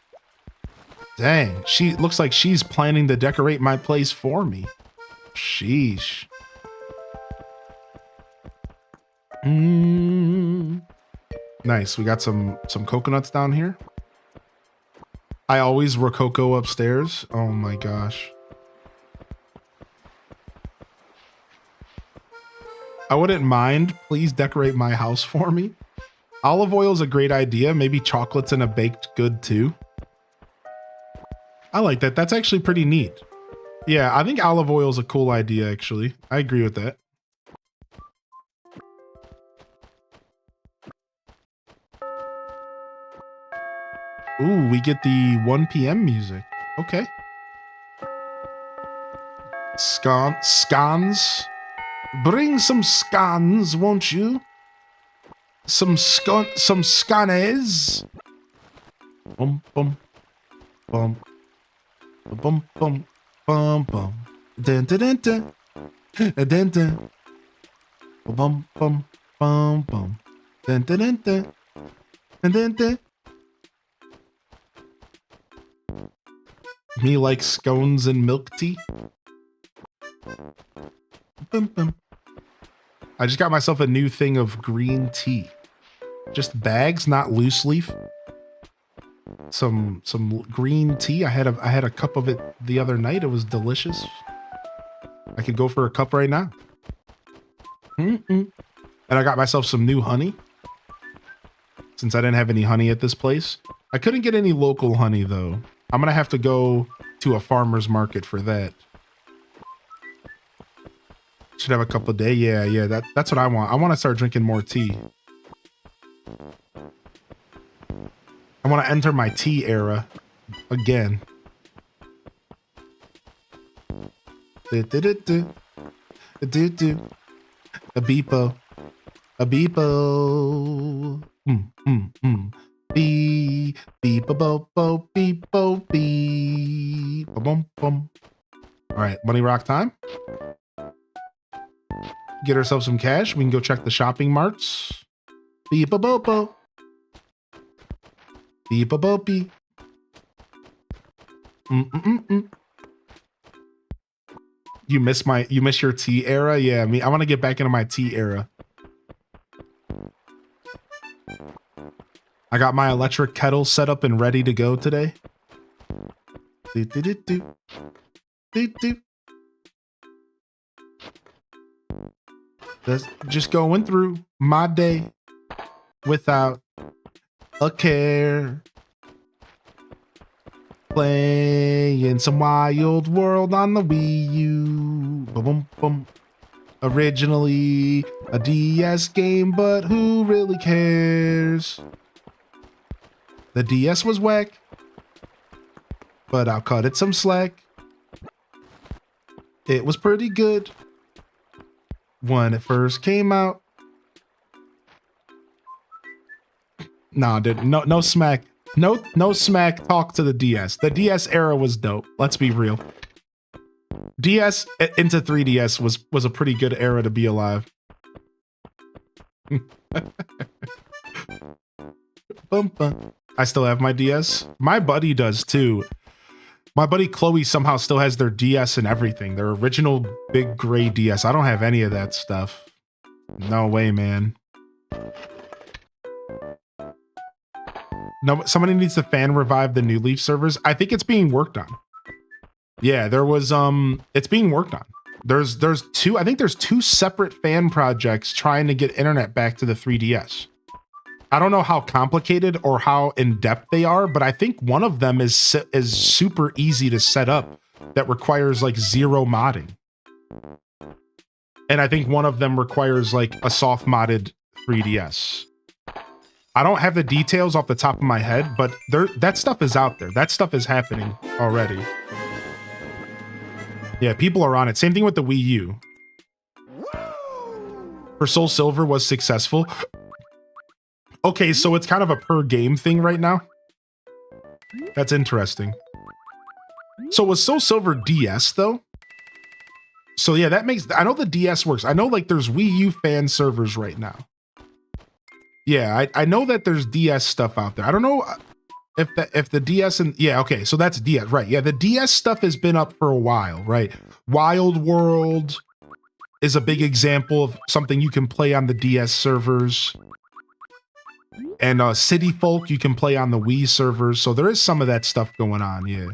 Dang, she looks like she's planning to decorate my place for me. Sheesh. Nice, we got some coconuts down here. I always Rococo upstairs. Oh my gosh. I wouldn't mind. Please decorate my house for me. Olive oil is a great idea. Maybe chocolates and a baked good too. I like that. That's actually pretty neat. Yeah, I think olive oil is a cool idea, actually. I agree with that. Ooh, we get the 1 p.m. music. Okay. Scones. Bring some scones, won't you? Some scones. Bum bum bum bum bum bum bum. Dun dun dun dun. Dun dun. Bum bum bum bum. Dun dun dun dun. Dun dun dun. Me like scones and milk tea. Bum, bum. I just got myself a new thing of green tea. Just bags, not loose leaf. Some green tea. I had a cup of it the other night. It was delicious. I could go for a cup right now. And I got myself some new honey. Since I didn't have any honey at this place. I couldn't get any local honey though. I'm gonna have to go to a farmer's market for that. Should have a couple of days. Yeah, that's what I want. I want to start drinking more tea. I want to enter my tea era again. A beepo. A beepo. Beep, beep, bo, bo, beep, bo, beep, bum, bum. All right, money rock time. Get ourselves some cash. We can go check the shopping marts. Beep, bo, bo. Beep, bo, beep. You miss your tea era? Yeah, I want to get back into my tea era. I got my electric kettle set up and ready to go today. That's just going through my day without a care. Playing some Wild World on the Wii U. Boom, boom, boom. Originally a DS game, but who really cares? The DS was whack, but I'll cut it some slack. It was pretty good when it first came out. Nah, dude, no smack. No smack talk to the DS. The DS era was dope. Let's be real. DS into 3DS was a pretty good era to be alive. Bum, bum. I still have my DS. My buddy does too. My buddy Chloe somehow still has their DS and everything. Their original big gray DS. I don't have any of that stuff. No way, man. No, somebody needs to fan revive the New Leaf servers. I think it's being worked on. Yeah, there was it's being worked on. There's two, I think there's two separate fan projects trying to get internet back to the 3DS. I don't know how complicated or how in-depth they are, but I think one of them is super easy to set up that requires like zero modding. And I think one of them requires like a soft modded 3DS. I don't have the details off the top of my head, but that stuff is out there. That stuff is happening already. Yeah, people are on it. Same thing with the Wii U. For Soul Silver was successful. Okay, so it's kind of a per game thing right now. That's interesting. So was Soul Silver DS though? So yeah, that makes, I know the DS works. I know like there's Wii U fan servers right now. Yeah, I know that there's DS stuff out there. I don't know if the DS and yeah, okay, so that's DS, right? Yeah, the DS stuff has been up for a while, right? Wild World is a big example of something you can play on the DS servers. And City Folk you can play on the Wii servers. So there is some of that stuff going on, yeah.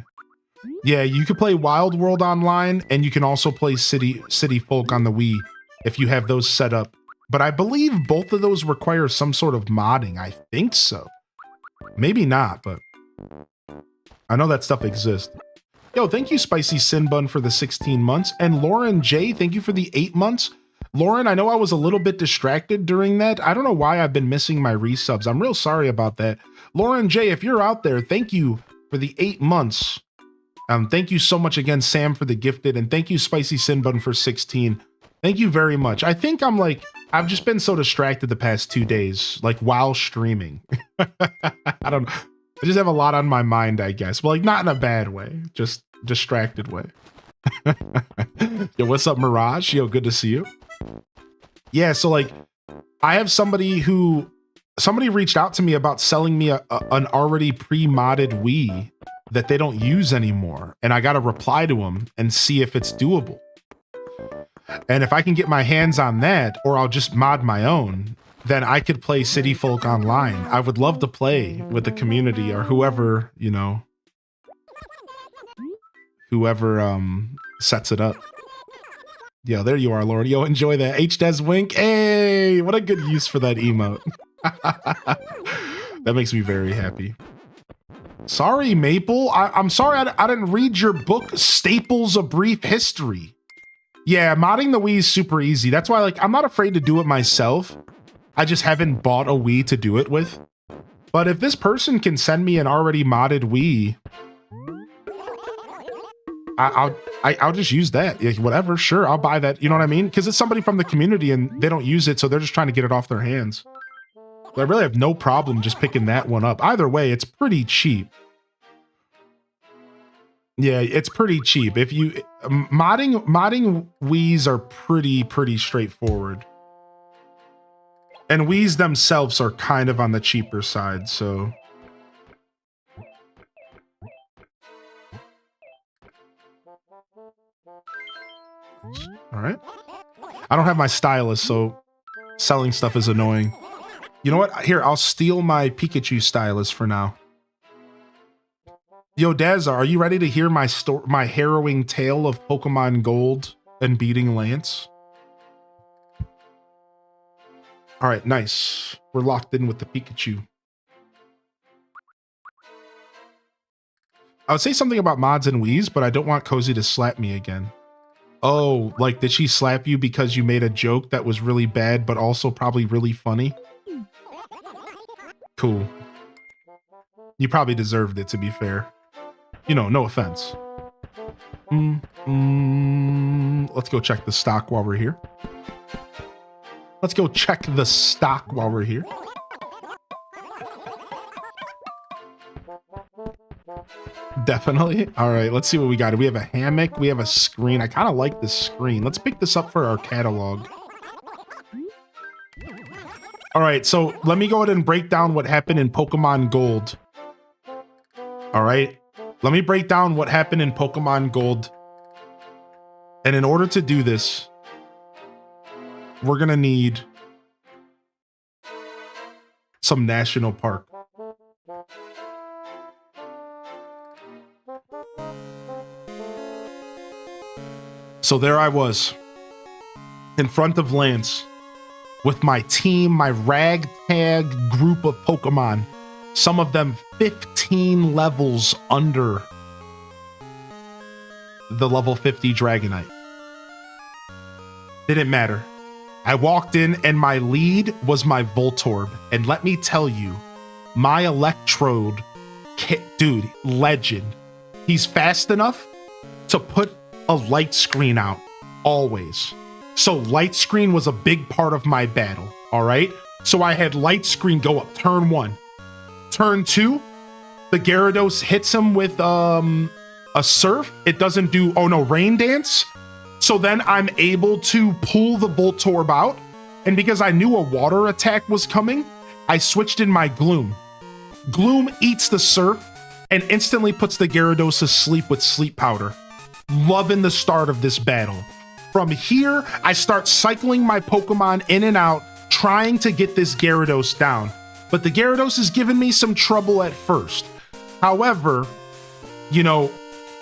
Yeah, you can play Wild World online, and you can also play City Folk on the Wii if you have those set up. But I believe both of those require some sort of modding. I think so. Maybe not, but I know that stuff exists. Yo, thank you, Spicy Sin Bun, for the 16 months. And Lauren J, thank you for the 8 months. Lauren, I know I was a little bit distracted during that. I don't know why I've been missing my resubs. I'm real sorry about that. Lauren J, if you're out there, thank you for the 8 months. Thank you so much again, Sam, for the gifted. And thank you, Spicy Sin Bun, for 16. Thank you very much. I think I've just been so distracted the past 2 days, like while streaming. I don't know. I just have a lot on my mind, I guess. Well, like not in a bad way, just distracted way. Yo, what's up, Mirage? Yo, good to see you. Yeah, so like I have somebody reached out to me about selling me an already pre-modded Wii that they don't use anymore. And I got to reply to them and see if it's doable. And if I can get my hands on that, or I'll just mod my own, then I could play City Folk online. I would love to play with the community or whoever, you know, whoever sets it up. Yo, there you are, Lord. Yo, enjoy that. H-Des Wink. Hey, what a good use for that emote. That makes me very happy. Sorry, Maple. I'm sorry I didn't read your book, Staples: A Brief History. Yeah, modding the Wii is super easy. That's why, like, I'm not afraid to do it myself. I just haven't bought a Wii to do it with. But if this person can send me an already modded Wii, I'll just use that. Like, whatever, sure, I'll buy that. You know what I mean? Because it's somebody from the community and they don't use it, so they're just trying to get it off their hands. But I really have no problem just picking that one up. Either way, it's pretty cheap. Yeah, it's pretty cheap. If you modding Wiis are pretty straightforward. And Wiis themselves are kind of on the cheaper side, so all right. I don't have my stylus, so selling stuff is annoying. You know what? Here, I'll steal my Pikachu stylus for now. Yo, Dazza, are you ready to hear my harrowing tale of Pokemon Gold and beating Lance? All right, nice. We're locked in with the Pikachu. I would say something about mods and Wiis, but I don't want Cozy to slap me again. Oh, like, did she slap you because you made a joke that was really bad, but also probably really funny? Cool. You probably deserved it, to be fair. You know, no offense. Let's go check the stock while we're here. Let's go check the stock while we're here. Definitely. All right, let's see what we got. We have a hammock. We have a screen. I kind of like this screen. Let's pick this up for our catalog. All right, so let me go ahead and break down what happened in Pokemon Gold. All right. Let me break down what happened in Pokemon Gold. And in order to do this, we're going to need some National Park. So there I was, in front of Lance, with my team, my ragtag group of Pokemon, some of them 15 levels under the level 50 Dragonite. Didn't matter. I walked in and my lead was my Voltorb. And let me tell you, my Electrode, dude, legend. He's fast enough to put a light screen out, always. So light screen was a big part of my battle, all right? So I had light screen go up, turn 1. Turn 2, the Gyarados hits him with a surf. It doesn't do, oh no, rain dance. So then I'm able to pull the Voltorb out. And because I knew a water attack was coming, I switched in my Gloom. Gloom eats the surf and instantly puts the Gyarados to sleep with Sleep Powder. Loving the start of this battle. From here, I start cycling my Pokemon in and out, trying to get this Gyarados down. But the Gyarados is giving me some trouble at first. However, you know,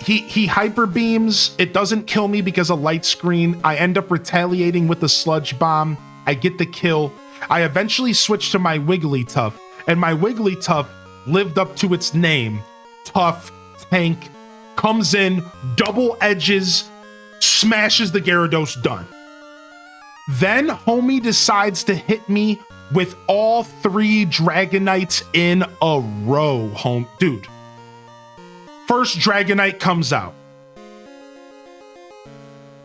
he hyper beams. It doesn't kill me because of light screen. I end up retaliating with the Sludge Bomb. I get the kill. I eventually switch to my Wigglytuff, and my Wigglytuff lived up to its name. Tough, tank, comes in, double edges, smashes the Gyarados, done. Then homie decides to hit me with all 3 Dragonites in a row, dude. First Dragonite comes out.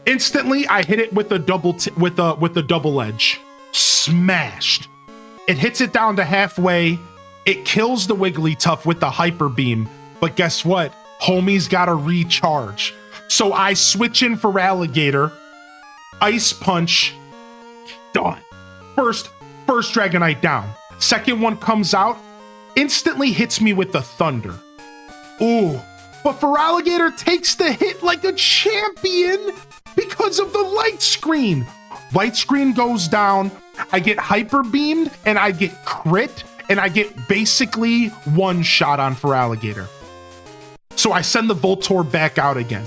Instantly, I hit it with a double edge. Smashed. It hits it down to halfway. It kills the Wigglytuff with the Hyper Beam. But guess what? Homie's gotta recharge. So I switch in for Alligator. Ice Punch. Done. First Dragonite down. Second one comes out. Instantly hits me with the Thunder. Ooh. But Feraligatr takes the hit like a champion because of the light screen. Light screen goes down. I get hyper beamed and I get crit and I get basically one shot on Feraligatr. So I send the Voltorb back out again.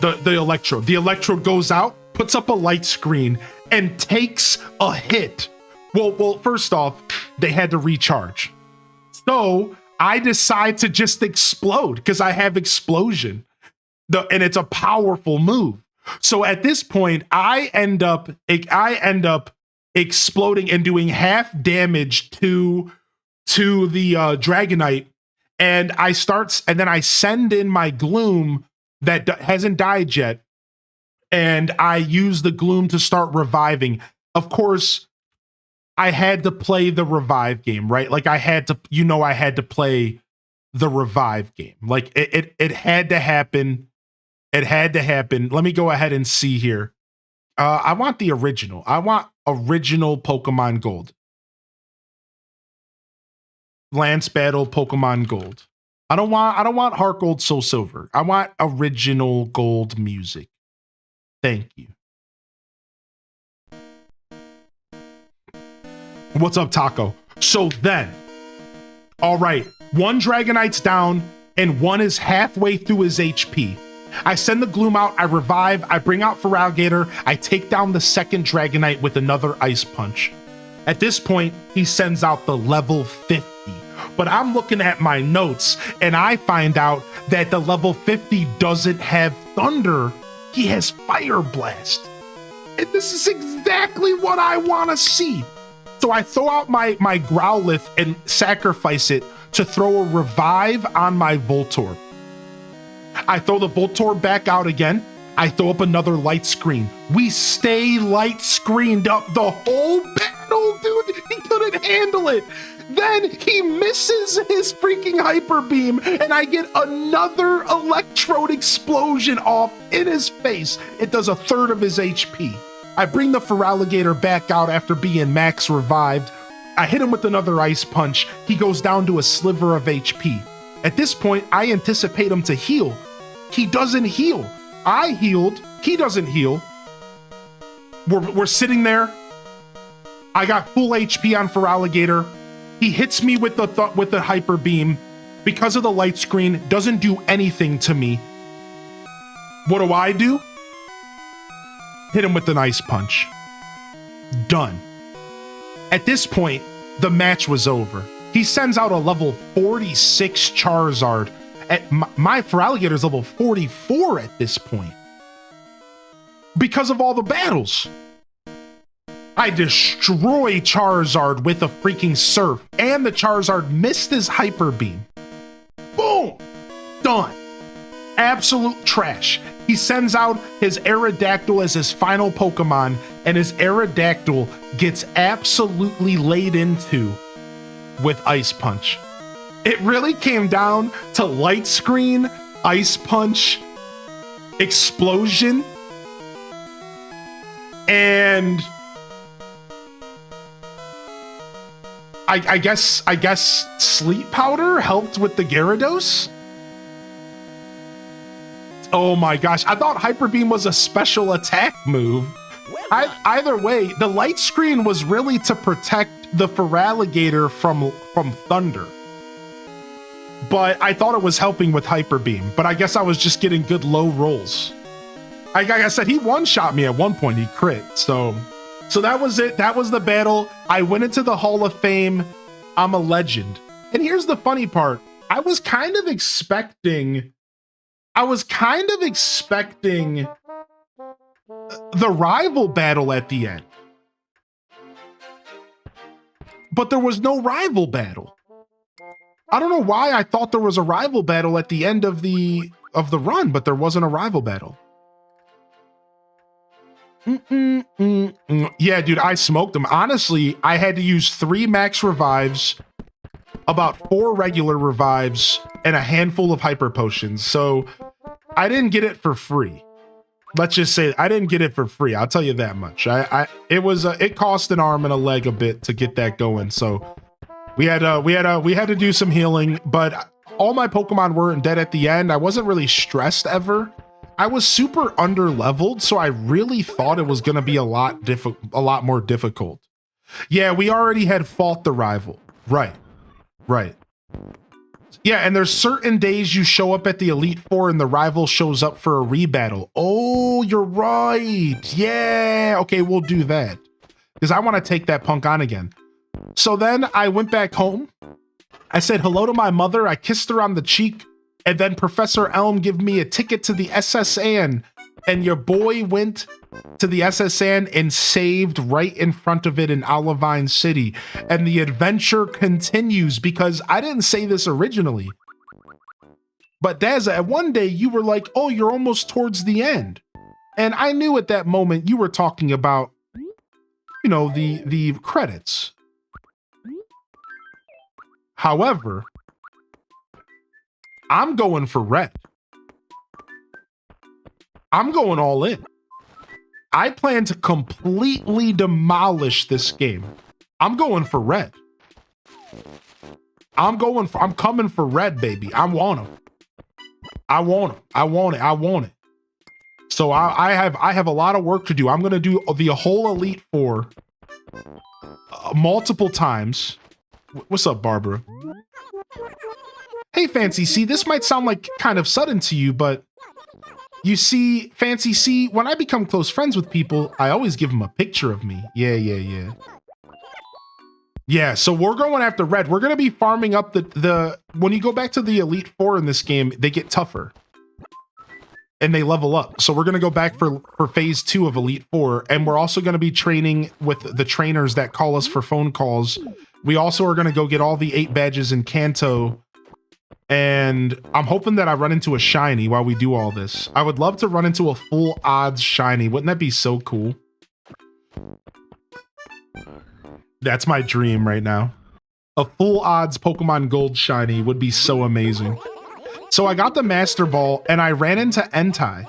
The Electrode. The Electrode goes out, puts up a light screen, and takes a hit. Well, first off, they had to recharge. So I decide to just explode because I have explosion. And it's a powerful move. So at this point, I end up exploding and doing half damage to the Dragonite. And then I send in my Gloom that hasn't died yet. And I use the Gloom to start reviving. Of course, I had to play the revive game, right? Like I had to play the revive game. Like it had to happen. It had to happen. Let me go ahead and see here. I want the original. I want original Pokemon Gold. Lance Battle Pokemon Gold. I don't want Heart Gold, Soul Silver. I want original gold music. Thank you. What's up, Taco? So then, all right, one Dragonite's down and one is halfway through his HP. I send the Gloom out, I revive, I bring out Feraligatr, I take down the second Dragonite with another Ice Punch. At this point, he sends out the level 50. But I'm looking at my notes and I find out that the level 50 doesn't have Thunder, he has Fire Blast. And this is exactly what I want to see. So I throw out my Growlithe and sacrifice it to throw a revive on my Voltorb. I throw the Voltorb back out again. I throw up another light screen. We stay light screened up the whole battle, dude. He couldn't handle it. Then he misses his freaking Hyper Beam, and I get another Electrode explosion off in his face. It does a third of his HP. I bring the Feraligatr back out after being max revived. I hit him with another Ice Punch. He goes down to a sliver of HP. At this point, I anticipate him to heal. He doesn't heal. I healed. He doesn't heal. We're sitting there. I got full HP on Feraligatr. He hits me with the Hyper Beam. Because of the light screen, doesn't do anything to me. What do? Hit him with an Ice Punch. Done. At this point, the match was over. He sends out a level 46 Charizard. My Feraligator's level 44 at this point. Because of all the battles. I destroy Charizard with a freaking Surf, and the Charizard missed his Hyper Beam. Boom! Done. Absolute trash. He sends out his Aerodactyl as his final Pokemon, and his Aerodactyl gets absolutely laid into with Ice Punch. It really came down to Light Screen, Ice Punch, Explosion, and I guess Sleep Powder helped with the Gyarados. Oh my gosh, I thought Hyper Beam was a special attack move. Either way, the Light Screen was really to protect the Feraligatr from Thunder. But I thought it was helping with Hyper Beam, but I guess I was just getting good low rolls. Like I said, he one-shot me at one point, he crit, so that was it. That was the battle. I went into the Hall of Fame. I'm a legend. And here's the funny part. I was kind of expecting the rival battle at the end. But there was no rival battle. I don't know why I thought there was a rival battle at the end of the run, but there wasn't a rival battle. Yeah, dude, I smoked them. Honestly, I had to use 3 max revives, about 4 regular revives, and a handful of hyper potions. So I didn't get it for free. Let's just say I didn't get it for free. I'll tell you that much. It cost an arm and a leg a bit to get that going. So we had to do some healing, but all my Pokemon weren't dead at the end. I wasn't really stressed ever. I was super under leveled, so I really thought it was going to be a lot more difficult. Yeah, we already had fought the rival. Right. Yeah, and there's certain days you show up at the Elite Four and the rival shows up for a rebattle. Oh, you're right. Yeah, okay, we'll do that. Because I want to take that punk on again. So then I went back home. I said hello to my mother. I kissed her on the cheek. And then Professor Elm gave me a ticket to the SSN. And your boy went to the SSN and saved right in front of it in Olivine City. And the adventure continues, because I didn't say this originally. But Daz, at one day you were like, oh, you're almost towards the end. And I knew at that moment you were talking about, you know, the credits. However, I'm going for red. I'm going all in. I plan to completely demolish this game. I'm going for red. I'm coming for red, baby. I want him. I want it. So I have a lot of work to do. I'm going to do the whole Elite Four multiple times. What's up, Barbara? Hey, Fancy C, this might sound like kind of sudden to you, but you see, Fancy C, when I become close friends with people, I always give them a picture of me. Yeah. Yeah, so we're going after red. We're going to be farming up the when you go back to the Elite Four in this game, they get tougher. And they level up. So we're going to go back for phase 2 of Elite Four. And we're also going to be training with the trainers that call us for phone calls. We also are going to go get all the 8 badges in Kanto. And I'm hoping that I run into a shiny while we do all this. I would love to run into a full odds shiny. Wouldn't that be so cool? That's my dream right now. A full odds Pokemon Gold shiny would be so amazing. So I got the Master Ball and I ran into Entei.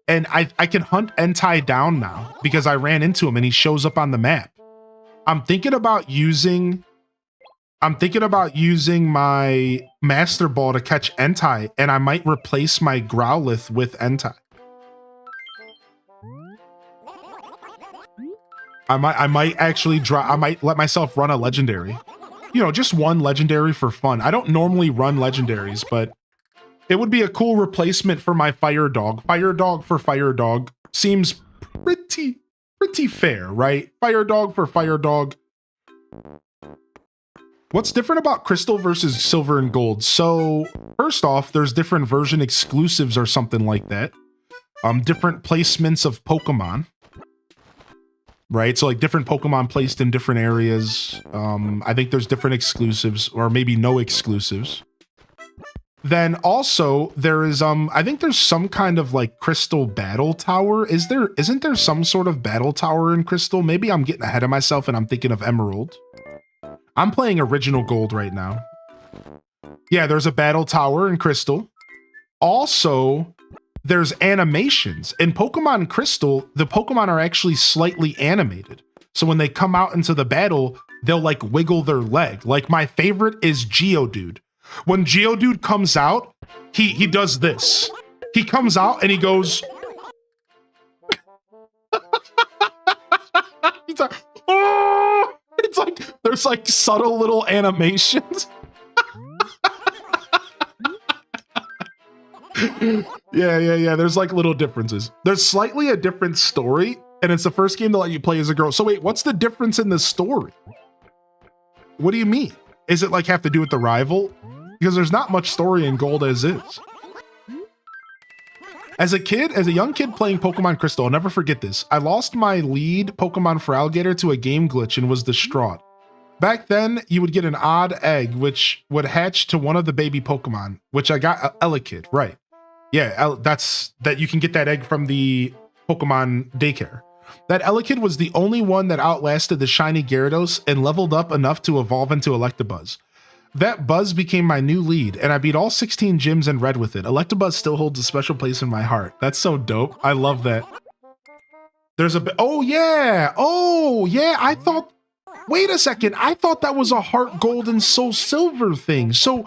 And I can hunt Entei down now because I ran into him and he shows up on the map. I'm thinking about using my Master Ball to catch Entei, and I might replace my Growlithe with Entei. I might actually I might let myself run a legendary. You know, just one legendary for fun. I don't normally run legendaries, but it would be a cool replacement for my Fire Dog. Fire Dog for Fire Dog seems pretty fair, right? Fire Dog for Fire Dog. What's different about Crystal versus Silver and Gold? So first off, there's different version exclusives or something like that. Different placements of Pokemon. Right? So like different Pokemon placed in different areas. I think there's different exclusives or maybe no exclusives. Then also there is I think there's some kind of like crystal battle tower. Isn't there some sort of battle tower in Crystal? Maybe I'm getting ahead of myself and I'm thinking of Emerald. I'm playing original Gold right now. Yeah, there's a battle tower in Crystal. Also, there's animations. In Pokemon Crystal, the Pokemon are actually slightly animated. So when they come out into the battle, they'll like wiggle their leg. Like my favorite is Geodude. When Geodude comes out, he does this. He comes out and he goes. He's like, oh! It's like there's like subtle little animations. Yeah. There's like little differences. There's slightly a different story, and it's the first game to let you play as a girl. So wait, what's the difference in the story? What do you mean? Is it like have to do with the rival? Because there's not much story in Gold as is. As a young kid playing Pokemon Crystal, I'll never forget this. I lost my lead Pokemon for Alligator to a game glitch and was distraught. Back then, you would get an odd egg, which would hatch to one of the baby Pokemon, which I got Elekid, right. Yeah, that you can get that egg from the Pokemon daycare. That Elekid was the only one that outlasted the shiny Gyarados and leveled up enough to evolve into Electabuzz. That Buzz became my new lead, and I beat all 16 gyms in red with it. Electabuzz still holds a special place in my heart. That's so dope. I love that. There's a oh yeah, I thought, wait a second, I thought that was a Heart Gold and Soul Silver thing. So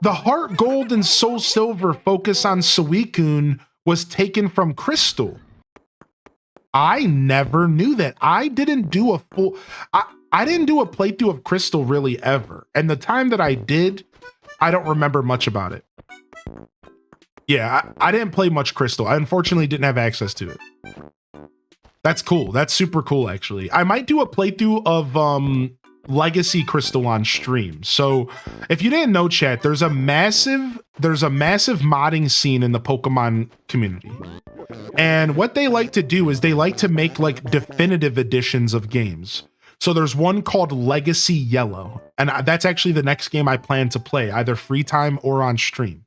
the Heart Gold and Soul Silver focus on Suicune was taken from Crystal. I never knew that. I didn't do a full, I didn't do a playthrough of Crystal really ever. And the time that I did, I don't remember much about it. Yeah, I didn't play much Crystal. I unfortunately didn't have access to it. That's cool. That's super cool, actually. I might do a playthrough of Legacy Crystal on stream. So if you didn't know, chat, there's a massive modding scene in the Pokemon community. And what they like to do is they like to make like definitive editions of games. So there's one called Legacy Yellow, and that's actually the next game I plan to play, either free time or on stream.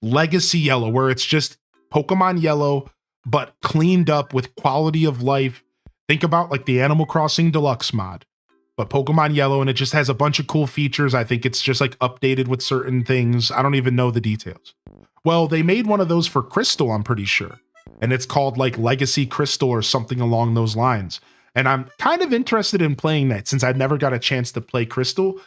Legacy Yellow, where it's just Pokemon Yellow, but cleaned up with quality of life. Think about like the Animal Crossing Deluxe mod, but Pokemon Yellow, and it just has a bunch of cool features. I think it's just like updated with certain things. I don't even know the details. Well, they made one of those for Crystal, I'm pretty sure. And it's called like Legacy Crystal or something along those lines. And I'm kind of interested in playing that since I've never got a chance to play Crystal.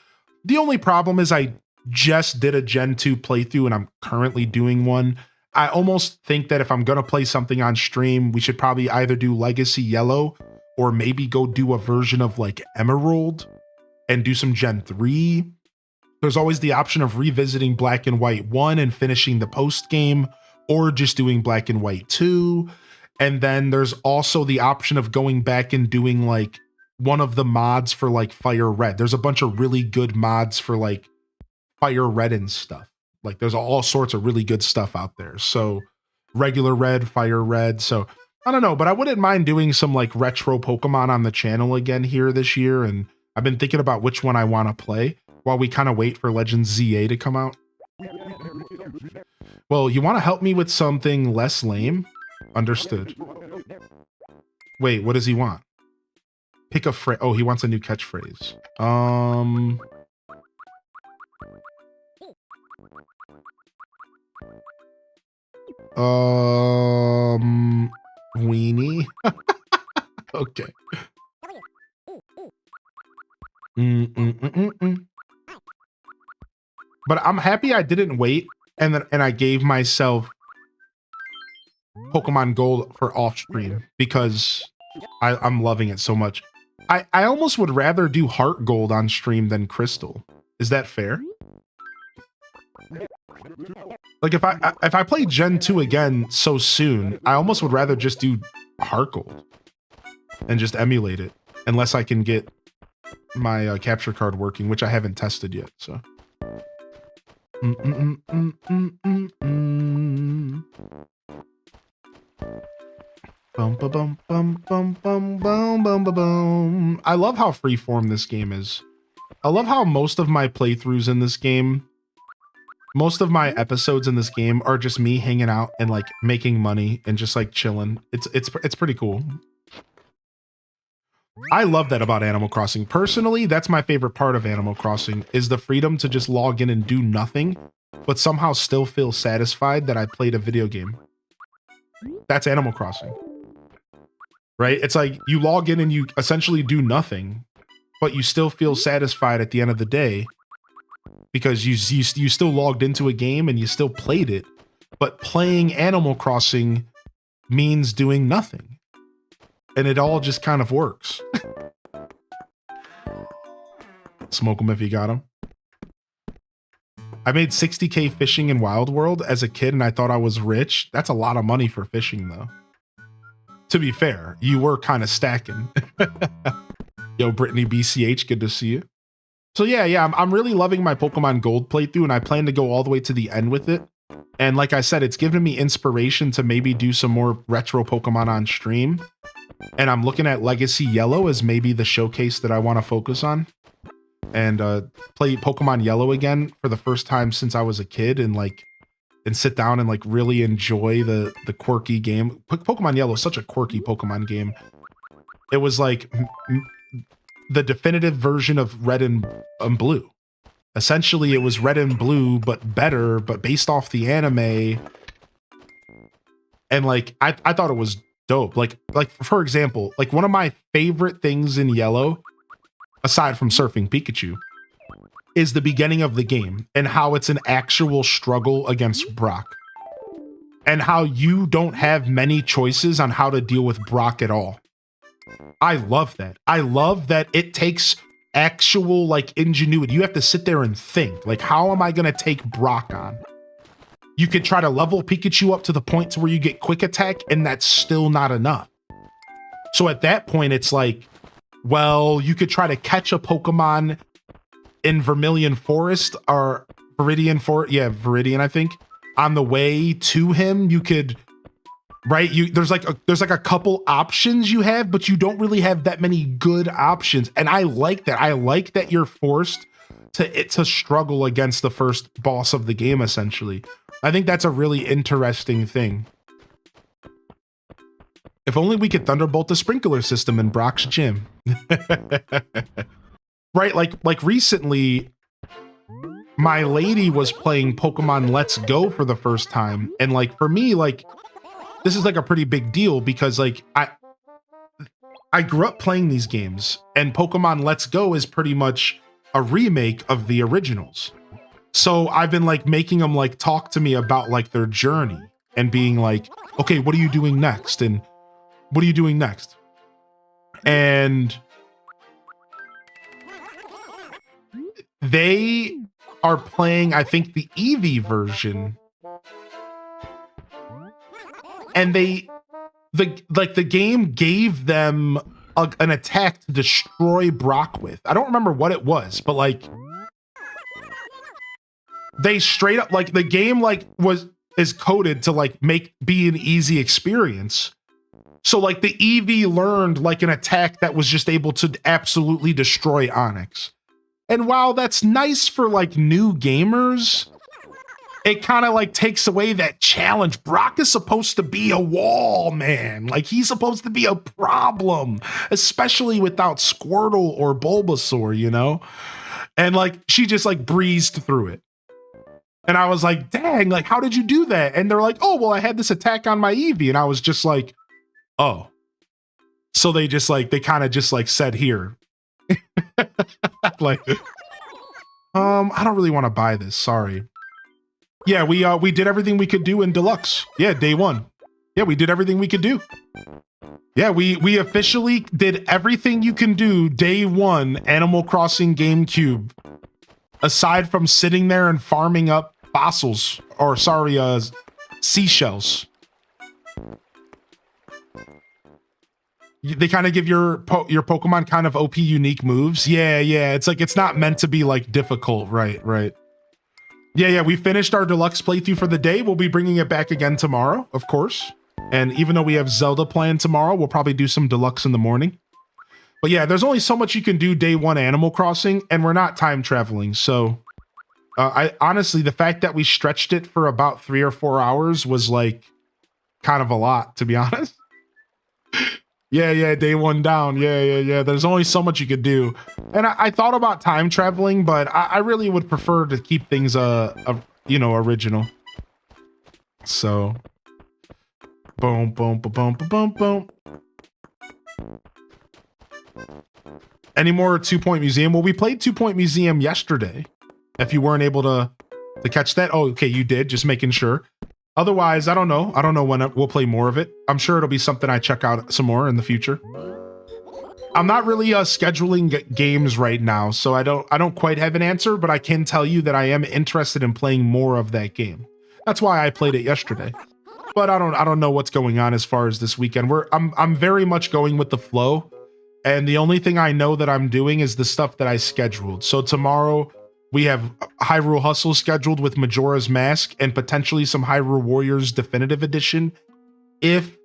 The only problem is I just did a Gen 2 playthrough and I'm currently doing one. I almost think that if I'm going to play something on stream, we should probably either do Legacy Yellow or maybe go do a version of like Emerald and do some Gen 3. There's always the option of revisiting Black and White 1 and finishing the post game, or just doing Black and White 2. And then there's also the option of going back and doing like one of the mods for like Fire Red. There's a bunch of really good mods for like Fire Red and stuff. Like there's all sorts of really good stuff out there. So regular Red, Fire Red. So I don't know, but I wouldn't mind doing some like retro Pokemon on the channel again here this year. And I've been thinking about which one I want to play while we kind of wait for Legends ZA to come out. Well, you want to help me with something less lame? Understood. Wait, what does he want? Pick a phrase. Oh, he wants a new catchphrase. Weenie. Okay. But I'm happy I didn't wait and I gave myself Pokemon Gold for off stream because I'm loving it so much. I almost would rather do Heart Gold on stream than Crystal. Is that fair? Like if I play Gen 2 again so soon, I almost would rather just do Heart Gold and just emulate it, unless I can get my capture card working, which I haven't tested yet. So. Bum, ba, bum, bum, bum, bum, bum, bum, ba, bum. I love how freeform this game is. I love how most of my playthroughs in this game most of my episodes in this game are just me hanging out and like making money and just like chilling. It's pretty cool. I love that about Animal Crossing. Personally, that's my favorite part of Animal Crossing is the freedom to just log in and do nothing, but somehow still feel satisfied that I played a video game. That's Animal Crossing. Right? It's like you log in and you essentially do nothing, but you still feel satisfied at the end of the day because you still logged into a game and you still played it. But playing Animal Crossing means doing nothing. And it all just kind of works. Smoke them if you got them. I made 60K fishing in Wild World as a kid and I thought I was rich. That's a lot of money for fishing though. To be fair, you were kind of stacking. Yo, Brittany BCH, good to see you. So yeah, I'm really loving my Pokemon Gold playthrough and I plan to go all the way to the end with it. And like I said, it's given me inspiration to maybe do some more retro Pokemon on stream. And I'm looking at Legacy Yellow as maybe the showcase that I want to focus on. And play Pokemon Yellow again for the first time since I was a kid and sit down and like really enjoy the quirky game. Pokemon Yellow is such a quirky Pokemon game. It was like the definitive version of Red and Blue. Essentially, it was Red and Blue, but better, but based off the anime. And like, I thought it was dope. Like for example, like one of my favorite things in Yellow, aside from surfing Pikachu, is the beginning of the game and how it's an actual struggle against Brock. And how you don't have many choices on how to deal with Brock at all. I love that. I love that it takes actual like ingenuity. You have to sit there and think, like, how am I going to take Brock on? You could try to level Pikachu up to the point to where you get quick attack and that's still not enough. So at that point, it's like, well, you could try to catch a Pokemon in Vermilion Forest or Viridian Forest. Yeah, Viridian, I think. On the way to him, you could, right? There's like a couple options you have, but you don't really have that many good options. And I like that. I like that you're forced to struggle against the first boss of the game, essentially. I think that's a really interesting thing. If only we could thunderbolt the sprinkler system in Brock's gym. Right, like recently, my lady was playing Pokemon Let's Go for the first time. And like, for me, like, this is like a pretty big deal because like, I grew up playing these games and Pokemon Let's Go is pretty much a remake of the originals. So I've been like making them like talk to me about like their journey and being like, okay, what are you doing next? And what are you doing next? And they are playing, I think, the Eevee version. And the game gave them an attack to destroy Brock with. I don't remember what it was, but like they straight up, like, the game like is coded to like be an easy experience. So like the Eevee learned like an attack that was just able to absolutely destroy Onix. And while that's nice for like new gamers, it kind of like takes away that challenge. Brock is supposed to be a wall, man. Like, he's supposed to be a problem, especially without Squirtle or Bulbasaur, you know? And like, she just like breezed through it. And I was like, dang, like, how did you do that? And they're like, oh, well, I had this attack on my Eevee. And I was just like, oh. So they just like, they kind of just like said here. Like, I don't really want to buy this, sorry. Yeah, we did everything we could do in Deluxe. Yeah, day one. Yeah, we did everything we could do. Yeah, we officially did everything you can do day one, Animal Crossing GameCube. Aside from sitting there and farming up fossils, or sorry, seashells. They kind of give your Pokemon kind of OP unique moves. Yeah, it's like, it's not meant to be like difficult, right. Yeah, we finished our Deluxe playthrough for the day. We'll be bringing it back again tomorrow, of course. And even though we have Zelda planned tomorrow, we'll probably do some Deluxe in the morning. But yeah, there's only so much you can do day one Animal Crossing, and we're not time traveling. So I honestly, the fact that we stretched it for about 3 or 4 hours was like kind of a lot, to be honest. Yeah, day one down. Yeah. There's only so much you could do. And I thought about time traveling, but I really would prefer to keep things, original. So, boom, boom, boom, boom, boom, boom. Any more 2 Point Museum? Well, we played 2 Point Museum yesterday. If you weren't able to catch that. Oh, okay, you did. Just making sure. Otherwise, I don't know. I don't know when we'll play more of it. I'm sure it'll be something I check out some more in the future. I'm not really scheduling games right now, so I don't quite have an answer, but I can tell you that I am interested in playing more of that game. That's why I played it yesterday. But I don't know what's going on as far as this weekend. I'm very much going with the flow, and the only thing I know that I'm doing is the stuff that I scheduled. So tomorrow we have Hyrule Hustle scheduled with Majora's Mask and potentially some Hyrule Warriors Definitive Edition if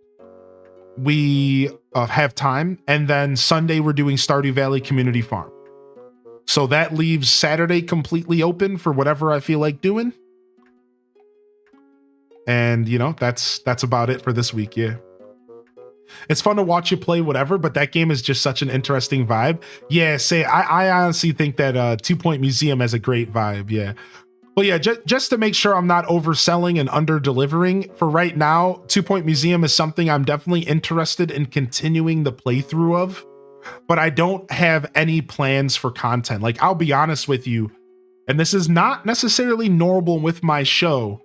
we have time. And then Sunday we're doing Stardew Valley Community Farm. So that leaves Saturday completely open for whatever I feel like doing. And that's about it for this week. Yeah. It's fun to watch you play whatever, but that game is just such an interesting vibe. Yeah, I honestly think that 2 Point Museum has a great vibe. Yeah. Well, yeah, just to make sure I'm not overselling and under-delivering, for right now, 2 Point Museum is something I'm definitely interested in continuing the playthrough of, but I don't have any plans for content. Like, I'll be honest with you, and this is not necessarily normal with my show.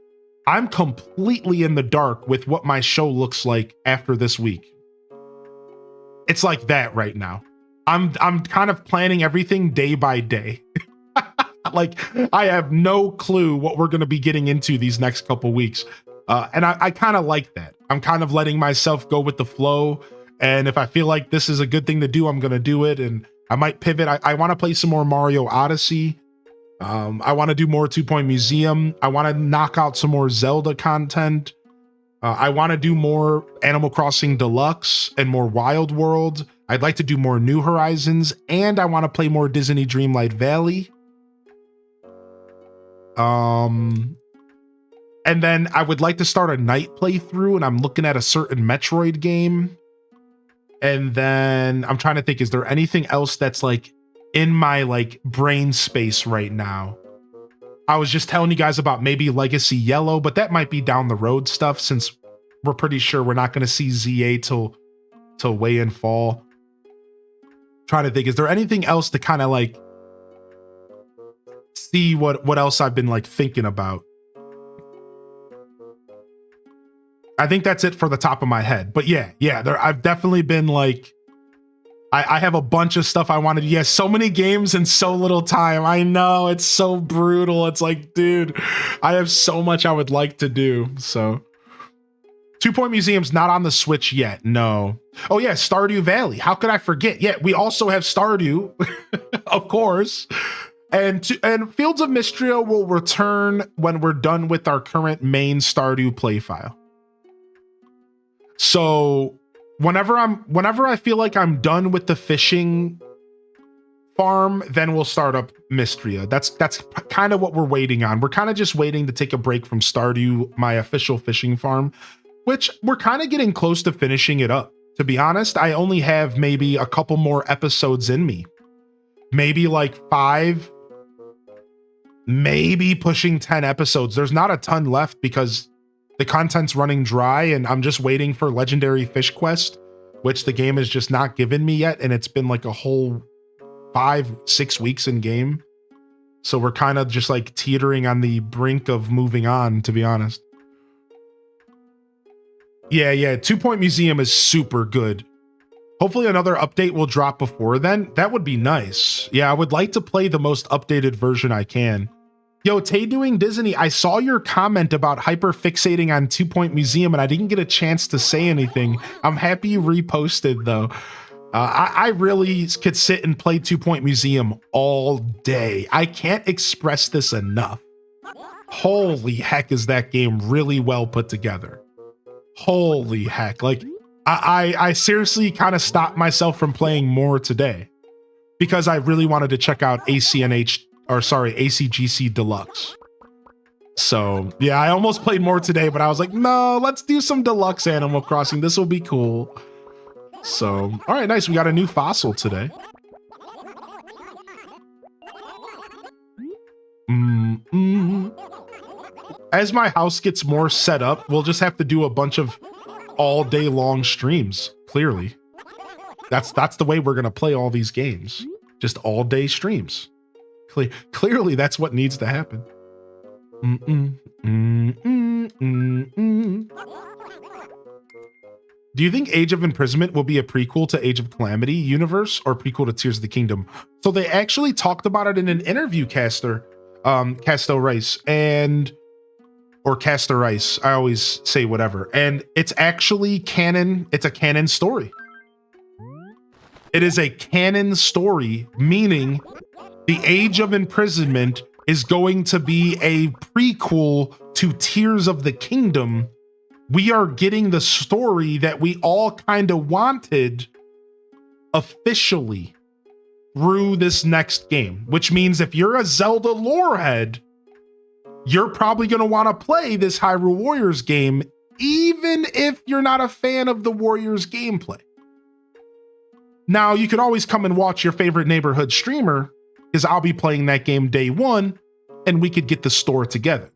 I'm completely in the dark with what my show looks like after this week. It's like that right now. I'm kind of planning everything day by day. Like, I have no clue what we're going to be getting into these next couple weeks. And I kind of like that. I'm kind of letting myself go with the flow. And if I feel like this is a good thing to do, I'm going to do it. And I might pivot. I want to play some more Mario Odyssey. I want to do more 2 Point Museum. I want to knock out some more Zelda content. I want to do more Animal Crossing Deluxe and more Wild World. I'd like to do more New Horizons, and I want to play more Disney Dreamlight Valley. And then I would like to start a night playthrough, and I'm looking at a certain Metroid game. And then I'm trying to think, is there anything else that's like in my like brain space right now? I was just telling you guys about maybe Legacy Yellow, but that might be down the road stuff since we're pretty sure we're not going to see ZA till way in fall. Trying to think, is there anything else to kind of like see what else I've been like thinking about? I think that's it for the top of my head. But yeah, I've definitely been like, I have a bunch of stuff I wanted. Yeah, so many games in so little time. I know, it's so brutal. It's like, dude, I have so much I would like to do. So 2 Point Museum's not on the Switch yet. No. Oh yeah, Stardew Valley. How could I forget? Yeah, we also have Stardew, of course. And Fields of Mistria will return when we're done with our current main Stardew play file. So whenever I feel like I'm done with the fishing farm, then we'll start up Mistria. That's kind of what we're waiting on. We're kind of just waiting to take a break from Stardew, my official fishing farm, which we're kind of getting close to finishing it up. To be honest, I only have maybe a couple more episodes in me. Maybe like 5, maybe pushing 10 episodes. There's not a ton left because the content's running dry, and I'm just waiting for Legendary Fish Quest, which the game has just not given me yet, and it's been like a whole 5-6 weeks in game. So we're kind of just like teetering on the brink of moving on, to be honest. Yeah, 2 Point Museum is super good. Hopefully another update will drop before then. That would be nice. Yeah, I would like to play the most updated version I can. Yo, Tay doing Disney, I saw your comment about hyperfixating on 2 Point Museum, and I didn't get a chance to say anything. I'm happy you reposted, though. I really could sit and play 2 Point Museum all day. I can't express this enough. Holy heck, is that game really well put together. Holy heck. Like, I seriously kind of stopped myself from playing more today because I really wanted to check out ACNH or sorry, ACGC Deluxe. So yeah, I almost played more today, but I was like, no, let's do some Deluxe Animal Crossing. This will be cool. So, all right, nice. We got a new fossil today. As my house gets more set up, we'll just have to do a bunch of all day long streams. Clearly, that's the way we're gonna play all these games. Just all day streams. Clearly, that's what needs to happen. Do you think Age of Imprisonment will be a prequel to Age of Calamity universe or prequel to Tears of the Kingdom? So they actually talked about it in an interview, Castor Rice, or Castor Rice. I always say whatever. And it's actually canon. It's a canon story. It is a canon story, meaning the Age of Imprisonment is going to be a prequel to Tears of the Kingdom. We are getting the story that we all kind of wanted officially through this next game, which means if you're a Zelda lorehead, you're probably going to want to play this Hyrule Warriors game, even if you're not a fan of the Warriors gameplay. Now, you can always come and watch your favorite neighborhood streamer, because I'll be playing that game day one, and we could get the story together.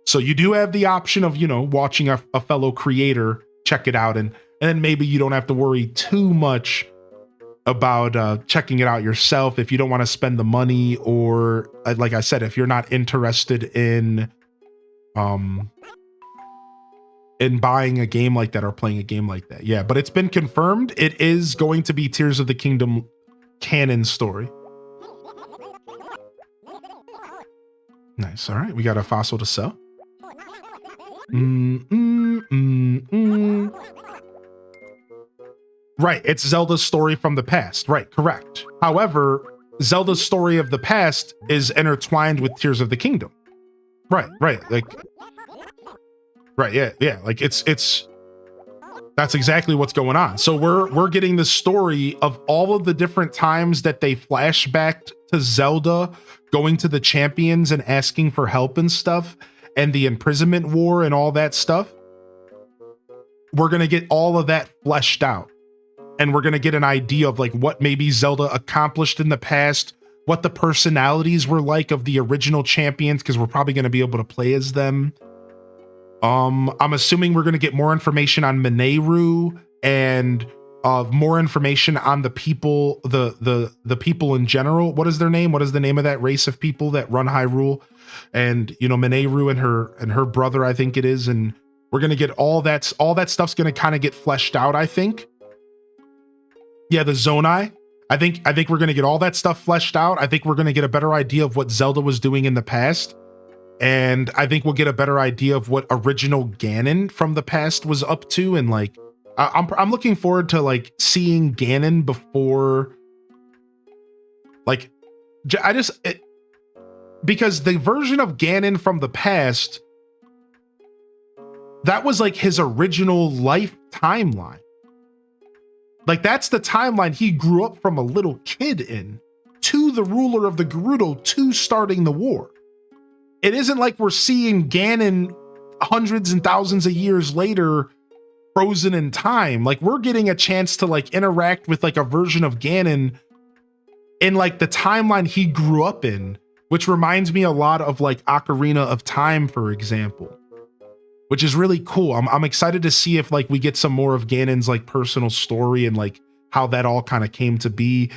So you do have the option of, watching a fellow creator check it out, and then maybe you don't have to worry too much about checking it out yourself if you don't want to spend the money, or like I said, if you're not interested in buying a game like that or playing a game like that. Yeah, but it's been confirmed. It is going to be Tears of the Kingdom canon story. Nice. All right, we got a fossil to sell. Right, it's Zelda's story from the past. Right, correct. However, Zelda's story of the past is intertwined with Tears of the Kingdom. Right, like, right, yeah, like it's that's exactly what's going on. So we're getting the story of all of the different times that they flashbacked to Zelda going to the champions and asking for help and stuff, and the imprisonment war and all that stuff. We're going to get all of that fleshed out. And we're going to get an idea of like what maybe Zelda accomplished in the past, what the personalities were like of the original champions, because we're probably going to be able to play as them. I'm assuming we're going to get more information on Mineru and more information on the people, the people in general. What is their name? What is the name of that race of people that run Hyrule? And Mineru and her brother, I think it is. And we're going to get all that stuff's going to kind of get fleshed out, I think. Yeah, the Zonai. I think we're going to get all that stuff fleshed out. I think we're going to get a better idea of what Zelda was doing in the past. And I think we'll get a better idea of what original Ganon from the past was up to. And like, I'm looking forward to like seeing Ganon before, like, because the version of Ganon from the past, that was like his original life timeline. Like, that's the timeline he grew up from a little kid in, to the ruler of the Gerudo, to starting the war. It isn't like we're seeing Ganon hundreds and thousands of years later, frozen in time. Like, we're getting a chance to like interact with like a version of Ganon in like the timeline he grew up in, which reminds me a lot of like Ocarina of Time, for example. Which is really cool. I'm excited to see if like we get some more of Ganon's like personal story and like how that all kind of came to be.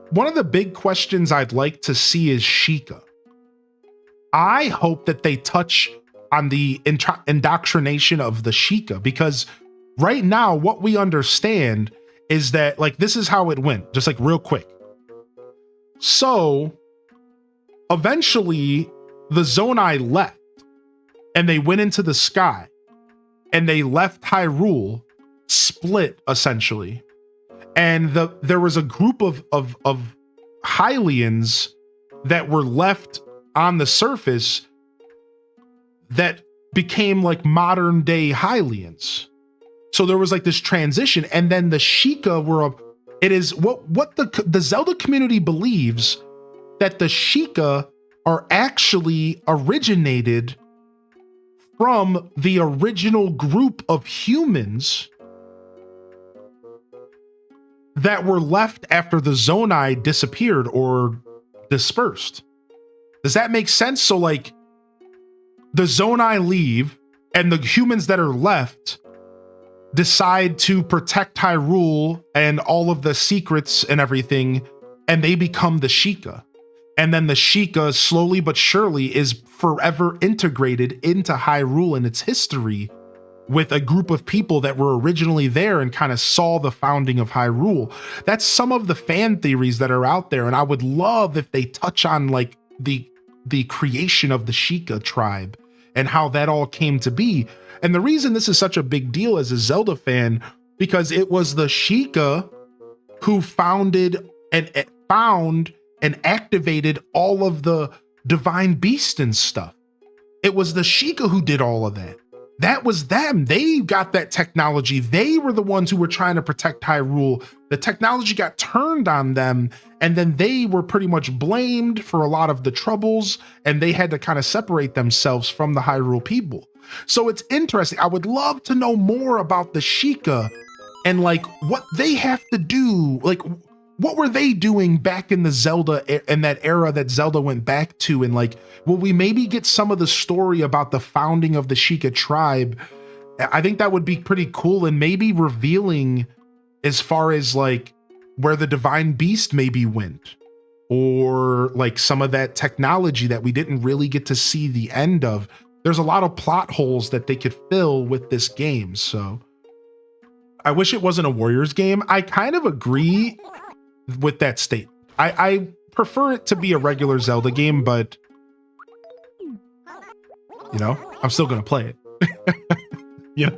One of the big questions I'd like to see is Sheikah. I hope that they touch on the indoctrination of the Sheikah, because right now what we understand is that like this is how it went, just like real quick. So eventually the Zonai left. And they went into the sky and they left Hyrule split, essentially. And there was a group of Hylians that were left on the surface that became like modern day Hylians. So there was like this transition, and then the Sheikah were it is what the Zelda community believes that the Sheikah are actually originated from the original group of humans that were left after the Zonai disappeared or dispersed. Does that make sense? So like the Zonai leave and the humans that are left decide to protect Hyrule and all of the secrets and everything, and they become the Sheikah. And then the Sheikah slowly but surely is forever integrated into Hyrule and its history with a group of people that were originally there and kind of saw the founding of Hyrule. That's some of the fan theories that are out there, and I would love if they touch on like the creation of the Sheikah tribe and how that all came to be. And the reason this is such a big deal as a Zelda fan, because it was the Sheikah who founded and found and activated all of the divine beast and stuff. It was the Sheikah who did all of that. That was them. They got that technology. They were the ones who were trying to protect Hyrule. The technology got turned on them, and then they were pretty much blamed for a lot of the troubles, and they had to kind of separate themselves from the Hyrule people. So it's interesting. I would love to know more about the Sheikah and like what they have to do. Like, what were they doing back in the Zelda, in that era that Zelda went back to? And like, will we maybe get some of the story about the founding of the Sheikah tribe? I think that would be pretty cool, and maybe revealing as far as like where the divine beast maybe went, or like some of that technology that we didn't really get to see the end of. There's a lot of plot holes that they could fill with this game. So I wish it wasn't a Warriors game. I kind of agree with that state. I prefer it to be a regular Zelda game, but you know, I'm still gonna play it. You know,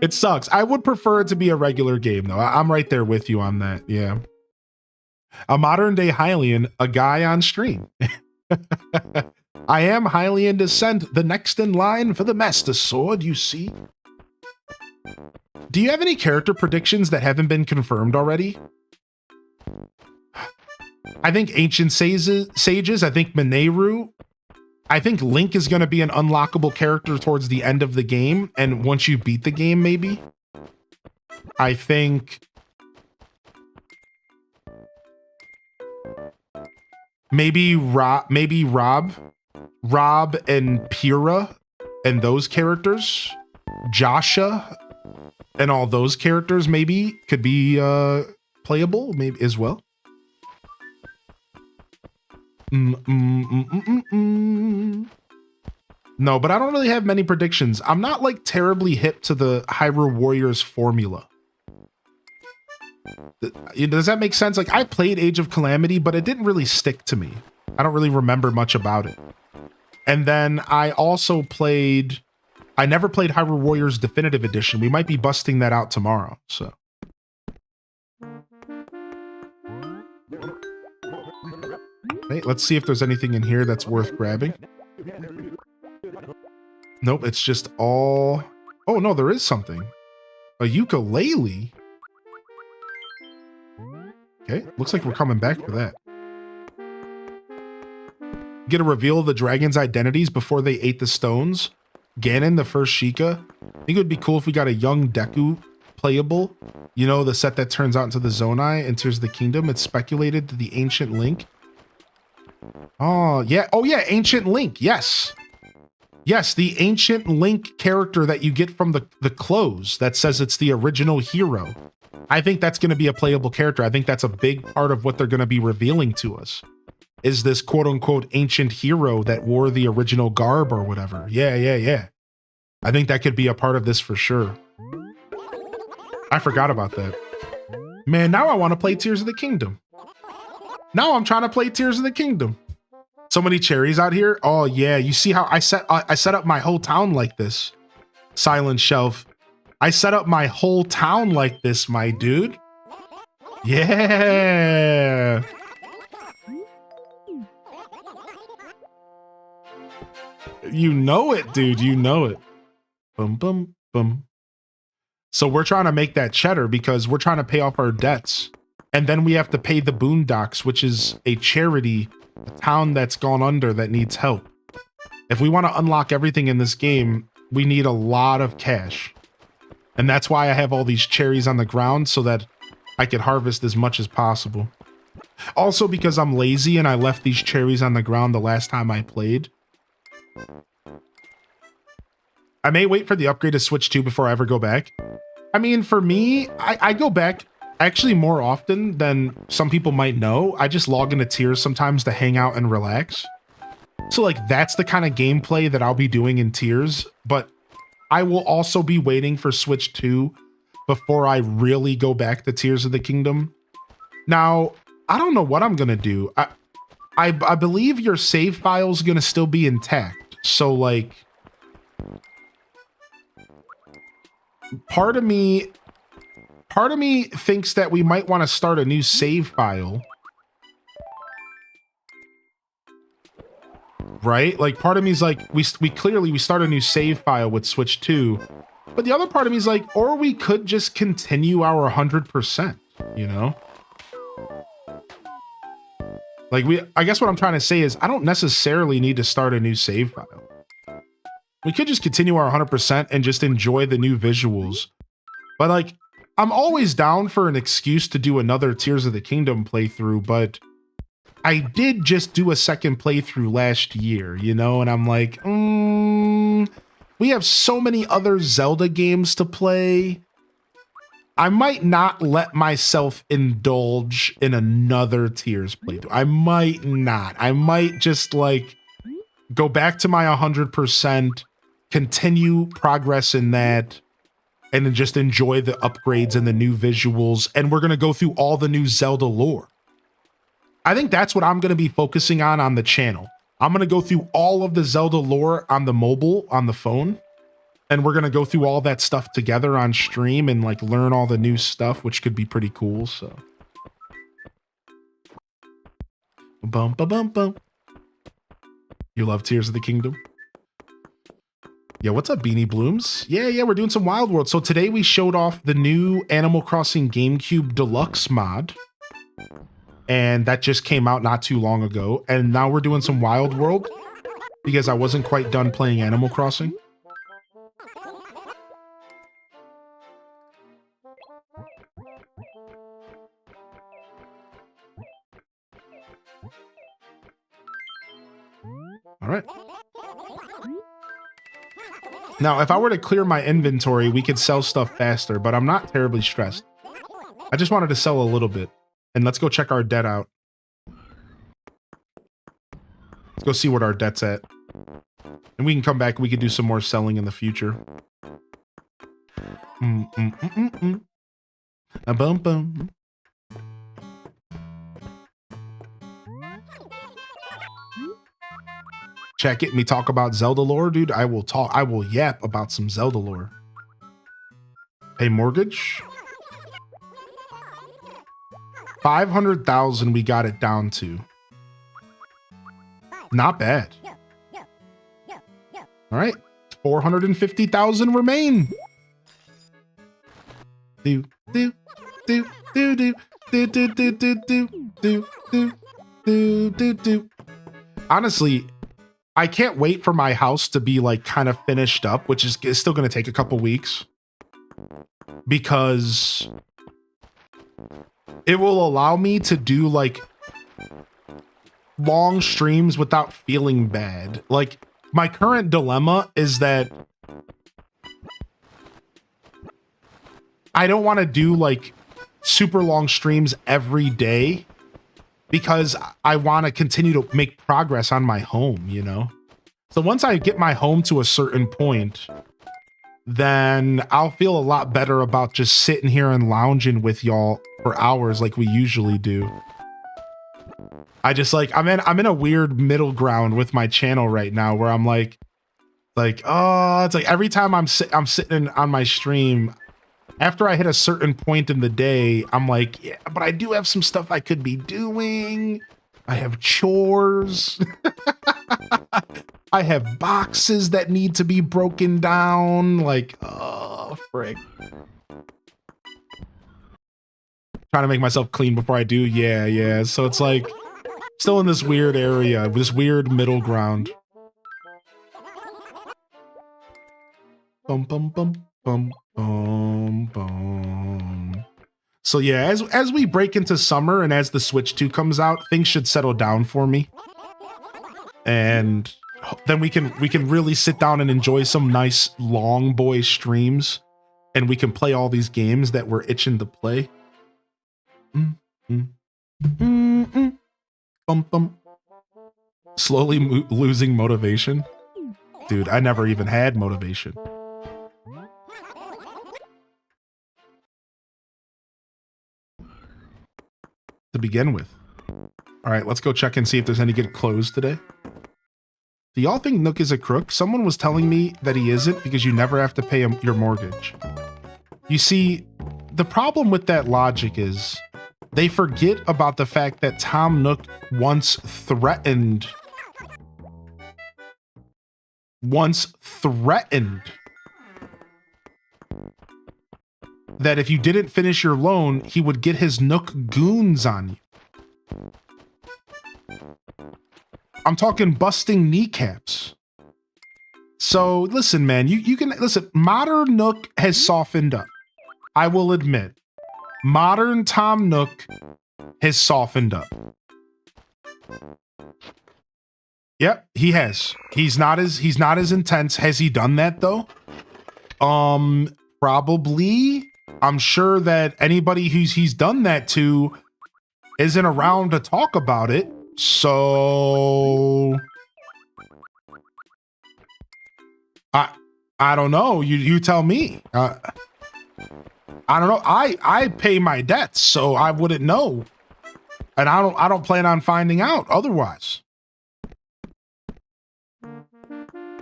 it sucks. I would prefer it to be a regular game though. I'm right there with you on that. Yeah. A modern day Hylian, a guy on stream. I am Hylian descent, the next in line for the Master Sword, you see. Do you have any character predictions that haven't been confirmed already? I think Ancient Sages, I think Mineru. I think Link is going to be an unlockable character towards the end of the game, and once you beat the game, maybe. I think maybe Rob and Pyrrha and those characters, Joshua and all those characters maybe could be playable maybe as well. No, but I don't really have many predictions. I'm not like terribly hip to the Hyrule Warriors formula. Does that make sense? Like, I played Age of Calamity, but it didn't really stick to me. I don't really remember much about it. And then I also played, I never played Hyrule Warriors Definitive Edition. We might be busting that out tomorrow, so. Okay, let's see if there's anything in here that's worth grabbing. Nope, it's just all... Oh, no, there is something. A ukulele? Okay, looks like we're coming back for that. Get a reveal of the dragon's identities before they ate the stones. Ganon, the first Sheikah. I think it would be cool if we got a young Deku playable. You know, the set that turns out into the Zonai, enters the kingdom. It's speculated that the Ancient Link. Oh, yeah. Oh, yeah, Ancient Link. Yes. Yes, the Ancient Link character that you get from the clothes that says it's the original hero. I think that's going to be a playable character. I think that's a big part of what they're going to be revealing to us. Is this quote-unquote ancient hero that wore the original garb or whatever. Yeah. I think that could be a part of this for sure. I forgot about that. Man, now I want to play Tears of the Kingdom. Now I'm trying to play Tears of the Kingdom. So many cherries out here. Oh yeah, you see how I set up my whole town like this. Silent Shelf. I set up my whole town like this, my dude. Yeah. You know it, dude. You know it. Boom, boom, boom. So we're trying to make that cheddar because we're trying to pay off our debts. And then we have to pay the Boondocks, which is a charity a town that's gone under that needs help. If we want to unlock everything in this game, we need a lot of cash. And that's why I have all these cherries on the ground so that I could harvest as much as possible. Also because I'm lazy and I left these cherries on the ground the last time I played. I may wait for the upgrade to Switch 2 before I ever go back. I mean, for me, I go back actually more often than some people might know. I just log into Tears sometimes to hang out and relax. So like that's the kind of gameplay that I'll be doing in Tears, but I will also be waiting for Switch 2 before I really go back to Tears of the Kingdom. Now, I don't know what I'm gonna do. I believe your save file is gonna still be intact. So like, part of me thinks that we might want to start a new save file. Right? Like part of me is like, we clearly start a new save file with Switch 2, but the other part of me is like, or we could just continue our 100%, you know? Like I guess what I'm trying to say is I don't necessarily need to start a new save file. We could just continue our 100% and just enjoy the new visuals. But like, I'm always down for an excuse to do another Tears of the Kingdom playthrough, but I did just do a second playthrough last year, you know, and I'm like, we have so many other Zelda games to play. I might not let myself indulge in another Tears playthrough. I might not. I might just like go back to my 100%, continue progress in that, and then just enjoy the upgrades and the new visuals. And we're going to go through all the new Zelda lore. I think that's what I'm going to be focusing on the channel. I'm going to go through all of the Zelda lore on the mobile, on the phone. And we're going to go through all that stuff together on stream and like learn all the new stuff, which could be pretty cool. So. Bum, bum, bum, bum. You love Tears of the Kingdom? Yeah, what's up, Beanie Blooms? Yeah, we're doing some Wild World. So today we showed off the new Animal Crossing GameCube Deluxe mod. And that just came out not too long ago. And now we're doing some Wild World because I wasn't quite done playing Animal Crossing. All right. Now, if I were to clear my inventory, we could sell stuff faster, but I'm not terribly stressed. I just wanted to sell a little bit. And let's go check our debt out. Let's go see what our debt's at. And we can come back. We can do some more selling in the future. A bum bum. Check it. Me talk about Zelda lore, dude. I will yap about some Zelda lore. Pay mortgage. 500,000 we got it down to. Not bad. All right. 450,000 remain. Do do do do do do do do do do do do do. Honestly, I can't wait for my house to be like kind of finished up, which is still going to take a couple weeks, because it will allow me to do like long streams without feeling bad. Like my current dilemma is that I don't want to do like super long streams every day because I want to continue to make progress on my home, you know? So once I get my home to a certain point, then I'll feel a lot better about just sitting here and lounging with y'all for hours like we usually do. I just like, I'm in a weird middle ground with my channel right now where I'm like, oh, it's like every time I'm sitting on my stream, after I hit a certain point in the day, I'm like, yeah, but I do have some stuff I could be doing. I have chores. I have boxes that need to be broken down. Like, oh, frick. Trying to make myself clean before I do. Yeah. So it's like, Still in this weird area, this weird middle ground. Bum bum bum bum bum bum. So yeah, as we break into summer and as the Switch 2 comes out, things should settle down for me. And then we can really sit down and enjoy some nice long boy streams, and we can play all these games that we're itching to play. Bum bum. Slowly losing motivation. Dude, I never even had motivation. To begin with. All right, let's go check and see if there's any good clothes today. Do y'all think Nook is a crook? Someone was telling me that he isn't because you never have to pay him your mortgage. You see, the problem with that logic is they forget about the fact that Tom Nook once threatened that if you didn't finish your loan, he would get his Nook goons on you. I'm talking busting kneecaps. So listen, man, you can listen. Modern Nook has softened up. I will admit, modern Tom Nook has softened up. Yep, he has. He's not as intense. Has he done that though? Probably. I'm sure that anybody he's done that to isn't around to talk about it. So I don't know. You tell me. I don't know. I pay my debts, so I wouldn't know. And I don't plan on finding out otherwise.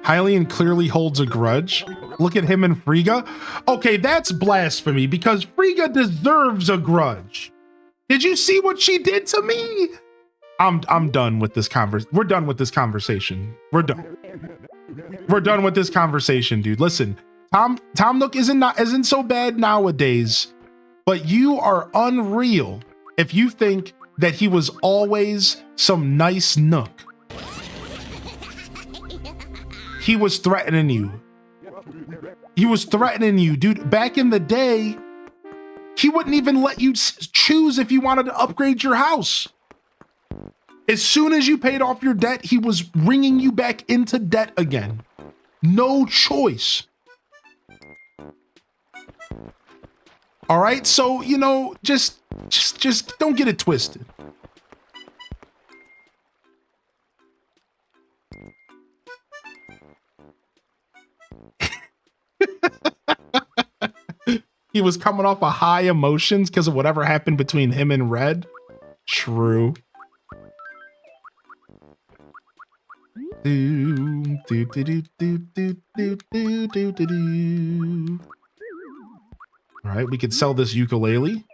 Hylian clearly holds a grudge. Look at him and Frigga. Okay, that's blasphemy because Frigga deserves a grudge. Did you see what she did to me? I'm done with this We're done with this conversation. We're done. We're done with this conversation, dude. Listen, Tom Nook isn't so bad nowadays, but you are unreal if you think that he was always some nice Nook. He was threatening you. He was threatening you, dude. Back in the day, he wouldn't even let you choose if you wanted to upgrade your house. As soon as you paid off your debt, he was bringing you back into debt again. No choice. All right, so, you know, just don't get it twisted. He was coming off of high emotions because of whatever happened between him and Red. True. All right, we could sell this ukulele.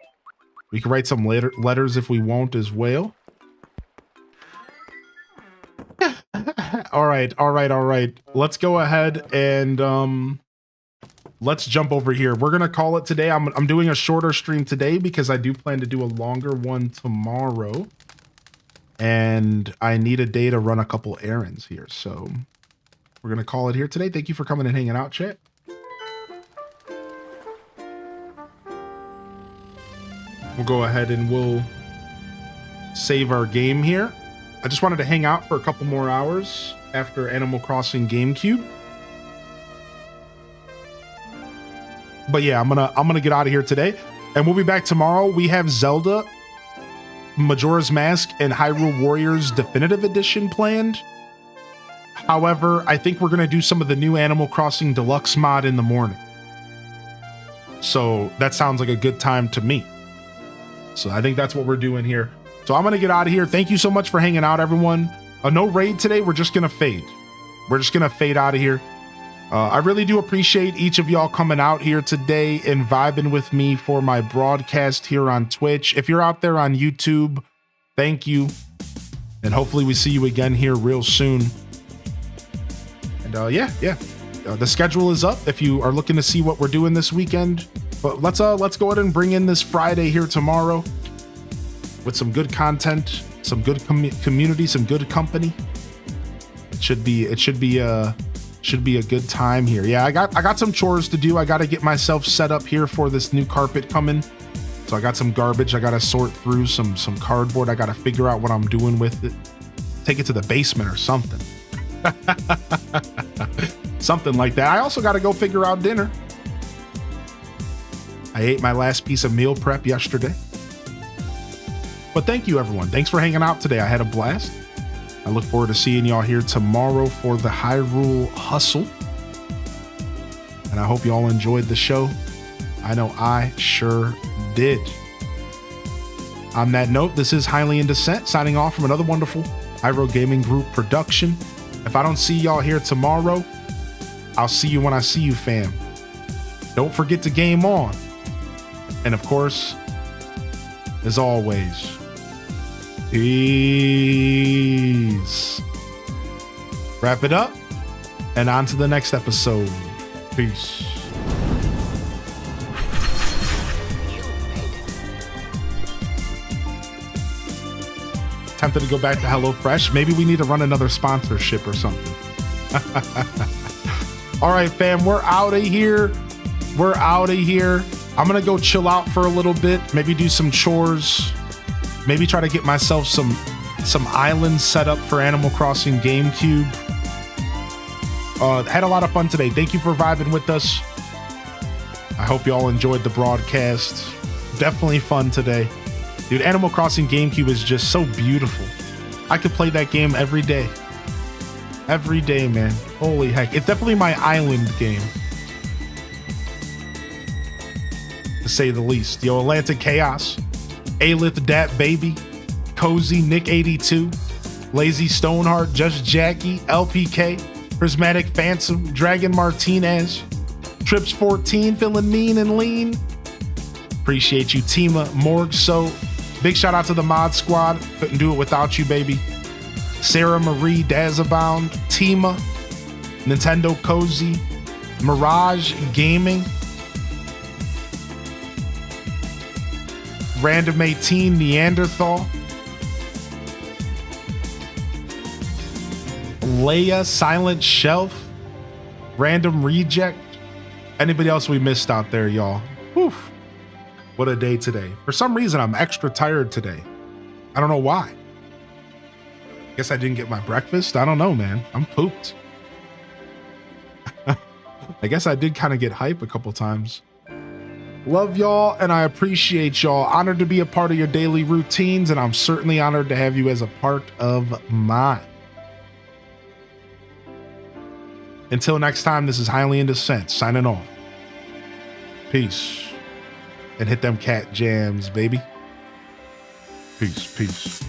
We could write some letters if we want as well. All right. Let's go ahead and let's jump over here. We're gonna call it today. I'm doing a shorter stream today because I do plan to do a longer one tomorrow. And I need a day to run a couple errands here. So we're gonna call it here today. Thank you for coming and hanging out, chat. We'll go ahead and we'll save our game here. I just wanted to hang out for a couple more hours after Animal Crossing GameCube. But yeah, I'm gonna get out of here today, and we'll be back tomorrow. We have Zelda, Majora's Mask, and Hyrule Warriors Definitive Edition planned. However, I think we're gonna do some of the new Animal Crossing Deluxe mod in the morning. So that sounds like a good time to me. So I think that's what we're doing here. So I'm gonna get out of here. Thank you so much for hanging out, everyone. No raid today. We're just gonna fade. We're just gonna fade out of here. I really do appreciate each of y'all coming out here today and vibing with me for my broadcast here on Twitch. If you're out there on YouTube, thank you. And hopefully we see you again here real soon. And yeah. The schedule is up if you are looking to see what we're doing this weekend. But let's go ahead and bring in this Friday here tomorrow with some good content. some good community, some good company. It should be a good time here. Yeah, I got some chores to do. I got to get myself set up here for this new carpet coming. So I got some garbage I got to sort through, some cardboard. I got to figure out what I'm doing with it. Take it to the basement or something. Something like that. I also got to go figure out dinner. I ate my last piece of meal prep yesterday. But thank you, everyone. Thanks for hanging out today. I had a blast. I look forward to seeing y'all here tomorrow for the Hyrule Hustle. And I hope y'all enjoyed the show. I know I sure did. On that note, this is Highly in Descent, signing off from another wonderful Hyro Gaming Group production. If I don't see y'all here tomorrow, I'll see you when I see you, fam. Don't forget to game on. And of course, as always, peace. Wrap it up and on to the next episode. Peace. Tempted to go back to HelloFresh. Maybe we need to run another sponsorship or something. All right, fam, we're out of here. We're out of here. I'm gonna go chill out for a little bit, maybe do some chores, maybe try to get myself some islands set up for Animal Crossing GameCube. Had a lot of fun today. Thank you for vibing with us. I hope y'all enjoyed the broadcast. Definitely fun today. Dude, Animal Crossing GameCube is just so beautiful. I could play that game every day. Every day, man. Holy heck. It's definitely my island game, to say the least. Yo, Atlantic Chaos, Alith Dat Baby, Cozy, Nick 82, Lazy Stoneheart, Just Jackie, LPK, Prismatic Phantom, Dragon Martinez, Trips 14, feeling mean and lean. Appreciate you, Tima, Morgso. Big shout out to the mod squad. Couldn't do it without you, baby. Sarah Marie, Dazabound, Tima, Nintendo Cozy, Mirage Gaming, Random 18, Neanderthal, Leia, Silent Shelf, Random Reject. Anybody else we missed out there, y'all? Whew. What a day today. For some reason, I'm extra tired today. I don't know why. Guess I didn't get my breakfast. I don't know, man. I'm pooped. I guess I did kind of get hype a couple times. Love y'all, and I appreciate y'all. Honored to be a part of your daily routines, and I'm certainly honored to have you as a part of mine. Until next time, this is Highly in Descent, signing off. Peace. And hit them cat jams, baby. Peace, peace.